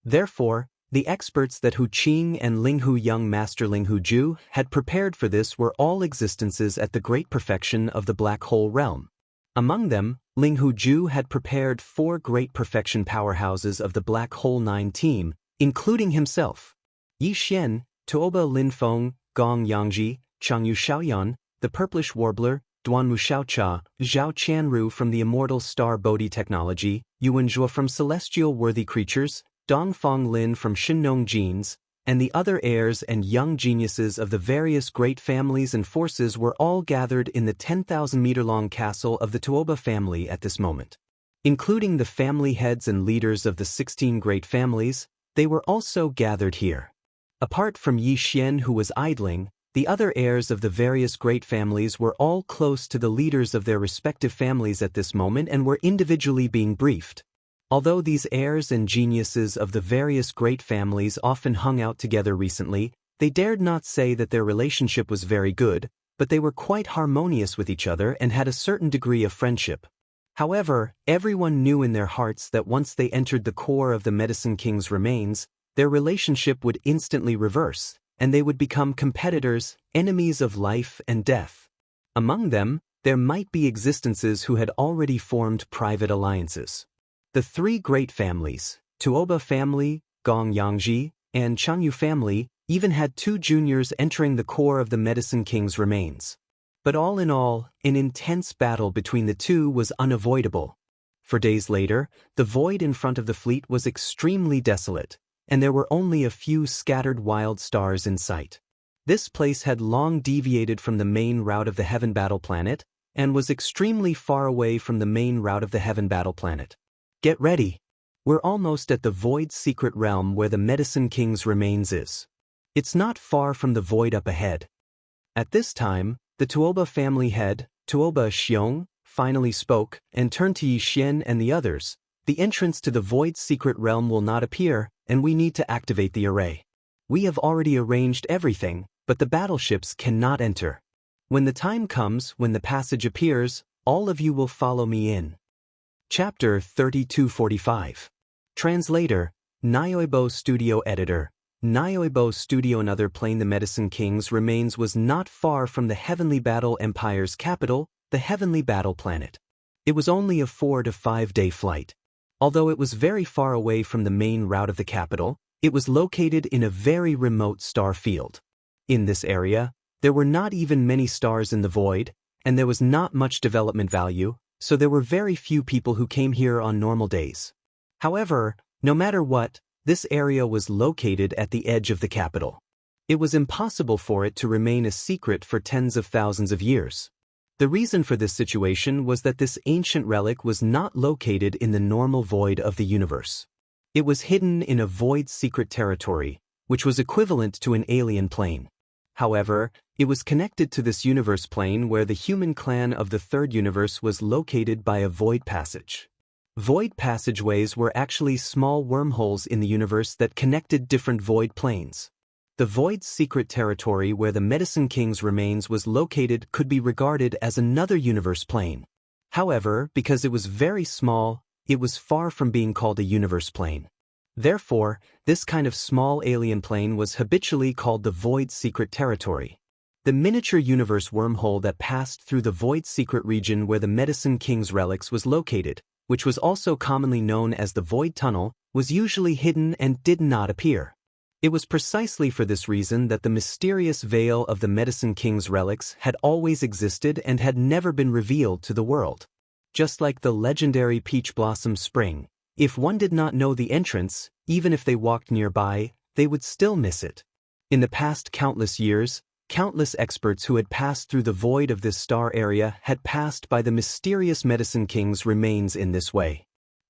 Therefore, the experts that Hu Qing and Linghu Young Master Linghu Ju had prepared for this were all existences at the great perfection of the black hole realm. Among them, Linghu Ju had prepared 4 great perfection powerhouses of the Black Hole 9 team, including himself. Yi Xian, Tuoba Linfeng, Gong Yangji, Changyu Xiaoyan, the Purplish Warbler, Duanmu Xiaocha, Zhao Chanru from the Immortal Star Bodhi Technology, Yuan Zhuo from Celestial Worthy Creatures, Dongfang Lin from Shinong Genes, and the other heirs and young geniuses of the various great families and forces were all gathered in the 10,000-meter-long castle of the Tuoba family at this moment. Including the family heads and leaders of the 16 great families, they were also gathered here. Apart from Yi Xian, who was idling, the other heirs of the various great families were all close to the leaders of their respective families at this moment and were individually being briefed. Although these heirs and geniuses of the various great families often hung out together recently, they dared not say that their relationship was very good, but they were quite harmonious with each other and had a certain degree of friendship. However, everyone knew in their hearts that once they entered the core of the Medicine King's remains, their relationship would instantly reverse, and they would become competitors, enemies of life and death. Among them, there might be existences who had already formed private alliances. The 3 great families, Tuoba family, Gong Yangji, and Changyu family, even had 2 juniors entering the core of the Medicine King's remains. But all in all, an intense battle between the two was unavoidable. For days later, the void in front of the fleet was extremely desolate, and there were only a few scattered wild stars in sight. This place had long deviated from the main route of the Heaven Battle Planet, and was extremely far away from the main route of the Heaven Battle Planet. Get ready. We're almost at the Void's secret realm where the Medicine King's remains is. It's not far from the void up ahead. At this time, the Tuoba family head, Tuoba Xiong, finally spoke and turned to Yi Xian and the others. The entrance to the Void's secret realm will not appear, and we need to activate the array. We have already arranged everything, but the battleships cannot enter. When the time comes, when the passage appears, all of you will follow me in. Chapter 3245. Translator, Nyoibo Studio Editor. Nyoibo Studio. Another plane. The Medicine King's remains was not far from the Heavenly Battle Empire's capital, the Heavenly Battle Planet. It was only a 4 to 5 day flight. Although it was very far away from the main route of the capital, it was located in a very remote star field. In this area, there were not even many stars in the void, and there was not much development value, so there were very few people who came here on normal days. However, no matter what, this area was located at the edge of the capital. It was impossible for it to remain a secret for tens of thousands of years. The reason for this situation was that this ancient relic was not located in the normal void of the universe. It was hidden in a void secret territory, which was equivalent to an alien plane. However, it was connected to this universe plane where the human clan of the third universe was located by a void passage. Void passageways were actually small wormholes in the universe that connected different void planes. The void's secret territory where the Medicine King's remains was located could be regarded as another universe plane. However, because it was very small, it was far from being called a universe plane. Therefore, this kind of small alien plane was habitually called the Void's secret territory. The miniature universe wormhole that passed through the Void's secret region where the Medicine King's relics was located, which was also commonly known as the Void Tunnel, was usually hidden and did not appear. It was precisely for this reason that the mysterious veil of the Medicine King's relics had always existed and had never been revealed to the world. Just like the legendary Peach Blossom Spring, if one did not know the entrance, even if they walked nearby, they would still miss it. In the past countless years, countless experts who had passed through the void of this star area had passed by the mysterious Medicine King's remains in this way.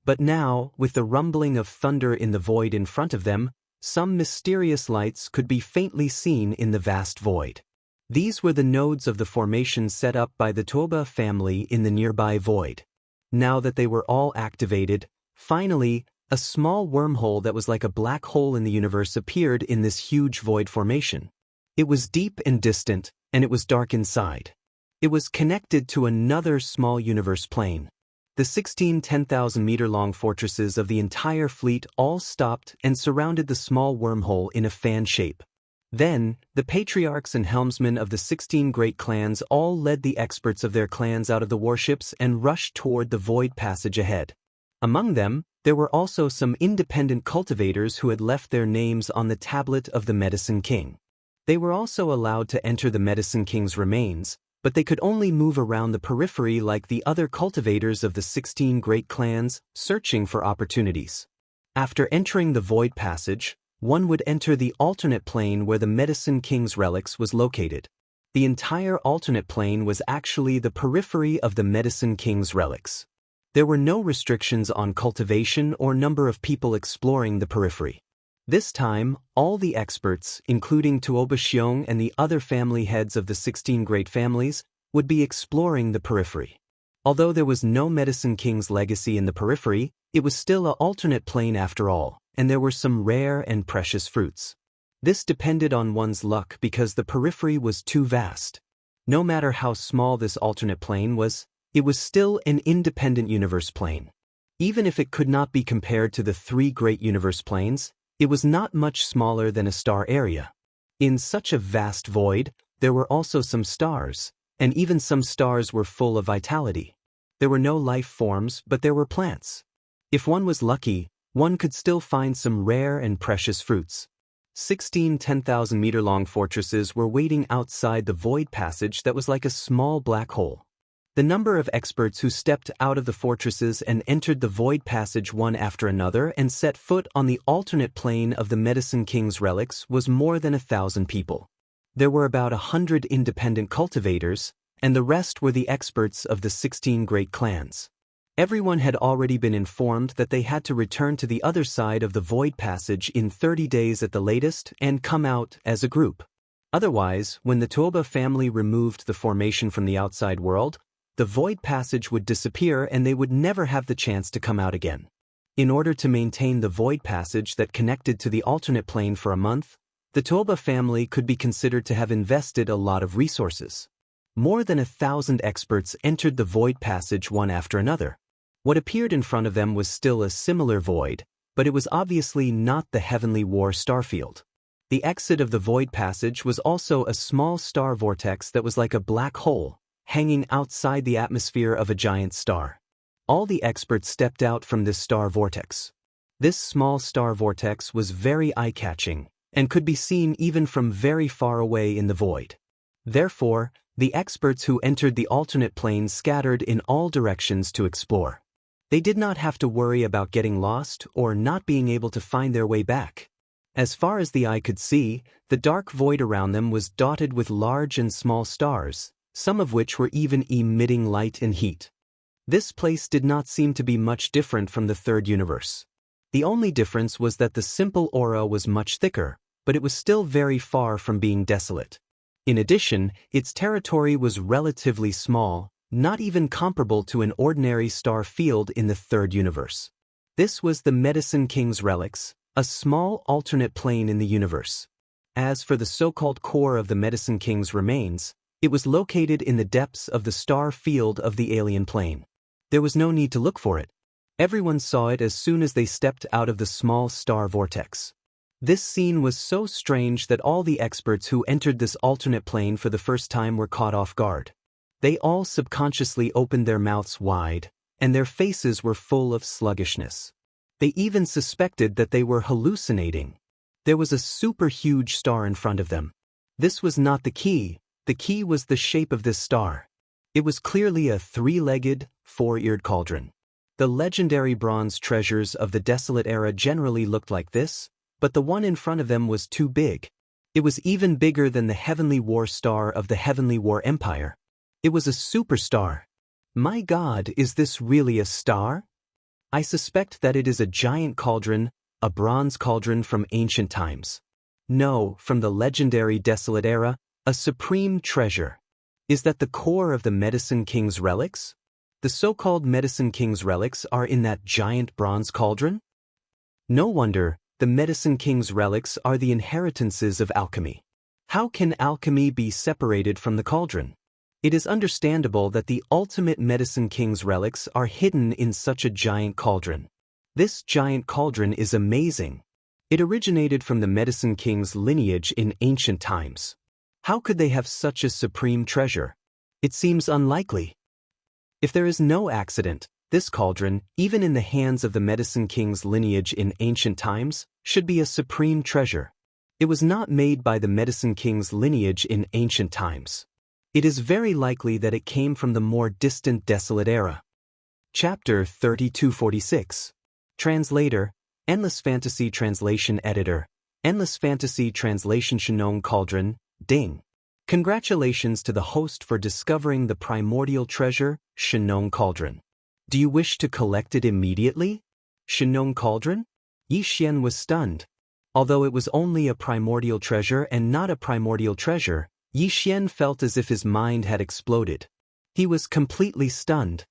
But now, with the rumbling of thunder in the void in front of them, some mysterious lights could be faintly seen in the vast void. These were the nodes of the formation set up by the Toba family in the nearby void. Now that they were all activated, finally, a small wormhole that was like a black hole in the universe appeared in this huge void formation. It was deep and distant, and it was dark inside. It was connected to another small universe plane. The 16 10,000-meter-long fortresses of the entire fleet all stopped and surrounded the small wormhole in a fan shape. Then, the patriarchs and helmsmen of the 16 great clans all led the experts of their clans out of the warships and rushed toward the void passage ahead. Among them, there were also some independent cultivators who had left their names on the tablet of the Medicine King. They were also allowed to enter the Medicine King's remains, but they could only move around the periphery like the other cultivators of the 16 great clans, searching for opportunities. After entering the void passage, one would enter the alternate plane where the Medicine King's relics was located. The entire alternate plane was actually the periphery of the Medicine King's relics. There were no restrictions on cultivation or number of people exploring the periphery. This time, all the experts, including Tuoba Xiong and the other family heads of the 16 great families, would be exploring the periphery. Although there was no Medicine King's legacy in the periphery, it was still an alternate plane after all, and there were some rare and precious fruits. This depended on one's luck because the periphery was too vast. No matter how small this alternate plane was, it was still an independent universe plane. Even if it could not be compared to the 3 great universe planes, it was not much smaller than a star area. In such a vast void, there were also some stars, and even some stars were full of vitality. There were no life forms, but there were plants. If one was lucky, one could still find some rare and precious fruits. 16 10,000-meter-long fortresses were waiting outside the void passage that was like a small black hole. The number of experts who stepped out of the fortresses and entered the void passage one after another and set foot on the alternate plane of the Medicine King's relics was more than 1,000 people. There were about 100 independent cultivators, and the rest were the experts of the 16 great clans. Everyone had already been informed that they had to return to the other side of the void passage in 30 days at the latest and come out as a group. Otherwise, when the Toba family removed the formation from the outside world, the void passage would disappear and they would never have the chance to come out again. In order to maintain the void passage that connected to the alternate plane for a month, the Toba family could be considered to have invested a lot of resources. More than 1,000 experts entered the void passage one after another. What appeared in front of them was still a similar void, but it was obviously not the Heavenly War starfield. The exit of the void passage was also a small star vortex that was like a black hole, hanging outside the atmosphere of a giant star. All the experts stepped out from this star vortex. This small star vortex was very eye-catching, and could be seen even from very far away in the void. Therefore, the experts who entered the alternate plane scattered in all directions to explore. They did not have to worry about getting lost or not being able to find their way back. As far as the eye could see, the dark void around them was dotted with large and small stars, some of which were even emitting light and heat. This place did not seem to be much different from the third universe. The only difference was that the simple aura was much thicker, but it was still very far from being desolate. In addition, its territory was relatively small, not even comparable to an ordinary star field in the third universe. This was the Medicine King's relics, a small alternate plane in the universe. As for the so-called core of the Medicine King's remains, it was located in the depths of the star field of the alien plane. There was no need to look for it. Everyone saw it as soon as they stepped out of the small star vortex. This scene was so strange that all the experts who entered this alternate plane for the first time were caught off guard. They all subconsciously opened their mouths wide, and their faces were full of sluggishness. They even suspected that they were hallucinating. There was a super huge star in front of them. This was not the key. The key was the shape of this star. It was clearly a 3-legged, 4-eared cauldron. The legendary bronze treasures of the Desolate Era generally looked like this, but the one in front of them was too big. It was even bigger than the Heavenly War star of the Heavenly War Empire. It was a superstar. My God, is this really a star? I suspect that it is a giant cauldron, a bronze cauldron from ancient times. No, from the legendary Desolate Era, a supreme treasure. Is that the core of the Medicine King's relics? The so-called Medicine King's relics are in that giant bronze cauldron? No wonder, the Medicine King's relics are the inheritances of alchemy. How can alchemy be separated from the cauldron? It is understandable that the ultimate Medicine King's relics are hidden in such a giant cauldron. This giant cauldron is amazing. It originated from the Medicine King's lineage in ancient times. How could they have such a supreme treasure? It seems unlikely. If there is no accident, this cauldron, even in the hands of the Medicine King's lineage in ancient times, should be a supreme treasure. It was not made by the Medicine King's lineage in ancient times. It is very likely that it came from the more distant Desolate Era. Chapter 3246. Translator, Endless Fantasy Translation Editor, Endless Fantasy Translation Shenong Cauldron, Ding. Congratulations to the host for discovering the primordial treasure, Shenong Cauldron. Do you wish to collect it immediately? Shenong Cauldron? Yi Xian was stunned. Although it was only a primordial treasure and not a primordial treasure, Yi Xian felt as if his mind had exploded. He was completely stunned.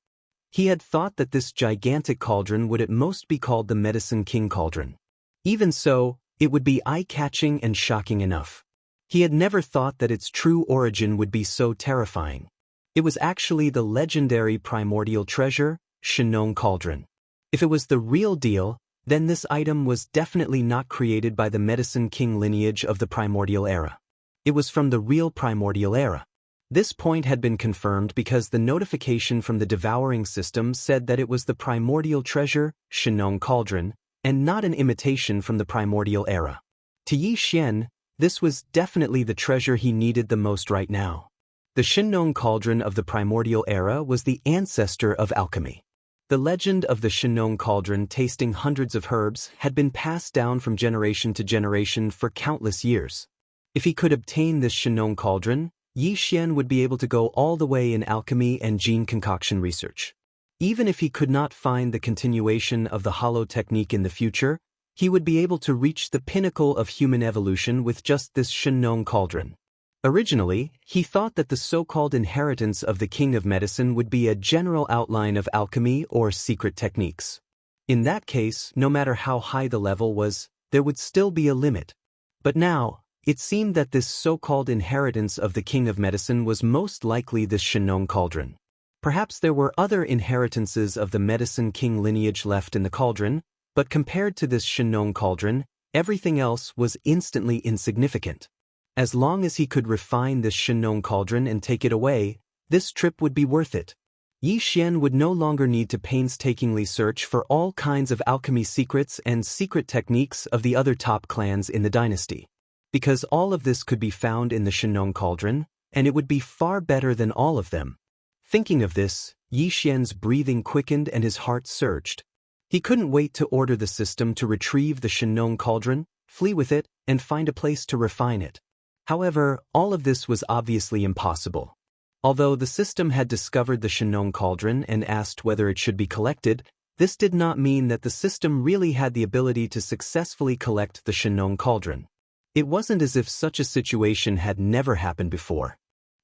He had thought that this gigantic cauldron would at most be called the Medicine King Cauldron. Even so, it would be eye-catching and shocking enough. He had never thought that its true origin would be so terrifying. It was actually the legendary primordial treasure, Shenong Cauldron. If it was the real deal, then this item was definitely not created by the Medicine King lineage of the Primordial Era. It was from the real Primordial Era. This point had been confirmed because the notification from the devouring system said that it was the primordial treasure, Shenong Cauldron, and not an imitation from the Primordial Era. To Yi Xian, this was definitely the treasure he needed the most right now. The Shenong Cauldron of the Primordial Era was the ancestor of alchemy. The legend of the Shenong Cauldron tasting hundreds of herbs had been passed down from generation to generation for countless years. If he could obtain this Shenong Cauldron, Yi Xian would be able to go all the way in alchemy and gene concoction research. Even if he could not find the continuation of the hollow technique in the future, he would be able to reach the pinnacle of human evolution with just this Shenong Cauldron. Originally, he thought that the so-called inheritance of the King of Medicine would be a general outline of alchemy or secret techniques. In that case, no matter how high the level was, there would still be a limit. But now, it seemed that this so-called inheritance of the King of Medicine was most likely this Shenong Cauldron. Perhaps there were other inheritances of the Medicine King lineage left in the cauldron, but compared to this Shenong Cauldron, everything else was instantly insignificant. As long as he could refine this Shenong Cauldron and take it away, this trip would be worth it. Yi Xian would no longer need to painstakingly search for all kinds of alchemy secrets and secret techniques of the other top clans in the dynasty. Because all of this could be found in the Shenong Cauldron, and it would be far better than all of them. Thinking of this, Yi Xian's breathing quickened and his heart surged. He couldn't wait to order the system to retrieve the Shenong Cauldron, flee with it, and find a place to refine it. However, all of this was obviously impossible. Although the system had discovered the Shenong Cauldron and asked whether it should be collected, this did not mean that the system really had the ability to successfully collect the Shenong Cauldron. It wasn't as if such a situation had never happened before.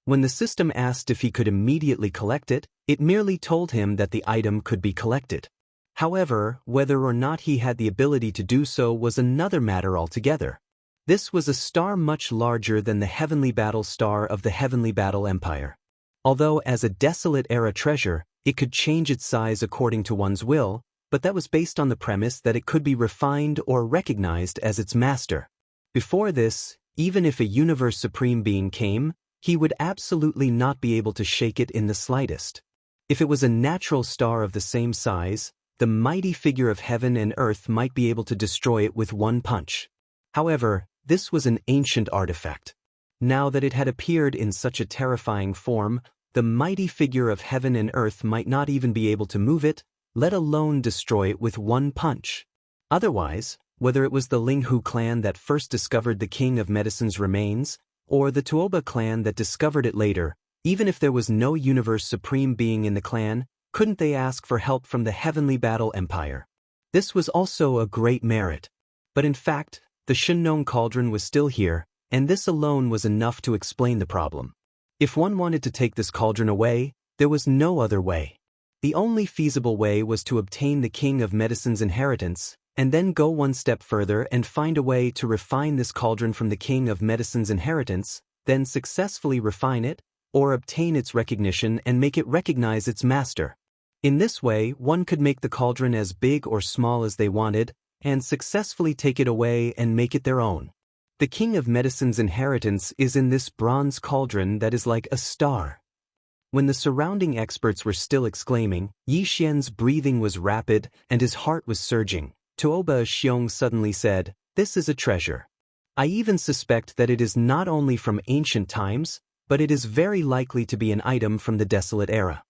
When the system asked if he could immediately collect it, it merely told him that the item could be collected. However, whether or not he had the ability to do so was another matter altogether. This was a star much larger than the Heavenly Battle Star of the Heavenly Battle Empire. Although as a Desolate Era treasure, it could change its size according to one's will, but that was based on the premise that it could be refined or recognized as its master. Before this, even if a Universe Supreme Being came, he would absolutely not be able to shake it in the slightest. If it was a natural star of the same size, the mighty figure of heaven and earth might be able to destroy it with one punch. However, this was an ancient artifact. Now that it had appeared in such a terrifying form, the mighty figure of heaven and earth might not even be able to move it, let alone destroy it with one punch. Otherwise, whether it was the Linghu clan that first discovered the King of Medicine's remains, or the Tuoba clan that discovered it later, even if there was no Universe Supreme Being in the clan, couldn't they ask for help from the Heavenly Battle Empire? This was also a great merit. But in fact, the Shenong cauldron was still here, and this alone was enough to explain the problem. If one wanted to take this cauldron away, there was no other way. The only feasible way was to obtain the King of Medicine's inheritance, and then go one step further and find a way to refine this cauldron from the King of Medicine's inheritance, then successfully refine it, or obtain its recognition and make it recognize its master. In this way, one could make the cauldron as big or small as they wanted, and successfully take it away and make it their own. The King of Medicine's inheritance is in this bronze cauldron that is like a star. When the surrounding experts were still exclaiming, Yi Xian's breathing was rapid and his heart was surging. Tuoba Xiong suddenly said, "This is a treasure. I even suspect that it is not only from ancient times, but it is very likely to be an item from the desolate era.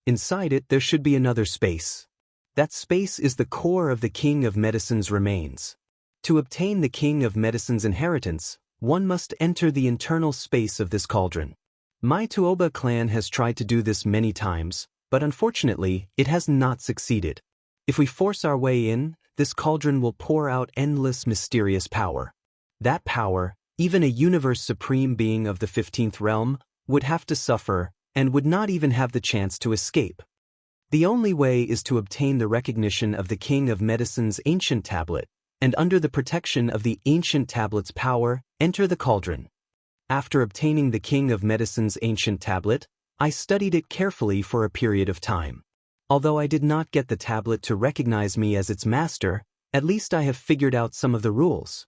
Inside it there should be another space. That space is the core of the King of Medicine's remains. To obtain the King of Medicine's inheritance, one must enter the internal space of this cauldron. My Tuoba clan has tried to do this many times, but unfortunately, it has not succeeded. If we force our way in, this cauldron will pour out endless mysterious power. That power, even a universe supreme being of the 15th realm, would have to suffer and would not even have the chance to escape. The only way is to obtain the recognition of the King of Medicine's ancient tablet, and under the protection of the ancient tablet's power, enter the cauldron. After obtaining the King of Medicine's ancient tablet, I studied it carefully for a period of time. Although I did not get the tablet to recognize me as its master, at least I have figured out some of the rules."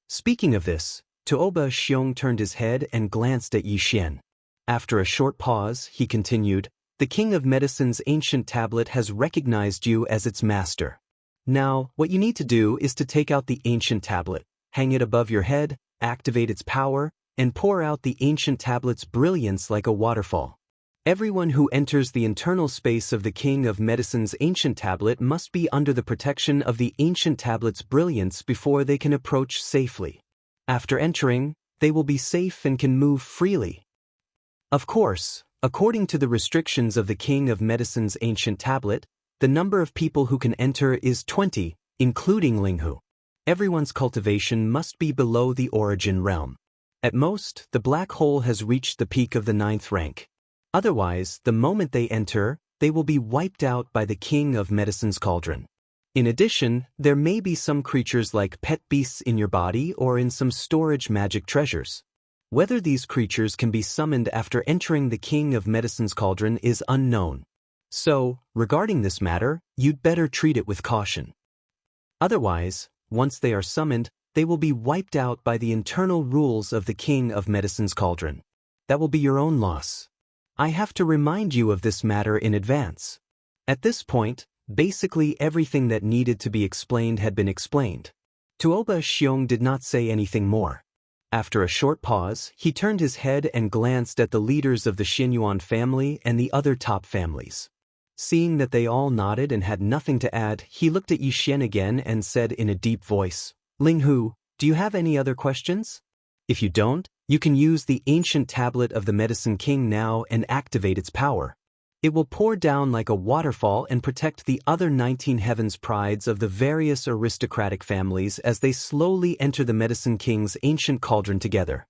Speaking of this, Tuoba Xiong turned his head and glanced at Yi Xian. After a short pause, he continued, "The King of Medicine's ancient tablet has recognized you as its master. Now, what you need to do is to take out the ancient tablet, hang it above your head, activate its power, and pour out the ancient tablet's brilliance like a waterfall. Everyone who enters the internal space of the King of Medicine's ancient tablet must be under the protection of the ancient tablet's brilliance before they can approach safely. After entering, they will be safe and can move freely. Of course, according to the restrictions of the King of Medicine's ancient tablet, the number of people who can enter is 20, including Linghu. Everyone's cultivation must be below the origin realm. At most, the black hole has reached the peak of the 9th rank. Otherwise, the moment they enter, they will be wiped out by the King of Medicine's cauldron. In addition, there may be some creatures like pet beasts in your body or in some storage magic treasures. Whether these creatures can be summoned after entering the King of Medicine's cauldron is unknown. So, regarding this matter, you'd better treat it with caution. Otherwise, once they are summoned, they will be wiped out by the internal rules of the King of Medicine's cauldron. That will be your own loss. I have to remind you of this matter in advance." At this point, basically everything that needed to be explained had been explained. Tuoba Xiong did not say anything more. After a short pause, he turned his head and glanced at the leaders of the Xinyuan family and the other top families. Seeing that they all nodded and had nothing to add, he looked at Yi Xian again and said in a deep voice, "Linghu, do you have any other questions? If you don't, you can use the ancient tablet of the Medicine King now and activate its power. It will pour down like a waterfall and protect the other 19 heavens prides of the various aristocratic families as they slowly enter the Medicine King's ancient cauldron together.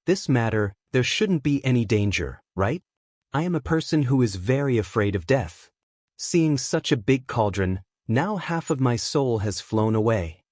This matter, there shouldn't be any danger, right? I am a person who is very afraid of death. Seeing such a big cauldron, now half of my soul has flown away."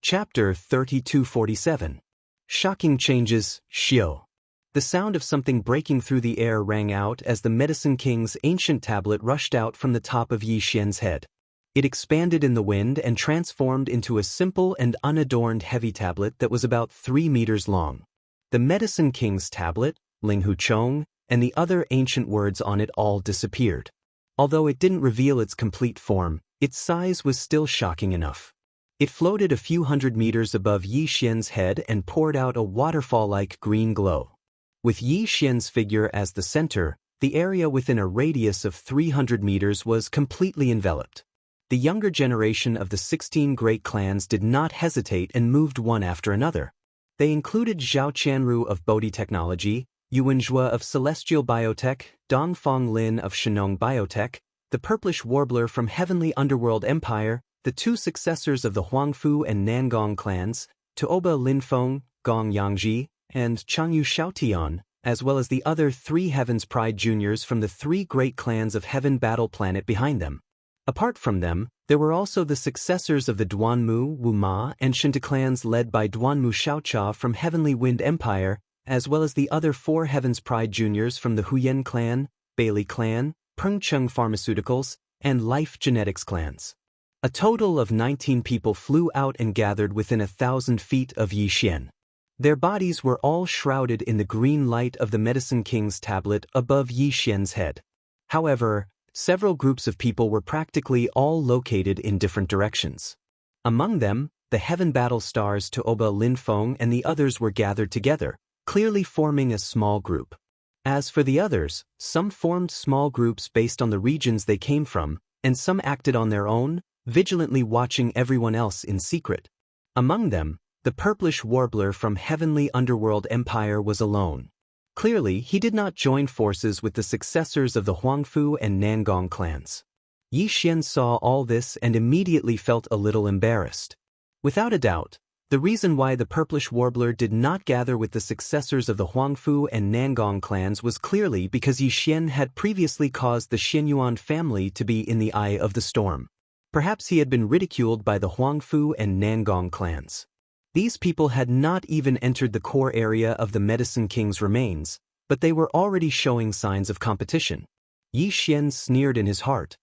Chapter 3247. Shocking Changes, Xiao. The sound of something breaking through the air rang out as the Medicine King's ancient tablet rushed out from the top of Yi Xian's head. It expanded in the wind and transformed into a simple and unadorned heavy tablet that was about 3 meters long. The Medicine King's tablet, Linghu Chong, and the other ancient words on it all disappeared. Although it didn't reveal its complete form, its size was still shocking enough. It floated a few hundred meters above Yi Xian's head and poured out a waterfall-like green glow. With Yi Xian's figure as the center, the area within a radius of 300 meters was completely enveloped. The younger generation of the 16 great clans did not hesitate and moved one after another. They included Zhao Qianru of Bodhi Technology, Yuanzhua of Celestial Biotech, Dongfang Lin of Shenong Biotech, the Purplish Warbler from Heavenly Underworld Empire, the two successors of the Huangfu and Nangong clans, Tuoba Linfeng, Gong Yangji, and Changyu Xiaotian, as well as the other three Heaven's Pride juniors from the three great clans of Heaven Battle Planet behind them. Apart from them, there were also the successors of the Duanmu, Wuma, and Shinta clans led by Duanmu Xiaocha from Heavenly Wind Empire, as well as the other four Heaven's Pride juniors from the Huyen clan, Bailey clan, Pengcheng Pharmaceuticals, and Life Genetics clans. A total of 19 people flew out and gathered within 1,000 feet of Yi Xian. Their bodies were all shrouded in the green light of the Medicine King's tablet above Yi Xian's head. However, several groups of people were practically all located in different directions. Among them, the Heaven Battle Stars Tuoba Linfeng and the others were gathered together, clearly forming a small group. As for the others, some formed small groups based on the regions they came from, and some acted on their own, vigilantly watching everyone else in secret. Among them, the Purplish Warbler from Heavenly Underworld Empire was alone. Clearly, he did not join forces with the successors of the Huangfu and Nangong clans. Yi Xian saw all this and immediately felt a little embarrassed. Without a doubt, the reason why the Purplish Warbler did not gather with the successors of the Huangfu and Nangong clans was clearly because Yi Xian had previously caused the Xianyuan family to be in the eye of the storm. Perhaps he had been ridiculed by the Huangfu and Nangong clans. These people had not even entered the core area of the Medicine King's remains, but they were already showing signs of competition. Yi Xian sneered in his heart.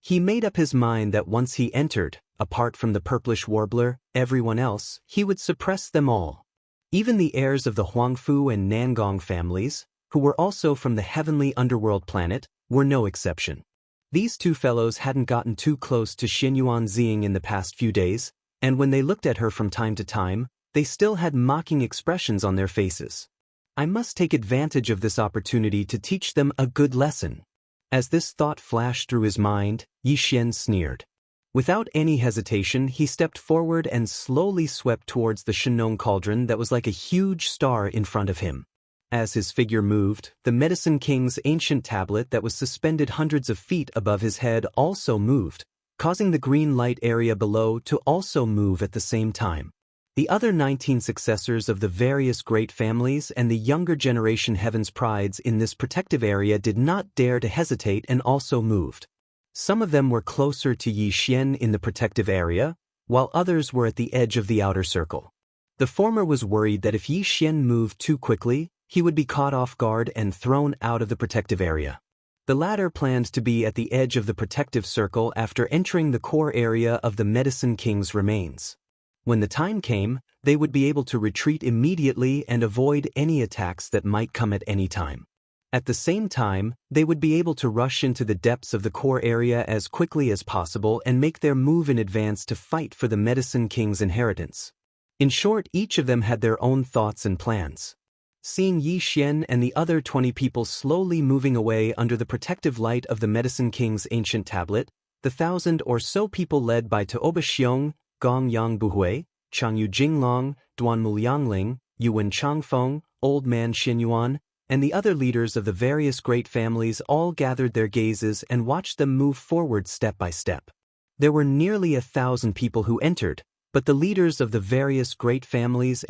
He made up his mind that once he entered, apart from the Purplish Warbler, everyone else, he would suppress them all. Even the heirs of the Huangfu and Nangong families, who were also from the Heavenly Underworld planet, were no exception. These two fellows hadn't gotten too close to Xianyuan Ziying in the past few days, and when they looked at her from time to time, they still had mocking expressions on their faces. I must take advantage of this opportunity to teach them a good lesson. As this thought flashed through his mind, Yi Xian sneered. Without any hesitation, he stepped forward and slowly swept towards the Shenong cauldron that was like a huge star in front of him. As his figure moved, the Medicine King's ancient tablet that was suspended hundreds of feet above his head also moved, causing the green light area below to also move at the same time. The other 19 successors of the various great families and the younger generation Heaven's Prides in this protective area did not dare to hesitate and also moved. Some of them were closer to Yi Xian in the protective area, while others were at the edge of the outer circle. The former was worried that if Yi Xian moved too quickly, he would be caught off guard and thrown out of the protective area. The latter planned to be at the edge of the protective circle after entering the core area of the Medicine King's remains. When the time came, they would be able to retreat immediately and avoid any attacks that might come at any time. At the same time, they would be able to rush into the depths of the core area as quickly as possible and make their move in advance to fight for the Medicine King's inheritance. In short, each of them had their own thoughts and plans. Seeing Yi Xian and the other 20 people slowly moving away under the protective light of the Medicine King's ancient tablet, the 1,000 or so people led by Tuoba Xiong, Gong Yang Buhui, Changyu Jinglong, Duanmu Yangling, Yuan Changfeng, Old Man Xianyuan, and the other leaders of the various great families all gathered their gazes and watched them move forward step by step. There were nearly 1,000 people who entered, but the leaders of the various great families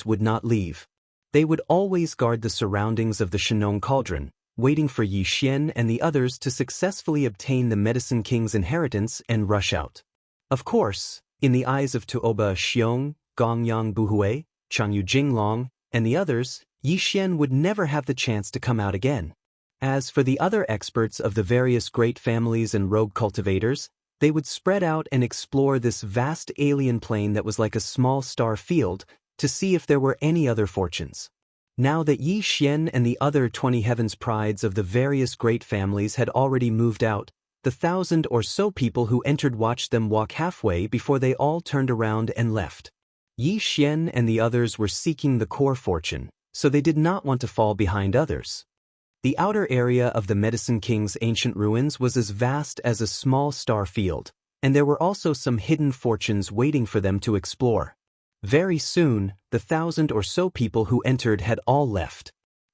would not leave. They would always guard the surroundings of the Shenong cauldron, waiting for Yi Xian and the others to successfully obtain the Medicine King's inheritance and rush out. Of course, in the eyes of Tuoba Xiong, Gongyang Buhui, Changyu Jinglong, and the others, Yi Xian would never have the chance to come out again. As for the other experts of the various great families and rogue cultivators, they would spread out and explore this vast alien plane that was like a small star field to see if there were any other fortunes. Now that Yi Xian and the other 20 Heaven's Prides of the various great families had already moved out, the 1,000 or so people who entered watched them walk halfway before they all turned around and left. Yi Xian and the others were seeking the core fortune, so they did not want to fall behind others. The outer area of the Medicine King's ancient ruins was as vast as a small star field, and there were also some hidden fortunes waiting for them to explore. Very soon, the 1,000 or so people who entered had all left.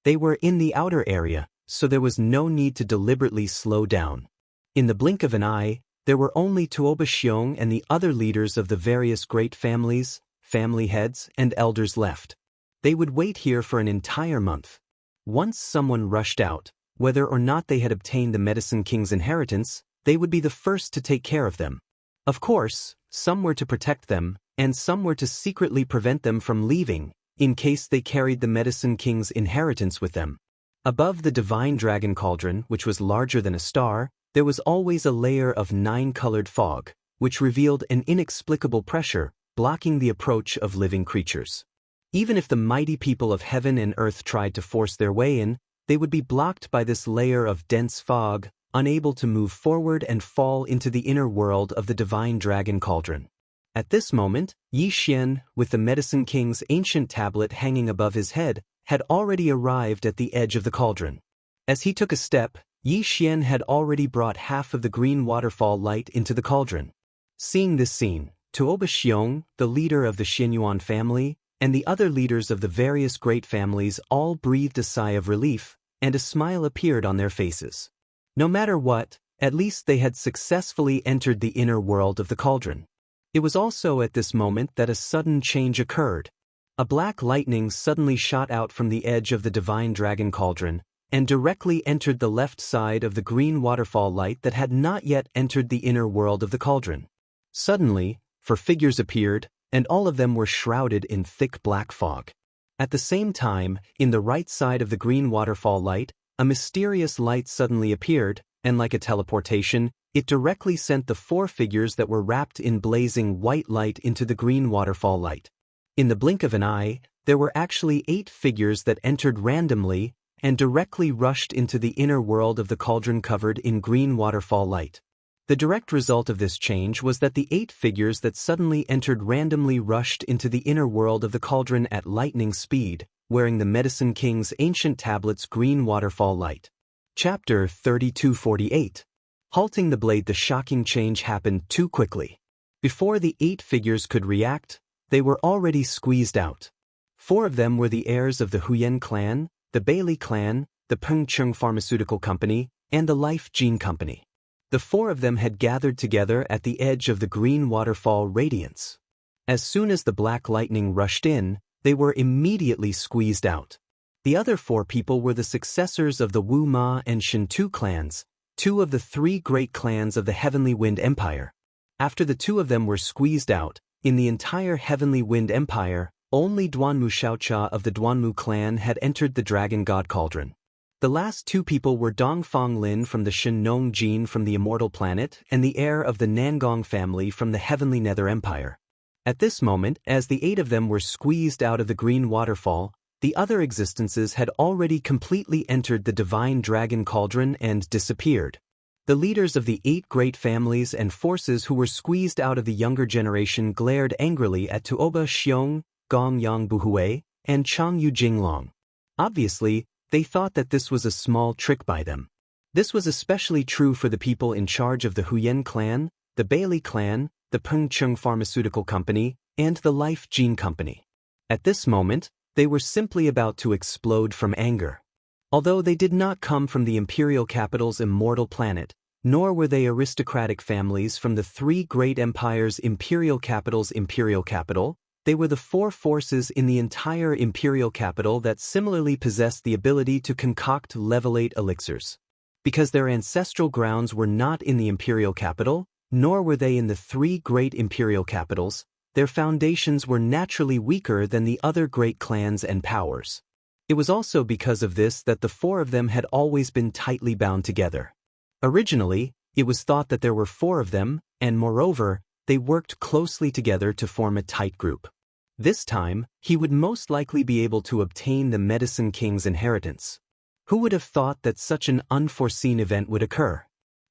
They were in the outer area, so there was no need to deliberately slow down. In the blink of an eye, there were only Tuoba Xiong and the other leaders of the various great families, family heads, and elders left. They would wait here for an entire month. Once someone rushed out, whether or not they had obtained the Medicine King's inheritance, they would be the first to take care of them. Of course, some were to protect them, and some were to secretly prevent them from leaving, in case they carried the Medicine King's inheritance with them. Above the divine dragon cauldron, which was larger than a star, there was always a layer of 9-colored fog, which revealed an inexplicable pressure, blocking the approach of living creatures. Even if the mighty people of heaven and earth tried to force their way in, they would be blocked by this layer of dense fog, unable to move forward and fall into the inner world of the divine dragon cauldron. At this moment, Yi Xian, with the Medicine King's ancient tablet hanging above his head, had already arrived at the edge of the cauldron. As he took a step, Yi Xian had already brought half of the green waterfall light into the cauldron. Seeing this scene, Tuoba Xiong, the leader of the Xianyuan family, and the other leaders of the various great families all breathed a sigh of relief, and a smile appeared on their faces. No matter what, at least they had successfully entered the inner world of the cauldron. It was also at this moment that a sudden change occurred. A black lightning suddenly shot out from the edge of the divine dragon cauldron, and directly entered the left side of the green waterfall light that had not yet entered the inner world of the cauldron. Suddenly, 4 figures appeared, and all of them were shrouded in thick black fog. At the same time, in the right side of the green waterfall light, a mysterious light suddenly appeared, and like a teleportation, it directly sent the 4 figures that were wrapped in blazing white light into the green waterfall light. In the blink of an eye, there were actually 8 figures that entered randomly and directly rushed into the inner world of the cauldron covered in green waterfall light. The direct result of this change was that the 8 figures that suddenly entered randomly rushed into the inner world of the cauldron at lightning speed, wearing the Medicine King's ancient tablet's green waterfall light. Chapter 3248. Halting the blade. The shocking change happened too quickly. Before the 8 figures could react, they were already squeezed out. 4 of them were the heirs of the Huyen clan, the Bailey clan, the Pengcheng Pharmaceutical Company, and the Life Gene Company. The 4 of them had gathered together at the edge of the green waterfall radiance. As soon as the black lightning rushed in, they were immediately squeezed out. The other 4 people were the successors of the Wu Ma and Shintu clans, 2 of the 3 great clans of the Heavenly Wind Empire. After the 2 of them were squeezed out, in the entire Heavenly Wind Empire, only Duanmu Xiaocha of the Duanmu clan had entered the Dragon God Cauldron. The last 2 people were Dongfang Lin from the Shenong Jin from the Immortal Planet and the heir of the Nangong family from the Heavenly Nether Empire. At this moment, as the 8 of them were squeezed out of the green waterfall, the other existences had already completely entered the divine dragon cauldron and disappeared. The leaders of the 8 great families and forces who were squeezed out of the younger generation glared angrily at Tuoba Xiong, Gong Yang Buhui, and Chang Yu Jinglong. Obviously, they thought that this was a small trick by them. This was especially true for the people in charge of the Huyen clan, the Bailey clan, the Pengcheng Pharmaceutical Company, and the Life Gene Company. At this moment, they were simply about to explode from anger. Although they did not come from the imperial capital's immortal planet, nor were they aristocratic families from the 3 great empires' imperial capital's imperial capital, they were the 4 forces in the entire imperial capital that similarly possessed the ability to concoct level 8 elixirs. Because their ancestral grounds were not in the imperial capital, nor were they in the 3 great imperial capitals, their foundations were naturally weaker than the other great clans and powers. It was also because of this that the 4 of them had always been tightly bound together. Originally, it was thought that there were 4 of them, and moreover, they worked closely together to form a tight group. This time, he would most likely be able to obtain the Medicine King's inheritance. Who would have thought that such an unforeseen event would occur?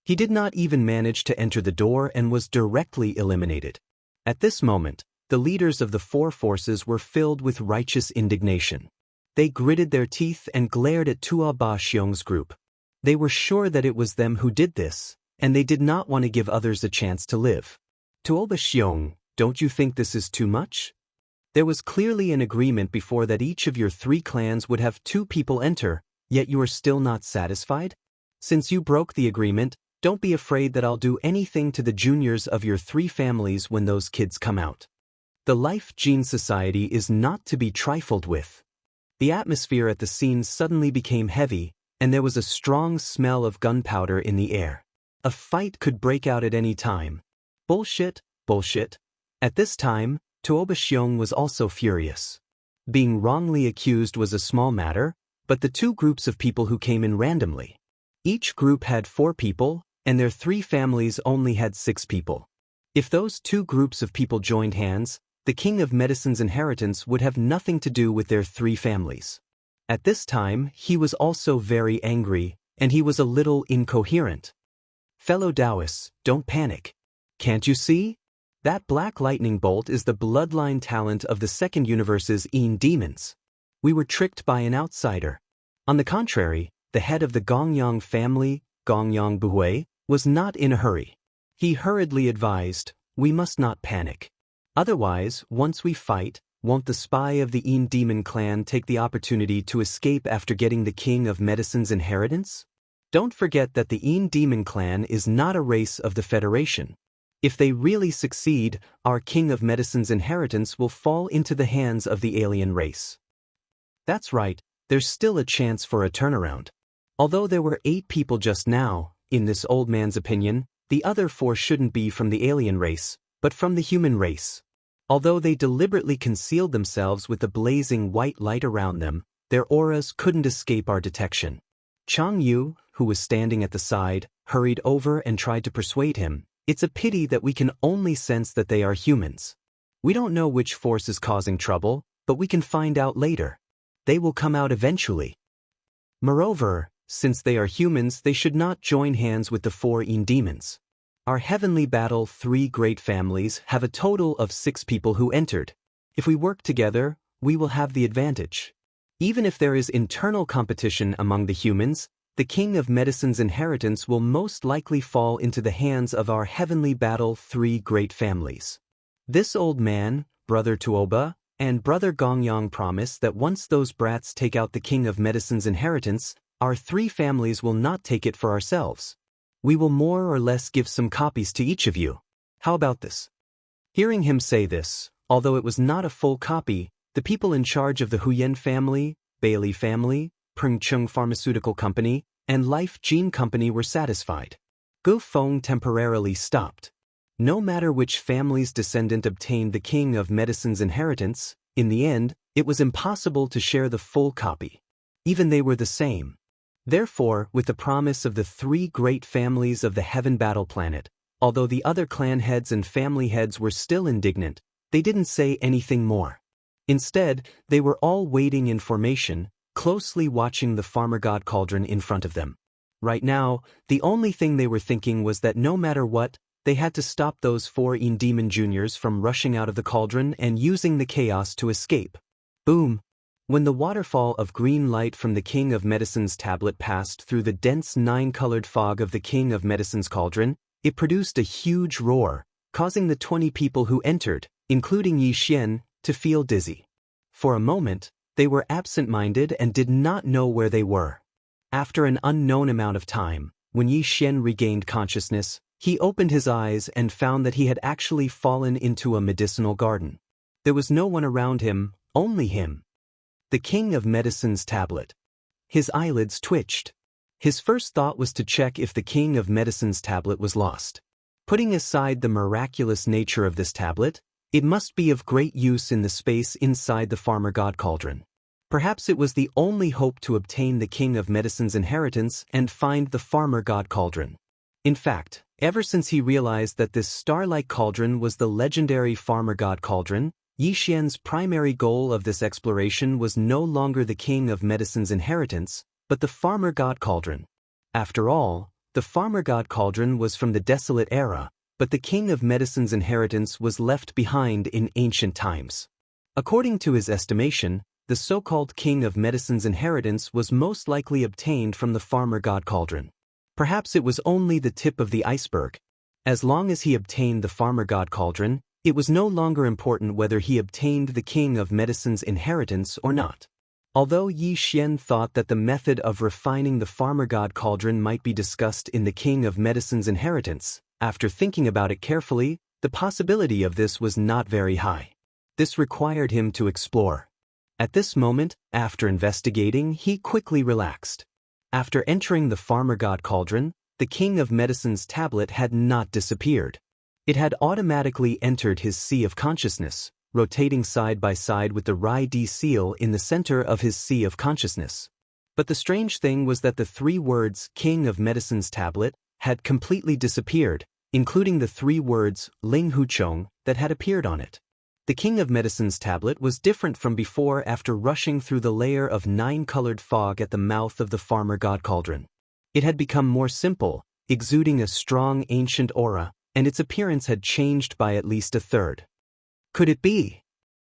He did not even manage to enter the door and was directly eliminated. At this moment, the leaders of the 4 forces were filled with righteous indignation. They gritted their teeth and glared at Tuoba Xiong's group. They were sure that it was them who did this, and they did not want to give others a chance to live. Tuoba Xiong, don't you think this is too much? There was clearly an agreement before that each of your 3 clans would have 2 people enter, yet you are still not satisfied? Since you broke the agreement, don't be afraid that I'll do anything to the juniors of your 3 families when those kids come out. The Life Gene Society is not to be trifled with. The atmosphere at the scene suddenly became heavy, and there was a strong smell of gunpowder in the air. A fight could break out at any time. Bullshit, bullshit. At this time, Tuoba Xiong was also furious. Being wrongly accused was a small matter, but the 2 groups of people who came in randomly. Each group had 4 people, and their 3 families only had 6 people. If those 2 groups of people joined hands, the King of Medicine's inheritance would have nothing to do with their 3 families. At this time, he was also very angry, and he was a little incoherent. Fellow Taoists, don't panic. Can't you see? That black lightning bolt is the bloodline talent of the second universe's Yin demons. We were tricked by an outsider. On the contrary, the head of the Gongyang family, Gongyang Buhui, was not in a hurry. He hurriedly advised, we must not panic. Otherwise, once we fight, won't the spy of the Yin demon clan take the opportunity to escape after getting the King of Medicine's inheritance? Don't forget that the Yin demon clan is not a race of the Federation. If they really succeed, our King of Medicine's inheritance will fall into the hands of the alien race. That's right, there's still a chance for a turnaround. Although there were 8 people just now, in this old man's opinion, the other 4 shouldn't be from the alien race, but from the human race. Although they deliberately concealed themselves with the blazing white light around them, their auras couldn't escape our detection. Chang Yu, who was standing at the side, hurried over and tried to persuade him. It's a pity that we can only sense that they are humans. We don't know which force is causing trouble, but we can find out later. They will come out eventually. Moreover, since they are humans, they should not join hands with the 4 Yin demons. Our heavenly battle 3 great families have a total of 6 people who entered. If we work together, we will have the advantage. Even if there is internal competition among the humans, the King of Medicine's inheritance will most likely fall into the hands of our heavenly battle 3 great families. This old man, Brother Tuoba, and Brother Gongyang promise that once those brats take out the King of Medicine's inheritance, our 3 families will not take it for ourselves. We will more or less give some copies to each of you. How about this? Hearing him say this, although it was not a full copy, the people in charge of the Huyen family, Bailey family, Pengcheng Pharmaceutical Company, and Life Gene Company were satisfied. Gu Feng temporarily stopped. No matter which family's descendant obtained the King of Medicine's inheritance, in the end, it was impossible to share the full copy. Even they were the same. Therefore, with the promise of the 3 great families of the Heaven Battle Planet, although the other clan heads and family heads were still indignant, they didn't say anything more. Instead, they were all waiting in formation, closely watching the farmer god cauldron in front of them. Right now, the only thing they were thinking was that no matter what, they had to stop those 4 Yin Demon Juniors from rushing out of the cauldron and using the chaos to escape. Boom! When the waterfall of green light from the King of Medicine's tablet passed through the dense 9-colored fog of the King of Medicine's cauldron, it produced a huge roar, causing the 20 people who entered, including Yi Xian, to feel dizzy. For a moment, they were absent-minded and did not know where they were. After an unknown amount of time, when Yi Xian regained consciousness, he opened his eyes and found that he had actually fallen into a medicinal garden. There was no one around him, only him. The King of Medicine's tablet. His eyelids twitched. His first thought was to check if the King of Medicine's tablet was lost. Putting aside the miraculous nature of this tablet, it must be of great use in the space inside the farmer god cauldron. Perhaps it was the only hope to obtain the King of Medicine's inheritance and find the farmer god cauldron. In fact, ever since he realized that this star-like cauldron was the legendary farmer god cauldron, Yi Xian's primary goal of this exploration was no longer the King of Medicine's inheritance, but the farmer god cauldron. After all, the farmer god cauldron was from the desolate era, but the King of Medicine's inheritance was left behind in ancient times. According to his estimation, the so-called King of Medicine's inheritance was most likely obtained from the farmer god cauldron. Perhaps it was only the tip of the iceberg. As long as he obtained the farmer god cauldron, It was no longer important whether he obtained the King of Medicine's inheritance or not. Although Yi Xian thought that the method of refining the farmer god cauldron might be discussed in the King of Medicine's inheritance, after thinking about it carefully, the possibility of this was not very high. This required him to explore. At this moment, after investigating, he quickly relaxed. After entering the farmer god cauldron, the King of Medicine's tablet had not disappeared. It had automatically entered his sea of consciousness, rotating side by side with the Rai-D seal in the center of his sea of consciousness. But the strange thing was that the 3 words King of Medicine's tablet had completely disappeared, including the 3 words Ling Huchong that had appeared on it. The King of Medicine's tablet was different from before after rushing through the layer of 9-colored fog at the mouth of the farmer god cauldron. It had become more simple, exuding a strong ancient aura, and its appearance had changed by at least a third. Could it be?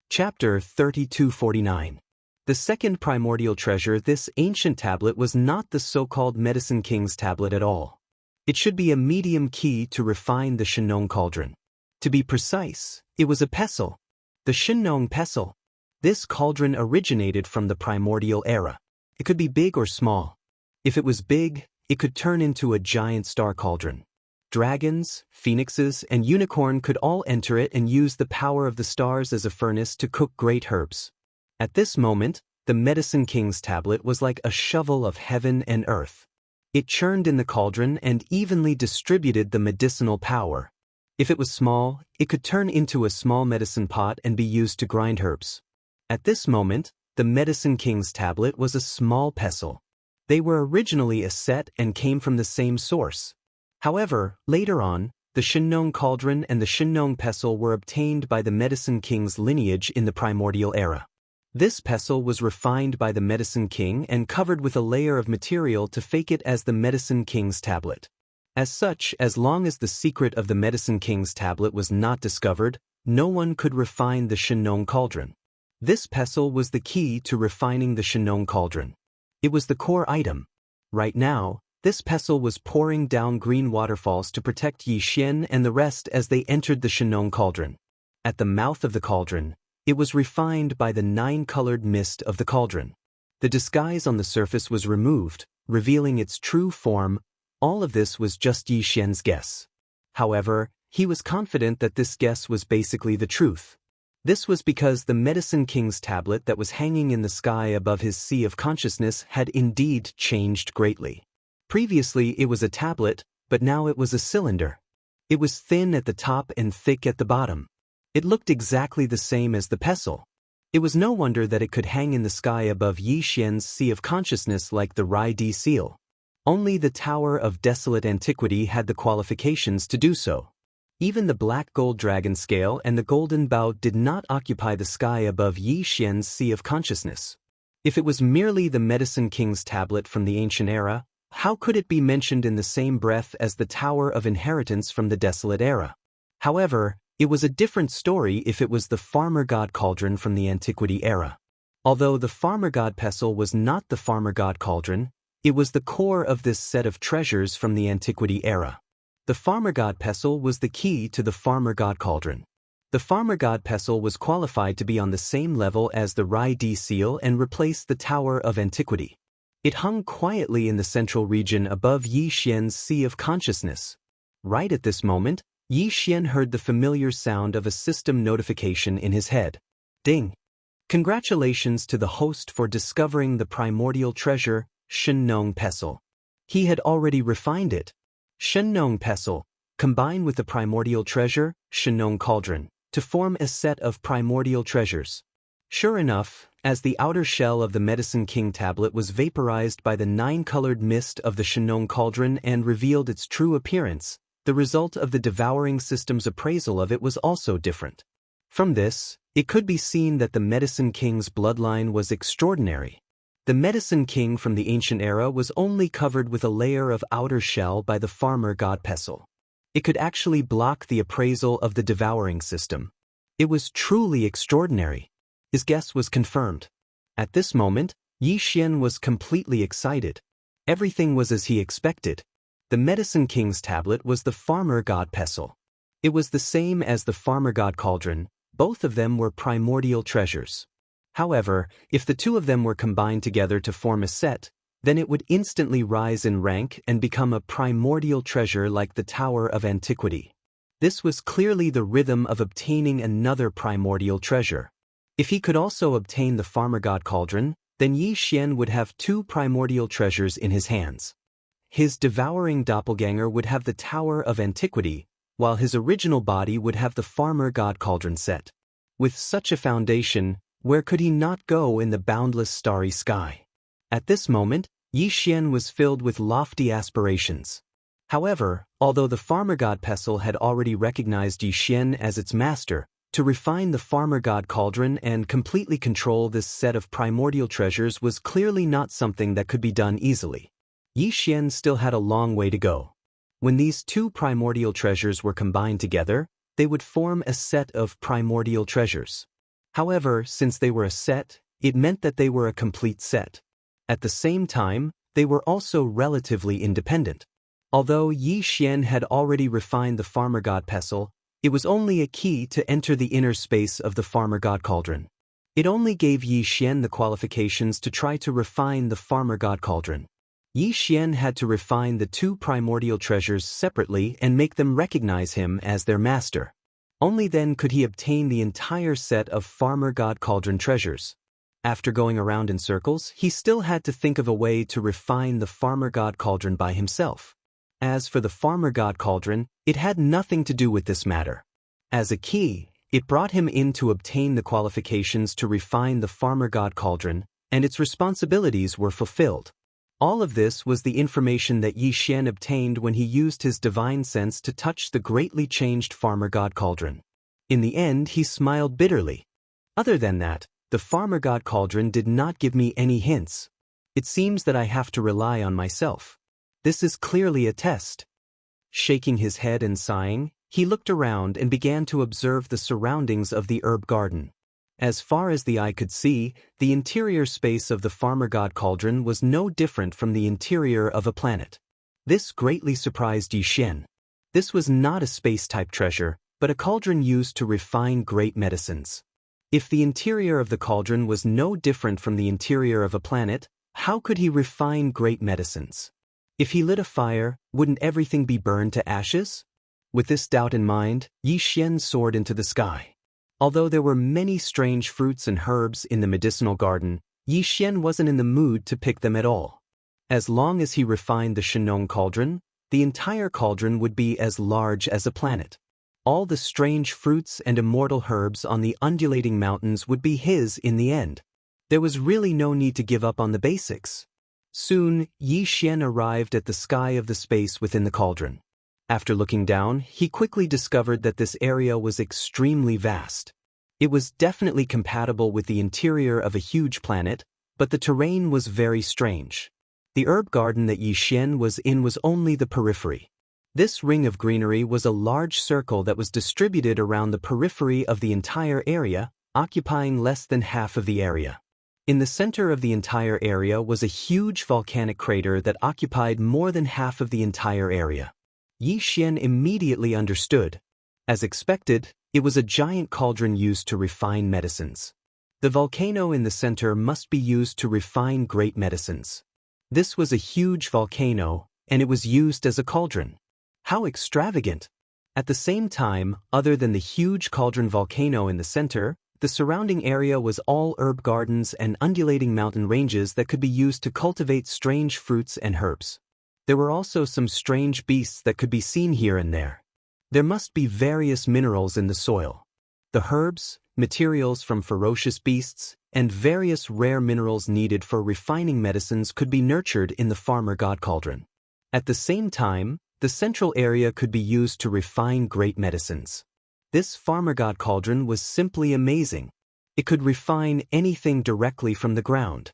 Chapter 3249. The second primordial treasure. This ancient tablet was not the so-called Medicine King's tablet at all. It should be a medium key to refine the Shenong cauldron. To be precise, it was a pestle. The Shenong pestle. This cauldron originated from the primordial era. It could be big or small. If it was big, it could turn into a giant star cauldron. Dragons, phoenixes, and unicorn could all enter it and use the power of the stars as a furnace to cook great herbs. At this moment, the Medicine King's tablet was like a shovel of heaven and earth. It churned in the cauldron and evenly distributed the medicinal power. If it was small, it could turn into a small medicine pot and be used to grind herbs. At this moment, the Medicine King's tablet was a small pestle. They were originally a set and came from the same source. However, later on, the Shenong cauldron and the Shenong pestle were obtained by the Medicine King's lineage in the primordial era. This pestle was refined by the Medicine King and covered with a layer of material to fake it as the Medicine King's tablet. As such, as long as the secret of the Medicine King's tablet was not discovered, no one could refine the Shenong cauldron. This pestle was the key to refining the Shenong cauldron. It was the core item. Right now, this pestle was pouring down green waterfalls to protect Yi Xian and the rest as they entered the Shenong cauldron. At the mouth of the cauldron, it was refined by the 9-colored mist of the cauldron. The disguise on the surface was removed, revealing its true form. All of this was just Yi Xian's guess. However, he was confident that this guess was basically the truth. This was because the Medicine King's tablet that was hanging in the sky above his sea of consciousness had indeed changed greatly. Previously it was a tablet, but now it was a cylinder. It was thin at the top and thick at the bottom. It looked exactly the same as the pestle. It was no wonder that it could hang in the sky above Yi Xian's sea of consciousness like the Rai-D seal. Only the Tower of Desolate Antiquity had the qualifications to do so. Even the black gold dragon scale and the golden bow did not occupy the sky above Yi Xian's sea of consciousness. If it was merely the Medicine King's tablet from the ancient era, how could it be mentioned in the same breath as the Tower of Inheritance from the Desolate era? However, it was a different story if it was the Farmer God Cauldron from the Antiquity era. Although the Farmer God Pestle was not the Farmer God Cauldron, it was the core of this set of treasures from the Antiquity era. The Farmer God Pestle was the key to the Farmer God Cauldron. The Farmer God Pestle was qualified to be on the same level as the Rai-D seal and replace the Tower of Antiquity. It hung quietly in the central region above Yi Xian's sea of consciousness. Right at this moment, Yi Xian heard the familiar sound of a system notification in his head. Ding! Congratulations to the host for discovering the primordial treasure, Shenong pestle. He had already refined it. Shenong pestle, combined with the primordial treasure, Shenong cauldron, to form a set of primordial treasures. Sure enough, as the outer shell of the Medicine King tablet was vaporized by the 9-colored mist of the Shenong cauldron and revealed its true appearance, the result of the devouring system's appraisal of it was also different. From this, it could be seen that the Medicine King's bloodline was extraordinary. The Medicine King from the ancient era was only covered with a layer of outer shell by the Farmer God Pestle. It could actually block the appraisal of the devouring system. It was truly extraordinary. His guess was confirmed. At this moment, Yi Xian was completely excited. Everything was as he expected. The Medicine King's tablet was the Farmer God Pestle. It was the same as the farmer god cauldron, both of them were primordial treasures. However, if the two of them were combined together to form a set, then it would instantly rise in rank and become a primordial treasure like the Tower of Antiquity. This was clearly the rhythm of obtaining another primordial treasure. If he could also obtain the farmer god cauldron, then Yi Xian would have two primordial treasures in his hands. His devouring doppelganger would have the Tower of Antiquity, while his original body would have the farmer god cauldron set. With such a foundation, where could he not go in the boundless starry sky? At this moment, Yi Xian was filled with lofty aspirations. However, although the farmer god pestle had already recognized Yi Xian as its master, to refine the farmer god cauldron and completely control this set of primordial treasures was clearly not something that could be done easily. Yi Xian still had a long way to go. When these two primordial treasures were combined together, they would form a set of primordial treasures. However, since they were a set, it meant that they were a complete set. At the same time, they were also relatively independent. Although Yi Xian had already refined the farmer god pestle, it was only a key to enter the inner space of the farmer god cauldron. It only gave Yi Xian the qualifications to try to refine the farmer god cauldron. Yi Xian had to refine the two primordial treasures separately and make them recognize him as their master. Only then could he obtain the entire set of farmer god cauldron treasures. After going around in circles, he still had to think of a way to refine the farmer god cauldron by himself. As for the farmer god cauldron, it had nothing to do with this matter. As a key, it brought him in to obtain the qualifications to refine the farmer god cauldron, and its responsibilities were fulfilled. All of this was the information that Yi Xian obtained when he used his divine sense to touch the greatly changed farmer god cauldron. In the end, he smiled bitterly. Other than that, the farmer god cauldron did not give me any hints. It seems that I have to rely on myself. This is clearly a test. Shaking his head and sighing, he looked around and began to observe the surroundings of the herb garden. As far as the eye could see, the interior space of the farmer god cauldron was no different from the interior of a planet. This greatly surprised Yi Xian. This was not a space-type treasure, but a cauldron used to refine great medicines. If the interior of the cauldron was no different from the interior of a planet, how could he refine great medicines? If he lit a fire, wouldn't everything be burned to ashes? With this doubt in mind, Yi Xian soared into the sky. Although there were many strange fruits and herbs in the medicinal garden, Yi Xian wasn't in the mood to pick them at all. As long as he refined the Shenong cauldron, the entire cauldron would be as large as a planet. All the strange fruits and immortal herbs on the undulating mountains would be his in the end. There was really no need to give up on the basics. Soon, Yi Xian arrived at the sky of the space within the cauldron. After looking down, he quickly discovered that this area was extremely vast. It was definitely compatible with the interior of a huge planet, but the terrain was very strange. The herb garden that Yi Xian was in was only the periphery. This ring of greenery was a large circle that was distributed around the periphery of the entire area, occupying less than half of the area. In the center of the entire area was a huge volcanic crater that occupied more than half of the entire area. Yi Xian immediately understood. As expected, it was a giant cauldron used to refine medicines. The volcano in the center must be used to refine great medicines. This was a huge volcano, and it was used as a cauldron. How extravagant! At the same time, other than the huge cauldron volcano in the center, the surrounding area was all herb gardens and undulating mountain ranges that could be used to cultivate strange fruits and herbs. There were also some strange beasts that could be seen here and there. There must be various minerals in the soil. The herbs, materials from ferocious beasts, and various rare minerals needed for refining medicines could be nurtured in the farmer god cauldron. At the same time, the central area could be used to refine great medicines. This farmer god cauldron was simply amazing. It could refine anything directly from the ground.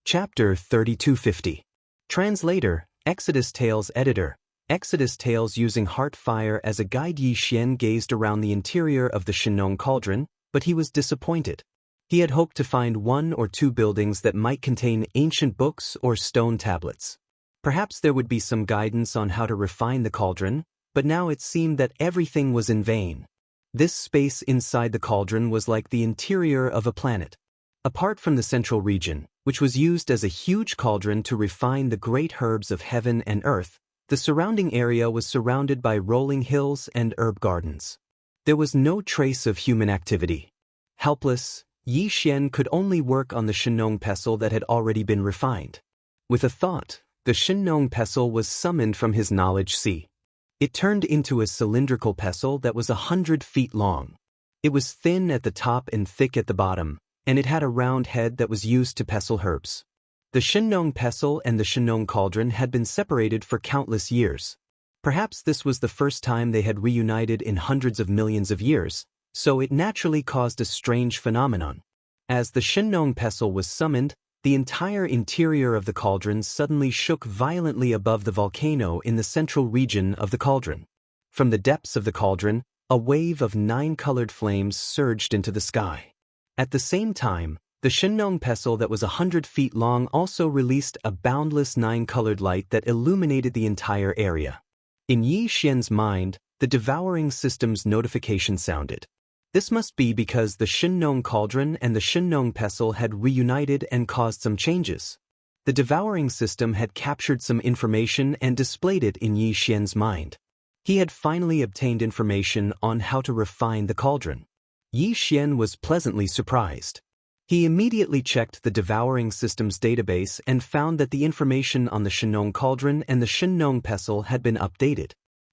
Chapter 3250. Translator, Exodus Tales Editor. Exodus Tales. Using heart fire as a guide, Yi Xian gazed around the interior of the Shenong cauldron, but he was disappointed. He had hoped to find one or two buildings that might contain ancient books or stone tablets. Perhaps there would be some guidance on how to refine the cauldron, but now it seemed that everything was in vain. This space inside the cauldron was like the interior of a planet. Apart from the central region, which was used as a huge cauldron to refine the great herbs of heaven and earth, the surrounding area was surrounded by rolling hills and herb gardens. There was no trace of human activity. Helpless, Yi Xian could only work on the Shenong pestle that had already been refined. With a thought, the Shenong pestle was summoned from his knowledge sea. It turned into a cylindrical pestle that was 100 feet long. It was thin at the top and thick at the bottom, and it had a round head that was used to pestle herbs. The Shenong pestle and the Shenong cauldron had been separated for countless years. Perhaps this was the first time they had reunited in hundreds of millions of years, so it naturally caused a strange phenomenon. As the Shenong pestle was summoned, the entire interior of the cauldron suddenly shook violently above the volcano in the central region of the cauldron. From the depths of the cauldron, a wave of 9 colored flames surged into the sky. At the same time, the Shenong pestle that was 100 feet long also released a boundless 9-colored light that illuminated the entire area. In Yi Xian's mind, the devouring system's notification sounded. This must be because the Shenong cauldron and the Shenong pestle had reunited and caused some changes. The devouring system had captured some information and displayed it in Yi Xian's mind. He had finally obtained information on how to refine the cauldron. Yi Xian was pleasantly surprised. He immediately checked the devouring system's database and found that the information on the Shenong cauldron and the Shenong pestle had been updated.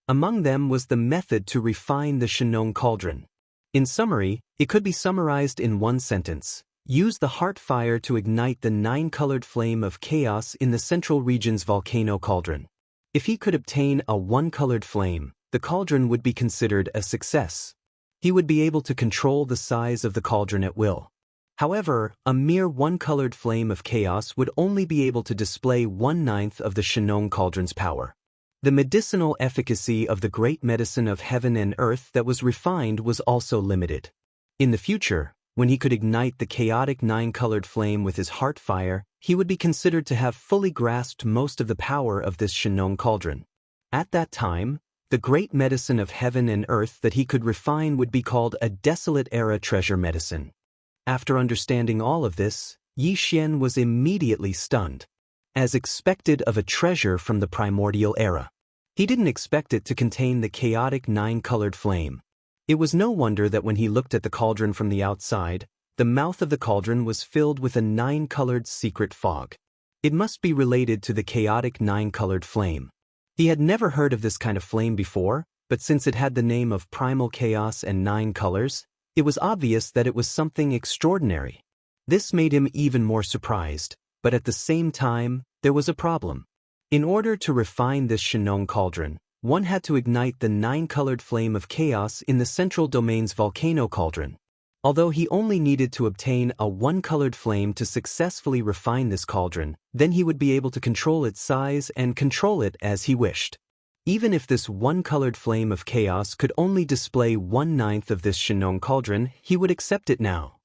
Among them was the method to refine the Shenong cauldron. In summary, it could be summarized in one sentence. Use the heart fire to ignite the 9-colored flame of chaos in the central region's volcano cauldron. If he could obtain a 1-colored flame, the cauldron would be considered a success. He would be able to control the size of the cauldron at will. However, a mere 1-colored flame of chaos would only be able to display 1/9 of the Shenong cauldron's power. The medicinal efficacy of the great medicine of heaven and earth that was refined was also limited. In the future, when he could ignite the chaotic 9-colored flame with his heart fire, he would be considered to have fully grasped most of the power of this Shenong cauldron. At that time, the great medicine of heaven and earth that he could refine would be called a desolate era treasure medicine. After understanding all of this, Yi Xian was immediately stunned. As expected of a treasure from the primordial era. He didn't expect it to contain the chaotic 9-colored flame. It was no wonder that when he looked at the cauldron from the outside, the mouth of the cauldron was filled with a 9-colored secret fog. It must be related to the chaotic 9-colored flame. He had never heard of this kind of flame before, but since it had the name of primal chaos and 9 colors, it was obvious that it was something extraordinary. This made him even more surprised. But at the same time, there was a problem. In order to refine this Shenong cauldron, one had to ignite the 9-colored flame of chaos in the central domain's volcano cauldron. Although he only needed to obtain a 1-colored flame to successfully refine this cauldron, then he would be able to control its size and control it as he wished. Even if this 1-colored flame of chaos could only display 1/9 of this Shenong cauldron, he would accept it now.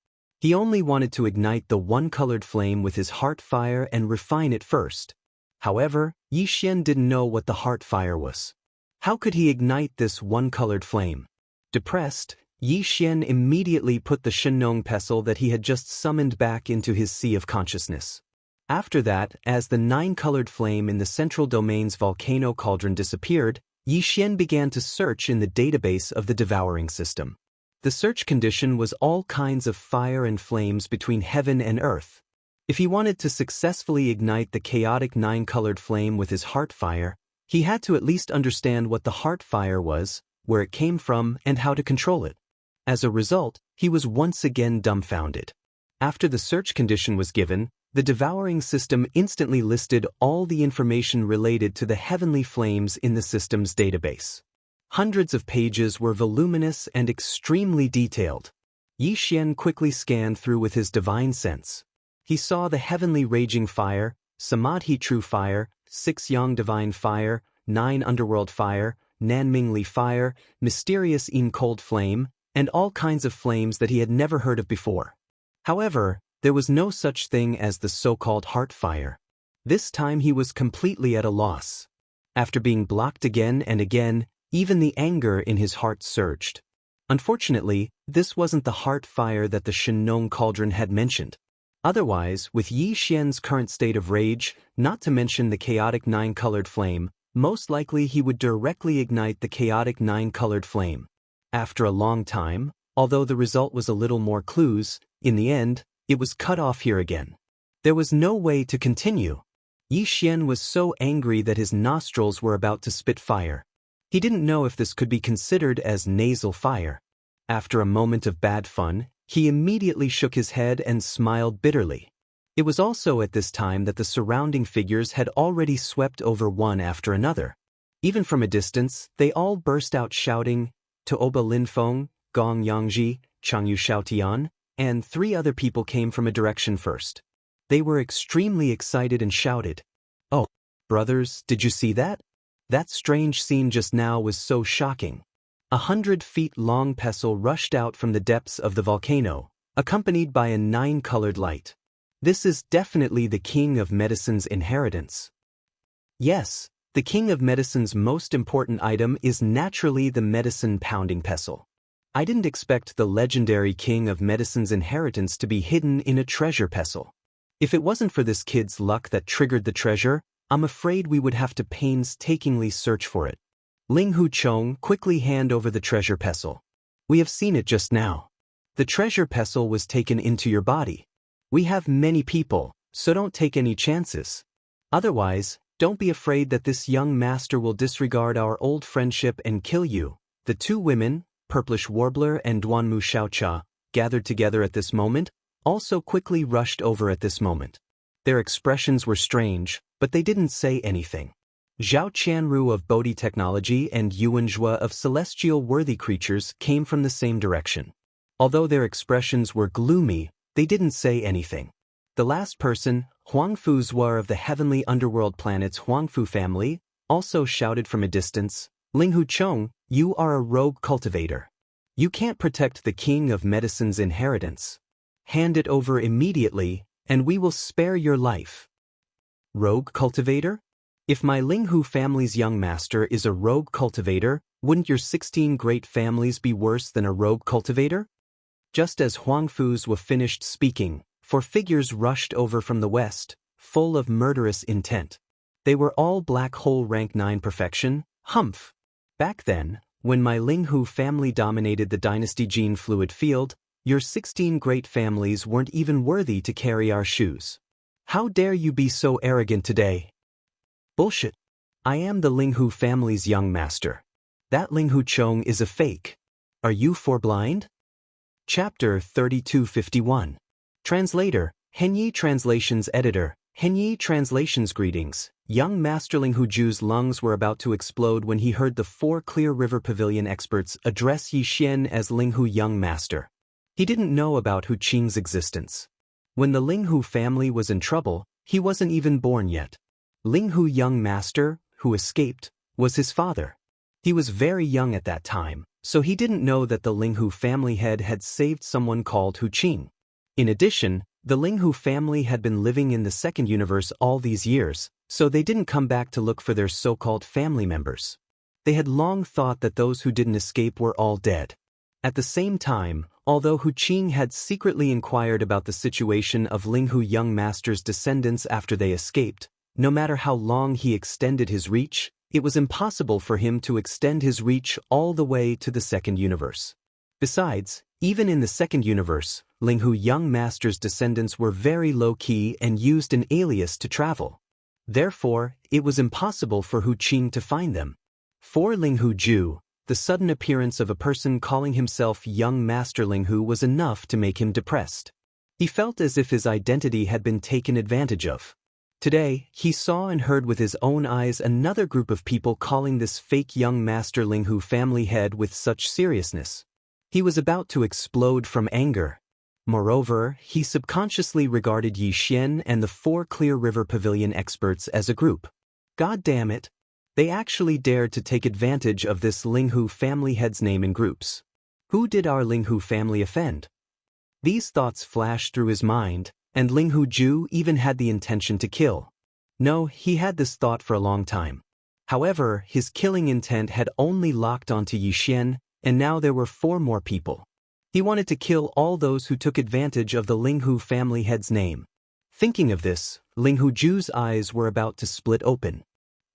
He only wanted to ignite the 1-colored flame with his heart fire and refine it first. However, Yi Xian didn't know what the heart fire was. How could he ignite this 1-colored flame? Depressed, Yi Xian immediately put the Shenong pestle that he had just summoned back into his sea of consciousness. After that, as the 9-colored flame in the central domain's volcano cauldron disappeared, Yi Xian began to search in the database of the devouring system. The search condition was all kinds of fire and flames between heaven and earth. If he wanted to successfully ignite the chaotic 9-colored flame with his heart fire, he had to at least understand what the heart fire was, where it came from, and how to control it. As a result, he was once again dumbfounded. After the search condition was given, the devouring system instantly listed all the information related to the heavenly flames in the system's database. Hundreds of pages were voluminous and extremely detailed. Yi Xian quickly scanned through with his divine sense. He saw the heavenly raging fire, Samadhi true fire, 6 yang divine fire, 9 underworld fire, Nanmingli fire, mysterious Yin cold flame, and all kinds of flames that he had never heard of before. However, there was no such thing as the so-called heart fire. This time he was completely at a loss. After being blocked again and again, Even the anger in his heart surged. Unfortunately, this wasn't the heart fire that the Shenong cauldron had mentioned. Otherwise, with Yi Xian's current state of rage, not to mention the chaotic nine-colored flame, most likely he would directly ignite the chaotic nine-colored flame. After a long time, although the result was a little more clues, in the end, it was cut off here again. There was no way to continue. Yi Xian was so angry that his nostrils were about to spit fire. He didn't know if this could be considered as nasal fire. After a moment of bad fun, he immediately shook his head and smiled bitterly. It was also at this time that the surrounding figures had already swept over one after another. Even from a distance, they all burst out shouting, Tooba Linfeng, Gong Yangji, Changyu Xiaotian, and 3 other people came from a direction first. They were extremely excited and shouted, "Oh, brothers, did you see that? That strange scene just now was so shocking." 100-feet-long pestle rushed out from the depths of the volcano, accompanied by a 9-colored light. This is definitely the King of Medicine's inheritance. Yes, the King of Medicine's most important item is naturally the medicine pounding pestle. I didn't expect the legendary King of Medicine's inheritance to be hidden in a treasure pestle. If it wasn't for this kid's luck that triggered the treasure, I'm afraid we would have to painstakingly search for it. Ling Huchong, quickly hand over the treasure pestle. We have seen it just now. The treasure pestle was taken into your body. We have many people, so don't take any chances. Otherwise, don't be afraid that this young master will disregard our old friendship and kill you. The 2 women, Purplish Warbler and Duanmu Xiaocha, gathered together at this moment, also quickly rushed over at this moment. Their expressions were strange, but they didn't say anything. Zhao Qianru of Bodhi Technology and Yuan Zhua of Celestial Worthy Creatures came from the same direction. Although their expressions were gloomy, they didn't say anything. The last person, Huangfu Zhuar of the heavenly underworld planet's Huangfu family, also shouted from a distance, Ling Huchong, you are a rogue cultivator. You can't protect the King of Medicine's inheritance. Hand it over immediately, and we will spare your life. Rogue cultivator? If my Linghu family's young master is a rogue cultivator, wouldn't your 16 great families be worse than a rogue cultivator? Just as Huangfu Zhuar finished speaking, 4 figures rushed over from the west, full of murderous intent. They were all black hole rank 9 perfection, humph. Back then, when my Linghu family dominated the dynasty gene fluid field, your 16 great families weren't even worthy to carry our shoes. How dare you be so arrogant today? Bullshit. I am the Linghu family's young master. That Ling Huchong is a fake. Are you for blind? Chapter 3251. Translator, Henyi Translations Editor, Henyi Translations Greetings. Young Master Ling Huju's lungs were about to explode when he heard the 4 Clear River Pavilion experts address Yi Xian as Linghu Young Master. He didn't know about Hu Qing's existence. When the Linghu family was in trouble, he wasn't even born yet. Linghu Young Master, who escaped, was his father. He was very young at that time, so he didn't know that the Linghu family head had saved someone called Hu Qing. In addition, the Linghu family had been living in the second universe all these years, so they didn't come back to look for their so-called family members. They had long thought that those who didn't escape were all dead. At the same time, although Hu Qing had secretly inquired about the situation of Linghu Young Master's descendants after they escaped, no matter how long he extended his reach, it was impossible for him to extend his reach all the way to the second universe. Besides, even in the second universe, Linghu Young Master's descendants were very low-key and used an alias to travel. Therefore, it was impossible for Hu Qing to find them. For Linghu Ju, the sudden appearance of a person calling himself Young Master Linghu was enough to make him depressed. He felt as if his identity had been taken advantage of. Today, he saw and heard with his own eyes another group of people calling this fake Young Master Linghu family head with such seriousness. He was about to explode from anger. Moreover, he subconsciously regarded Yi Xian and the 4 Clear River Pavilion experts as a group. God damn it! They actually dared to take advantage of this Linghu family head's name in groups. Who did our Linghu family offend? These thoughts flashed through his mind, and Linghu Ju even had the intention to kill. No, he had this thought for a long time. However, his killing intent had only locked onto Yi Xian, and now there were 4 more people. He wanted to kill all those who took advantage of the Linghu family head's name. Thinking of this, Linghu Ju's eyes were about to split open.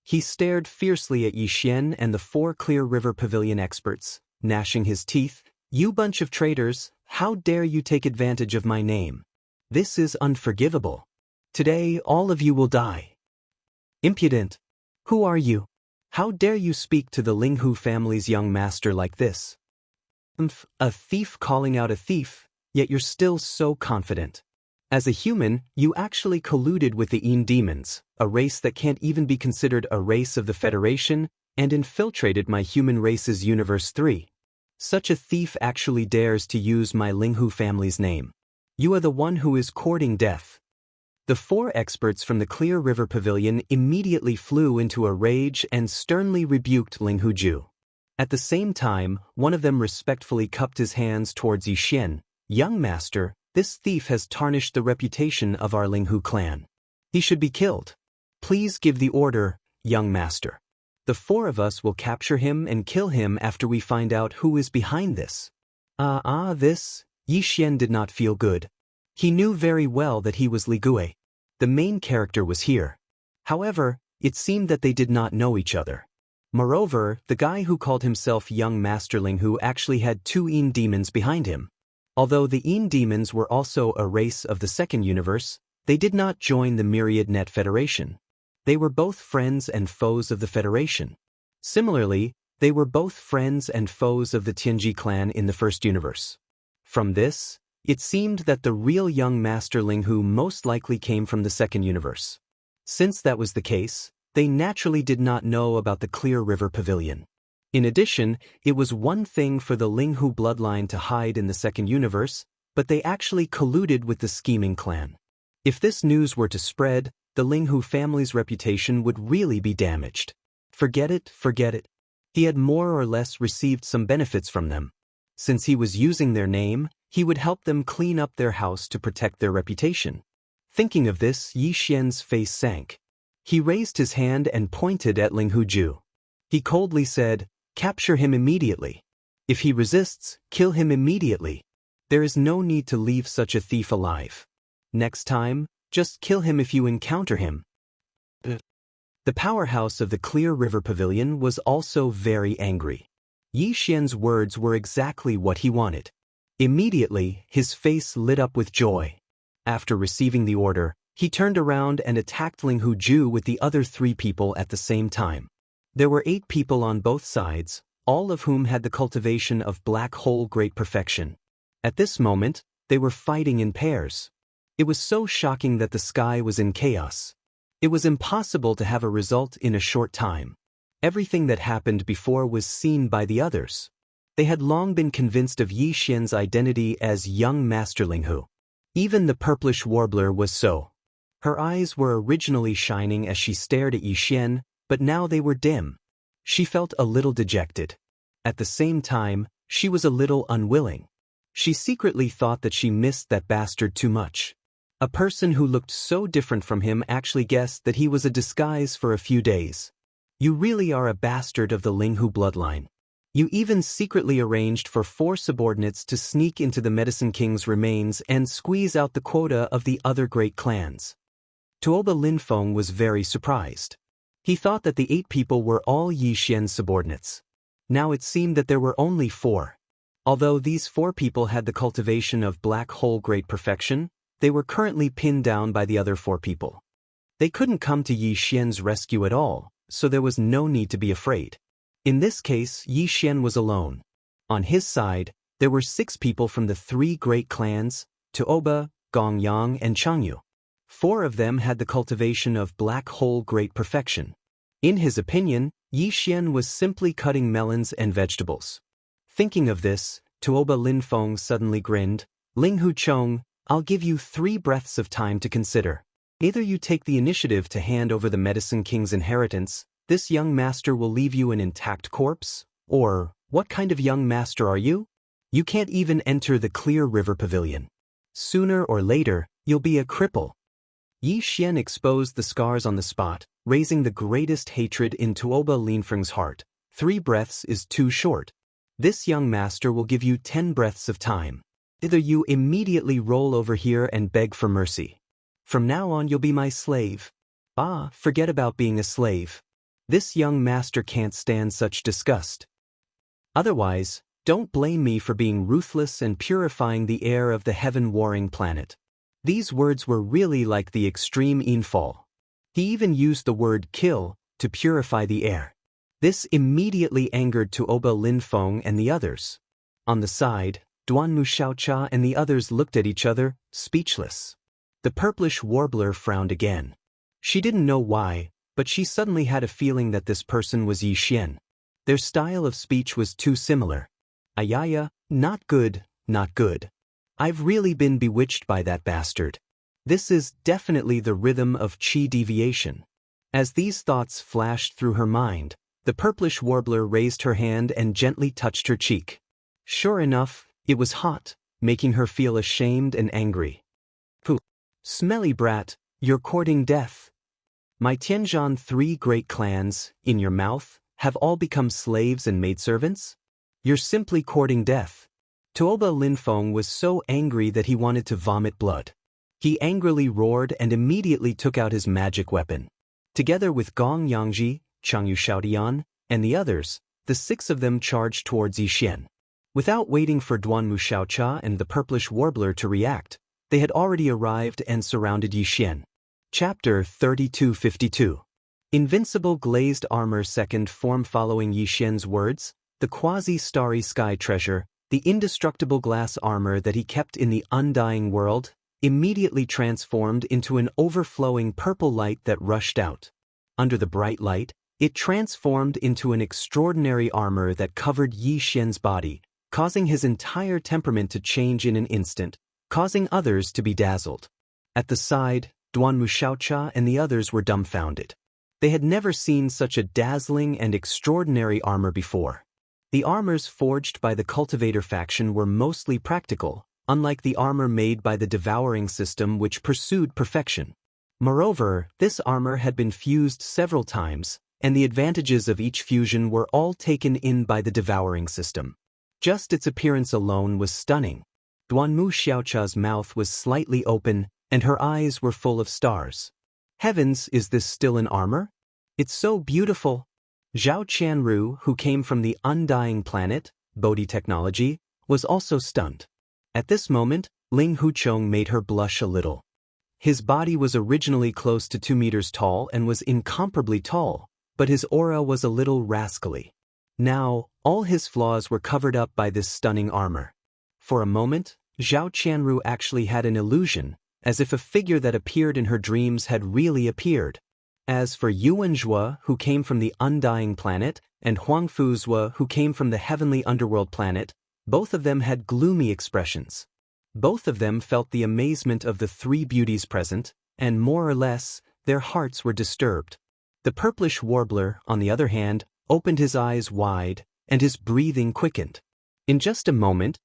He stared fiercely at Yi Xian and the 4 Clear River Pavilion experts, gnashing his teeth. "You bunch of traitors, how dare you take advantage of my name? This is unforgivable. Today all of you will die. Impudent! Who are you? How dare you speak to the Linghu family's young master like this? A thief calling out a thief, yet you're still so confident. As a human, you actually colluded with the Yin demons, a race that can't even be considered a race of the Federation, and infiltrated my human race's Universe 3. Such a thief actually dares to use my Linghu family's name. You are the one who is courting death." The 4 experts from the Clear River Pavilion immediately flew into a rage and sternly rebuked Linghu Ju. At the same time, one of them respectfully cupped his hands towards Yi Xian. "Young master, this thief has tarnished the reputation of our Linghu clan. He should be killed. Please give the order, young master. The 4 of us will capture him and kill him after we find out who is behind this." This? Yi Xian did not feel good. He knew very well that he was Li Gui. The main character was here. However, it seemed that they did not know each other. Moreover, the guy who called himself Young Master Linghu actually had 2 Yin demons behind him. Although the Yin demons were also a race of the second universe, they did not join the Myriad Net Federation. They were both friends and foes of the Federation. Similarly, they were both friends and foes of the Tianji clan in the first universe. From this, it seemed that the real Young Master Linghu most likely came from the second universe. Since that was the case, they naturally did not know about the Clear River Pavilion. In addition, it was one thing for the Linghu bloodline to hide in the second universe, but they actually colluded with the scheming clan. If this news were to spread, the Linghu family's reputation would really be damaged. Forget it. He had more or less received some benefits from them. Since he was using their name, he would help them clean up their house to protect their reputation. Thinking of this, Yi Xian's face sank. He raised his hand and pointed at Linghu Ju. He coldly said, "Capture him immediately. If he resists, kill him immediately. There is no need to leave such a thief alive. Next time, just kill him if you encounter him." The powerhouse of the Clear River Pavilion was also very angry. Yi Xian's words were exactly what he wanted. Immediately, his face lit up with joy. After receiving the order, he turned around and attacked Linghu Ju with the other 3 people at the same time. There were 8 people on both sides, all of whom had the cultivation of black hole great perfection. At this moment, they were fighting in pairs. It was so shocking that the sky was in chaos. It was impossible to have a result in a short time. Everything that happened before was seen by the others. They had long been convinced of Yi Xian's identity as Young Master Linghu. Even the purplish warbler was so. Her eyes were originally shining as she stared at Yi Xian, but now they were dim. She felt a little dejected. At the same time, she was a little unwilling. She secretly thought that she missed that bastard too much. A person who looked so different from him actually guessed that he was a disguise for a few days. You really are a bastard of the Linghu bloodline. You even secretly arranged for 4 subordinates to sneak into the Medicine King's remains and squeeze out the quota of the other great clans. Tuoba Linfeng was very surprised. He thought that the 8 people were all Yi Xian's subordinates. Now it seemed that there were only 4. Although these 4 people had the cultivation of black hole great perfection, they were currently pinned down by the other 4 people. They couldn't come to Yi Xian's rescue at all, so there was no need to be afraid. In this case, Yi Xian was alone. On his side, there were 6 people from the 3 great clans, Tuoba, Gongyang, and Changyu. 4 of them had the cultivation of black hole great perfection. In his opinion, Yi Xian was simply cutting melons and vegetables. Thinking of this, Tuoba Linfeng suddenly grinned. "Linghu Chong, I'll give you 3 breaths of time to consider. Either you take the initiative to hand over the Medicine King's inheritance, this young master will leave you an intact corpse, or, what kind of young master are you? You can't even enter the Clear River Pavilion. Sooner or later, you'll be a cripple." Yi Xian exposed the scars on the spot, raising the greatest hatred in Tuoba Linfeng's heart. 3 breaths is too short. This young master will give you 10 breaths of time. Either you immediately roll over here and beg for mercy. From now on you'll be my slave. Ah, forget about being a slave. This young master can't stand such disgust. Otherwise, don't blame me for being ruthless and purifying the air of the heaven-warring planet. These words were really like the extreme infall. He even used the word kill to purify the air. This immediately angered Tuoba Linfeng and the others. On the side, Duan Mushaocha and the others looked at each other, speechless. The purplish warbler frowned again. She didn't know why, but she suddenly had a feeling that this person was Yi Xian. Their style of speech was too similar. Ayaya, not good, not good. I've really been bewitched by that bastard. This is definitely the rhythm of qi deviation. As these thoughts flashed through her mind, the purplish warbler raised her hand and gently touched her cheek. Sure enough, it was hot, making her feel ashamed and angry. Pooh! Smelly brat, you're courting death. My Tianzhan 3 great clans, in your mouth, have all become slaves and maidservants? You're simply courting death. Tuoba Linfeng was so angry that he wanted to vomit blood. He angrily roared and immediately took out his magic weapon. Together with Gong Yangji, Changyu Shaodian, and the others, the 6 of them charged towards Yi Xian. Without waiting for Duan Mushaocha and the purplish warbler to react, they had already arrived and surrounded Yi Xian. Chapter 3252. Invincible glazed armor. Second form. Following Yi Xian's words, the quasi-starry sky treasure, the indestructible glass armor that he kept in the undying world, immediately transformed into an overflowing purple light that rushed out. Under the bright light, it transformed into an extraordinary armor that covered Yi Xian's body, causing his entire temperament to change in an instant, causing others to be dazzled. At the side, Duan Mushaocha and the others were dumbfounded. They had never seen such a dazzling and extraordinary armor before. The armors forged by the cultivator faction were mostly practical, unlike the armor made by the devouring system which pursued perfection. Moreover, this armor had been fused several times, and the advantages of each fusion were all taken in by the devouring system. Just its appearance alone was stunning. Duanmu Xiaocha's mouth was slightly open, and her eyes were full of stars. Heavens, is this still an armor? It's so beautiful. Zhao Qianru, who came from the undying planet, Bodhi technology, was also stunned. At this moment, Ling Huchong made her blush a little. His body was originally close to 2 meters tall and was incomparably tall, but his aura was a little rascally. Now, all his flaws were covered up by this stunning armor. For a moment, Zhao Qianru actually had an illusion, as if a figure that appeared in her dreams had really appeared. As for Yuan Zhua, who came from the undying planet, and Huang Fuzhua, who came from the heavenly underworld planet, both of them had gloomy expressions. Both of them felt the amazement of the 3 beauties present, and more or less, their hearts were disturbed. The purplish warbler, on the other hand, opened his eyes wide, and his breathing quickened. In just a moment,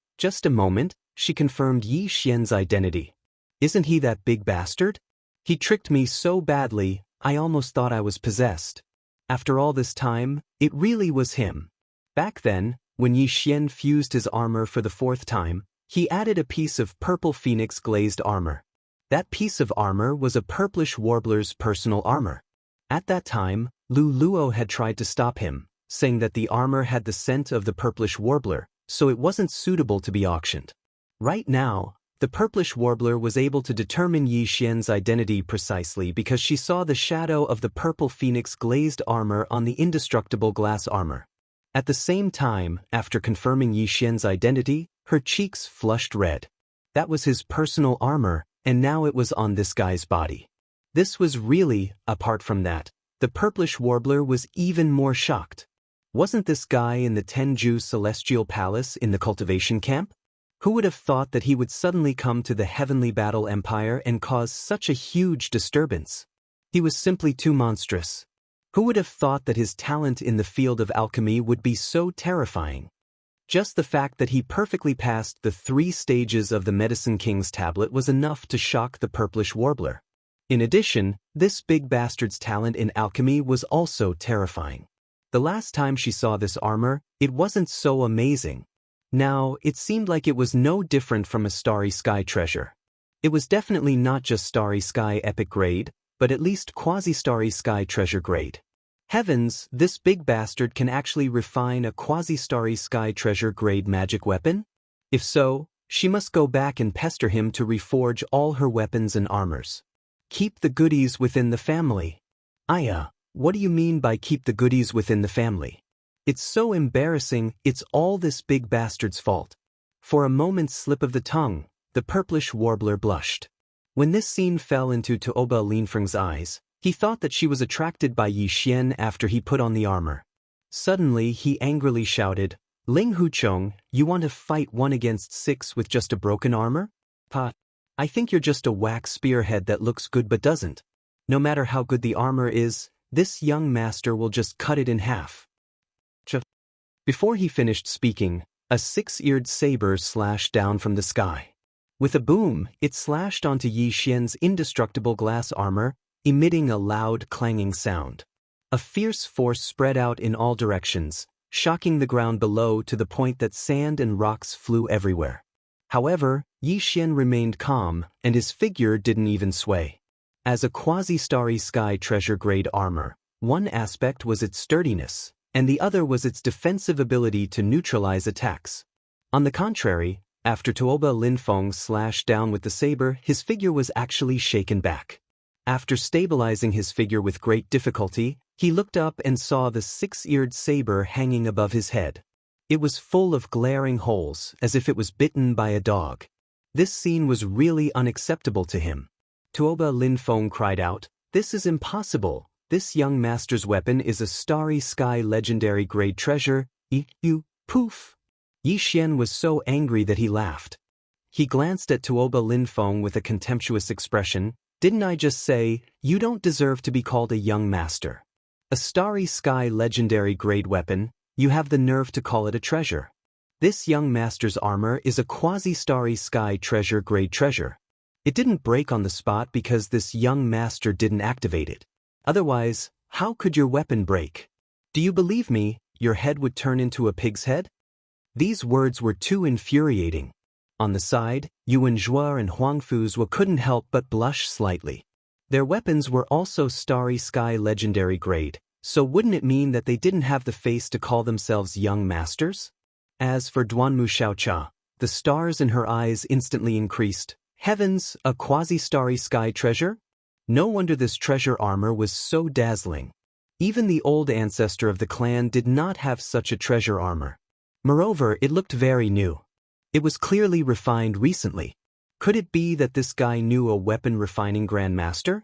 she confirmed Yi Xian's identity. Isn't he that big bastard? He tricked me so badly, I almost thought I was possessed. After all this time, it really was him. Back then, when Yi Xian fused his armor for the 4th time, he added a piece of purple phoenix glazed armor. That piece of armor was a purplish warbler's personal armor. At that time, Lu Luo had tried to stop him, saying that the armor had the scent of the purplish warbler, so it wasn't suitable to be auctioned. Right now, the purplish warbler was able to determine Yi Xian's identity precisely because she saw the shadow of the purple phoenix glazed armor on the indestructible glass armor. At the same time, after confirming Yi Xian's identity, her cheeks flushed red. That was his personal armor, and now it was on this guy's body. This was really, apart from that, the purplish warbler was even more shocked. Wasn't this guy in the Tenju Celestial Palace in the cultivation camp? Who would have thought that he would suddenly come to the Heavenly Battle Empire and cause such a huge disturbance? He was simply too monstrous. Who would have thought that his talent in the field of alchemy would be so terrifying? Just the fact that he perfectly passed the 3 stages of the Medicine King's tablet was enough to shock the purplish warbler. In addition, this big bastard's talent in alchemy was also terrifying. The last time she saw this armor, it wasn't so amazing. Now, it seemed like it was no different from a Starry Sky treasure. It was definitely not just Starry Sky epic grade, but at least quasi-Starry Sky treasure grade. Heavens, this big bastard can actually refine a quasi-Starry Sky treasure grade magic weapon? If so, she must go back and pester him to reforge all her weapons and armors. Keep the goodies within the family. Aya, what do you mean by keep the goodies within the family? It's so embarrassing, it's all this big bastard's fault. For a moment's slip of the tongue, the purplish warbler blushed. When this scene fell into Tuoba Linfeng's eyes, he thought that she was attracted by Yi Xian after he put on the armor. Suddenly he angrily shouted, Ling Huchong, you want to fight 1 against 6 with just a broken armor? Pa, I think you're just a whack spearhead that looks good but doesn't. No matter how good the armor is, this young master will just cut it in half. Before he finished speaking, a 6-eared saber slashed down from the sky. With a boom, it slashed onto Yi Xian's indestructible glass armor, emitting a loud clanging sound. A fierce force spread out in all directions, shocking the ground below to the point that sand and rocks flew everywhere. However, Yi Xian remained calm, and his figure didn't even sway. As a quasi-Starry Sky treasure-grade armor, one aspect was its sturdiness, and the other was its defensive ability to neutralize attacks. On the contrary, after Tuoba Linfeng slashed down with the saber, his figure was actually shaken back. After stabilizing his figure with great difficulty, he looked up and saw the 6-eared saber hanging above his head. It was full of glaring holes, as if it was bitten by a dog. This scene was really unacceptable to him. Tuoba Linfeng cried out, "This is impossible. This young master's weapon is a Starry Sky legendary grade treasure. Poof!" Yi Xian was so angry that he laughed. He glanced at Tuoba Linfeng with a contemptuous expression. Didn't I just say, you don't deserve to be called a young master? A Starry Sky legendary grade weapon, you have the nerve to call it a treasure. This young master's armor is a quasi-Starry Sky treasure grade treasure. It didn't break on the spot because this young master didn't activate it. Otherwise, how could your weapon break? Do you believe me, your head would turn into a pig's head? These words were too infuriating. On the side, Yuan Zhua and Huang Fuzhou couldn't help but blush slightly. Their weapons were also Starry Sky legendary grade, so wouldn't it mean that they didn't have the face to call themselves young masters? As for Duanmu Xiaocha, the stars in her eyes instantly increased. Heavens, a quasi-Starry Sky treasure? No wonder this treasure armor was so dazzling. Even the old ancestor of the clan did not have such a treasure armor. Moreover, it looked very new. It was clearly refined recently. Could it be that this guy knew a weapon-refining grandmaster?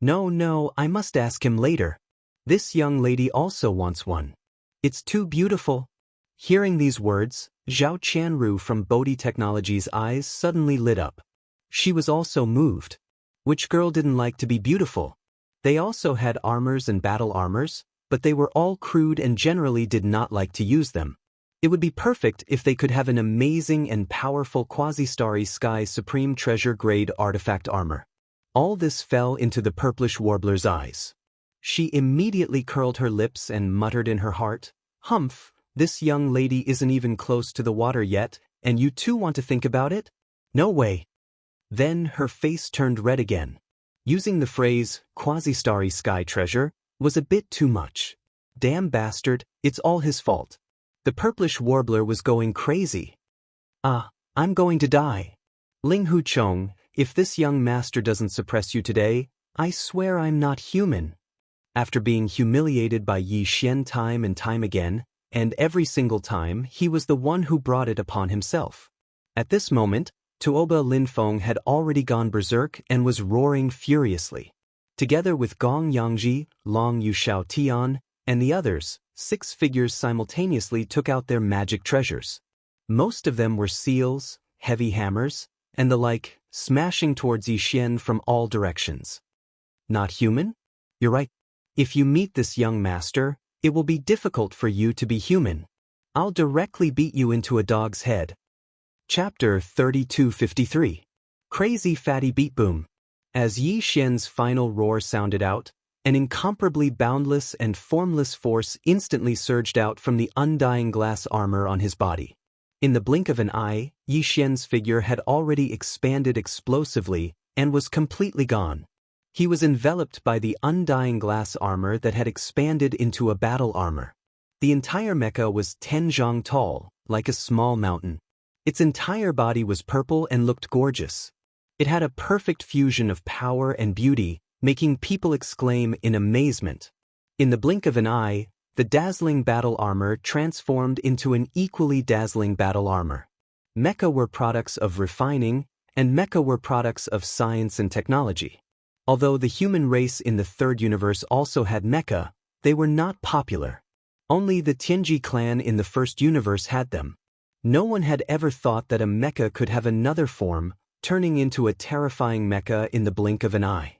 No, I must ask him later. This young lady also wants one. It's too beautiful. Hearing these words, Zhao Qianru from Bodhi Technology's eyes suddenly lit up. She was also moved. Which girl didn't like to be beautiful? They also had armors and battle armors, but they were all crude and generally did not like to use them. It would be perfect if they could have an amazing and powerful quasi-Starry Sky Supreme Treasure Grade artifact armor. All this fell into the purplish warbler's eyes. She immediately curled her lips and muttered in her heart, "Humph, this young lady isn't even close to the water yet, and you too want to think about it? No way." Then her face turned red again. Using the phrase, quasi-Starry Sky Treasure, was a bit too much. Damn bastard, it's all his fault. The purplish warbler was going crazy. I'm going to die. Ling Huchong, if this young master doesn't suppress you today, I swear I'm not human. After being humiliated by Yi Xian time and time again, and every single time he was the one who brought it upon himself. At this moment, Tuoba Linfeng had already gone berserk and was roaring furiously. Together with Gong Yangji, Long Yushao Tian, and the others, 6 figures simultaneously took out their magic treasures. Most of them were seals, heavy hammers, and the like, smashing towards Yi Xian from all directions. Not human? You're right. If you meet this young master, it will be difficult for you to be human. I'll directly beat you into a dog's head. Chapter 3253. Crazy Fatty Beat Boom. As Yi Xian's final roar sounded out, an incomparably boundless and formless force instantly surged out from the undying glass armor on his body. In the blink of an eye, Yi Xian's figure had already expanded explosively and was completely gone. He was enveloped by the undying glass armor that had expanded into a battle armor. The entire mecha was 10 zhang tall, like a small mountain. Its entire body was purple and looked gorgeous. It had a perfect fusion of power and beauty, making people exclaim in amazement. In the blink of an eye, the dazzling battle armor transformed into an equally dazzling battle armor. Mecha were products of refining, and mecha were products of science and technology. Although the human race in the third universe also had mecha, they were not popular. Only the Tianji clan in the first universe had them. No one had ever thought that a mecha could have another form, turning into a terrifying mecha in the blink of an eye.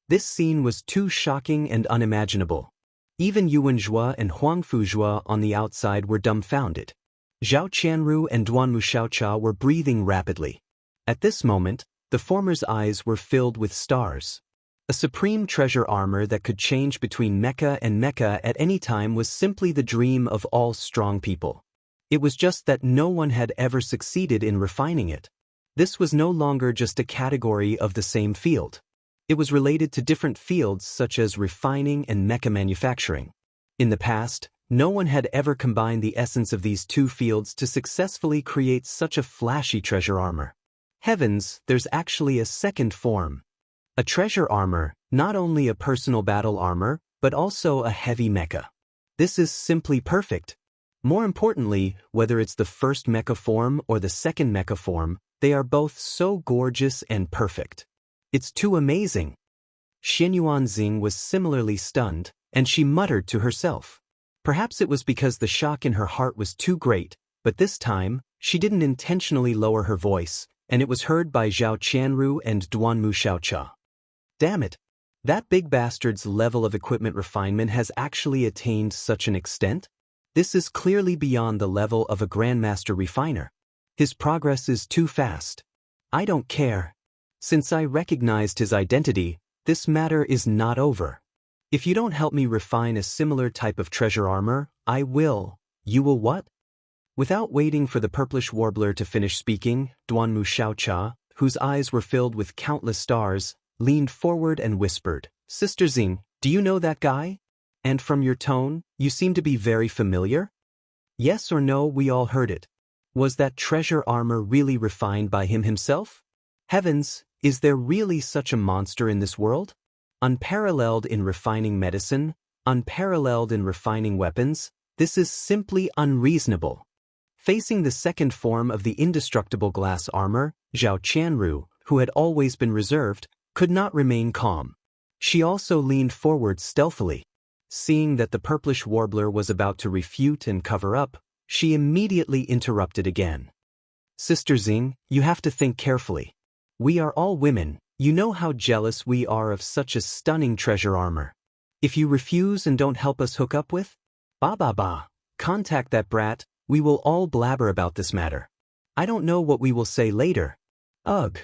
This scene was too shocking and unimaginable. Even Yuan Zhua and Huangfu Zhua on the outside were dumbfounded. Zhao Qianru and Duanmu Xiaocha were breathing rapidly. At this moment, the former's eyes were filled with stars. A supreme treasure armor that could change between mecha and mecha at any time was simply the dream of all strong people. It was just that no one had ever succeeded in refining it. This was no longer just a category of the same field. It was related to different fields such as refining and mecha manufacturing. In the past, no one had ever combined the essence of these two fields to successfully create such a flashy treasure armor. Heavens, there's actually a second form. A treasure armor, not only a personal battle armor, but also a heavy mecha. This is simply perfect. More importantly, whether it's the first mecha form or the second mecha form, they are both so gorgeous and perfect. It's too amazing. Xinyuan Xing was similarly stunned, and she muttered to herself. Perhaps it was because the shock in her heart was too great, but this time, she didn't intentionally lower her voice, and it was heard by Zhao Qianru and Duanmu Xiaocha. Damn it! That big bastard's level of equipment refinement has actually attained such an extent? This is clearly beyond the level of a grandmaster refiner. His progress is too fast. I don't care. Since I recognized his identity, this matter is not over. If you don't help me refine a similar type of treasure armor, I will. You will what? Without waiting for the purplish warbler to finish speaking, Duanmu Xiaocha, whose eyes were filled with countless stars, leaned forward and whispered, Sister Xing, do you know that guy? And from your tone, you seem to be very familiar? Yes or no, we all heard it. Was that treasure armor really refined by him himself? Heavens, is there really such a monster in this world? Unparalleled in refining medicine, unparalleled in refining weapons, this is simply unreasonable. Facing the second form of the indestructible glass armor, Zhao Qianru, who had always been reserved, could not remain calm. She also leaned forward stealthily. Seeing that the purplish warbler was about to refute and cover up, she immediately interrupted again. Sister Xing, you have to think carefully. We are all women, you know how jealous we are of such a stunning treasure armor. If you refuse and don't help us hook up with? Contact that brat, we will all blabber about this matter. I don't know what we will say later. Ugh.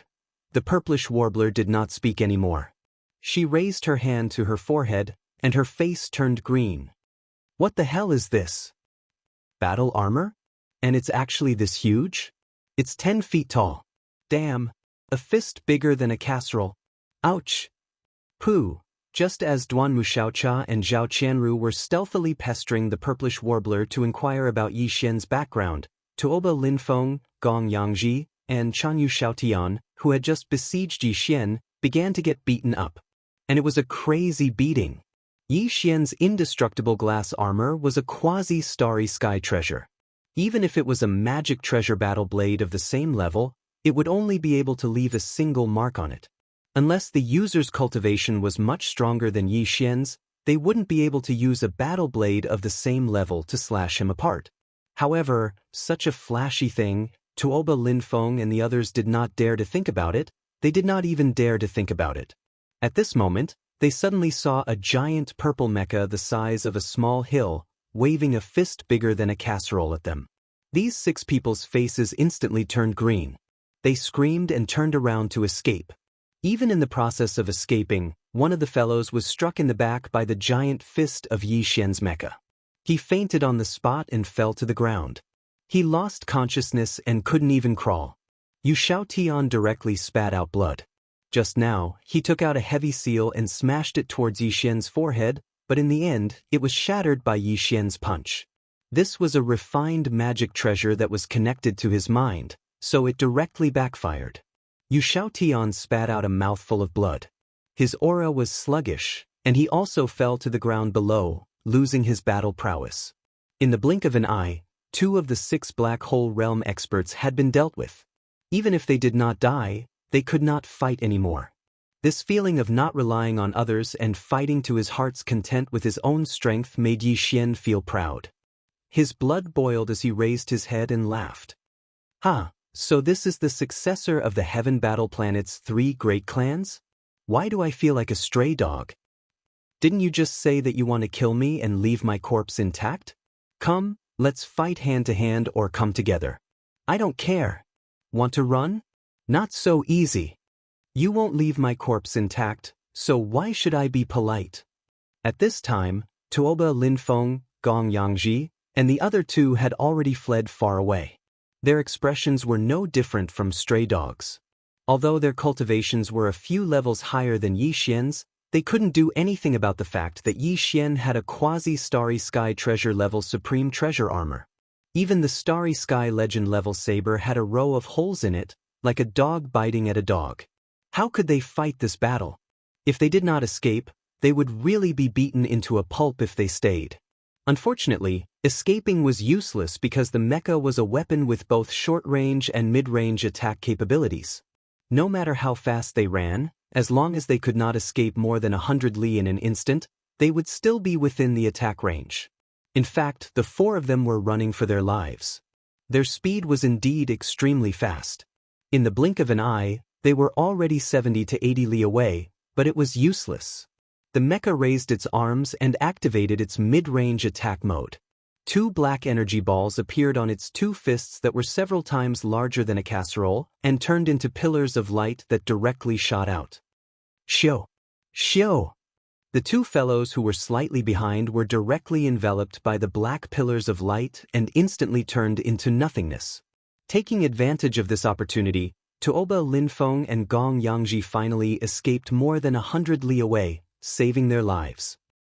The purplish warbler did not speak anymore. She raised her hand to her forehead, and her face turned green. What the hell is this? Battle armor? And it's actually this huge? It's 10 feet tall. Damn. A fist bigger than a casserole. Ouch. Pooh. Just as Duanmu Xiaocha and Zhao Qianru were stealthily pestering the purplish warbler to inquire about Yi Xian's background, Tuoba Linfeng, Gong Yangji, and Chanyu Xiaotian, who had just besieged Yi Xian, began to get beaten up. And it was a crazy beating. Yi Xian's indestructible glass armor was a quasi-starry sky treasure. Even if it was a magic treasure battle blade of the same level, it would only be able to leave a single mark on it. Unless the user's cultivation was much stronger than Yi Xian's, they wouldn't be able to use a battle blade of the same level to slash him apart. However, such a flashy thing, Tuoba Linfeng and the others did not dare to think about it. They did not even dare to think about it. At this moment, they suddenly saw a giant purple mecha the size of a small hill, waving a fist bigger than a casserole at them. These 6 people's faces instantly turned green. They screamed and turned around to escape. Even in the process of escaping, one of the fellows was struck in the back by the giant fist of Yi Xian's mecha. He fainted on the spot and fell to the ground. He lost consciousness and couldn't even crawl. Yu Xiaotian directly spat out blood. Just now, he took out a heavy seal and smashed it towards Yi Xian's forehead, but in the end, it was shattered by Yi Xian's punch. This was a refined magic treasure that was connected to his mind, so it directly backfired. Yu Xiaotian spat out a mouthful of blood. His aura was sluggish, and he also fell to the ground below, losing his battle prowess. In the blink of an eye, 2 of the 6 Black Hole Realm experts had been dealt with. Even if they did not die, they could not fight anymore. This feeling of not relying on others and fighting to his heart's content with his own strength made Yi Xian feel proud. His blood boiled as he raised his head and laughed. So this is the successor of the Heaven Battle Planet's 3 great clans? Why do I feel like a stray dog? Didn't you just say that you want to kill me and leave my corpse intact? Come, let's fight hand to hand or come together. I don't care. Want to run? Not so easy. You won't leave my corpse intact, so why should I be polite? At this time, Tuoba Linfeng, Gong Yangji, and the other 2 had already fled far away. Their expressions were no different from stray dogs. Although their cultivations were a few levels higher than Yi Xian's, they couldn't do anything about the fact that Yi Xian had a quasi-Starry Sky treasure level supreme treasure armor. Even the Starry Sky legend level saber had a row of holes in it, like a dog biting at a dog. How could they fight this battle? If they did not escape, they would really be beaten into a pulp if they stayed. Unfortunately, escaping was useless because the mecha was a weapon with both short-range and mid-range attack capabilities. No matter how fast they ran, as long as they could not escape more than 100 li in an instant, they would still be within the attack range. In fact, the 4 of them were running for their lives. Their speed was indeed extremely fast. In the blink of an eye, they were already 70 to 80 li away, but it was useless. The mecha raised its arms and activated its mid-range attack mode. 2 black energy balls appeared on its 2 fists that were several times larger than a casserole and turned into pillars of light that directly shot out. Shio! Shio! The 2 fellows who were slightly behind were directly enveloped by the black pillars of light and instantly turned into nothingness. Taking advantage of this opportunity, Tuoba Linfeng and Gong Yangji finally escaped more than 100 li away, saving their lives.